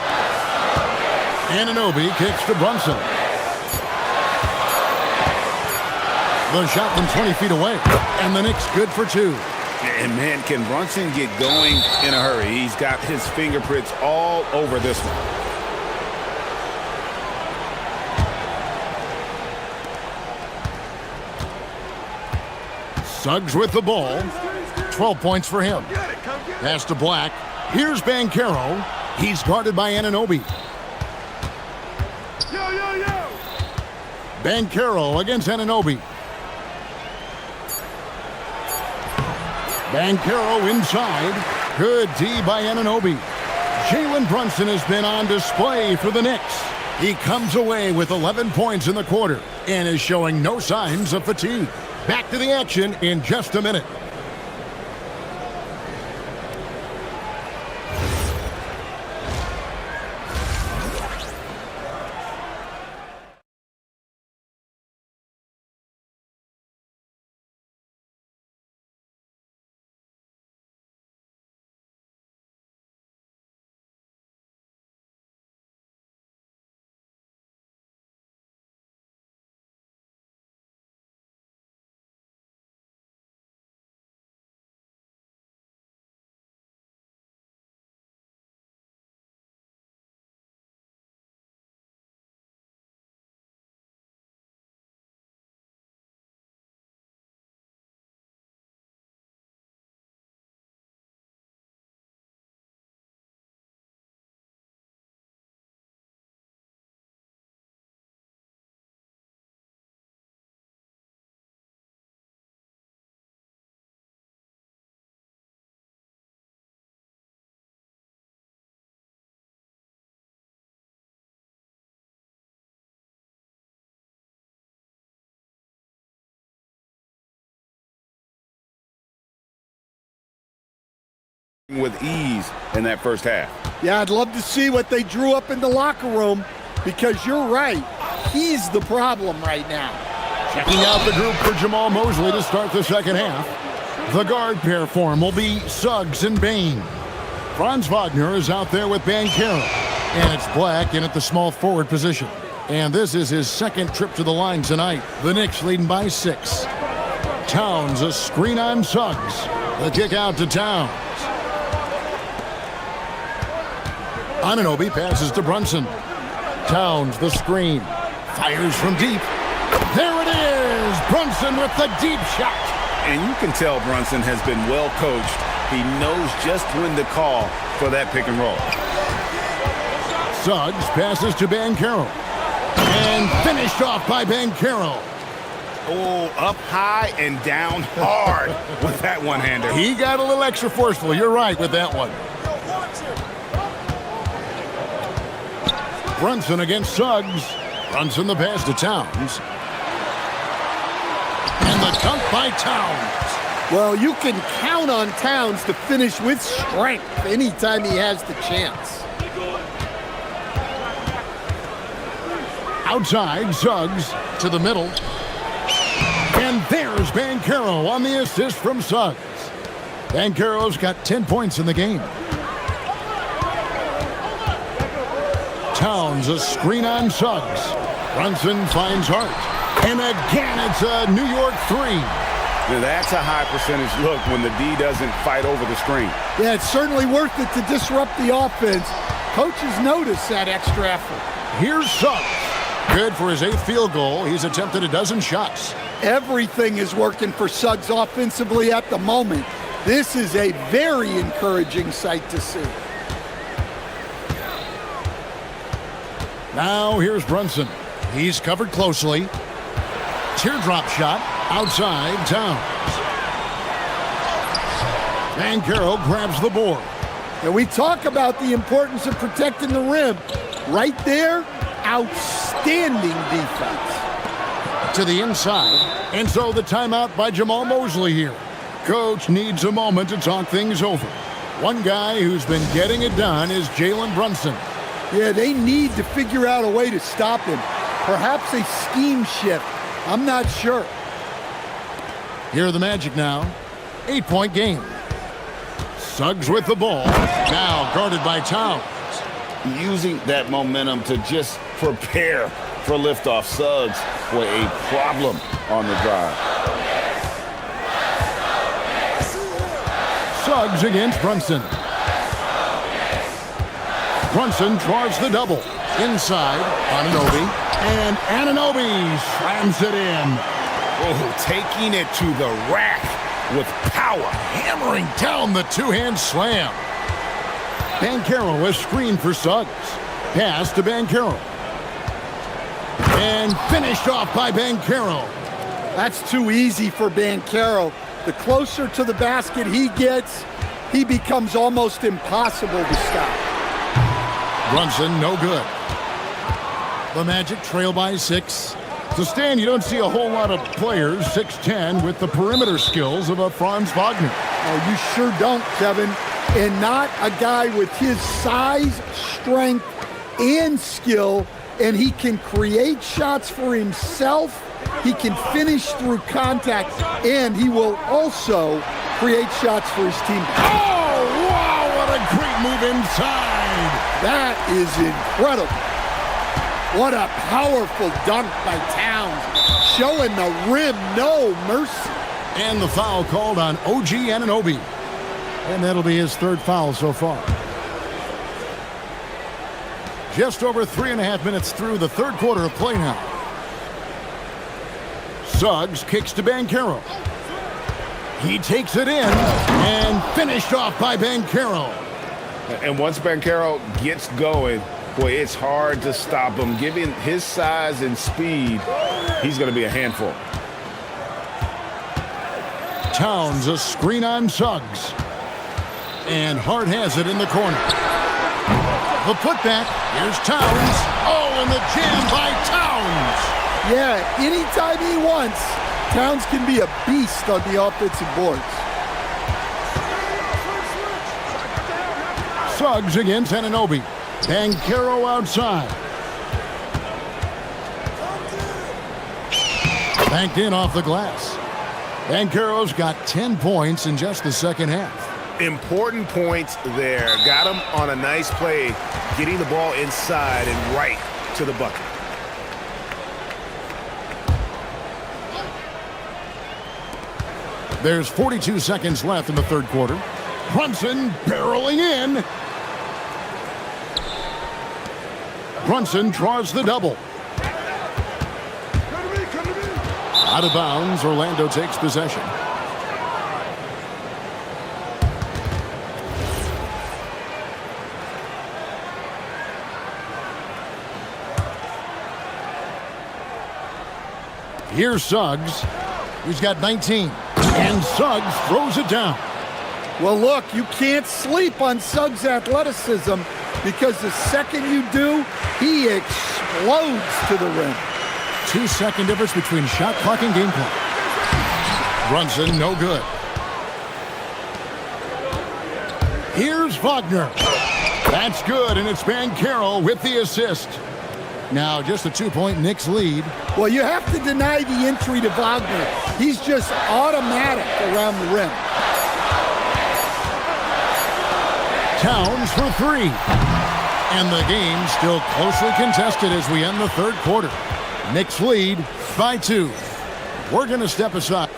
Anunoby kicks to Brunson. The shot from 20 feet away. And the Knicks good for 2. And man, can Brunson get going in a hurry? He's got his fingerprints all over this one. Suggs with the ball. 12 points for him. Pass to Black. Here's Bankero. He's guarded by Anunoby. Bankero against Anunoby. Bankero inside. Good D by Anunoby. Jalen Brunson has been on display for the Knicks. He comes away with 11 points in the quarter and is showing no signs of fatigue. Back to the action in just a minute. With ease in that first half. Yeah, I'd love to see what they drew up in the locker room, because you're right. He's the problem right now. Checking out the group for Jamal Mosley to start the second half. The guard pair form will be Suggs and Bain. Franz Wagner is out there with Banchero. And it's Black in at the small forward position. And this is his second trip to the line tonight. The Knicks leading by 6. Towns a screen on Suggs. The kick out to Towns. Anunoby passes to Brunson. Towns the screen. Fires from deep. There it is! Brunson with the deep shot. And you can tell Brunson has been well coached. He knows just when to call for that pick and roll. Suggs passes to Banchero. And finished off by Banchero. Oh, up high and down hard with that one-hander. He got a little extra forceful. You're right with that one. Brunson against Suggs. Brunson the pass to Towns. And the dunk by Towns. Well, you can count on Towns to finish with strength anytime he has the chance. Outside, Suggs to the middle. And there's Banchero on the assist from Suggs. Banchero's got 10 points in the game. Towns a screen on Suggs. Brunson finds Hart. And again, it's a New York 3. Now that's a high percentage look when the D doesn't fight over the screen. Yeah, it's certainly worth it to disrupt the offense. Coaches notice that extra effort. Here's Suggs. Good for his 8th field goal. He's attempted a dozen shots. Everything is working for Suggs offensively at the moment. This is a very encouraging sight to see. Now here's Brunson. He's covered closely. Teardrop shot outside Towns. Banchero grabs the board. And we talk about the importance of protecting the rim. Right there, outstanding defense. To the inside. And so the timeout by Jamal Mosley here. Coach needs a moment to talk things over. One guy who's been getting it done is Jalen Brunson. Yeah, they need to figure out a way to stop him. Perhaps a scheme shift. I'm not sure. Here are the Magic now. 8-point game. Suggs with the ball. Now guarded by Towns. Using that momentum to just prepare for liftoff. Suggs with a problem on the drive. Suggs against Brunson. Brunson draws the double. Inside, Anunoby. And Anunoby slams it in. Oh, taking it to the rack with power. Hammering down the two-hand slam. Banchero is screened for Suggs. Pass to Banchero. And finished off by Banchero. That's too easy for Banchero. The closer to the basket he gets, he becomes almost impossible to stop. Brunson, no good. The Magic trail by 6. So, Stan, you don't see a whole lot of players, 6'10", with the perimeter skills of a Franz Wagner. Oh, you sure don't, Kevin. And not a guy with his size, strength, and skill. And he can create shots for himself. He can finish through contact. And he will also create shots for his team. Oh, wow, what a great move inside. That is incredible. What a powerful dunk by Towns, showing the rim no mercy. And the foul called on OG Anunoby. And that'll be his 3rd foul so far. Just over 3.5 minutes through the 3rd quarter of play now. Suggs kicks to Banchero. He takes it in and finished off by Banchero. And once Banchero gets going, boy, it's hard to stop him. Given his size and speed, he's going to be a handful. Towns, a screen on Suggs. And Hart has it in the corner. The putback. Here's Towns. Oh, and the jam by Towns. Yeah, anytime he wants, Towns can be a beast on the offensive boards. Suggs against Anunoby. Banchero outside. Banked in off the glass. Banchero's got 10 points in just the second half. Important points there. Got him on a nice play, getting the ball inside and right to the bucket. There's 42 seconds left in the 3rd quarter. Brunson barreling in. Brunson draws the double. Out of bounds, Orlando takes possession. Here's Suggs. He's got 19. And Suggs throws it down. Well, look, you can't sleep on Suggs' athleticism because the second you do, he explodes to the rim. 2-second difference between shot clock and game clock. Brunson, no good. Here's Wagner. That's good, and it's Banchero with the assist. Now just a 2-point Knicks lead. Well, you have to deny the entry to Wagner. He's just automatic around the rim. Towns for 3. And the game still closely contested as we end the 3rd quarter. Knicks lead by 2. We're going to step aside.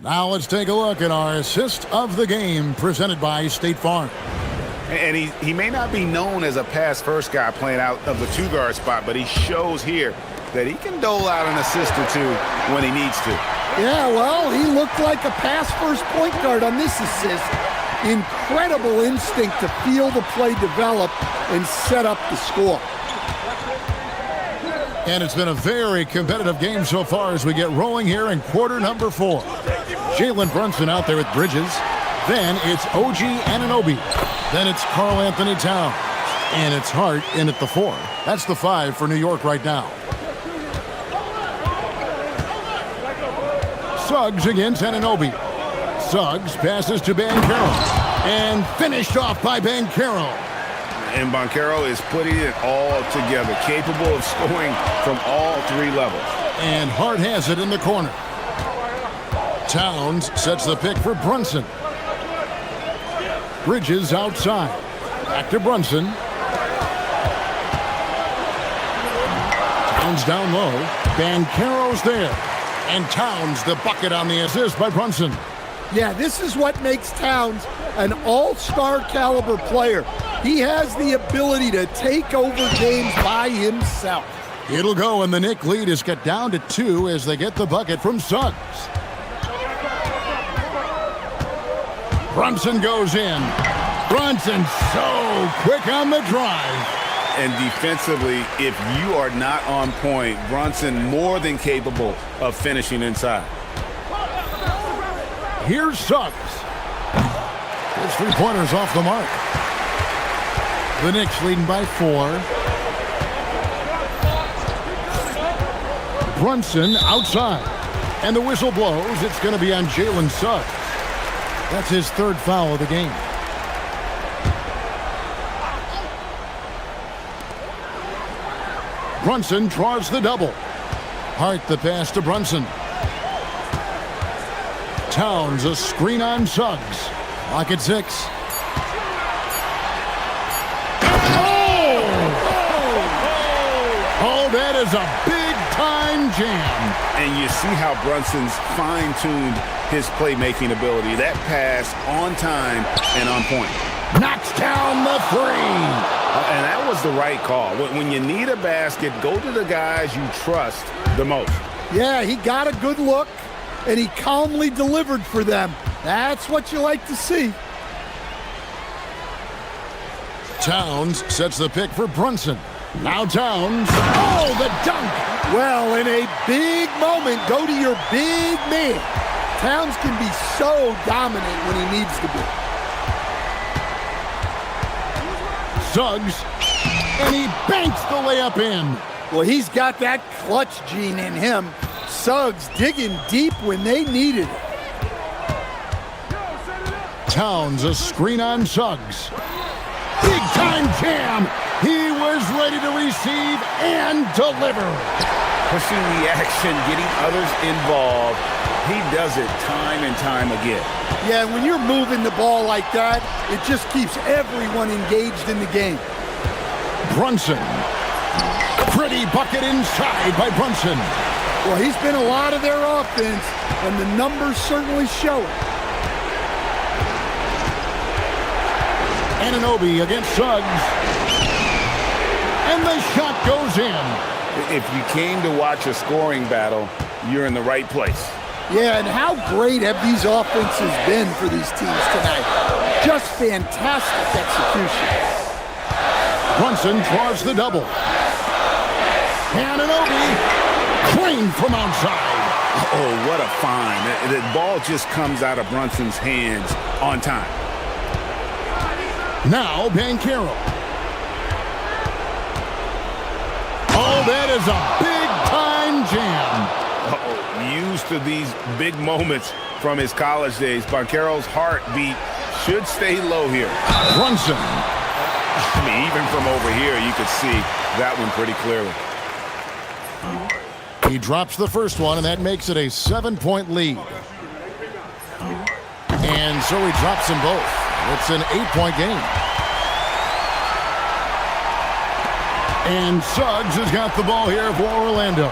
Now let's take a look at our assist of the game presented by State Farm. And he may not be known as a pass-first guy playing out of the 2-guard spot, but he shows here that he can dole out an assist or 2 when he needs to. Yeah, well, he looked like a pass-first point guard on this assist. Incredible instinct to feel the play develop and set up the score. And it's been a very competitive game so far as we get rolling here in quarter number 4. Jalen Brunson out there with Bridges. Then it's OG Anunoby. Then it's Karl Anthony Towns. And it's Hart in at the 4. That's the 5 for New York right now. Suggs against Anunoby. Suggs passes to Banchero. And finished off by Banchero. And Banchero is putting it all together, capable of scoring from all 3 levels. And Hart has it in the corner. Towns sets the pick for Brunson. Bridges outside. Back to Brunson. Towns down low. Banchero's there. And Towns the bucket on the assist by Brunson. Yeah, this is what makes Towns an all-star caliber player. He has the ability to take over games by himself. It'll go, and the Knicks lead is cut down to 2 as they get the bucket from Suggs. Brunson goes in. Brunson so quick on the drive. And defensively, if you are not on point, Brunson more than capable of finishing inside. Here's Suggs. His 3-pointers off the mark. The Knicks leading by 4. Brunson outside. And the whistle blows. It's going to be on Jalen Suggs. That's his 3rd foul of the game. Brunson draws the double. Hart the pass to Brunson. Towns a screen on Suggs. Lock at 6. Oh, that is a big-time jam. And you see how Brunson's fine-tuned his playmaking ability. That pass on time and on point. Knocks down the 3. And that was the right call. When you need a basket, go to the guys you trust the most. Yeah, he got a good look, and he calmly delivered for them. That's what you like to see. Towns sets the pick for Brunson. Now Towns. Oh, the dunk. Well, in a big moment, go to your big man. Towns can be so dominant when he needs to be. Suggs, and he banks the layup in. Well, he's got that clutch gene in him. Suggs digging deep when they needed it. Towns a screen on Suggs. Big time jam. He was ready to receive and deliver. Pushing the action, getting others involved. He does it time and time again. Yeah, when you're moving the ball like that, it just keeps everyone engaged in the game. Brunson. Pretty bucket inside by Brunson. Well, he's been a lot of their offense, and the numbers certainly show it. Anunoby against Suggs. And the shot goes in. If you came to watch a scoring battle, you're in the right place. Yeah, and how great have these offenses been for these teams tonight? Just fantastic execution. Brunson draws the double. Anunoby, clean from outside. Oh, what a find. The ball just comes out of Brunson's hands on time. Now Banchero. Oh, that is a big-time jam. Used to these big moments from his college days. Banchero's heartbeat should stay low here. Brunson. I mean, even from over here, you could see that one pretty clearly. He drops the first one, and that makes it a 7-point lead. And so he drops them both. It's an 8-point game. And Suggs has got the ball here for Orlando.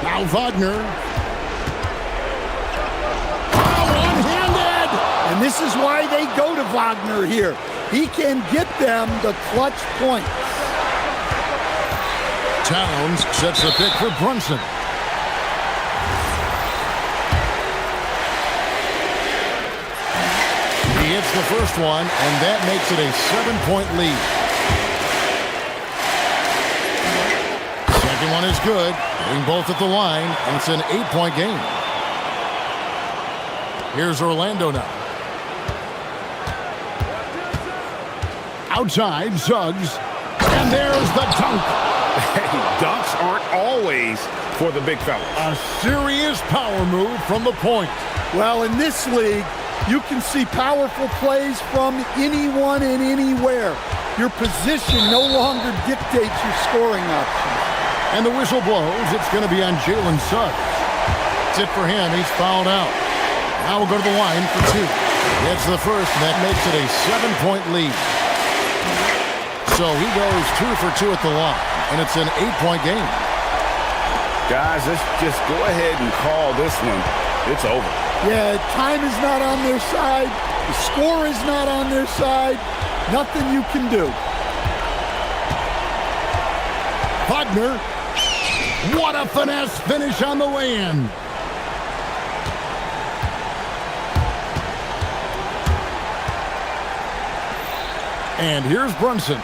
Now Wagner. One-handed! And this is why they go to Wagner here. He can get them the clutch points. Towns sets the pick for Brunson. He hits the first one, and that makes it a 7-point lead. Second one is good. Hitting both at the line, and it's an 8-point game. Here's Orlando now. Outside, Suggs. And there's the dunk. Hey, dunks aren't always for the big fella. A serious power move from the point. Well, in this league, you can see powerful plays from anyone and anywhere. Your position no longer dictates your scoring options. And the whistle blows. It's going to be on Jalen Suggs. That's it for him. He's fouled out. Now we'll go to the line for 2. That's the first, and that makes it a 7-point lead. So he goes 2 for 2 at the line, and it's an 8-point game. Guys, let's just go ahead and call this one. It's over. Yeah, time is not on their side. The score is not on their side. Nothing you can do. Wagner. What a finesse finish on the way in. And here's Brunson.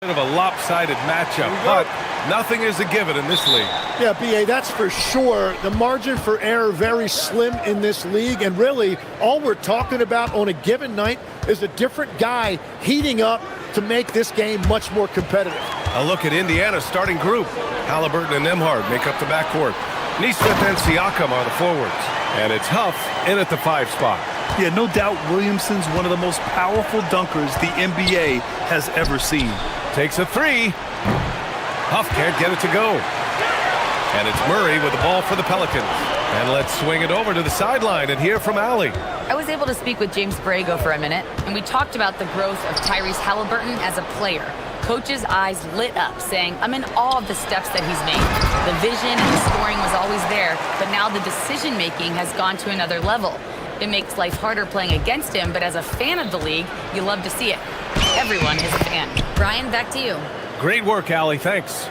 Bit of a lopsided matchup, but nothing is a given in this league. Yeah, B.A., that's for sure. The margin for error very slim in this league, and really all we're talking about on a given night is a different guy heating up to make this game much more competitive. A look at Indiana's starting group. Halliburton and Nembhard make up the backcourt. Neesmith and Siakam are the forwards. And it's Huff in at the 5 spot. Yeah, no doubt Williamson's one of the most powerful dunkers the NBA has ever seen. Takes a 3. Huff can't get it to go. And it's Murray with the ball for the Pelicans. And let's swing it over to the sideline and hear from Allie. I was able to speak with James Borrego for a minute, and we talked about the growth of Tyrese Halliburton as a player. Coach's eyes lit up, saying, I'm in awe of the steps that he's made. The vision and the scoring was always there, but now the decision-making has gone to another level. It makes life harder playing against him, but as a fan of the league, you love to see it. Everyone is a fan. Brian, back to you. Great work, Allie. Thanks.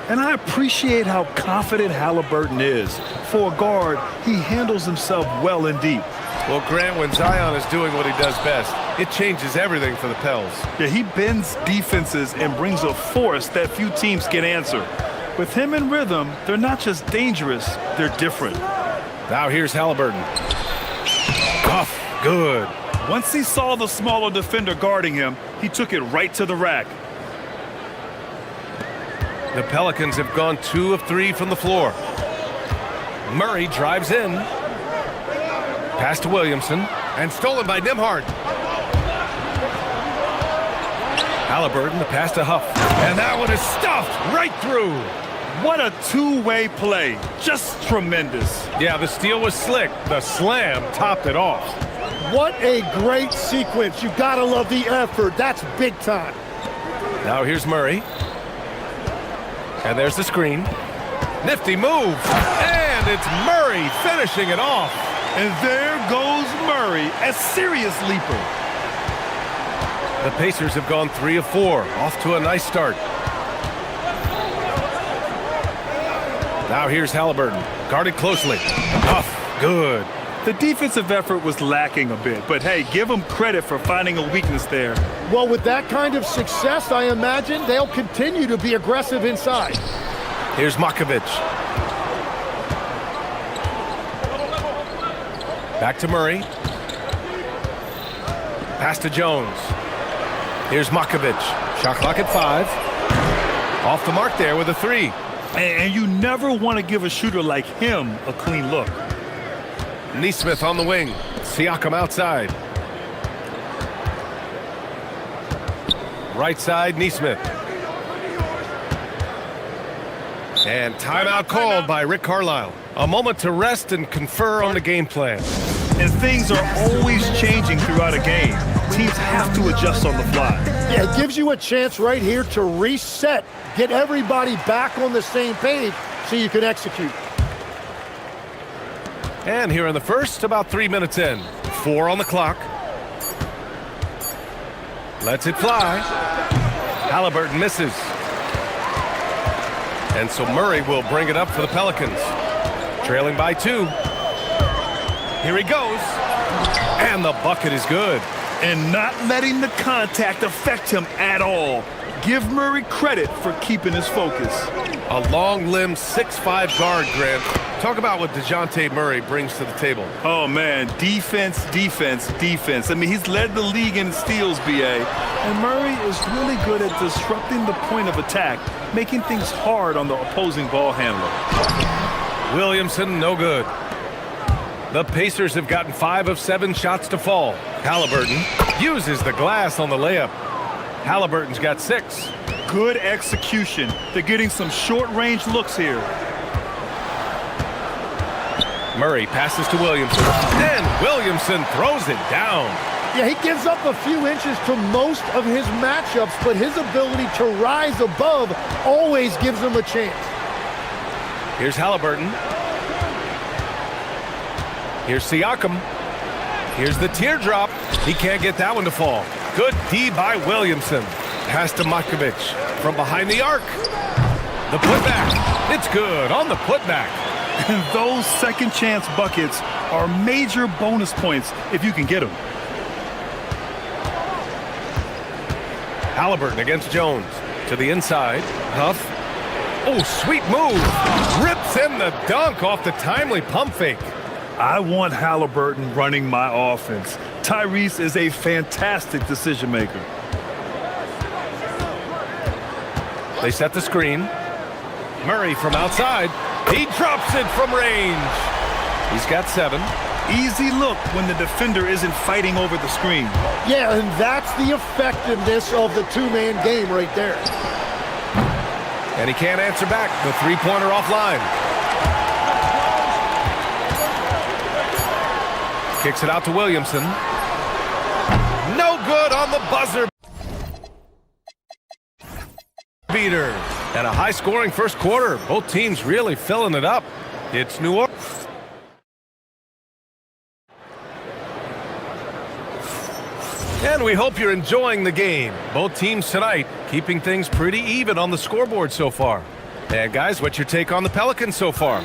And I appreciate how confident Halliburton is. For a guard, he handles himself well and deep. Well, Grant, when Zion is doing what he does best, it changes everything for the Pels. Yeah, he bends defenses and brings a force that few teams can answer. With him in rhythm, they're not just dangerous, they're different. Now here's Halliburton. Tough, good. Once he saw the smaller defender guarding him, he took it right to the rack. The Pelicans have gone 2 of 3 from the floor. Murray drives in. Pass to Williamson. And stolen by Nembhard. Halliburton, the pass to Huff. And that one is stuffed right through. What a two-way play. Just tremendous. Yeah, the steal was slick. The slam topped it off. What a great sequence. You gotta love the effort. That's big time. Now here's Murray. And there's the screen. Nifty move. And it's Murray finishing it off. And there goes Murray, a serious leaper. The Pacers have gone 3 of 4. Off to a nice start. Now here's Halliburton. Guarded closely. Tough. Good. The defensive effort was lacking a bit, but hey, give them credit for finding a weakness there. Well, with that kind of success, I imagine they'll continue to be aggressive inside. Here's Makovic. Back to Murray. Pass to Jones. Here's Makovic. Shot clock at 5. Off the mark there with a 3. And you never want to give a shooter like him a clean look. Neesmith on the wing. Siakam outside. Right side, Neesmith. And timeout called by Rick Carlisle. A moment to rest and confer on the game plan. And things are always changing throughout a game. Teams have to adjust on the fly. Yeah, it gives you a chance right here to reset, get everybody back on the same page so you can execute. And here in the first, about 3 minutes in. 4 on the clock. Lets it fly. Halliburton misses. And so Murray will bring it up for the Pelicans. Trailing by 2. Here he goes. And the bucket is good. And not letting the contact affect him at all. Give Murray credit for keeping his focus. A long-limbed 6'5" guard, Grant. Talk about what DeJounte Murray brings to the table. Oh, man. Defense, defense, defense. I mean, he's led the league in steals, B.A. And Murray is really good at disrupting the point of attack, making things hard on the opposing ball handler. Williamson, no good. The Pacers have gotten 5 of 7 shots to fall. Halliburton uses the glass on the layup. Halliburton's got 6. Good execution. They're getting some short-range looks here. Murray passes to Williamson. Then Williamson throws it down. Yeah, he gives up a few inches to most of his matchups, but his ability to rise above always gives him a chance. Here's Halliburton. Here's Siakam. Here's the teardrop. He can't get that one to fall. Good D by Williamson. Pass to Makovic from behind the arc. The putback. It's good on the putback. And those second chance buckets are major bonus points if you can get them. Halliburton against Jones. To the inside. Huff. Oh, sweet move. Rips in the dunk off the timely pump fake. I want Halliburton running my offense. Tyrese is a fantastic decision maker. They set the screen. Murray from outside. He drops it from range. He's got 7. Easy look when the defender isn't fighting over the screen. Yeah, and that's the effectiveness of the two-man game right there. And he can't answer back. The three-pointer offline. Kicks it out to Williamson. No good on the buzzer beater. And a high-scoring first quarter. Both teams really filling it up. It's New Orleans. And we hope you're enjoying the game. Both teams tonight keeping things pretty even on the scoreboard so far. And guys, what's your take on the Pelicans so far?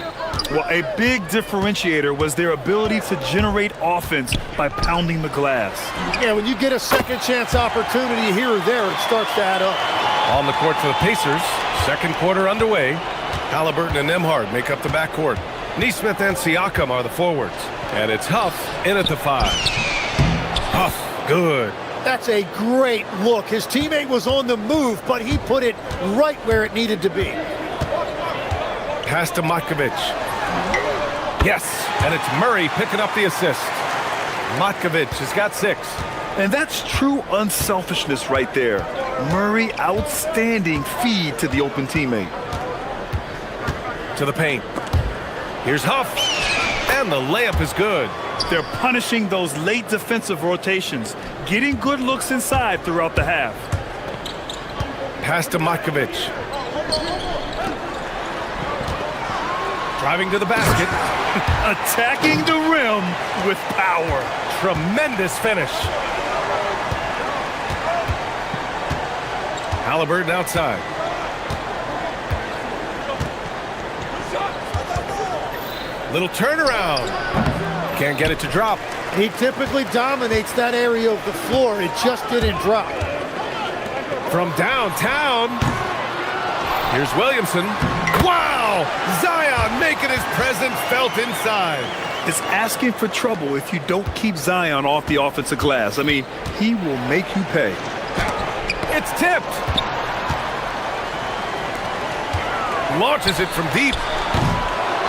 Well, a big differentiator was their ability to generate offense by pounding the glass. Yeah, when you get a second chance opportunity here or there, it starts to add up. On the court for the Pacers. Second quarter underway. Halliburton and Nembhard make up the backcourt. Nesmith and Siakam are the forwards. And it's Huff in at the 5. Huff. Good. That's a great look. His teammate was on the move, but he put it right where it needed to be. Pass to Matkovic. Yes, and it's Murray picking up the assist. Matkovic has got 6. And that's true unselfishness right there. Murray, outstanding feed to the open teammate. To the paint. Here's Huff. And the layup is good. They're punishing those late defensive rotations, getting good looks inside throughout the half. Pass to Matkovic. Driving to the basket. Attacking the rim with power. Tremendous finish. Halliburton outside. Little turnaround. Can't get it to drop. He typically dominates that area of the floor. It just didn't drop. From downtown. Here's Williamson. Wow! Zion making his presence felt inside. It's asking for trouble if you don't keep Zion off the offensive glass. I mean, he will make you pay. It's tipped. Launches it from deep.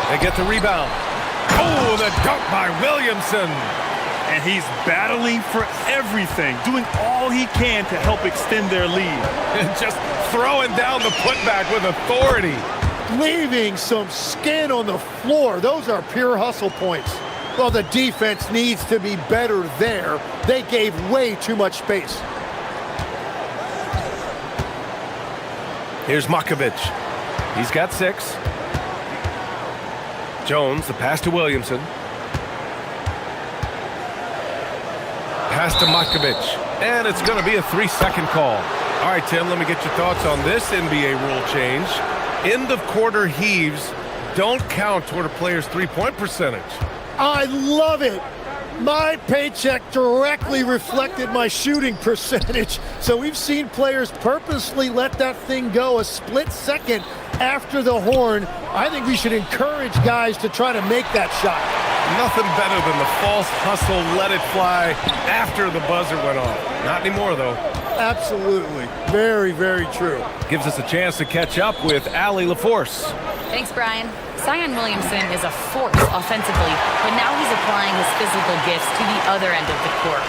They get the rebound. Oh, the dunk by Williamson. And he's battling for everything, doing all he can to help extend their lead. Just throwing down the putback with authority. Leaving some skin on the floor. Those are pure hustle points. Well, the defense needs to be better there. They gave way too much space. Here's Matkovic. He's got 6. Jones, the pass to Williamson. Pass to Matkovic. And it's going to be a 3-second call. All right, Tim, let me get your thoughts on this NBA rule change. End of quarter heaves don't count toward a player's three-point percentage. I love it. My paycheck directly reflected my shooting percentage. So we've seen players purposely let that thing go a split second after the horn. I think we should encourage guys to try to make that shot. Nothing better than the false hustle, let it fly after the buzzer went off. Not anymore, though. Absolutely. Very, very true. Gives us a chance to catch up with Allie LaForce. Thanks, Brian. Zion Williamson is a force offensively, but now he's applying his physical gifts to the other end of the court.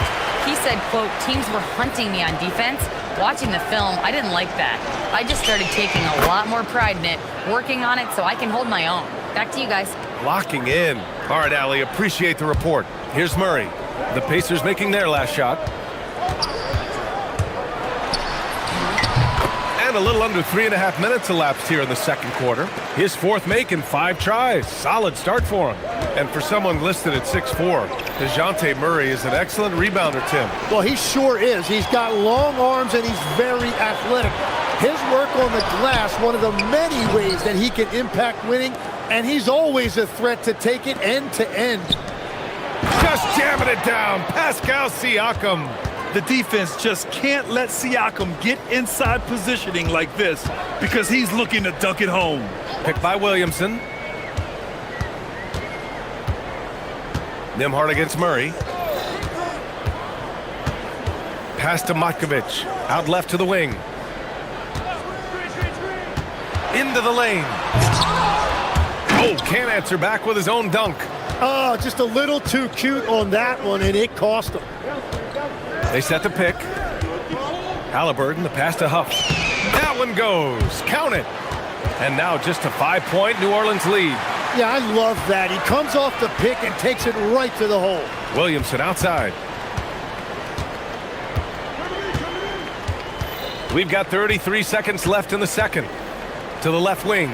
He said, quote, teams were hunting me on defense. Watching the film, I didn't like that. I just started taking a lot more pride in it, working on it so I can hold my own. Back to you guys. Locking in. All right, Allie, appreciate the report. Here's Murray. The Pacers making their last shot. And a little under 3.5 minutes elapsed here in the second quarter. His 4th make in 5 tries. Solid start for him. And for someone listed at 6'4", DeJounte Murray is an excellent rebounder, Tim. Well, he sure is. He's got long arms and he's very athletic. His work on the glass, one of the many ways that he can impact winning, and he's always a threat to take it end to end. Just jamming it down. Pascal Siakam. The defense just can't let Siakam get inside positioning like this because he's looking to dunk it home. Picked by Williamson. Nembhard against Murray. Pass to Matkovic. Out left to the wing. Into the lane. Oh, can't answer back with his own dunk. Oh, just a little too cute on that one, and it cost him. They set the pick. Halliburton, the pass to Huff. That one goes. Count it. And now just a 5-point New Orleans lead. Yeah, I love that. He comes off the pick and takes it right to the hole. Williamson outside. We've got 33 seconds left in the second. To the left wing.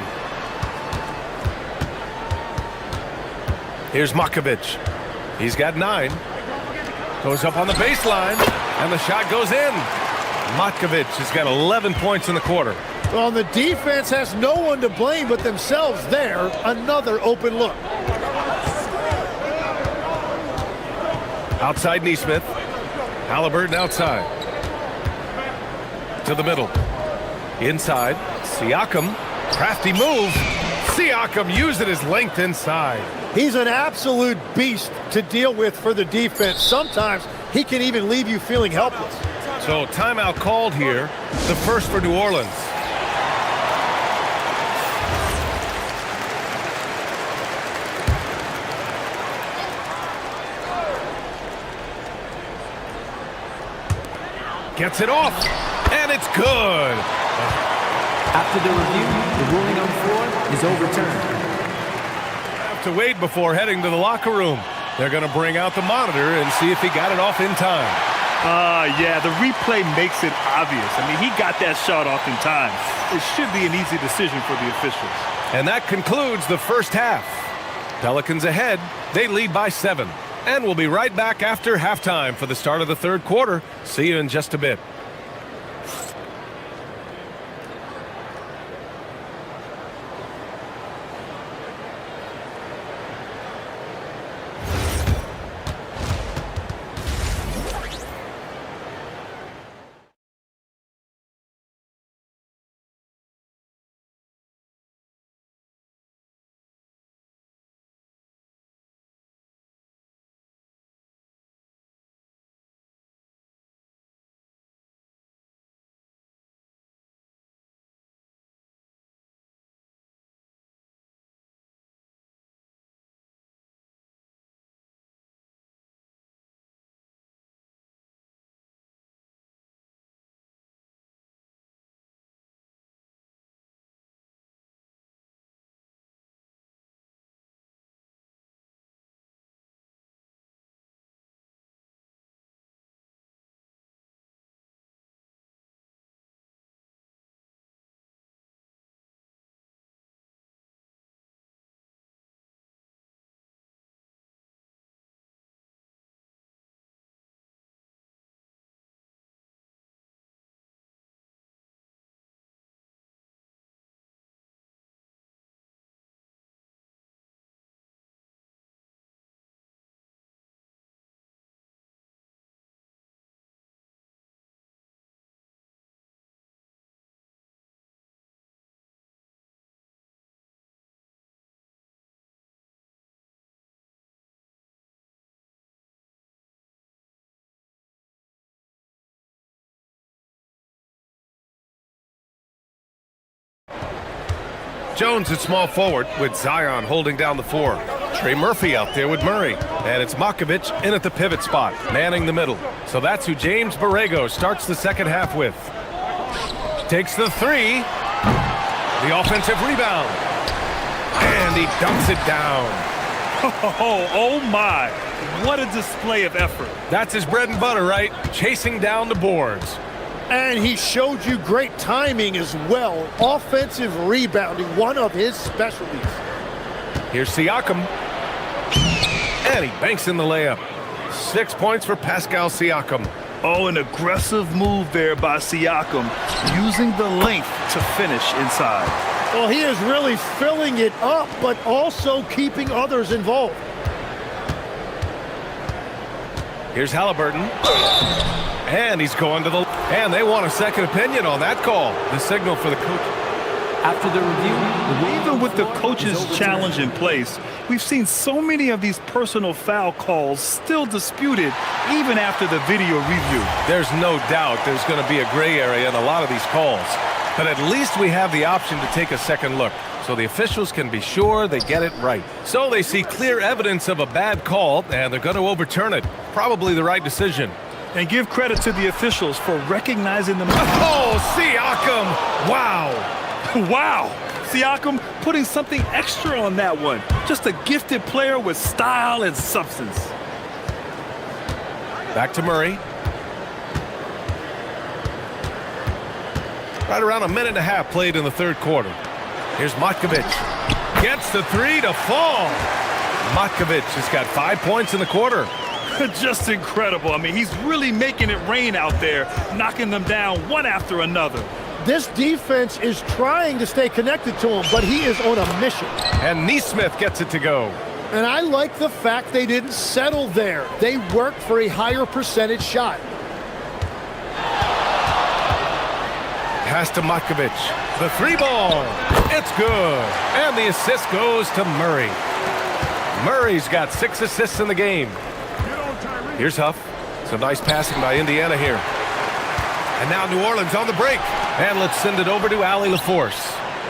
Here's Matkovic. He's got 9. Goes up on the baseline, and the shot goes in. Matkovic has got 11 points in the quarter. Well, the defense has no one to blame but themselves there. Another open look. Outside Neesmith. Halliburton outside. To the middle. Inside. Siakam. Crafty move. Siakam using his length inside. He's an absolute beast to deal with for the defense. Sometimes he can even leave you feeling helpless. So timeout called here. The first for New Orleans. Gets it off, and it's good. After the review, the ruling on the floor is overturned. Have to wait before heading to the locker room. They're going to bring out the monitor and see if he got it off in time. Yeah, the replay makes it obvious. I mean, he got that shot off in time. It should be an easy decision for the officials. And that concludes the first half. Pelicans ahead. They lead by 7. And we'll be right back after halftime for the start of the third quarter. See you in just a bit. Jones at small forward with Zion holding down the 4. Trey Murphy out there with Murray. And it's Matkovic in at the pivot spot, manning the middle. So that's who James Borrego starts the second half with. Takes the 3. The offensive rebound. And he dumps it down. Oh my. What a display of effort. That's his bread and butter, right? Chasing down the boards. And he showed you great timing as well. Offensive rebounding, one of his specialties. Here's Siakam. And he banks in the layup. 6 points for Pascal Siakam. Oh, an aggressive move there by Siakam, using the length to finish inside. Well, he is really filling it up, but also keeping others involved. Here's Halliburton. And he's going to the... And they want a second opinion on that call. The signal for the coach. After the review, Even with the coach's challenge in place, we've seen so many of these personal foul calls still disputed even after the video review. There's no doubt there's going to be a gray area in a lot of these calls. But at least we have the option to take a second look, so the officials can be sure they get it right. So they see clear evidence of a bad call, and they're going to overturn it. Probably the right decision. And give credit to the officials for recognizing the... Oh, Siakam! Wow! Wow! Siakam putting something extra on that one. Just a gifted player with style and substance. Back to Murray. Right around a minute and a half played in the third quarter. Here's Matkovic. Gets the three to fall. Matkovic has got 5 points in the quarter. Just incredible. I mean, he's really making it rain out there, knocking them down one after another. This defense is trying to stay connected to him, but he is on a mission. And Neesmith gets it to go. And I like the fact they didn't settle there. They worked for a higher percentage shot. Pass to Matkovic. The three ball. It's good. And the assist goes to Murray. Murray's got 6 assists in the game. Here's Huff. Some nice passing by Indiana here. And now New Orleans on the break. And let's send it over to Allie LaForce.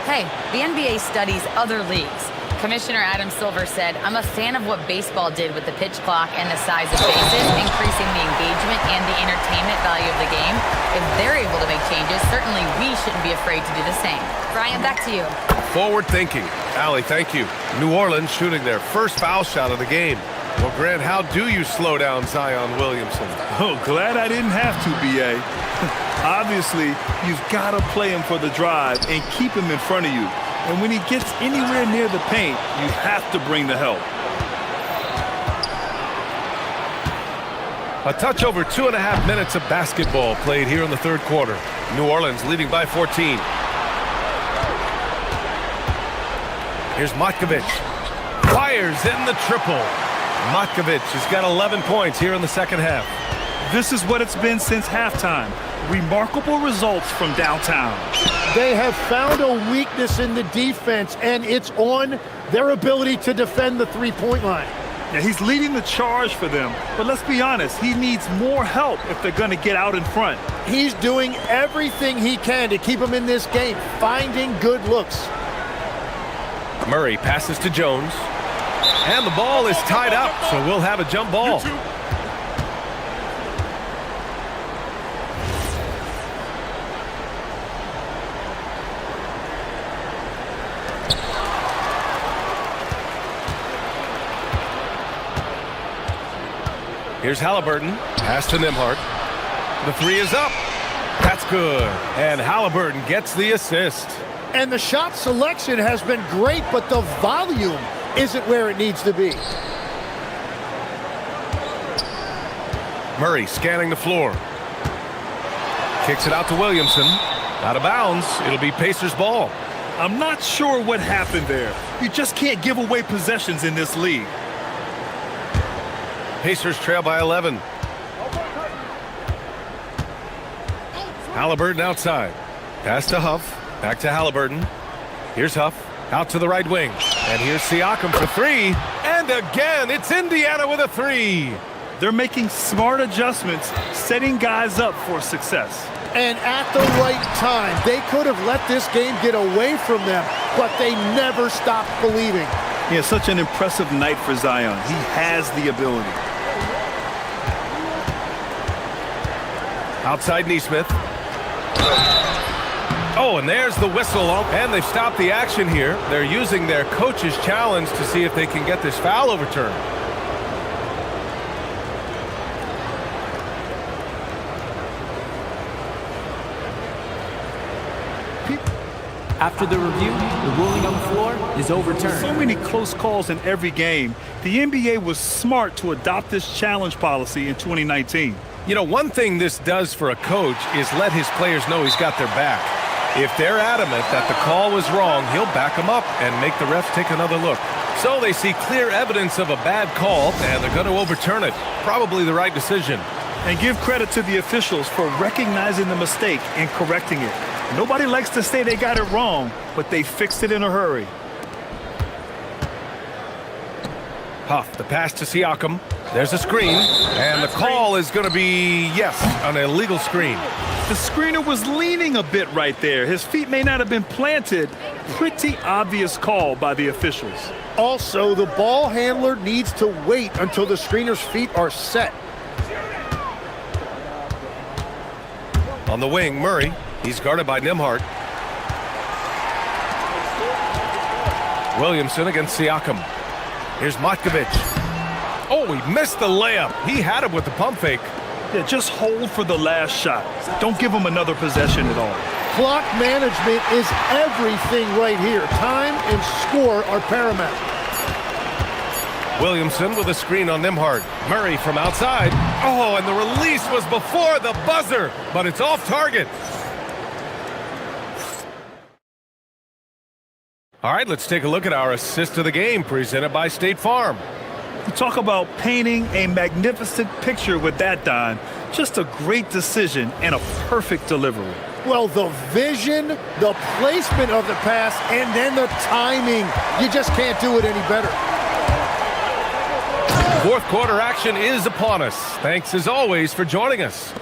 Hey, the NBA studies other leagues. Commissioner Adam Silver said, I'm a fan of what baseball did with the pitch clock and the size of bases, increasing the engagement and the entertainment value of the game. If they're able to make changes, certainly we shouldn't be afraid to do the same. Brian, back to you. Forward thinking. Allie, thank you. New Orleans shooting their first foul shot of the game. Well, Grant, how do you slow down Zion Williamson? Oh, glad I didn't have to, B.A. Obviously, you've got to play him for the drive and keep him in front of you. And when he gets anywhere near the paint, you have to bring the help. A touch over 2.5 minutes of basketball played here in the third quarter. New Orleans leading by 14. Here's Matkovic. Fires in the triple. Matkovic has got 11 points here in the second half. This is what it's been since halftime. Remarkable results from downtown. They have found a weakness in the defense, and it's on their ability to defend the three-point line. Yeah, he's leading the charge for them, but let's be honest, he needs more help if they're going to get out in front. He's doing everything he can to keep them in this game, finding good looks. Murray passes to Jones. And the ball is tied up, so we'll have a jump ball. Here's Halliburton. Pass to Nembhard. The three is up. That's good. And Halliburton gets the assist. And the shot selection has been great, but the volume isn't where it needs to be. Murray scanning the floor. Kicks it out to Williamson. Out of bounds. It'll be Pacers ball. I'm not sure what happened there. You just can't give away possessions in this league. Pacers trail by 11. Halliburton outside. Pass to Huff. Back to Halliburton. Here's Huff. Out to the right wing. And here's Siakam for three. And again, it's Indiana with a three. They're making smart adjustments, setting guys up for success. And at the right time, they could have let this game get away from them, but they never stopped believing. Yeah, such an impressive night for Zion. He has the ability. Outside Neesmith. Oh, and there's the whistle. And they've stopped the action here. They're using their coach's challenge to see if they can get this foul overturned. After the review, the ruling on the floor is overturned. So many close calls in every game. The NBA was smart to adopt this challenge policy in 2019. You know, one thing this does for a coach is let his players know he's got their back. If they're adamant that the call was wrong, he'll back them up and make the refs take another look. So they see clear evidence of a bad call, and they're going to overturn it. Probably the right decision. And give credit to the officials for recognizing the mistake and correcting it. Nobody likes to say they got it wrong, but they fixed it in a hurry. Huff, the pass to Siakam. There's a screen, and the call is going to be, yes, an illegal screen. The screener was leaning a bit right there. His feet may not have been planted. Pretty obvious call by the officials. Also, the ball handler needs to wait until the screener's feet are set. On the wing, Murray. He's guarded by Nembhard. Williamson against Siakam. Here's Matkovic. Oh, he missed the layup. He had it with the pump fake. Yeah, just hold for the last shot. Don't give him another possession at all. Clock management is everything right here. Time and score are paramount. Williamson with a screen on Nembhard. Murray from outside. Oh, and the release was before the buzzer, but it's off target. All right, let's take a look at our assist of the game presented by State Farm. You talk about painting a magnificent picture with that, Don. Just a great decision and a perfect delivery. Well, the vision, the placement of the pass, and then the timing. You just can't do it any better. Fourth quarter action is upon us. Thanks as always for joining us.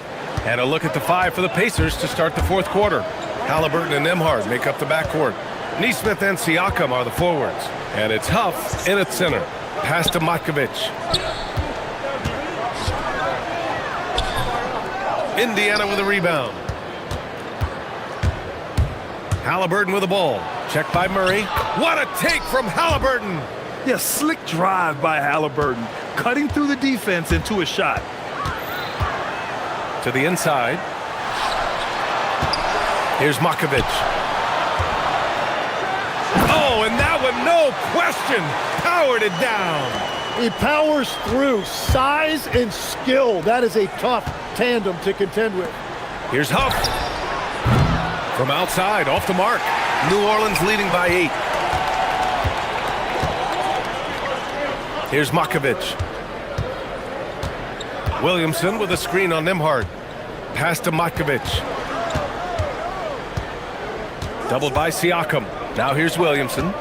And a look at the five for the Pacers to start the fourth quarter. Halliburton and Nembhard make up the backcourt. Nesmith and Siakam are the forwards. And it's Huff in at center. Pass to Matkovic. Indiana with a rebound. Halliburton with the ball. Checked by Murray. What a take from Halliburton! Yeah, slick drive by Halliburton, cutting through the defense into a shot. To the inside. Here's Matkovic. Oh, and that one, no question, powered it down. He powers through. Size and skill. That is a tough tandem to contend with. Here's Huff. From outside, off the mark. New Orleans leading by 8. Here's Matkovic. Williamson with a screen on Nembhard. Pass to Matkovic. Doubled by Siakam. Now here's Williamson.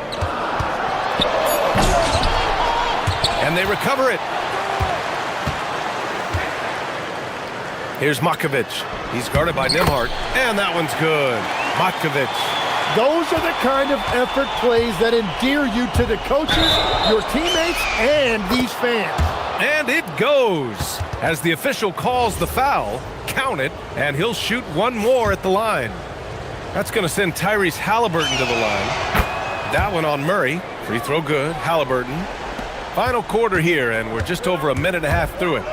And they recover it. Here's Matkovic. He's guarded by Nembhard. And that one's good. Matkovic. Those are the kind of effort plays that endear you to the coaches, your teammates, and these fans. And it goes. As the official calls the foul, count it, and he'll shoot one more at the line. That's going to send Tyrese Halliburton to the line. That one on Murray. Free throw good. Halliburton. Final quarter here, and we're just over a minute and a half through it.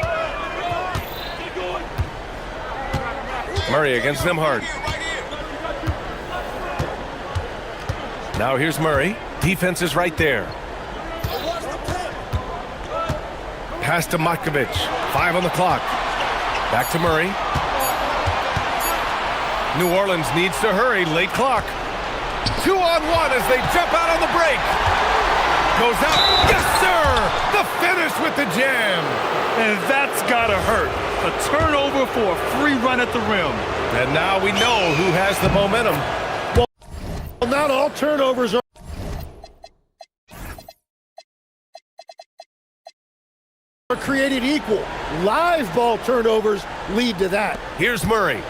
Murray against Nembhard. Now here's Murray. Defense is right there. Pass to Matkovic. 5 on the clock. Back to Murray. New Orleans needs to hurry. Late clock. 2-on-1 as they jump out on the break. Goes out. Yes, sir! The finish with the jam. And that's gotta hurt. A turnover for a free run at the rim. And now we know who has the momentum. Well, not all turnovers are created equal. Live ball turnovers lead to that. Here's Murray.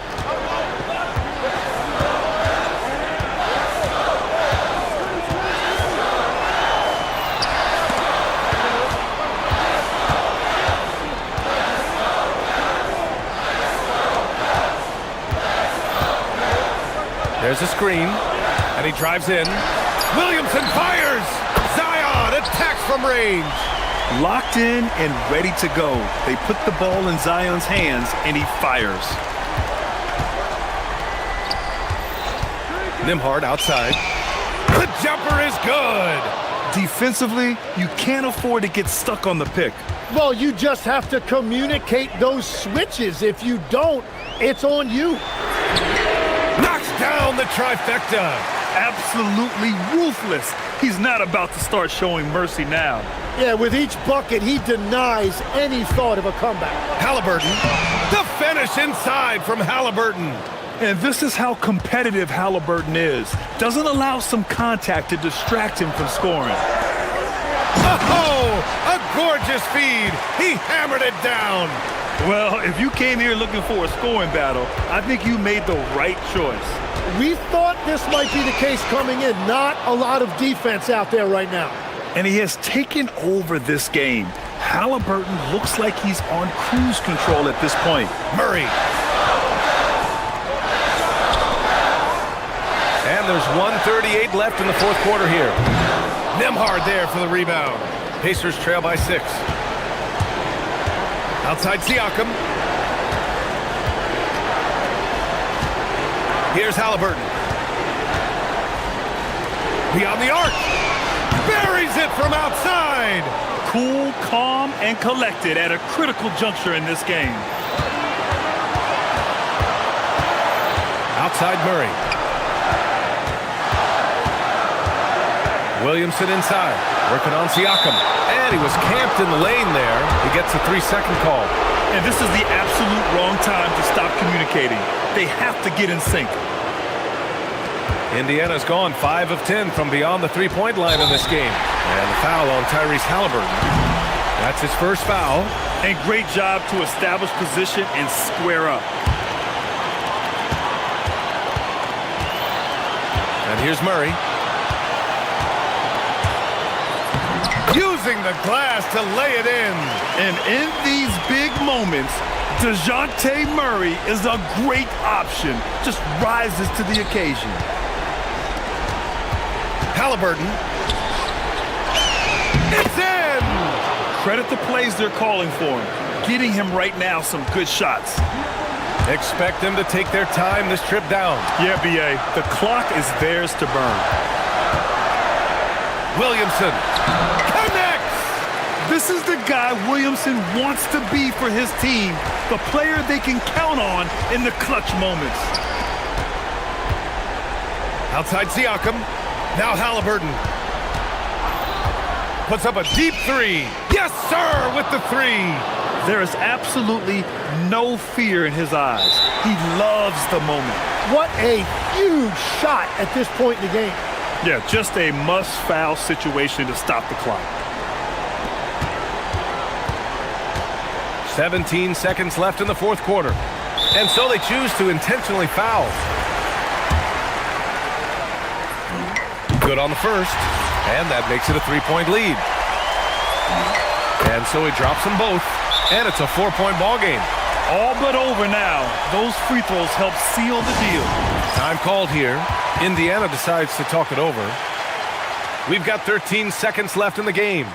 There's a screen, and he drives in. Williamson fires! Zion attacks from range. Locked in and ready to go. They put the ball in Zion's hands, and he fires. Nembhard outside. The jumper is good. Defensively, you can't afford to get stuck on the pick. Well, you just have to communicate those switches. If you don't, it's on you. Knocks down the trifecta. Absolutely ruthless. He's not about to start showing mercy now. Yeah, with each bucket, he denies any thought of a comeback. Halliburton, the finish inside from Halliburton. And this is how competitive Halliburton is. Doesn't allow some contact to distract him from scoring. Oh, a gorgeous feed. He hammered it down. Well, if you came here looking for a scoring battle, I think you made the right choice. We thought this might be the case coming in. Not a lot of defense out there right now. And he has taken over this game. Halliburton looks like he's on cruise control at this point. Murray. And there's 1:38 left in the fourth quarter here. Nembhard there for the rebound. Pacers trail by 6. Outside Siakam. Here's Halliburton. Beyond the arc. Buries it from outside. Cool, calm, and collected at a critical juncture in this game. Outside Murray. Williamson inside, working on Siakam. And he was camped in the lane there. He gets a 3-second call. And this is the absolute wrong time to stop communicating. They have to get in sync. Indiana's gone 5 of 10 from beyond the three-point line in this game. And the foul on Tyrese Halliburton. That's his first foul. And great job to establish position and square up. And here's Murray. Using the glass to lay it in. And in these big moments, DeJounte Murray is a great option. Just rises to the occasion. Halliburton. It's in! Credit the plays they're calling for him. Getting him right now some good shots. Expect them to take their time this trip down. Yeah, B.A. The clock is theirs to burn. Williamson connects! This is the guy Williamson wants to be for his team. The player they can count on in the clutch moments. Outside Siakam. Now Halliburton. Puts up a deep 3. Yes, sir, with the 3. There is absolutely no fear in his eyes. He loves the moment. What a huge shot at this point in the game. Yeah, just a must-foul situation to stop the clock. 17 seconds left in the fourth quarter. And so they choose to intentionally foul. Good on the first. And that makes it a 3-point lead. And so he drops them both. And it's a 4-point ball game. All but over now. Those free throws help seal the deal. Time called here. Indiana decides to talk it over. We've got 13 seconds left in the game.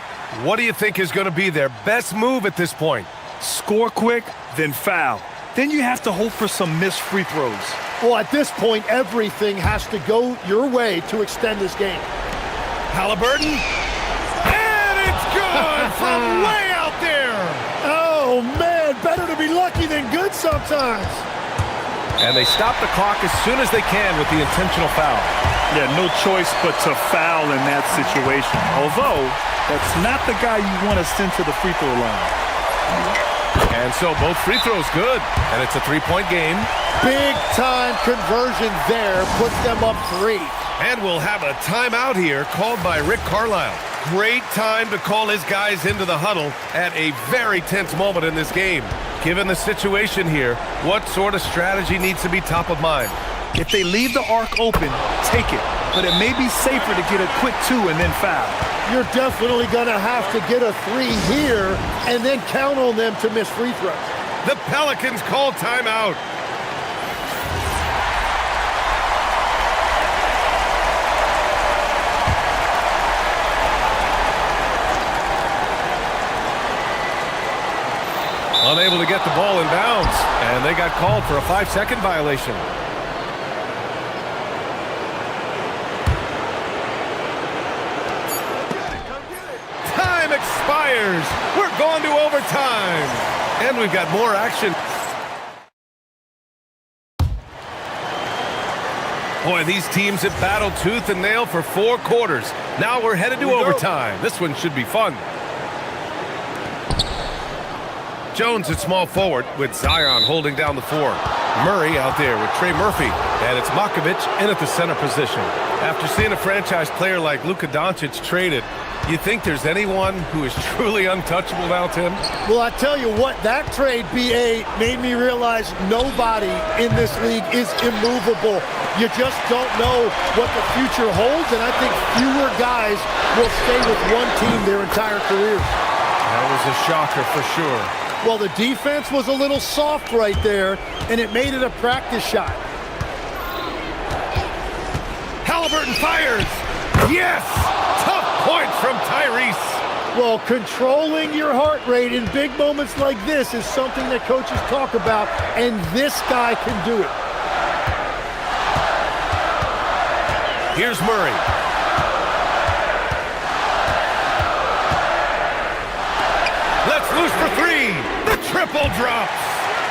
What do you think is going to be their best move at this point? Score quick, then foul. Then you have to hope for some missed free throws. Well, at this point, everything has to go your way to extend this game. Halliburton. And it's good from way out there. Oh, man, better to be lucky than good sometimes. And they stop the clock as soon as they can with the intentional foul. Yeah, no choice but to foul in that situation. Although, that's not the guy you want to send to the free throw line. And so both free throws good. And it's a 3-point game. Big time conversion there puts them up 3. And we'll have a timeout here called by Rick Carlisle. Great time to call his guys into the huddle at a very tense moment in this game. Given the situation here, what sort of strategy needs to be top of mind? If they leave the arc open, take it. But it may be safer to get a quick 2 and then foul. You're definitely going to have to get a 3 here and then count on them to miss free throws. The Pelicans call timeout. Unable to get the ball in bounds, and they got called for a 5-second violation. Time expires. We're going to overtime. And we've got more action. Boy, these teams have battled tooth and nail for 4 quarters. Now we're headed to overtime. This one should be fun. Jones at small forward with Zion holding down the 4. Murray out there with Trey Murphy. And it's Makovic in at the center position. After seeing a franchise player like Luka Doncic traded, you think there's anyone who is truly untouchable now, Tim? Well, I tell you what, that trade, BA, made me realize nobody in this league is immovable. You just don't know what the future holds, and I think fewer guys will stay with one team their entire careers. That was a shocker for sure. Well, the defense was a little soft right there, and it made it a practice shot. Halliburton fires! Yes! Tough point from Tyrese. Well, controlling your heart rate in big moments like this is something that coaches talk about, and this guy can do it. Here's Murray. Let's loose for 3. The triple drops.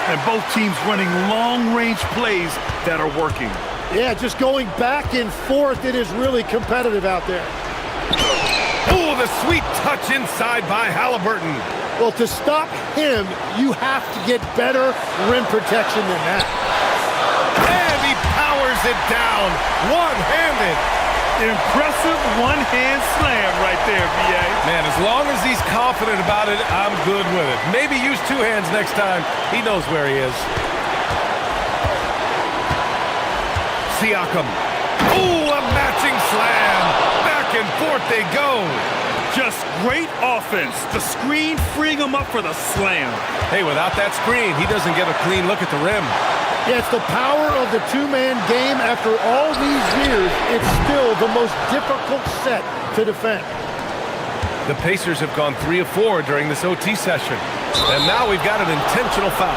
And both teams running long-range plays that are working. Yeah, just going back and forth, it is really competitive out there. Oh, the sweet touch inside by Halliburton. Well, to stop him, you have to get better rim protection than that. And he powers it down, one-handed. Impressive one-hand slam right there, B.A. Man, as long as he's confident about it, I'm good with it. Maybe use 2 hands next time. He knows where he is. Siakam. Oh, a matching slam. Back and forth they go. Just great offense. The screen freeing him up for the slam. Hey, without that screen, he doesn't get a clean look at the rim. Yeah, it's the power of the two-man game. After all these years, it's still the most difficult set to defend. The Pacers have gone 3 of 4 during this OT session. And now we've got an intentional foul.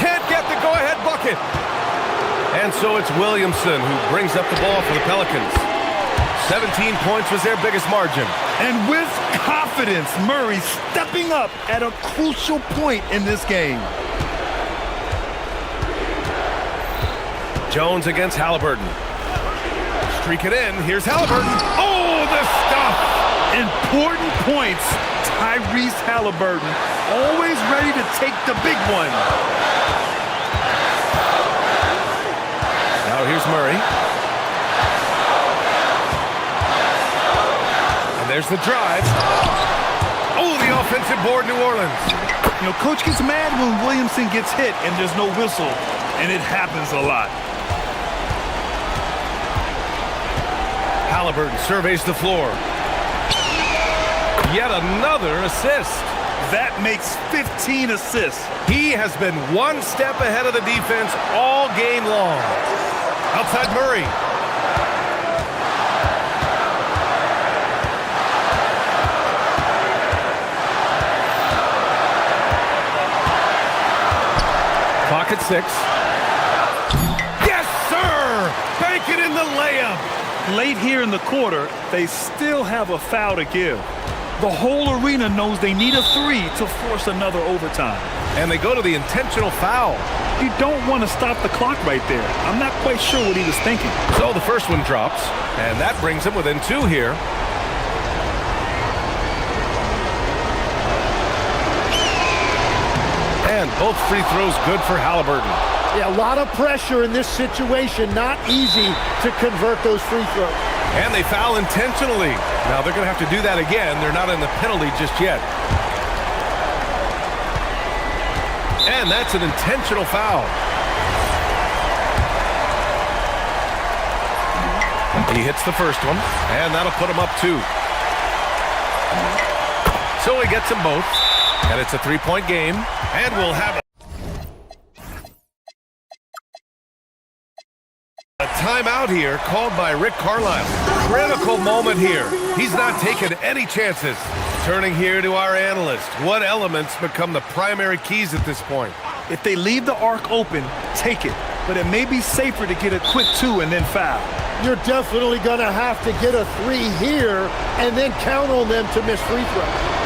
Can't get the go-ahead bucket. And so it's Williamson who brings up the ball for the Pelicans. 17 points was their biggest margin. And with confidence, Murray stepping up at a crucial point in this game. Jones against Halliburton. Streak it in. Here's Halliburton. Oh, the stuff! Important points. Tyrese Halliburton, always ready to take the big one. Now here's Murray. There's the drive. Oh, the offensive board, New Orleans. You know, coach gets mad when Williamson gets hit and there's no whistle, and it happens a lot. Halliburton surveys the floor. Yet another assist. That makes 15 assists. He has been one step ahead of the defense all game long. Outside Murray. Clock at 6. Yes, sir! Bank it in the layup. Late here in the quarter, they still have a foul to give. The whole arena knows they need a 3 to force another overtime. And they go to the intentional foul. You don't want to stop the clock right there. I'm not quite sure what he was thinking. So the first one drops, and that brings him within 2 here. And both free throws good for Halliburton. Yeah, a lot of pressure in this situation. Not easy to convert those free throws. And they foul intentionally. Now they're going to have to do that again. They're not in the penalty just yet. And that's an intentional foul. He hits the first one, and that'll put him up 2. So he gets them both. And it's a 3-point game, and we'll have a timeout here called by Rick Carlisle. Critical moment here. He's not taking any chances. Turning here to our analyst. What elements become the primary keys at this point? If they leave the arc open, take it. But it may be safer to get a quick 2 and then foul. You're definitely going to have to get a 3 here and then count on them to miss free throws.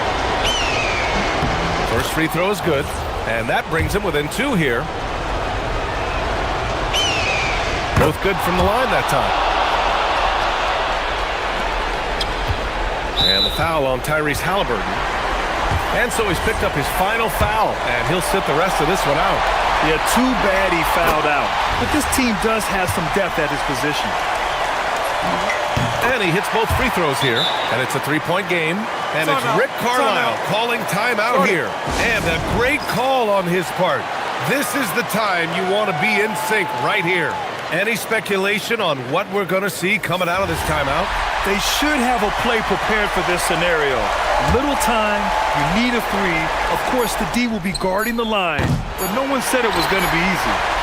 First free throw is good, and that brings him within 2 here. Both good from the line that time. And the foul on Tyrese Halliburton. And so he's picked up his final foul, and he'll sit the rest of this one out. Yeah, too bad he fouled out. But this team does have some depth at his position. And he hits both free throws here, and it's a 3-point game. And it's Rick Carlisle calling timeout here. And a great call on his part. This is the time you want to be in sync right here. Any speculation on what we're going to see coming out of this timeout? They should have a play prepared for this scenario. Little time, you need a 3. Of course, the D will be guarding the line, but no one said it was going to be easy.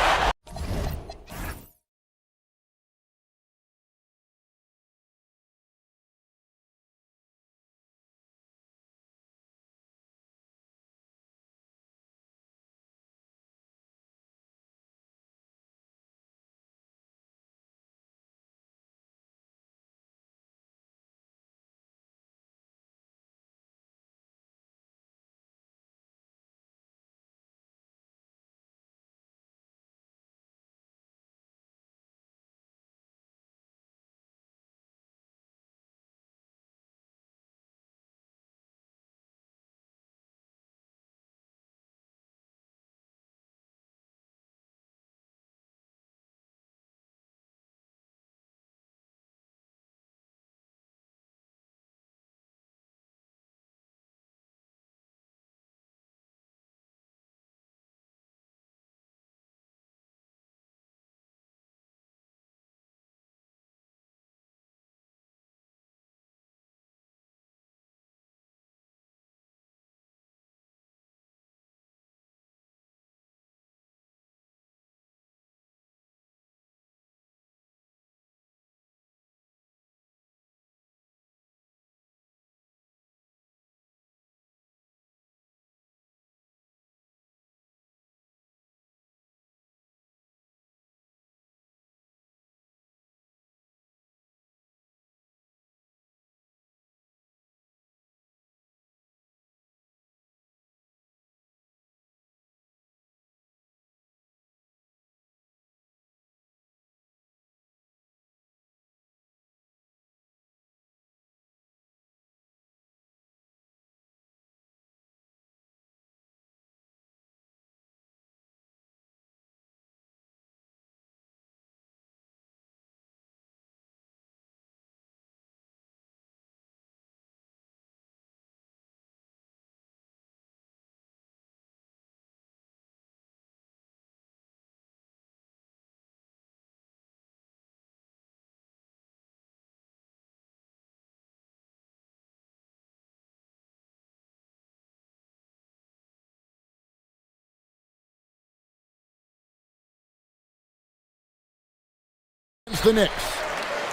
The Knicks.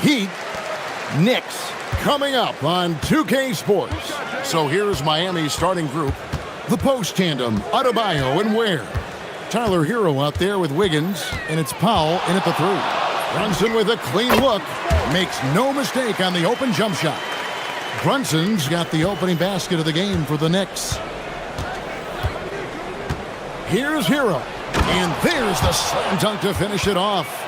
Heat. Knicks coming up on 2K Sports. So here's Miami's starting group. The post tandem, Adebayo and Ware. Tyler Hero out there with Wiggins, and it's Powell in at the 3. Brunson with a clean look. Makes no mistake on the open jump shot. Brunson's got the opening basket of the game for the Knicks. Here's Hero. And there's the slam dunk to finish it off.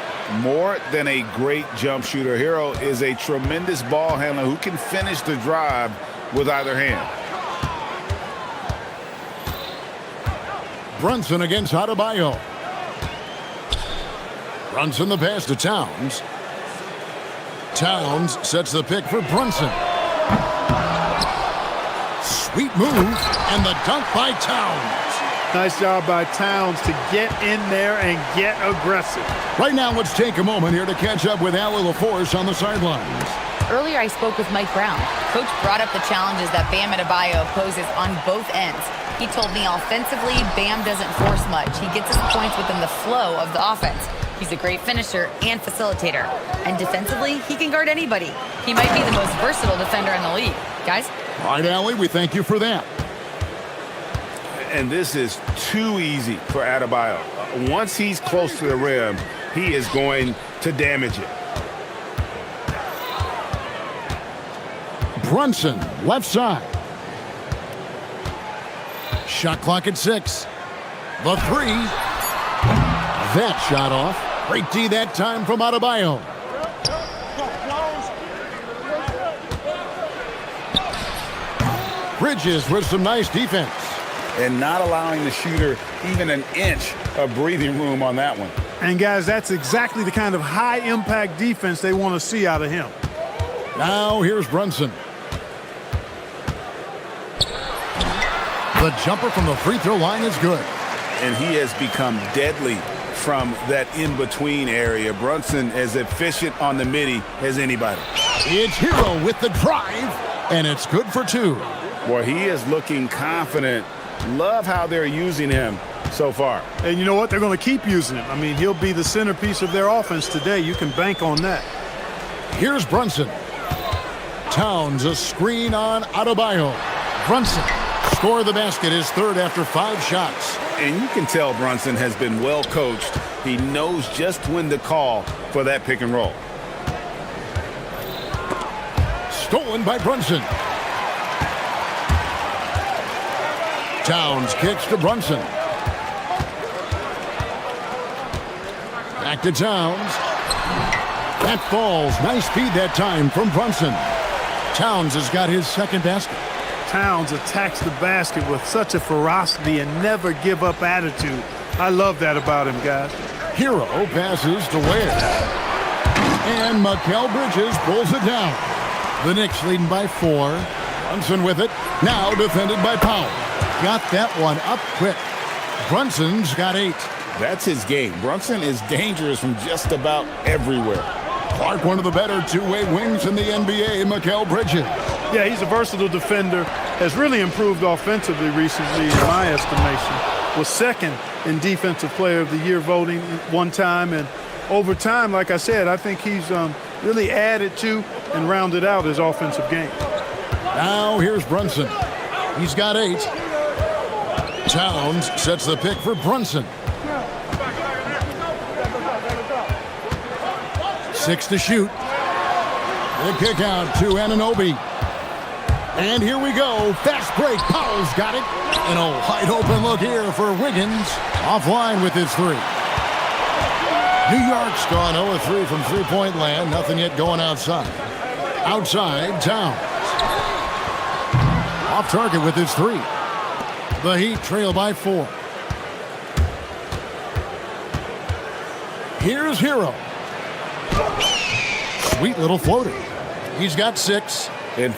More than a great jump shooter, Hero is a tremendous ball handler who can finish the drive with either hand. Brunson against Adebayo. Brunson the pass to Towns. Towns sets the pick for Brunson. Sweet move, and the dunk by Towns. Nice job by Towns to get in there and get aggressive. Right now, let's take a moment here to catch up with Allie LaForce on the sidelines. Earlier, I spoke with Mike Brown. Coach brought up the challenges that Bam Adebayo poses on both ends. He told me offensively, Bam doesn't force much. He gets his points within the flow of the offense. He's a great finisher and facilitator. And defensively, he can guard anybody. He might be the most versatile defender in the league. Guys? All right, Allie, we thank you for that. And this is too easy for Adebayo. Once he's close to the rim, he is going to damage it. Brunson, left side. Shot clock at 6. The 3. That shot off. Great D that time from Adebayo. Bridges with some nice defense. And not allowing the shooter even an inch of breathing room on that one. And guys, that's exactly the kind of high-impact defense they want to see out of him. Now here's Brunson. The jumper from the free throw line is good. And he has become deadly from that in-between area. Brunson as efficient on the midi as anybody. It's Hero with the drive, and it's good for 2. Boy, he is looking confident. Love how they're using him so far. And you know what? They're going to keep using him. I mean, he'll be the centerpiece of their offense today. You can bank on that. Here's Brunson. Towns a screen on Adebayo. Brunson score the basket, his third after 5 shots. And you can tell Brunson has been well coached. He knows just when to call for that pick and roll. Stolen by Brunson. Towns kicks to Brunson. Back to Towns. That falls. Nice feed that time from Brunson. Towns has got his second basket. Towns attacks the basket with such a ferocity and never give up attitude. I love that about him, guys. Hero passes to Ware. And Mikal Bridges pulls it down. The Knicks leading by 4. Brunson with it. Now defended by Powell. Got that one up quick. Brunson's got 8. That's his game. Brunson is dangerous from just about everywhere. Clark, one of the better two-way wings in the NBA, Mikal Bridges. Yeah, he's a versatile defender. Has really improved offensively recently, in my estimation. Was second in Defensive Player of the Year voting one time. And over time, like I said, I think he's really added to and rounded out his offensive game. Now here's Brunson. He's got 8. Towns sets the pick for Brunson. 6 to shoot. The kick out to Anunoby. And here we go. Fast break. Powell's got it. And a wide open look here for Wiggins. Offline with his 3. New York's gone 0-3 from three-point land. Nothing yet going outside. Outside, Towns. Off target with his 3. The Heat trail by 4. Here's Hero. Sweet little floater. He's got 6. And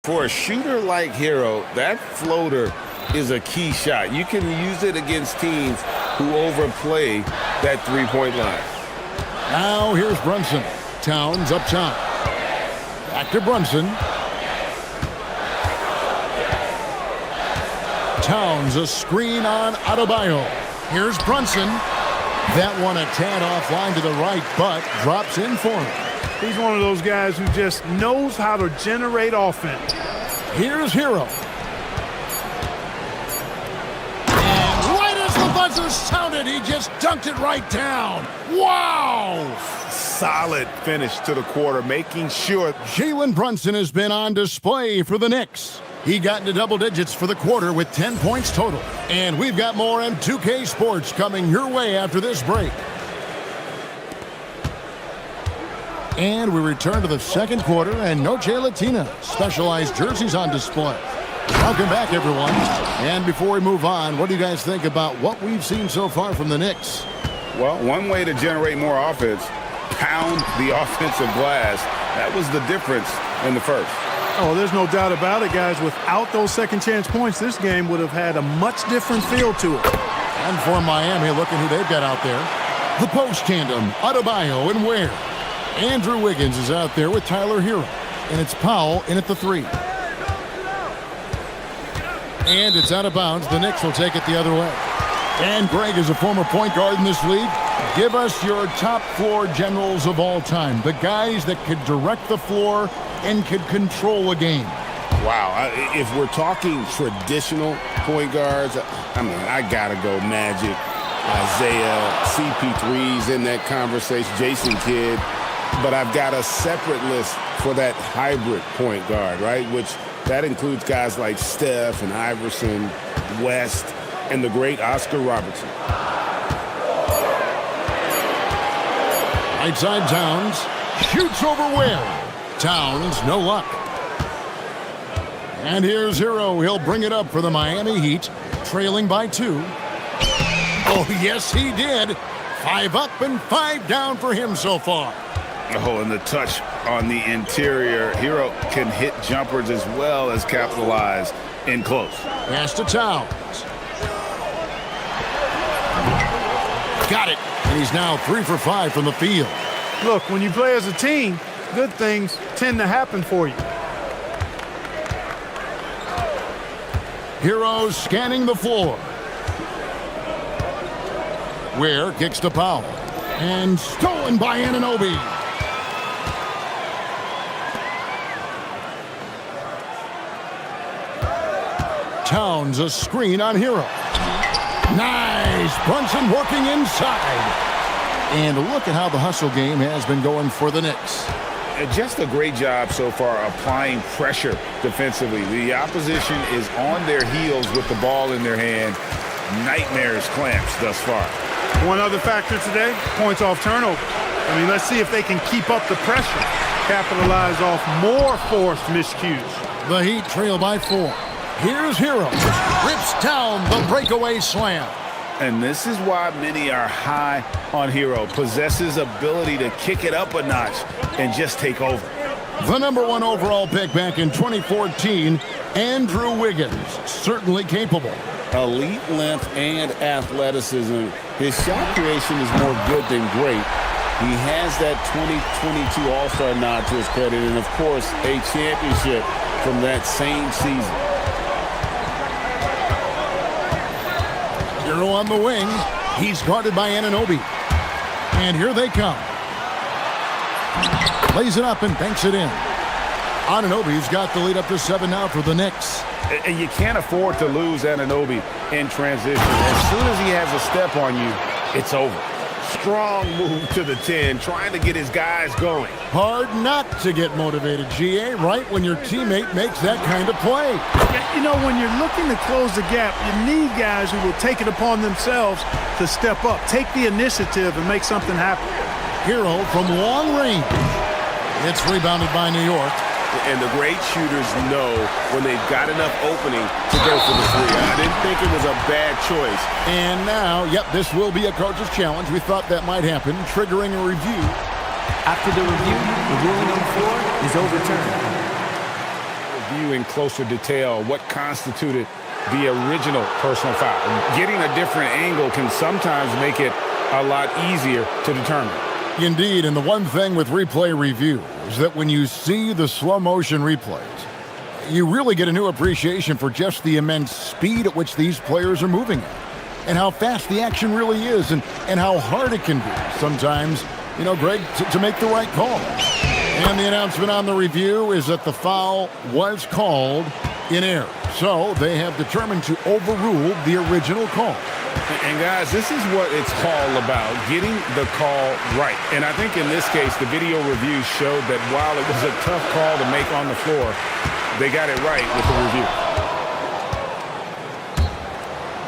for a shooter like Hero, that floater is a key shot. You can use it against teams who overplay that three-point line. Now here's Brunson. Towns up top. Back to Brunson. Towns a screen on Adebayo. Here's Brunson. That one a tad offline to the right, but drops in for him. He's one of those guys who just knows how to generate offense. Here's Hero. And right as the buzzer sounded, he just dunked it right down. Wow! Solid finish to the quarter, making sure. Jalen Brunson has been on display for the Knicks. He got into double digits for the quarter with 10 points total. And we've got more M2K Sports coming your way after this break. And we return to the second quarter, and Noche Latina specialized jerseys on display. Welcome back, everyone. And before we move on, what do you guys think about what we've seen so far from the Knicks? Well, one way to generate more offense, pound the offensive glass. That was the difference in the first. Oh, there's no doubt about it, guys. Without those second chance points, this game would have had a much different feel to it. And for Miami, looking who they've got out there. The post tandem, Adebayo and Ware. Andrew Wiggins is out there with Tyler Hero. And it's Powell in at the 3. And it's out of bounds. The Knicks will take it the other way. And Greg is a former point guard in this league. Give us your top floor generals of all time. The guys that could direct the floor and could control a game. Wow. If we're talking traditional point guards, I mean, I got to go Magic, Isaiah, CP3's in that conversation, Jason Kidd. but I've got a separate list for that hybrid point guard, right? Which that includes guys like Steph and Iverson, West, and the great Oscar Robertson. Right side Towns. Shoots over Will. Towns, no luck. And here's Hero. He'll bring it up for the Miami Heat, trailing by 2. Oh, yes, he did. 5 up and 5 down for him so far. Oh, and the touch on the interior. Hero can hit jumpers as well as capitalize in close. Pass to Towns. Got it. And he's now 3 for 5 from the field. Look, when you play as a team, good things tend to happen for you. Heroes scanning the floor. Ware kicks to Powell. And stolen by Anunoby. Towns a screen on Hero. Nice! Brunson working inside. And look at how the hustle game has been going for the Knicks. Just a great job so far applying pressure defensively. The opposition is on their heels with the ball in their hand. Nightmares clamps thus far. One other factor today, points off turnover. I mean, let's see if they can keep up the pressure, capitalize off more forced miscues. The Heat trail by 4. Here's Hero. Rips down the breakaway slam. And this is why many are high on Hero. Possesses ability to kick it up a notch and just take over. The #1 overall pick back in 2014, Andrew Wiggins, certainly capable. Elite length and athleticism. His shot creation is more good than great. He has that 2022 All-Star nod to his credit, and of course, a championship from that same season. Hero on the wing. He's guarded by Anunoby. And here they come. Lays it up and banks it in. Anunoby's got the lead up to 7 now for the Knicks. And you can't afford to lose Anunoby in transition. As soon as he has a step on you, it's over. Strong move to the 10, trying to get his guys going. Hard not to get motivated, GA, right when your teammate makes that kind of play. You know, when you're looking to close the gap, you need guys who will take it upon themselves to step up, take the initiative, and make something happen. Hero from long range. It's rebounded by New York. And the great shooters know when they've got enough opening to go for the 3. I didn't think it was a bad choice. And now, yep, this will be a coach's challenge. We thought that might happen, triggering a review. After the review, the ruling on the floor is overturned. Review in closer detail what constituted the original personal foul. Getting a different angle can sometimes make it a lot easier to determine. Indeed, and the one thing with replay review is that when you see the slow motion replays, you really get a new appreciation for just the immense speed at which these players are moving at, and how fast the action really is, and how hard it can be sometimes, you know, Greg, to make the right call. And the announcement on the review is that the foul was called in error. So they have determined to overrule the original call. And guys, this is what it's all about, getting the call right. And I think in this case, the video review showed that while it was a tough call to make on the floor, they got it right with the review.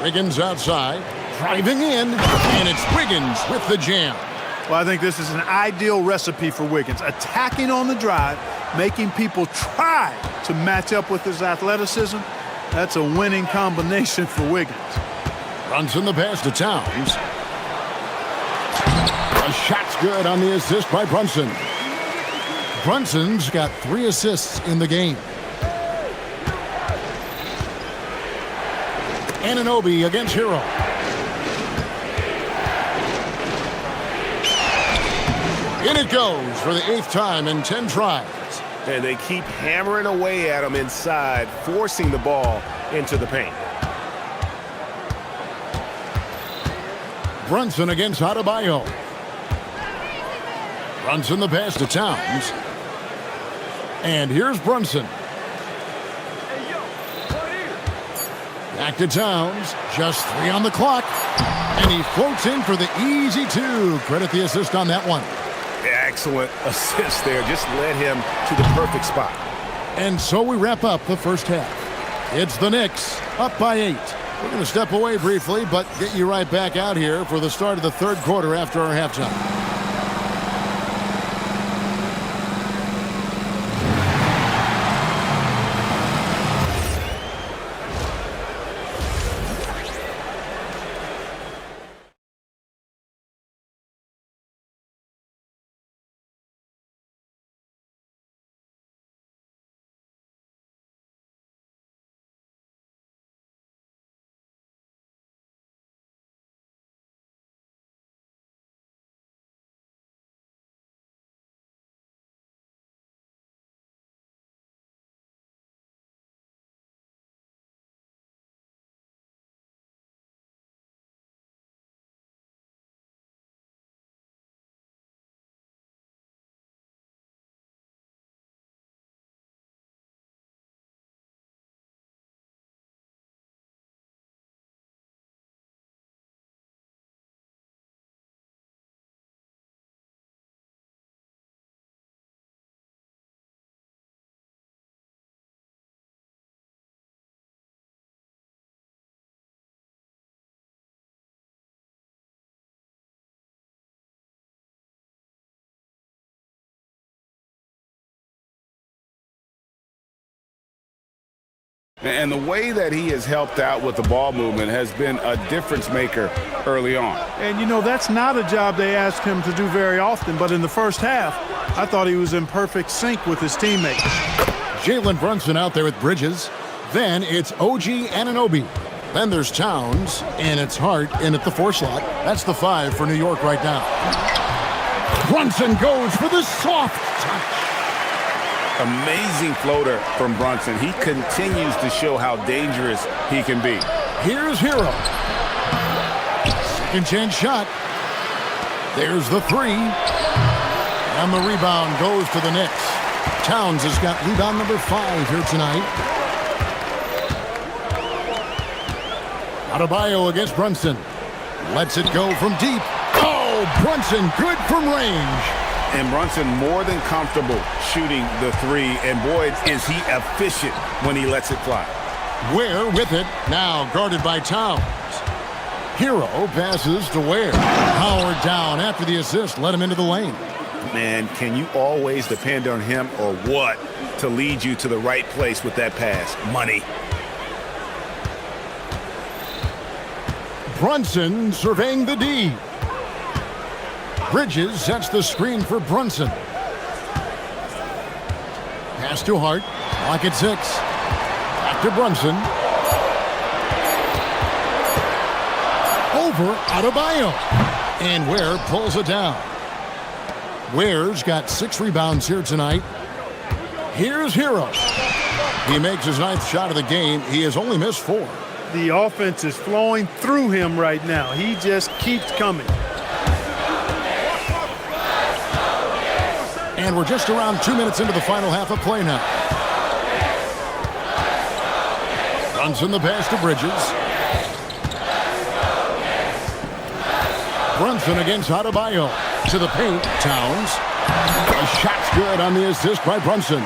Wiggins outside, driving in, and it's Wiggins with the jam. Well, I think this is an ideal recipe for Wiggins. Attacking on the drive, making people try to match up with his athleticism. That's a winning combination for Wiggins. Brunson the pass to Towns. A shot's good on the assist by Brunson. Brunson's got 3 assists in the game. Anunoby against Hero. In it goes for the 8th time in 10 tries. And they keep hammering away at him inside, forcing the ball into the paint. Brunson against Adebayo. Brunson the pass to Towns. And here's Brunson. Back to Towns. Just 3 on the clock. And he floats in for the easy 2. Credit the assist on that one. Yeah, Excellent assist there. Just led him to the perfect spot. And so we wrap up the first half. It's the Knicks up by 8. We're going to step away briefly, but get you right back out here for the start of the third quarter after our halftime. And the way that he has helped out with the ball movement has been a difference maker early on. And, you know, that's not a job they ask him to do very often, but in the first half, I thought he was in perfect sync with his teammates. Jalen Brunson out there with Bridges. Then it's OG Anunoby. Then there's Towns, and it's Hart in at the 4 slot. That's the 5 for New York right now. Brunson goes for the soft touch. Amazing floater from Brunson. He continues to show how dangerous he can be. Here's Hero. Second chance shot. There's the 3. And the rebound goes to the Knicks. Towns has got rebound number 5 here tonight. Adebayo against Brunson. Lets it go from deep. Oh, Brunson good from range. And Brunson more than comfortable shooting the 3. And boy, is he efficient when he lets it fly. Ware with it. Now guarded by Towns. Hero passes to Ware. Howard down after the assist. Let him into the lane. Man, can you always depend on him or what to lead you to the right place with that pass? Money. Brunson surveying the D. Bridges sets the screen for Brunson. Pass to Hart. Clock at 6. Back to Brunson. Over Adebayo. And Ware pulls it down. Ware's got 6 rebounds here tonight. Here's Hero. He makes his 9th shot of the game. He has only missed 4. The offense is flowing through him right now. He just keeps coming. And we're just around 2 minutes into the final half of play now. Brunson the pass to Bridges. Brunson against Adebayo. To the paint, Towns. The shot's good on the assist by Brunson.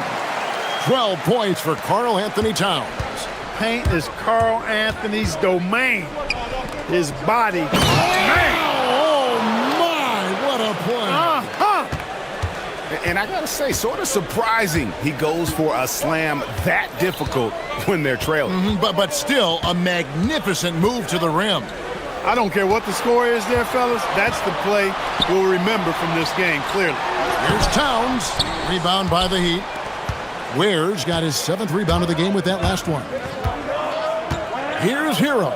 12 points for Karl Anthony Towns. Paint is Karl Anthony's domain. His body. Oh, my, what a play. And I got to say, sort of surprising he goes for a slam that difficult when they're trailing. But still a magnificent move to the rim. I don't care what the score is there, fellas. That's the play we'll remember from this game, clearly. Here's Towns. Rebound by the Heat. Ware's got his 7th rebound of the game with that last one. Here's Hero.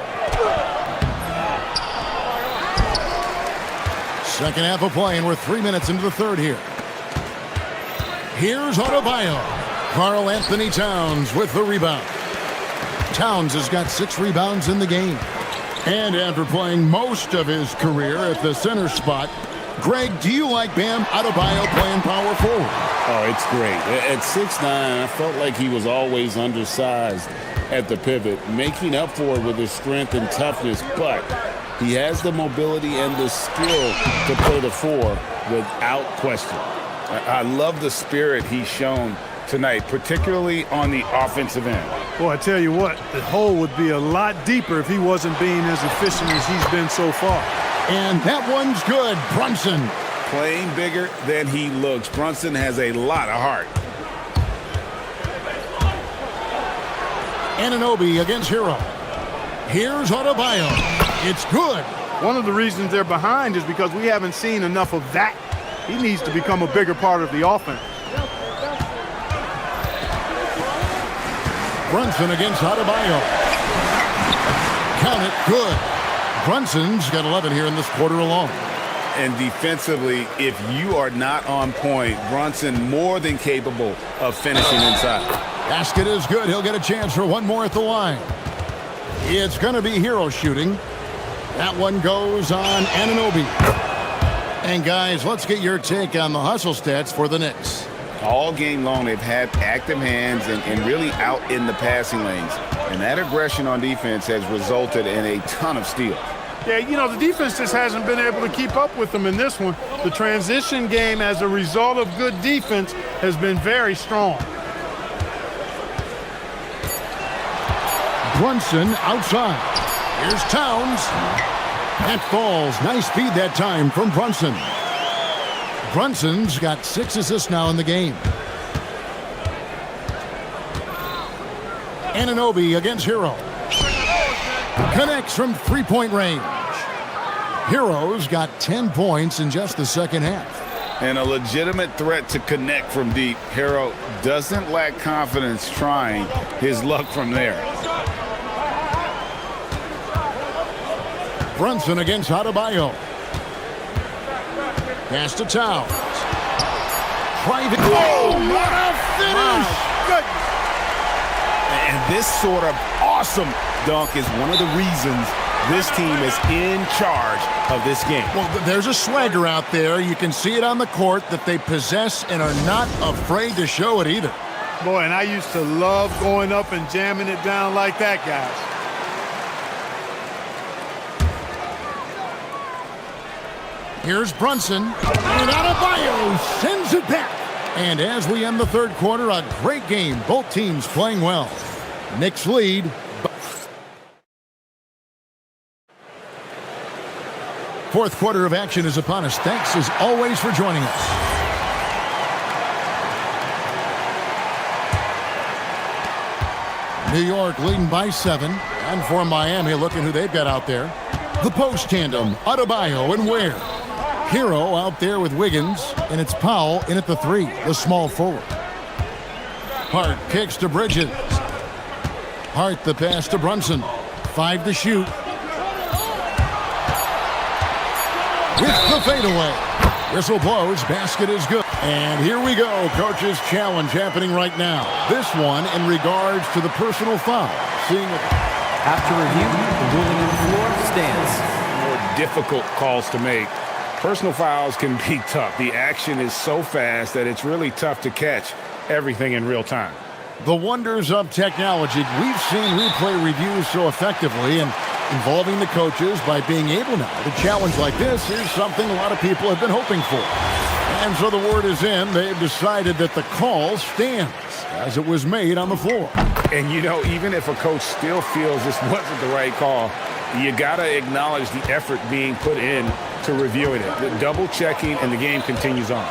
Second half of play, and we're 3 minutes into the third here. Here's Adebayo. Karl Anthony Towns with the rebound. Towns has got 6 rebounds in the game. And after playing most of his career at the center spot, Greg, do you like Bam Adebayo playing power forward? Oh, it's great. At 6'9", I felt like he was always undersized at the pivot, making up for it with his strength and toughness, but He has the mobility and the skill to play the 4 without question. I love the spirit he's shown tonight, particularly on the offensive end. Boy, I tell you what, the hole would be a lot deeper if he wasn't being as efficient as he's been so far. And that one's good. Brunson. Playing bigger than he looks. Brunson has a lot of heart. Anunoby against Hero. Here's Adebayo. It's good. One of the reasons they're behind is because we haven't seen enough of that. He needs to become a bigger part of the offense. Brunson against Adebayo. Count it. Good. Brunson's got 11 here in this quarter alone. And defensively, if you are not on point, Brunson more than capable of finishing inside. Basket is good. He'll get a chance for one more at the line. It's going to be Hero shooting. That one goes on Anunoby. And guys, let's get your take on the hustle stats for the Knicks. All game long, they've had active hands and really out in the passing lanes. And that aggression on defense has resulted in a ton of steals. Yeah, you know, the defense just hasn't been able to keep up with them in this one. The transition game, as a result of good defense, has been very strong. Brunson outside. Here's Towns. That falls. Nice feed that time from Brunson. Brunson's got 6 assists now in the game. Anunoby against Hero. Connects from three-point range. Hero's got 10 points in just the second half. And a legitimate threat to connect from deep. Hero doesn't lack confidence trying his luck from there. Brunson against Adebayo. Pass to Towns. Private. Oh, what a finish! Good. And this sort of awesome dunk is one of the reasons this team is in charge of this game. Well, there's a swagger out there. You can see it on the court that they possess and are not afraid to show it either. Boy, and I used to love going up and jamming it down like that, guys. Here's Brunson. And Adebayo sends it back. And as we end the third quarter, a great game. Both teams playing well. Knicks lead. Fourth quarter of action is upon us. Thanks as always for joining us. New York leading by 7. And for Miami, looking who they've got out there. The post tandem, Adebayo and Ware. Hero out there with Wiggins, and it's Powell in at the 3, the small forward. Hart kicks to Bridges. Hart the pass to Brunson. 5 to shoot. With the fadeaway. Whistle blows, basket is good. And here we go, coach's challenge happening right now. This one in regards to the personal foul. Seeing it. After review, the ruling on the floor stands. More difficult calls to make. Personal fouls can be tough. The action is so fast that it's really tough to catch everything in real time. The wonders of technology. We've seen replay reviews so effectively, and involving the coaches by being able now to challenge like this is something a lot of people have been hoping for. And so the word is in. They've decided that the call stands as it was made on the floor. And, you know, even if a coach still feels this wasn't the right call, you got to acknowledge the effort being put in to reviewing it. The double checking, and the game continues on.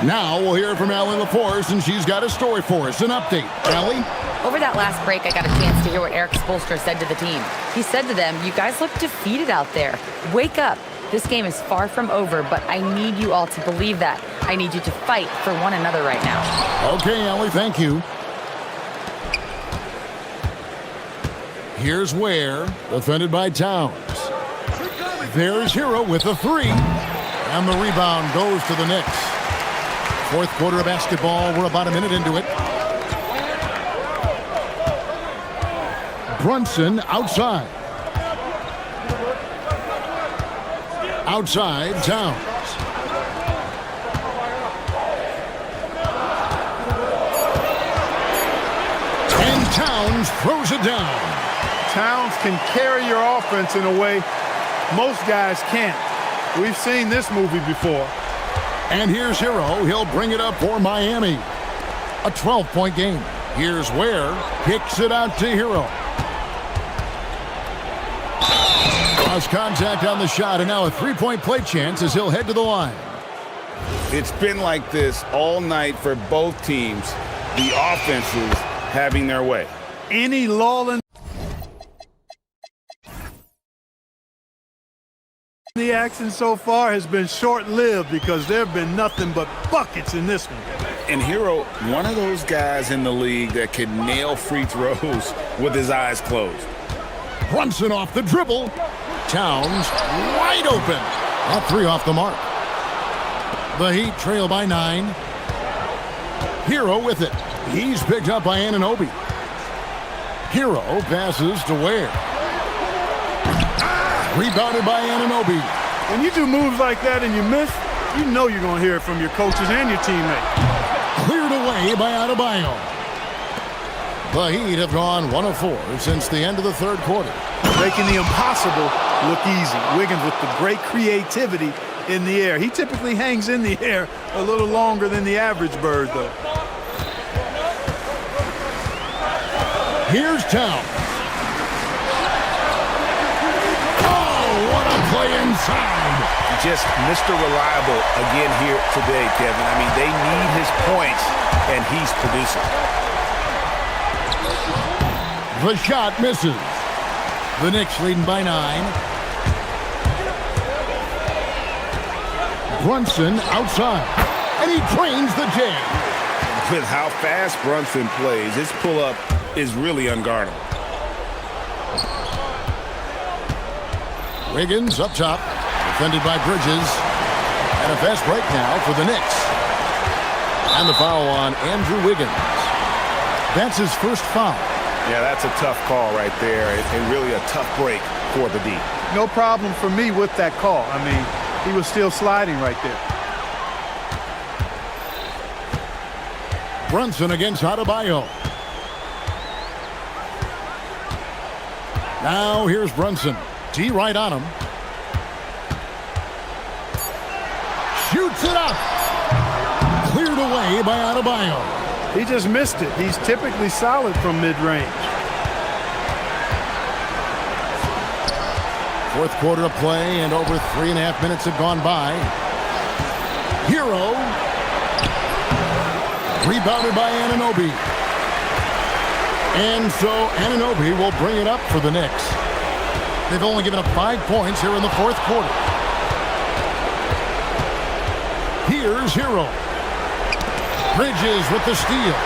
Now we'll hear from Allie LaForce, and she's got a story for us. An update. Allie? Over that last break, I got a chance to hear what Eric Spoelstra said to the team. He said to them, "You guys look defeated out there. Wake up. This game is far from over, but I need you all to believe that. I need you to fight for one another right now." Okay, Allie, thank you. Here's Ware, defended by Towns. There's Hero with a 3. And the rebound goes to the Knicks. Fourth quarter of basketball. We're about a minute into it. Brunson outside. Outside, Towns. And Towns throws it down. Towns can carry your offense in a way Most guys can't. We've seen this movie before. And here's Hero. He'll bring it up for Miami. A 12-point game. Here's Ware. Kicks it out to Hero. Cross contact on the shot, and now a three-point play chance as he'll head to the line. It's been like this all night for both teams. The offenses having their way. Any lull in the action so far has been short-lived because there have been nothing but buckets in this one. And Hero, one of those guys in the league that can nail free throws with his eyes closed. Brunson off the dribble. Towns wide open. That three off the mark. The Heat trail by 9. Hero with it. He's picked up by Anunoby. Hero passes to Ware. Rebounded by Anunoby. When you do moves like that and you miss, you know you're going to hear it from your coaches and your teammates. Cleared away by Adebayo. The Heat have gone 1 of 4 since the end of the third quarter. Making the impossible look easy. Wiggins with the great creativity in the air. He typically hangs in the air a little longer than the average bird, though. Here's Town. Oh, what a play inside. Just Mr. Reliable again here today, Kevin. I mean, they need his points, and he's producing. The shot misses. The Knicks leading by 9. Brunson outside, and he drains the jam. With how fast Brunson plays, his pull-up is really unguardable. Wiggins up top, defended by Bridges. And a fast break now for the Knicks. And the foul on Andrew Wiggins. That's his first foul. Yeah, that's a tough call right there, and really a tough break for the D. No problem for me with that call. I mean, he was still sliding right there. Brunson against Adebayo. Now here's Brunson. T right on him. Shoots it up. Cleared away by Adebayo. He just missed it. He's typically solid from mid-range. Fourth quarter of play, and over 3.5 minutes have gone by. Hero. Rebounded by Anunoby. And so Anunoby will bring it up for the Knicks. They've only given up 5 points here in the fourth quarter. Here's Hero. Bridges with the steal.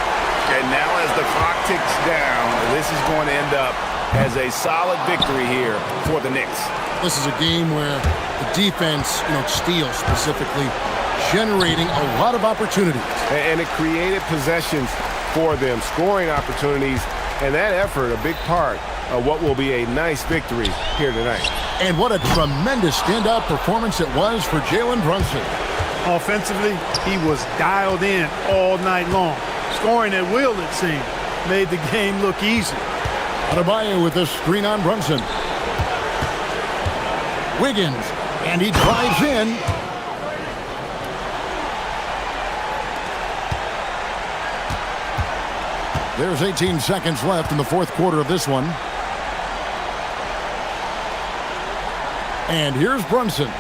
And now as the clock ticks down, this is going to end up as a solid victory here for the Knicks. This is a game where the defense, steals specifically, generating a lot of opportunities. And it created possessions for them, scoring opportunities, and that effort, a big part of what will be a nice victory here tonight. And what a tremendous standout performance it was for Jalen Brunson. Offensively, he was dialed in all night long. Scoring at will, it seemed, made the game look easy. Adebayo with a screen on Brunson. Wiggins, and he drives in. There's 18 seconds left in the fourth quarter of this one. And here's Brunson.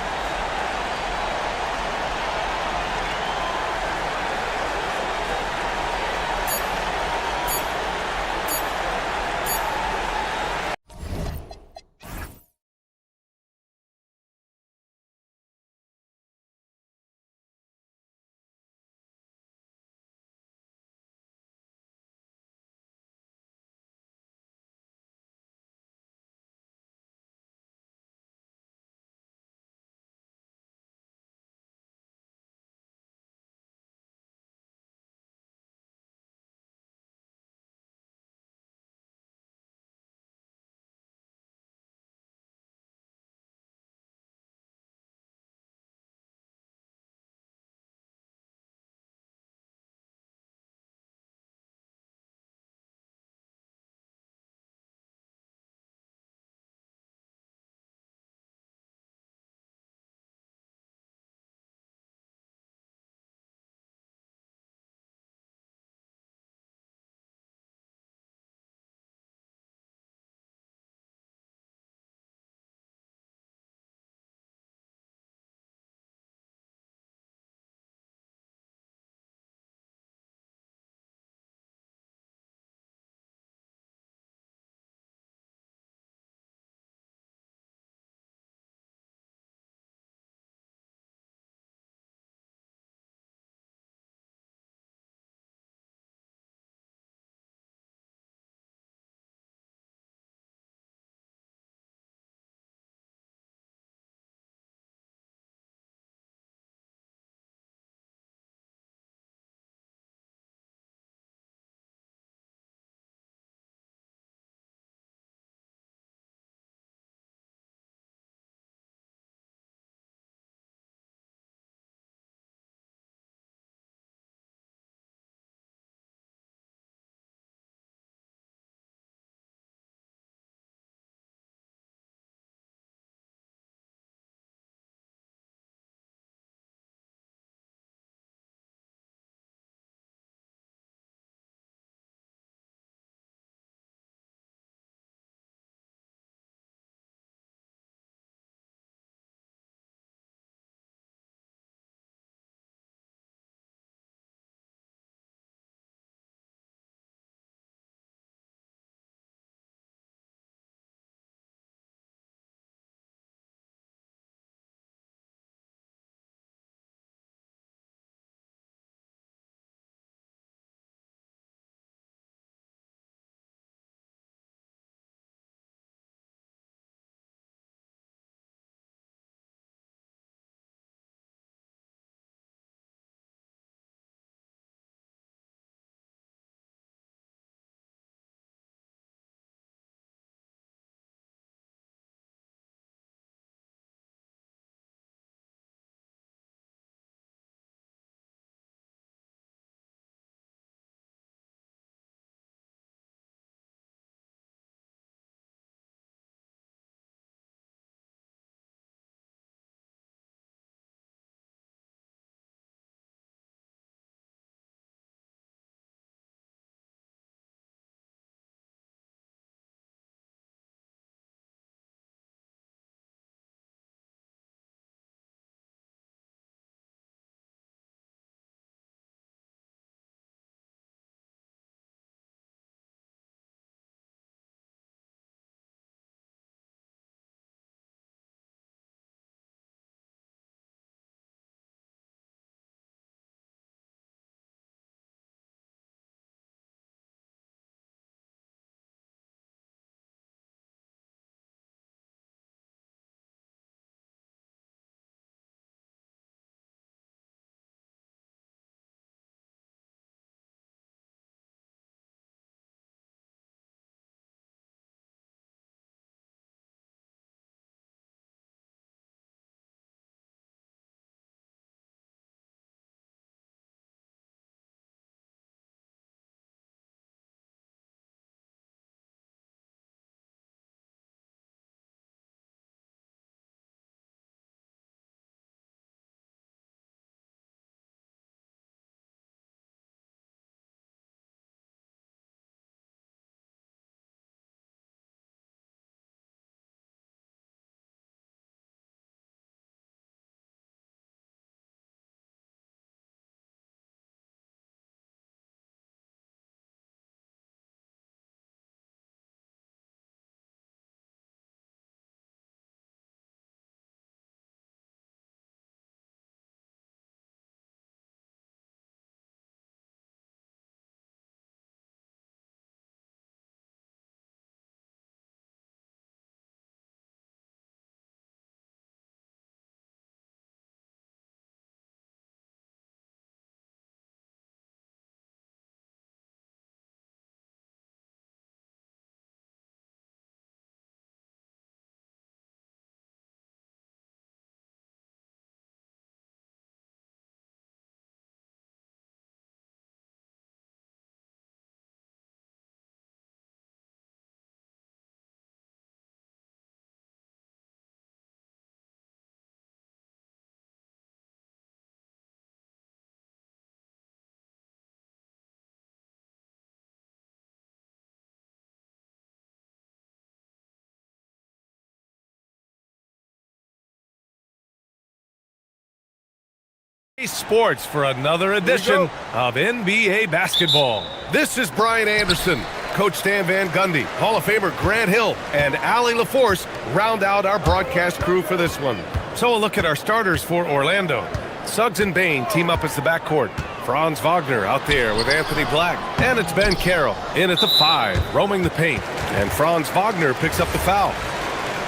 Sports for another edition of NBA basketball. This is Brian Anderson. Coach Stan Van Gundy, Hall of Famer Grant Hill, and Allie LaForce round out our broadcast crew for this one. So a look at our starters for Orlando. Suggs and Bain team up as the backcourt. Franz Wagner out there with Anthony Black. And it's Ben Carroll in at the 5, roaming the paint. And Franz Wagner picks up the foul.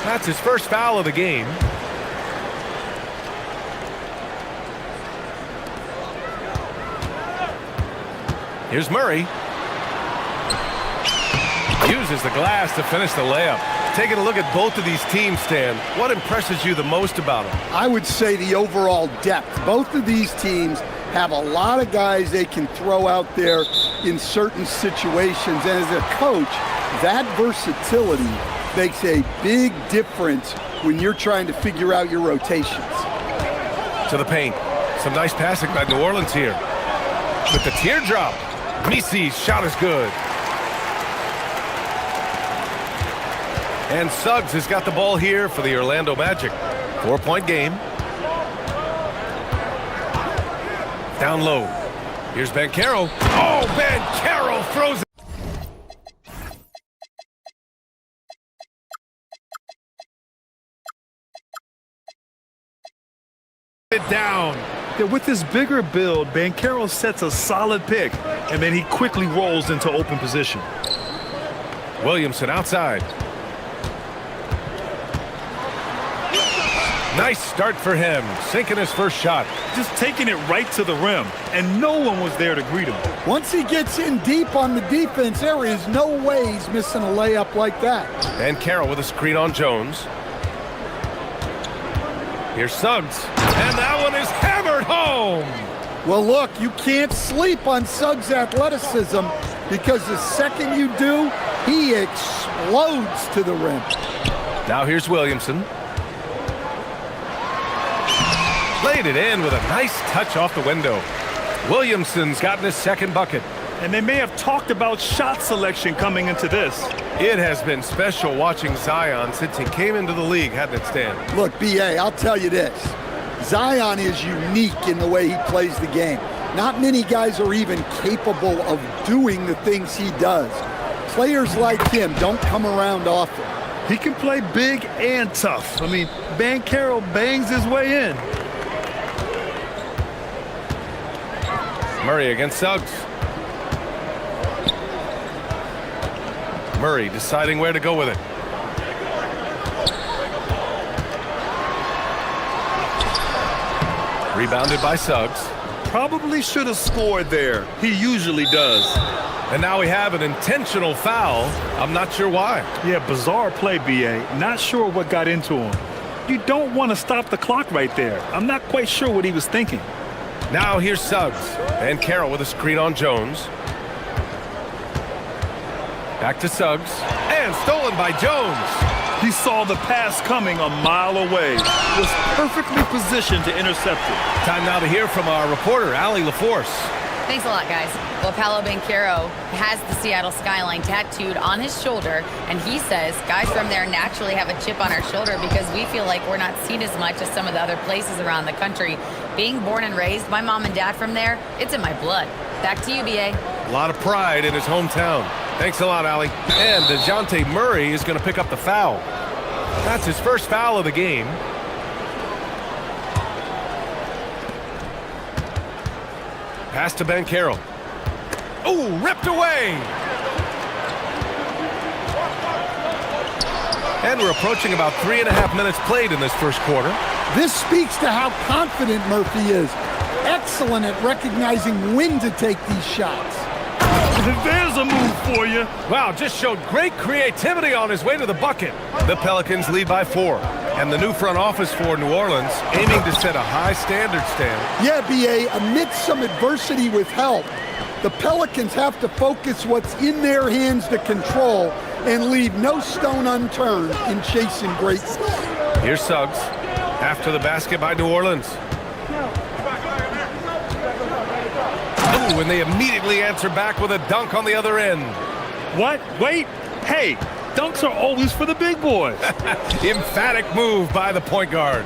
That's his first foul of the game. Here's Murray. Uses the glass to finish the layup. Taking a look at both of these teams, Stan, what impresses you the most about them? I would say the overall depth. Both of these teams have a lot of guys they can throw out there in certain situations. And as a coach, that versatility makes a big difference when you're trying to figure out your rotations. To the paint. Some nice passing by New Orleans here. With the teardrop. Misi's shot is good. And Suggs has got the ball here for the Orlando Magic. 4-point game. Down low. Here's Ben Carroll. Oh, Ben Carroll throws it down. Yeah, with this bigger build, Banchero sets a solid pick, and then he quickly rolls into open position. Williamson outside. Nice start for him, sinking his first shot. Just taking it right to the rim, and no one was there to greet him. Once he gets in deep on the defense, there is no way he's missing a layup like that. And Carroll with a screen on Jones. Here's Suggs, and that one is hammered home. Well, look, you can't sleep on Suggs' athleticism because the second you do, he explodes to the rim. Now here's Williamson. Laid it in with a nice touch off the window. Williamson's gotten his second bucket. And they may have talked about shot selection coming into this. It has been special watching Zion since he came into the league, hasn't it, Stan? Look, B.A., I'll tell you this. Zion is unique in the way he plays the game. Not many guys are even capable of doing the things he does. Players like him don't come around often. He can play big and tough. I mean, Banchero bangs his way in. Murray against Suggs. Murray deciding where to go with it. Rebounded by Suggs. Probably should have scored there. He usually does. And now we have an intentional foul. I'm not sure why. Yeah, bizarre play, B.A. Not sure what got into him. You don't want to stop the clock right there. I'm not quite sure what he was thinking. Now here's Suggs. And Carroll with a screen on Jones. Back to Suggs. And stolen by Jones. He saw the pass coming a mile away. Was perfectly positioned to intercept it. Time now to hear from our reporter, Allie LaForce. Thanks a lot, guys. Well, Paolo Banchero has the Seattle skyline tattooed on his shoulder, and he says guys from there naturally have a chip on our shoulder because we feel like we're not seen as much as some of the other places around the country. Being born and raised, my mom and dad from there, it's in my blood. Back to you, B.A. A lot of pride in his hometown. Thanks a lot, Allie. And DeJounte Murray is going to pick up the foul. That's his first foul of the game. Pass to Ben Carroll. Oh, ripped away. And we're approaching about 3.5 minutes played in this first quarter. This speaks to how confident Murphy is. Excellent at recognizing when to take these shots. There's a move for you. Wow, just showed great creativity on his way to the bucket. The Pelicans lead by 4. And the new front office for New Orleans aiming to set a high standard, Stan. Yeah, B.A., amidst some adversity with help, the Pelicans have to focus what's in their hands to control and leave no stone unturned in chasing greatness. Here's Suggs after the basket by New Orleans. Ooh, and they immediately answer back with a dunk on the other end. What? Wait. Hey, dunks are always for the big boys. Emphatic move by the point guard.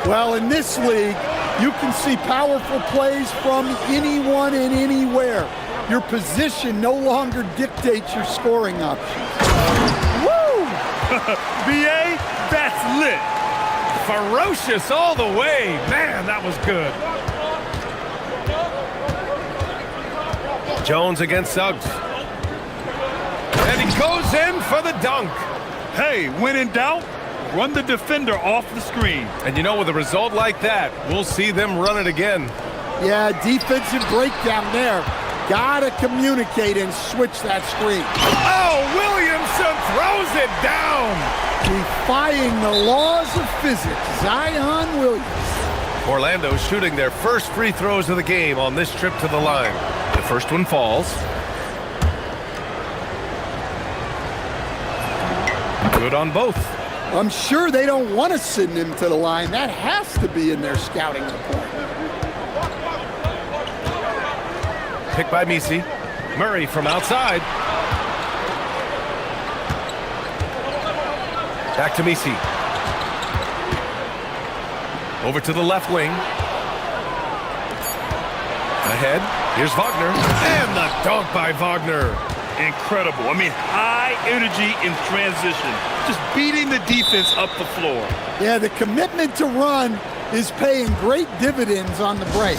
Well, in this league, You can see powerful plays from anyone and anywhere. Your position no longer dictates your scoring options. Woo! BA, that's lit. Ferocious all the way. Man, that was good. Jones against Suggs. And he goes in for the dunk. Hey, when in doubt, run the defender off the screen. And you know, with a result like that, we'll see them run it again. Yeah, defensive breakdown there. Gotta communicate and switch that screen. Oh, Williamson throws it down. Defying the laws of physics, Zion Williams. Orlando shooting their first free throws of the game on this trip to the line. The first one falls. Good on both. I'm sure they don't want to send him to the line. That has to be in their scouting report. Picked by Misi. Murray from outside. Back to Misi. Over to the left wing. Ahead. Here's Wagner. And the dunk by Wagner. Incredible. I mean, high energy in transition. Just beating the defense up the floor. Yeah, the commitment to run is paying great dividends on the break.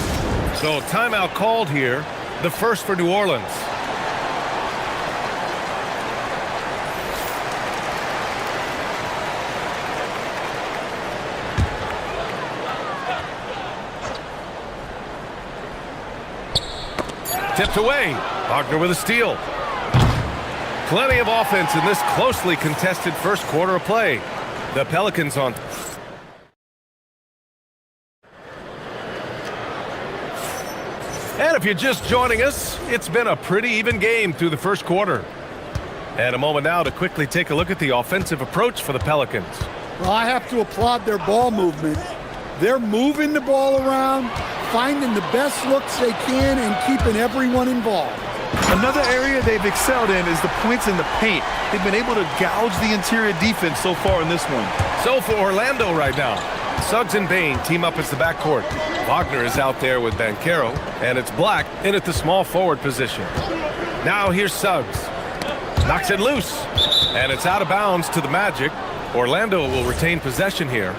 So timeout called here. The first for New Orleans. Tipped away. Wagner with a steal. Plenty of offense in this closely contested first quarter of play. The Pelicans on. And if you're just joining us, it's been a pretty even game through the first quarter. And a moment now to quickly take a look at the offensive approach for the Pelicans. Well, I have to applaud their ball movement. They're moving the ball around, finding the best looks they can, and keeping everyone involved. Another area they've excelled in is the points in the paint. They've been able to gouge the interior defense so far in this one. So for Orlando right now, Suggs and Bain team up as the backcourt. Wagner is out there with Banchero, and it's Black in at the small forward position. Now here's Suggs. Knocks it loose, and it's out of bounds to the Magic. Orlando will retain possession here.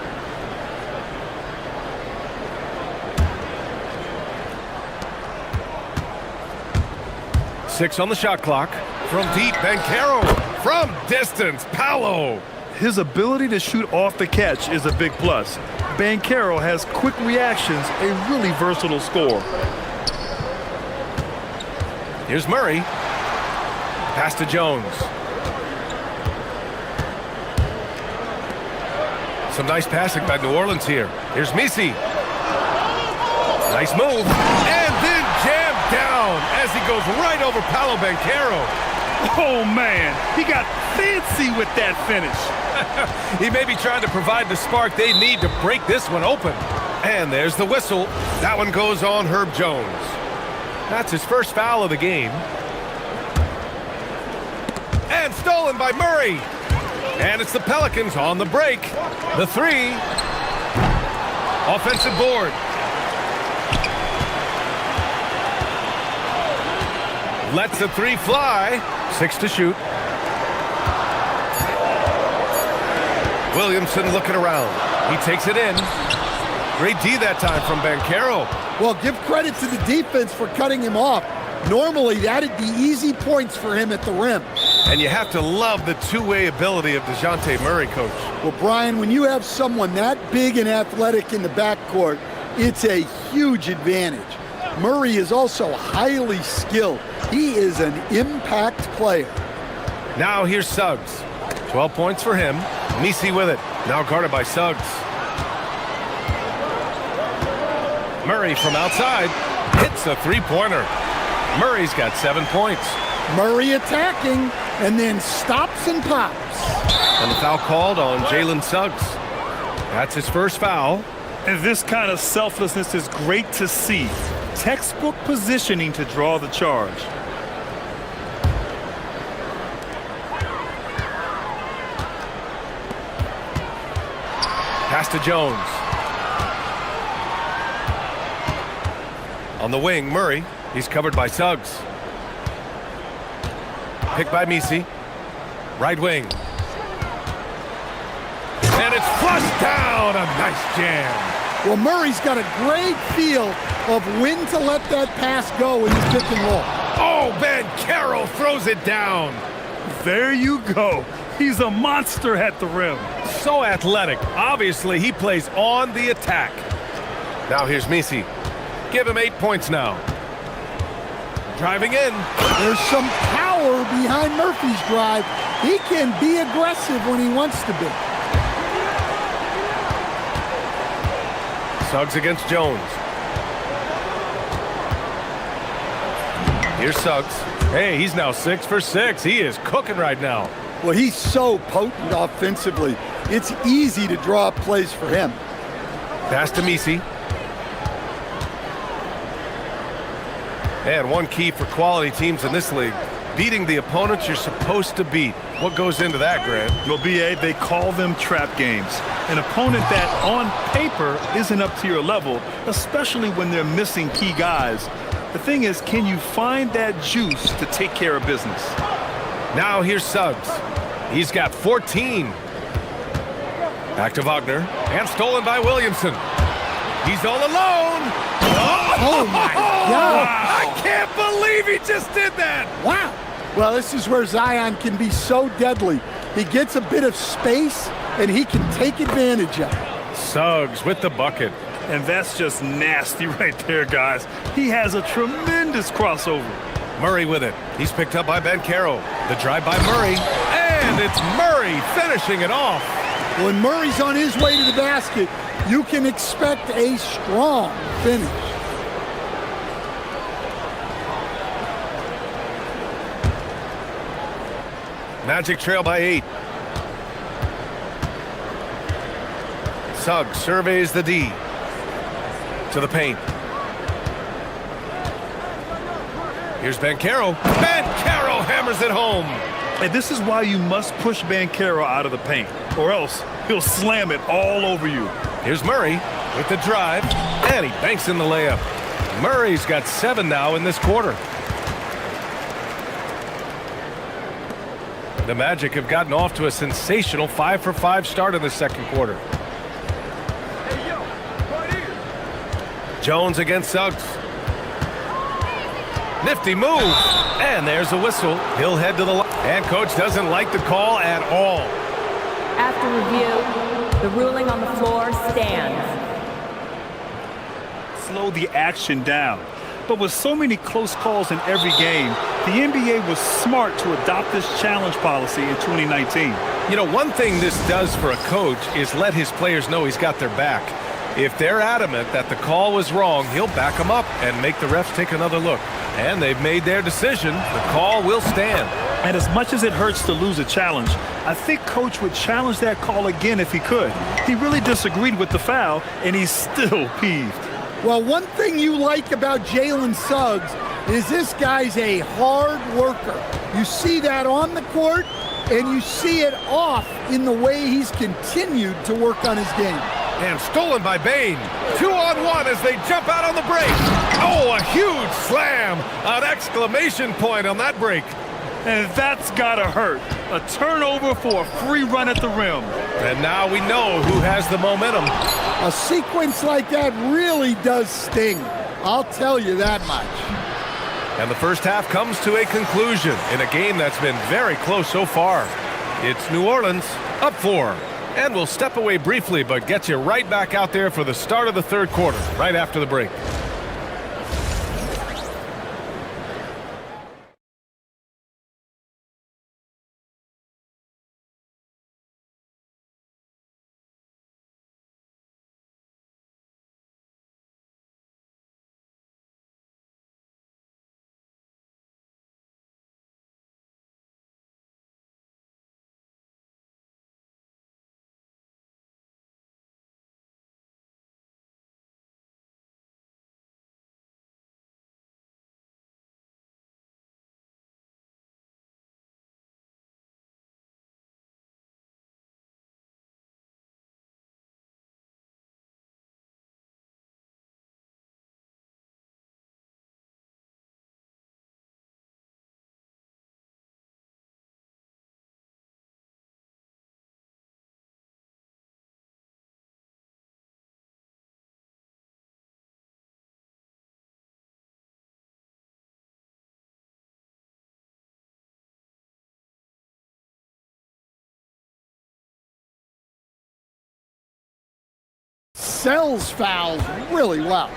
Six on the shot clock. From deep, Banchero. From distance, Paolo. His ability to shoot off the catch is a big plus. Banchero has quick reactions, a really versatile scorer. Here's Murray. Pass to Jones. Some nice passing by New Orleans here. Here's Misi. Nice move. And then jammed down as he goes right over Paolo Banchero. Oh, man. He got fancy with that finish. He may be trying to provide the spark they need to break this one open. And there's the whistle. That one goes on Herb Jones. That's his first foul of the game. And stolen by Murray. And it's the Pelicans on the break. The three. Offensive board. Lets the three fly. 6 to shoot. Williamson looking around. He takes it in. Great D that time from Banchero. Well, give credit to the defense for cutting him off. Normally, that'd be easy points for him at the rim. And you have to love the two-way ability of DeJounte Murray, Coach. Well, Brian, when you have someone that big and athletic in the backcourt, it's a huge advantage. Murray is also highly skilled. He is an impact player. Now here's Suggs. 12 points for him. Misi with it. Now guarded by Suggs. Murray from outside. Hits a three-pointer. Murray's got 7 points. Murray attacking and then stops and pops. And the foul called on Jalen Suggs. That's his first foul. And this kind of selflessness is great to see. Textbook positioning to draw the charge. Pass to Jones. On the wing, Murray. He's covered by Suggs. Picked by Misi. Right wing. And it's flushed down. A nice jam. Well, Murray's got a great feel of when to let that pass go in the pick and roll. Oh, Bancaro throws it down. There you go. He's a monster at the rim. So athletic. Obviously, he plays on the attack. Now here's Misi. Give him 8 points now. Driving in. There's some power behind Murphy's drive. He can be aggressive when he wants to be. Suggs against Jones. Here's Suggs. Hey, he's now 6 for 6. He is cooking right now. Well, he's so potent offensively. It's easy to draw up plays for him. Pass to Misi. And one key for quality teams in this league, beating the opponents you're supposed to beat. What goes into that, Grant? Well, BA, they call them trap games. An opponent that, on paper, isn't up to your level, especially when they're missing key guys. The thing is, can you find that juice to take care of business? Now here's Suggs. He's got 14. Back to Wagner. And stolen by Williamson. He's all alone. Oh my God. I can't believe he just did that. Wow. Well, this is where Zion can be so deadly. He gets a bit of space, and he can take advantage of it. Suggs with the bucket. And that's just nasty right there, guys. He has a tremendous crossover. Murray with it. He's picked up by Bancaro. The drive by Murray. And it's Murray finishing it off. When Murray's on his way to the basket, you can expect a strong finish. Magic trail by 8. Suggs surveys the D. To the paint. Here's Bancaro. Bancaro hammers it home. And this is why you must push Bancaro out of the paint, or else he'll slam it all over you. Here's Murray with the drive, and he banks in the layup. Murray's got 7 now in this quarter. The Magic have gotten off to a sensational 5 for 5 start in the second quarter. Jones against Suggs. Nifty move. And there's a whistle. He'll head to the line. And coach doesn't like the call at all. After review, the ruling on the floor stands. Slow the action down. But with so many close calls in every game, the NBA was smart to adopt this challenge policy in 2019. You know, one thing this does for a coach is let his players know he's got their back. If they're adamant that the call was wrong, he'll back them up and make the refs take another look. And they've made their decision. The call will stand. And as much as it hurts to lose a challenge, I think Coach would challenge that call again if he could. He really disagreed with the foul, and he's still peeved. Well, one thing you like about Jalen Suggs is this guy's a hard worker. You see that on the court, and you see it off in the way he's continued to work on his game. And stolen by Bain. 2-on-1 as they jump out on the break. Oh, a huge slam. An exclamation point on that break. And that's gotta hurt. A turnover for a free run at the rim. And now we know who has the momentum. A sequence like that really does sting. I'll tell you that much. And the first half comes to a conclusion in a game that's been very close so far. It's New Orleans up 4. And we'll step away briefly, but get you right back out there for the start of the third quarter, right after the break. sells fouls really well.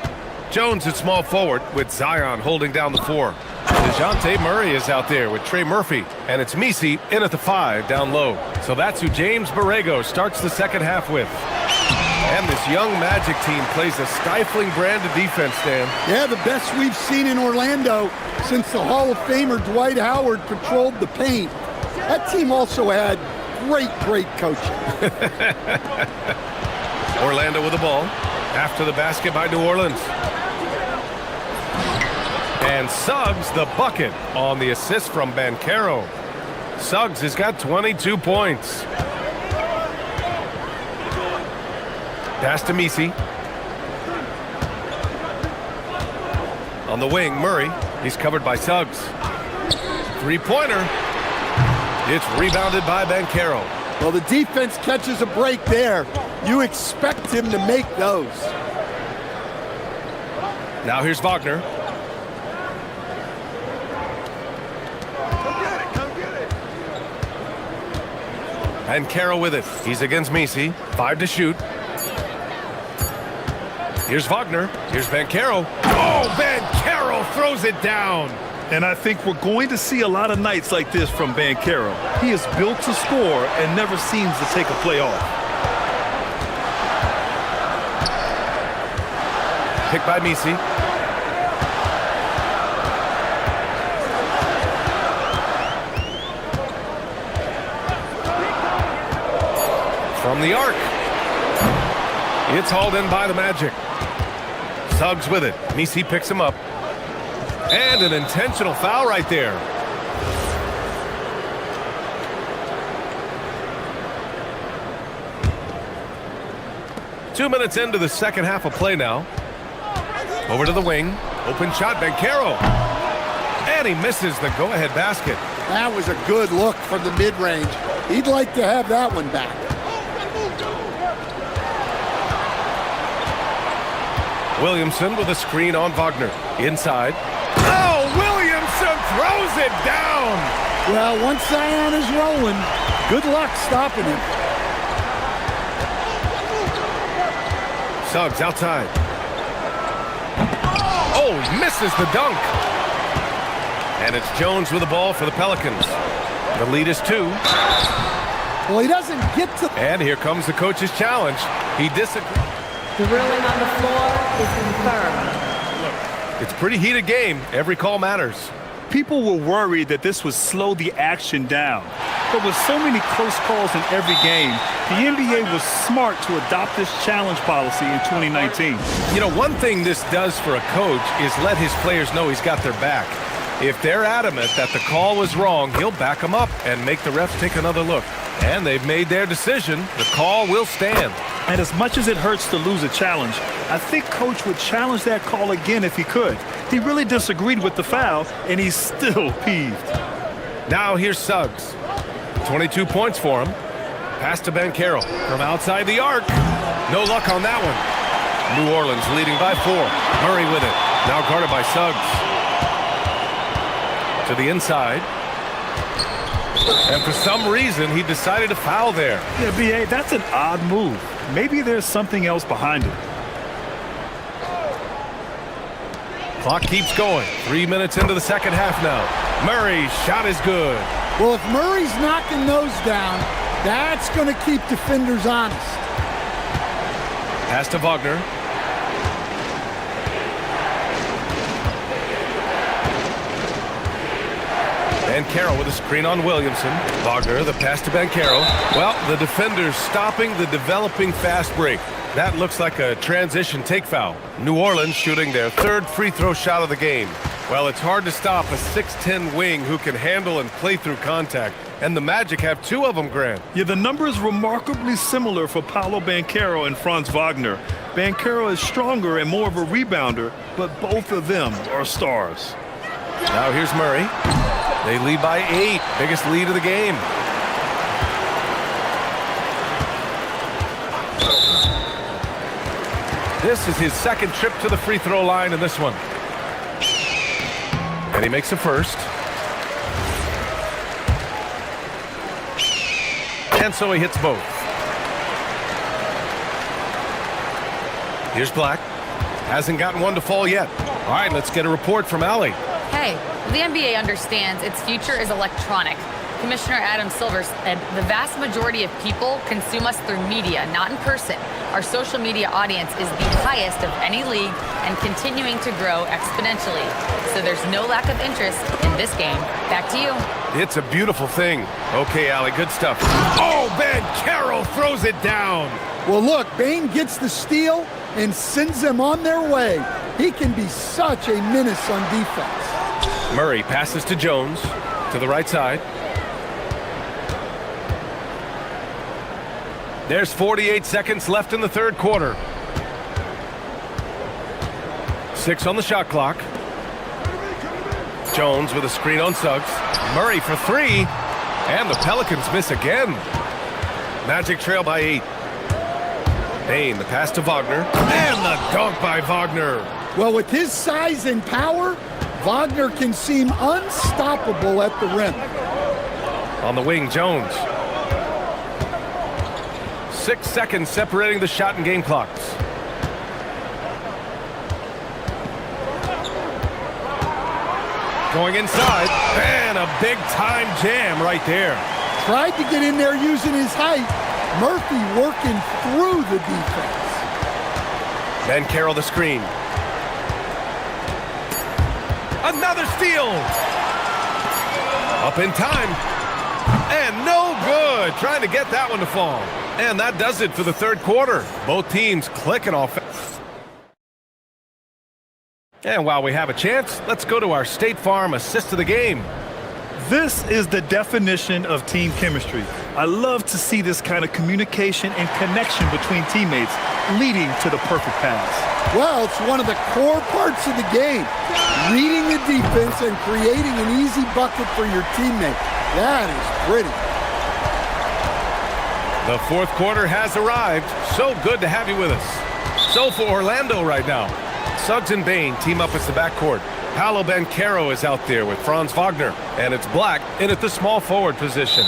Jones at small forward with Zion holding down the 4. DeJounte Murray is out there with Trey Murphy, and it's Misi in at the 5 down low. So that's who James Borrego starts the second half with. And this young Magic team plays a stifling brand of defense, Dan. Yeah, the best we've seen in Orlando since the Hall of Famer Dwight Howard patrolled the paint. That team also had great coaching. Orlando with the ball after the basket by New Orleans. And Suggs the bucket on the assist from Banchero. Suggs has got 22 points. Pass to Misi. On the wing, Murray. He's covered by Suggs. Three-pointer. It's rebounded by Banchero. Well, the defense catches a break there. You expect him to make those. Now here's Wagner. And Banchero with it. He's against Misi. 5 to shoot. Here's Wagner. Here's Banchero. Oh, Banchero throws it down. And I think we're going to see a lot of nights like this from Banchero. He is built to score and never seems to take a play off. Picked by Misi. From the arc. It's hauled in by the Magic. Suggs with it. Misi picks him up. And an intentional foul right there. Two minutes into the second half of play now. Over to the wing. Open shot, Banchero. And he misses the go-ahead basket. That was a good look from the mid-range. He'd like to have that one back. Williamson with a screen on Wagner. Inside. Oh, Williamson throws it down. Well, once Zion is rolling, good luck stopping him. Suggs outside. Oh, misses the dunk. And it's Jones with the ball for the Pelicans. The lead is 2. Well, he doesn't get to... And here comes the coach's challenge. He disagrees. The ruling on the floor is confirmed. It's a pretty heated game. Every call matters. People were worried that this would slow the action down. But with so many close calls in every game, the NBA was smart to adopt this challenge policy in 2019. You know, one thing this does for a coach is let his players know he's got their back. If they're adamant that the call was wrong, he'll back them up and make the refs take another look. And they've made their decision. The call will stand. And as much as it hurts to lose a challenge, I think Coach would challenge that call again if he could. He really disagreed with the foul, and he's still peeved. Now here's Suggs. 22 points for him. Pass to Banchero from outside the arc. No luck on that one. New Orleans leading by 4. Murray with it. Now guarded by Suggs. To the inside. And for some reason, he decided to foul there. Yeah, B.A., that's an odd move. Maybe there's something else behind it. Clock keeps going. 3 minutes into the second half now. Murray's shot is good. Well, if Murray's knocking those down, that's going to keep defenders honest. Pass to Wagner. Banchero with a screen on Williamson. Wagner, the pass to Banchero. Well, the defenders stopping the developing fast break. That looks like a transition take foul. New Orleans shooting their 3rd free throw shot of the game. Well, it's hard to stop a 6'10 wing who can handle and play through contact. And the Magic have 2 of them, Grant. Yeah, the number is remarkably similar for Paolo Banchero and Franz Wagner. Banchero is stronger and more of a rebounder, but both of them are stars. Now here's Murray. They lead by 8. Biggest lead of the game. This is his 2nd trip to the free throw line in this one. And he makes a first. And so he hits both. Here's Black. Hasn't gotten one to fall yet. All right, let's get a report from Allie. Hey, the NBA understands its future is electronic. Commissioner Adam Silver said the vast majority of people consume us through media, not in person. Our social media audience is the highest of any league and continuing to grow exponentially. So there's no lack of interest in this game. Back to you. It's a beautiful thing. Okay, Allie, good stuff. Oh, Ben Carroll throws it down. Well, look, Bane gets the steal and sends them on their way. He can be such a menace on defense. Murray passes to Jones to the right side. There's 48 seconds left in the third quarter. 6 on the shot clock. Jones with a screen on Suggs. Murray for 3. And the Pelicans miss again. Magic trail by 8. Payne, the pass to Wagner. And the dunk by Wagner. Well, with his size and power, Wagner can seem unstoppable at the rim. On the wing, Jones. 6 seconds separating the shot and game clocks. Going inside, and a big-time jam right there. Tried to get in there using his height. Murphy working through the defense. Ben Carroll the screen. Another steal. Up in time. And no good. Trying to get that one to fall. And that does it for the third quarter. Both teams clicking off. And while we have a chance, let's go to our State Farm assist of the game. This is the definition of team chemistry. I love to see this kind of communication and connection between teammates leading to the perfect pass. Well, it's one of the core parts of the game. Reading the defense and creating an easy bucket for your teammate. That is pretty. The fourth quarter has arrived. So good to have you with us. So for Orlando right now, Suggs and Bane team up as the backcourt. Paolo Banchero is out there with Franz Wagner. And it's Black in at the small forward position.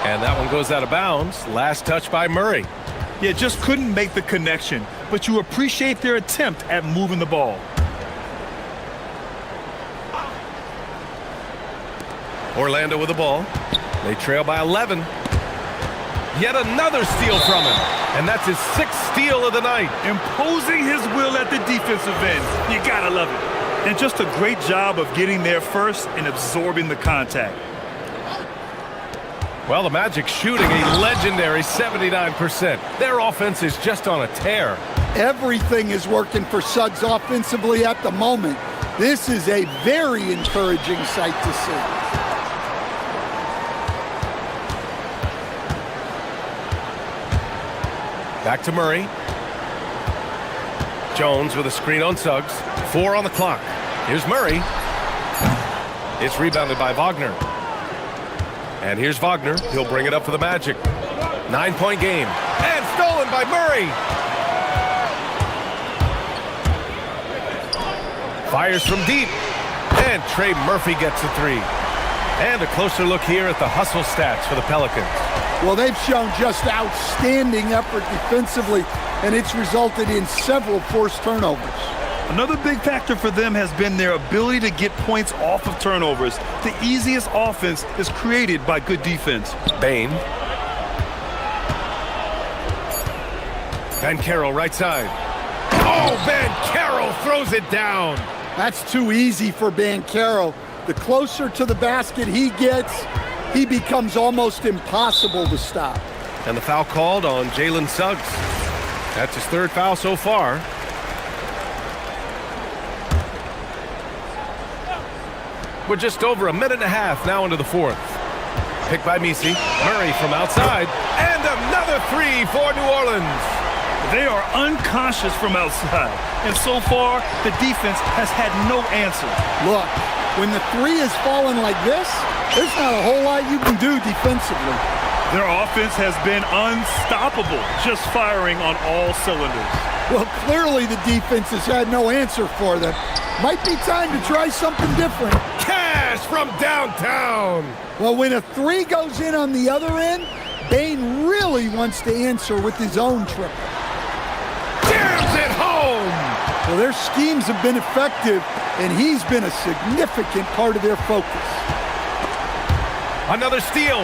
And that one goes out of bounds. Last touch by Murray. Yeah, just couldn't make the connection. But you appreciate their attempt at moving the ball. Orlando with the ball. They trail by 11. Yet another steal from him. And that's his 6th steal of the night. Imposing his will at the defensive end. You gotta love it. And just a great job of getting there first and absorbing the contact. Well, the Magic shooting a legendary 79%. Their offense is just on a tear. Everything is working for Suggs offensively at the moment. This is a very encouraging sight to see. Back to Murray. Jones with a screen on Suggs. 4 on the clock. Here's Murray. It's rebounded by Wagner. And here's Wagner. He'll bring it up for the Magic. 9-point game. And stolen by Murray. Fires from deep. And Trey Murphy gets a 3. And a closer look here at the hustle stats for the Pelicans. Well, they've shown just outstanding effort defensively, and it's resulted in several forced turnovers. Another big factor for them has been their ability to get points off of turnovers. The easiest offense is created by good defense. Bane. Banchero right side. Oh, Banchero throws it down. That's too easy for Banchero. The closer to the basket he gets, he becomes almost impossible to stop. And the foul called on Jalen Suggs. That's his 3rd foul so far. We're just over a minute and a half now into the 4th. Picked by Misi. Murray from outside. And another 3 for New Orleans. They are unconscious from outside. And so far, the defense has had no answer. Look, when the 3 is falling like this, there's not a whole lot you can do defensively. Their offense has been unstoppable, just firing on all cylinders. Well, clearly the defense has had no answer for them. Might be time to try something different. Cash from downtown. Well, when a 3 goes in on the other end, Bane really wants to answer with his own triple. Jams it home. their schemes have been effective, and he's been a significant part of their focus. Another steal.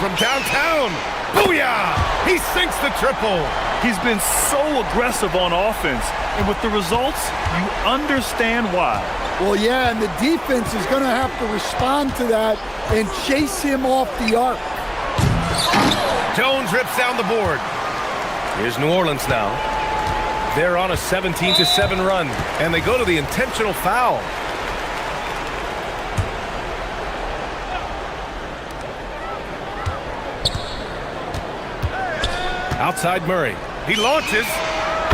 From downtown. Booyah! He sinks the triple. He's been so aggressive on offense, and with the results, you understand why. Well, yeah, and the defense is going to have to respond to that and chase him off the arc. Jones rips down the board. Here's New Orleans now. They're on a 17-7 run, and they go to the intentional foul. Outside Murray. He launches.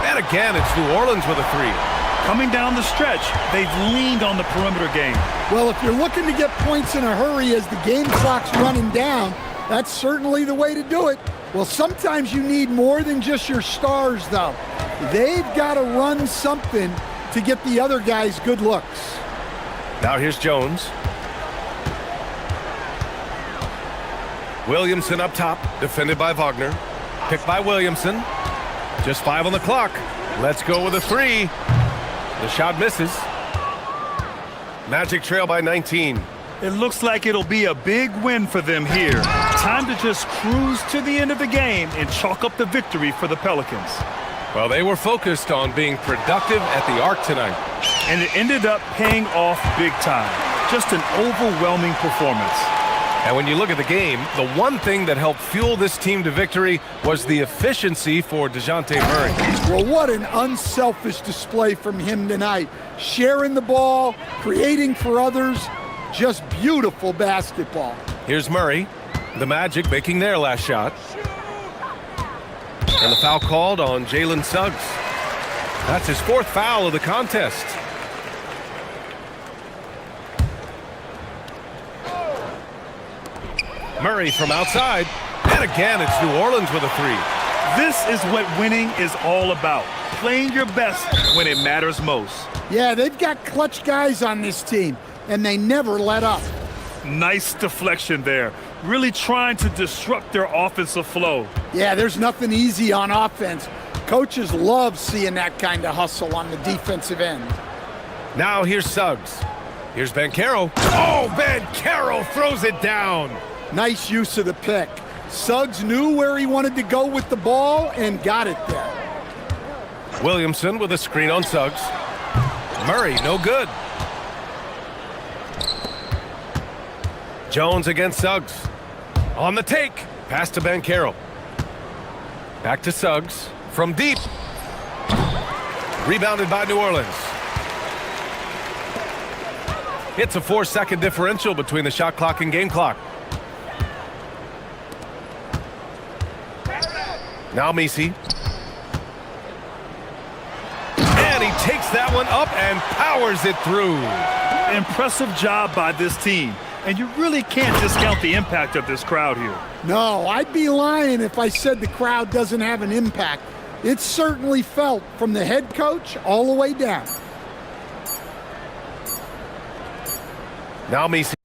And again, it's New Orleans with a three. Coming down the stretch, they've leaned on the perimeter game. Well, if you're looking to get points in a hurry as the game clock's running down, that's certainly the way to do it. Well, sometimes you need more than just your stars, though. They've got to run something to get the other guys good looks. Now here's Jones. Williamson up top, defended by Wagner. Picked by Williamson. Just 5 on the clock. Let's go with a three. The shot misses. Magic trail by 19. It looks like it'll be a big win for them here. Time to just cruise to the end of the game and chalk up the victory for the Pelicans. Well, they were focused on being productive at the arc tonight. And it ended up paying off big time. Just an overwhelming performance. And when you look at the game, the one thing that helped fuel this team to victory was the efficiency for DeJounte Murray. Well, what an unselfish display from him tonight. Sharing the ball, creating for others, just beautiful basketball. Here's Murray, the Magic making their last shot. And the foul called on Jalen Suggs. That's his 4th foul of the contest. Murray from outside, and again it's New Orleans with a three. This is what winning is all about. Playing your best when it matters most. Yeah, they've got clutch guys on this team, and they never let up. Nice deflection there. Really trying to disrupt their offensive flow. Yeah, there's nothing easy on offense. Coaches love seeing that kind of hustle on the defensive end. Now here's Suggs. Here's Banchero. Oh, Banchero throws it down. Nice use of the pick. Suggs knew where he wanted to go with the ball and got it there. Williamson with a screen on Suggs. Murray, no good. Jones against Suggs. On the take. Pass to Banchero. Back to Suggs. From deep. Rebounded by New Orleans. It's a 4-second differential between the shot clock and game clock. Now Messi. And he takes that one up and powers it through. Impressive job by this team. And you really can't discount the impact of this crowd here. No, I'd be lying if I said the crowd doesn't have an impact. It's certainly felt from the head coach all the way down. Now Messi.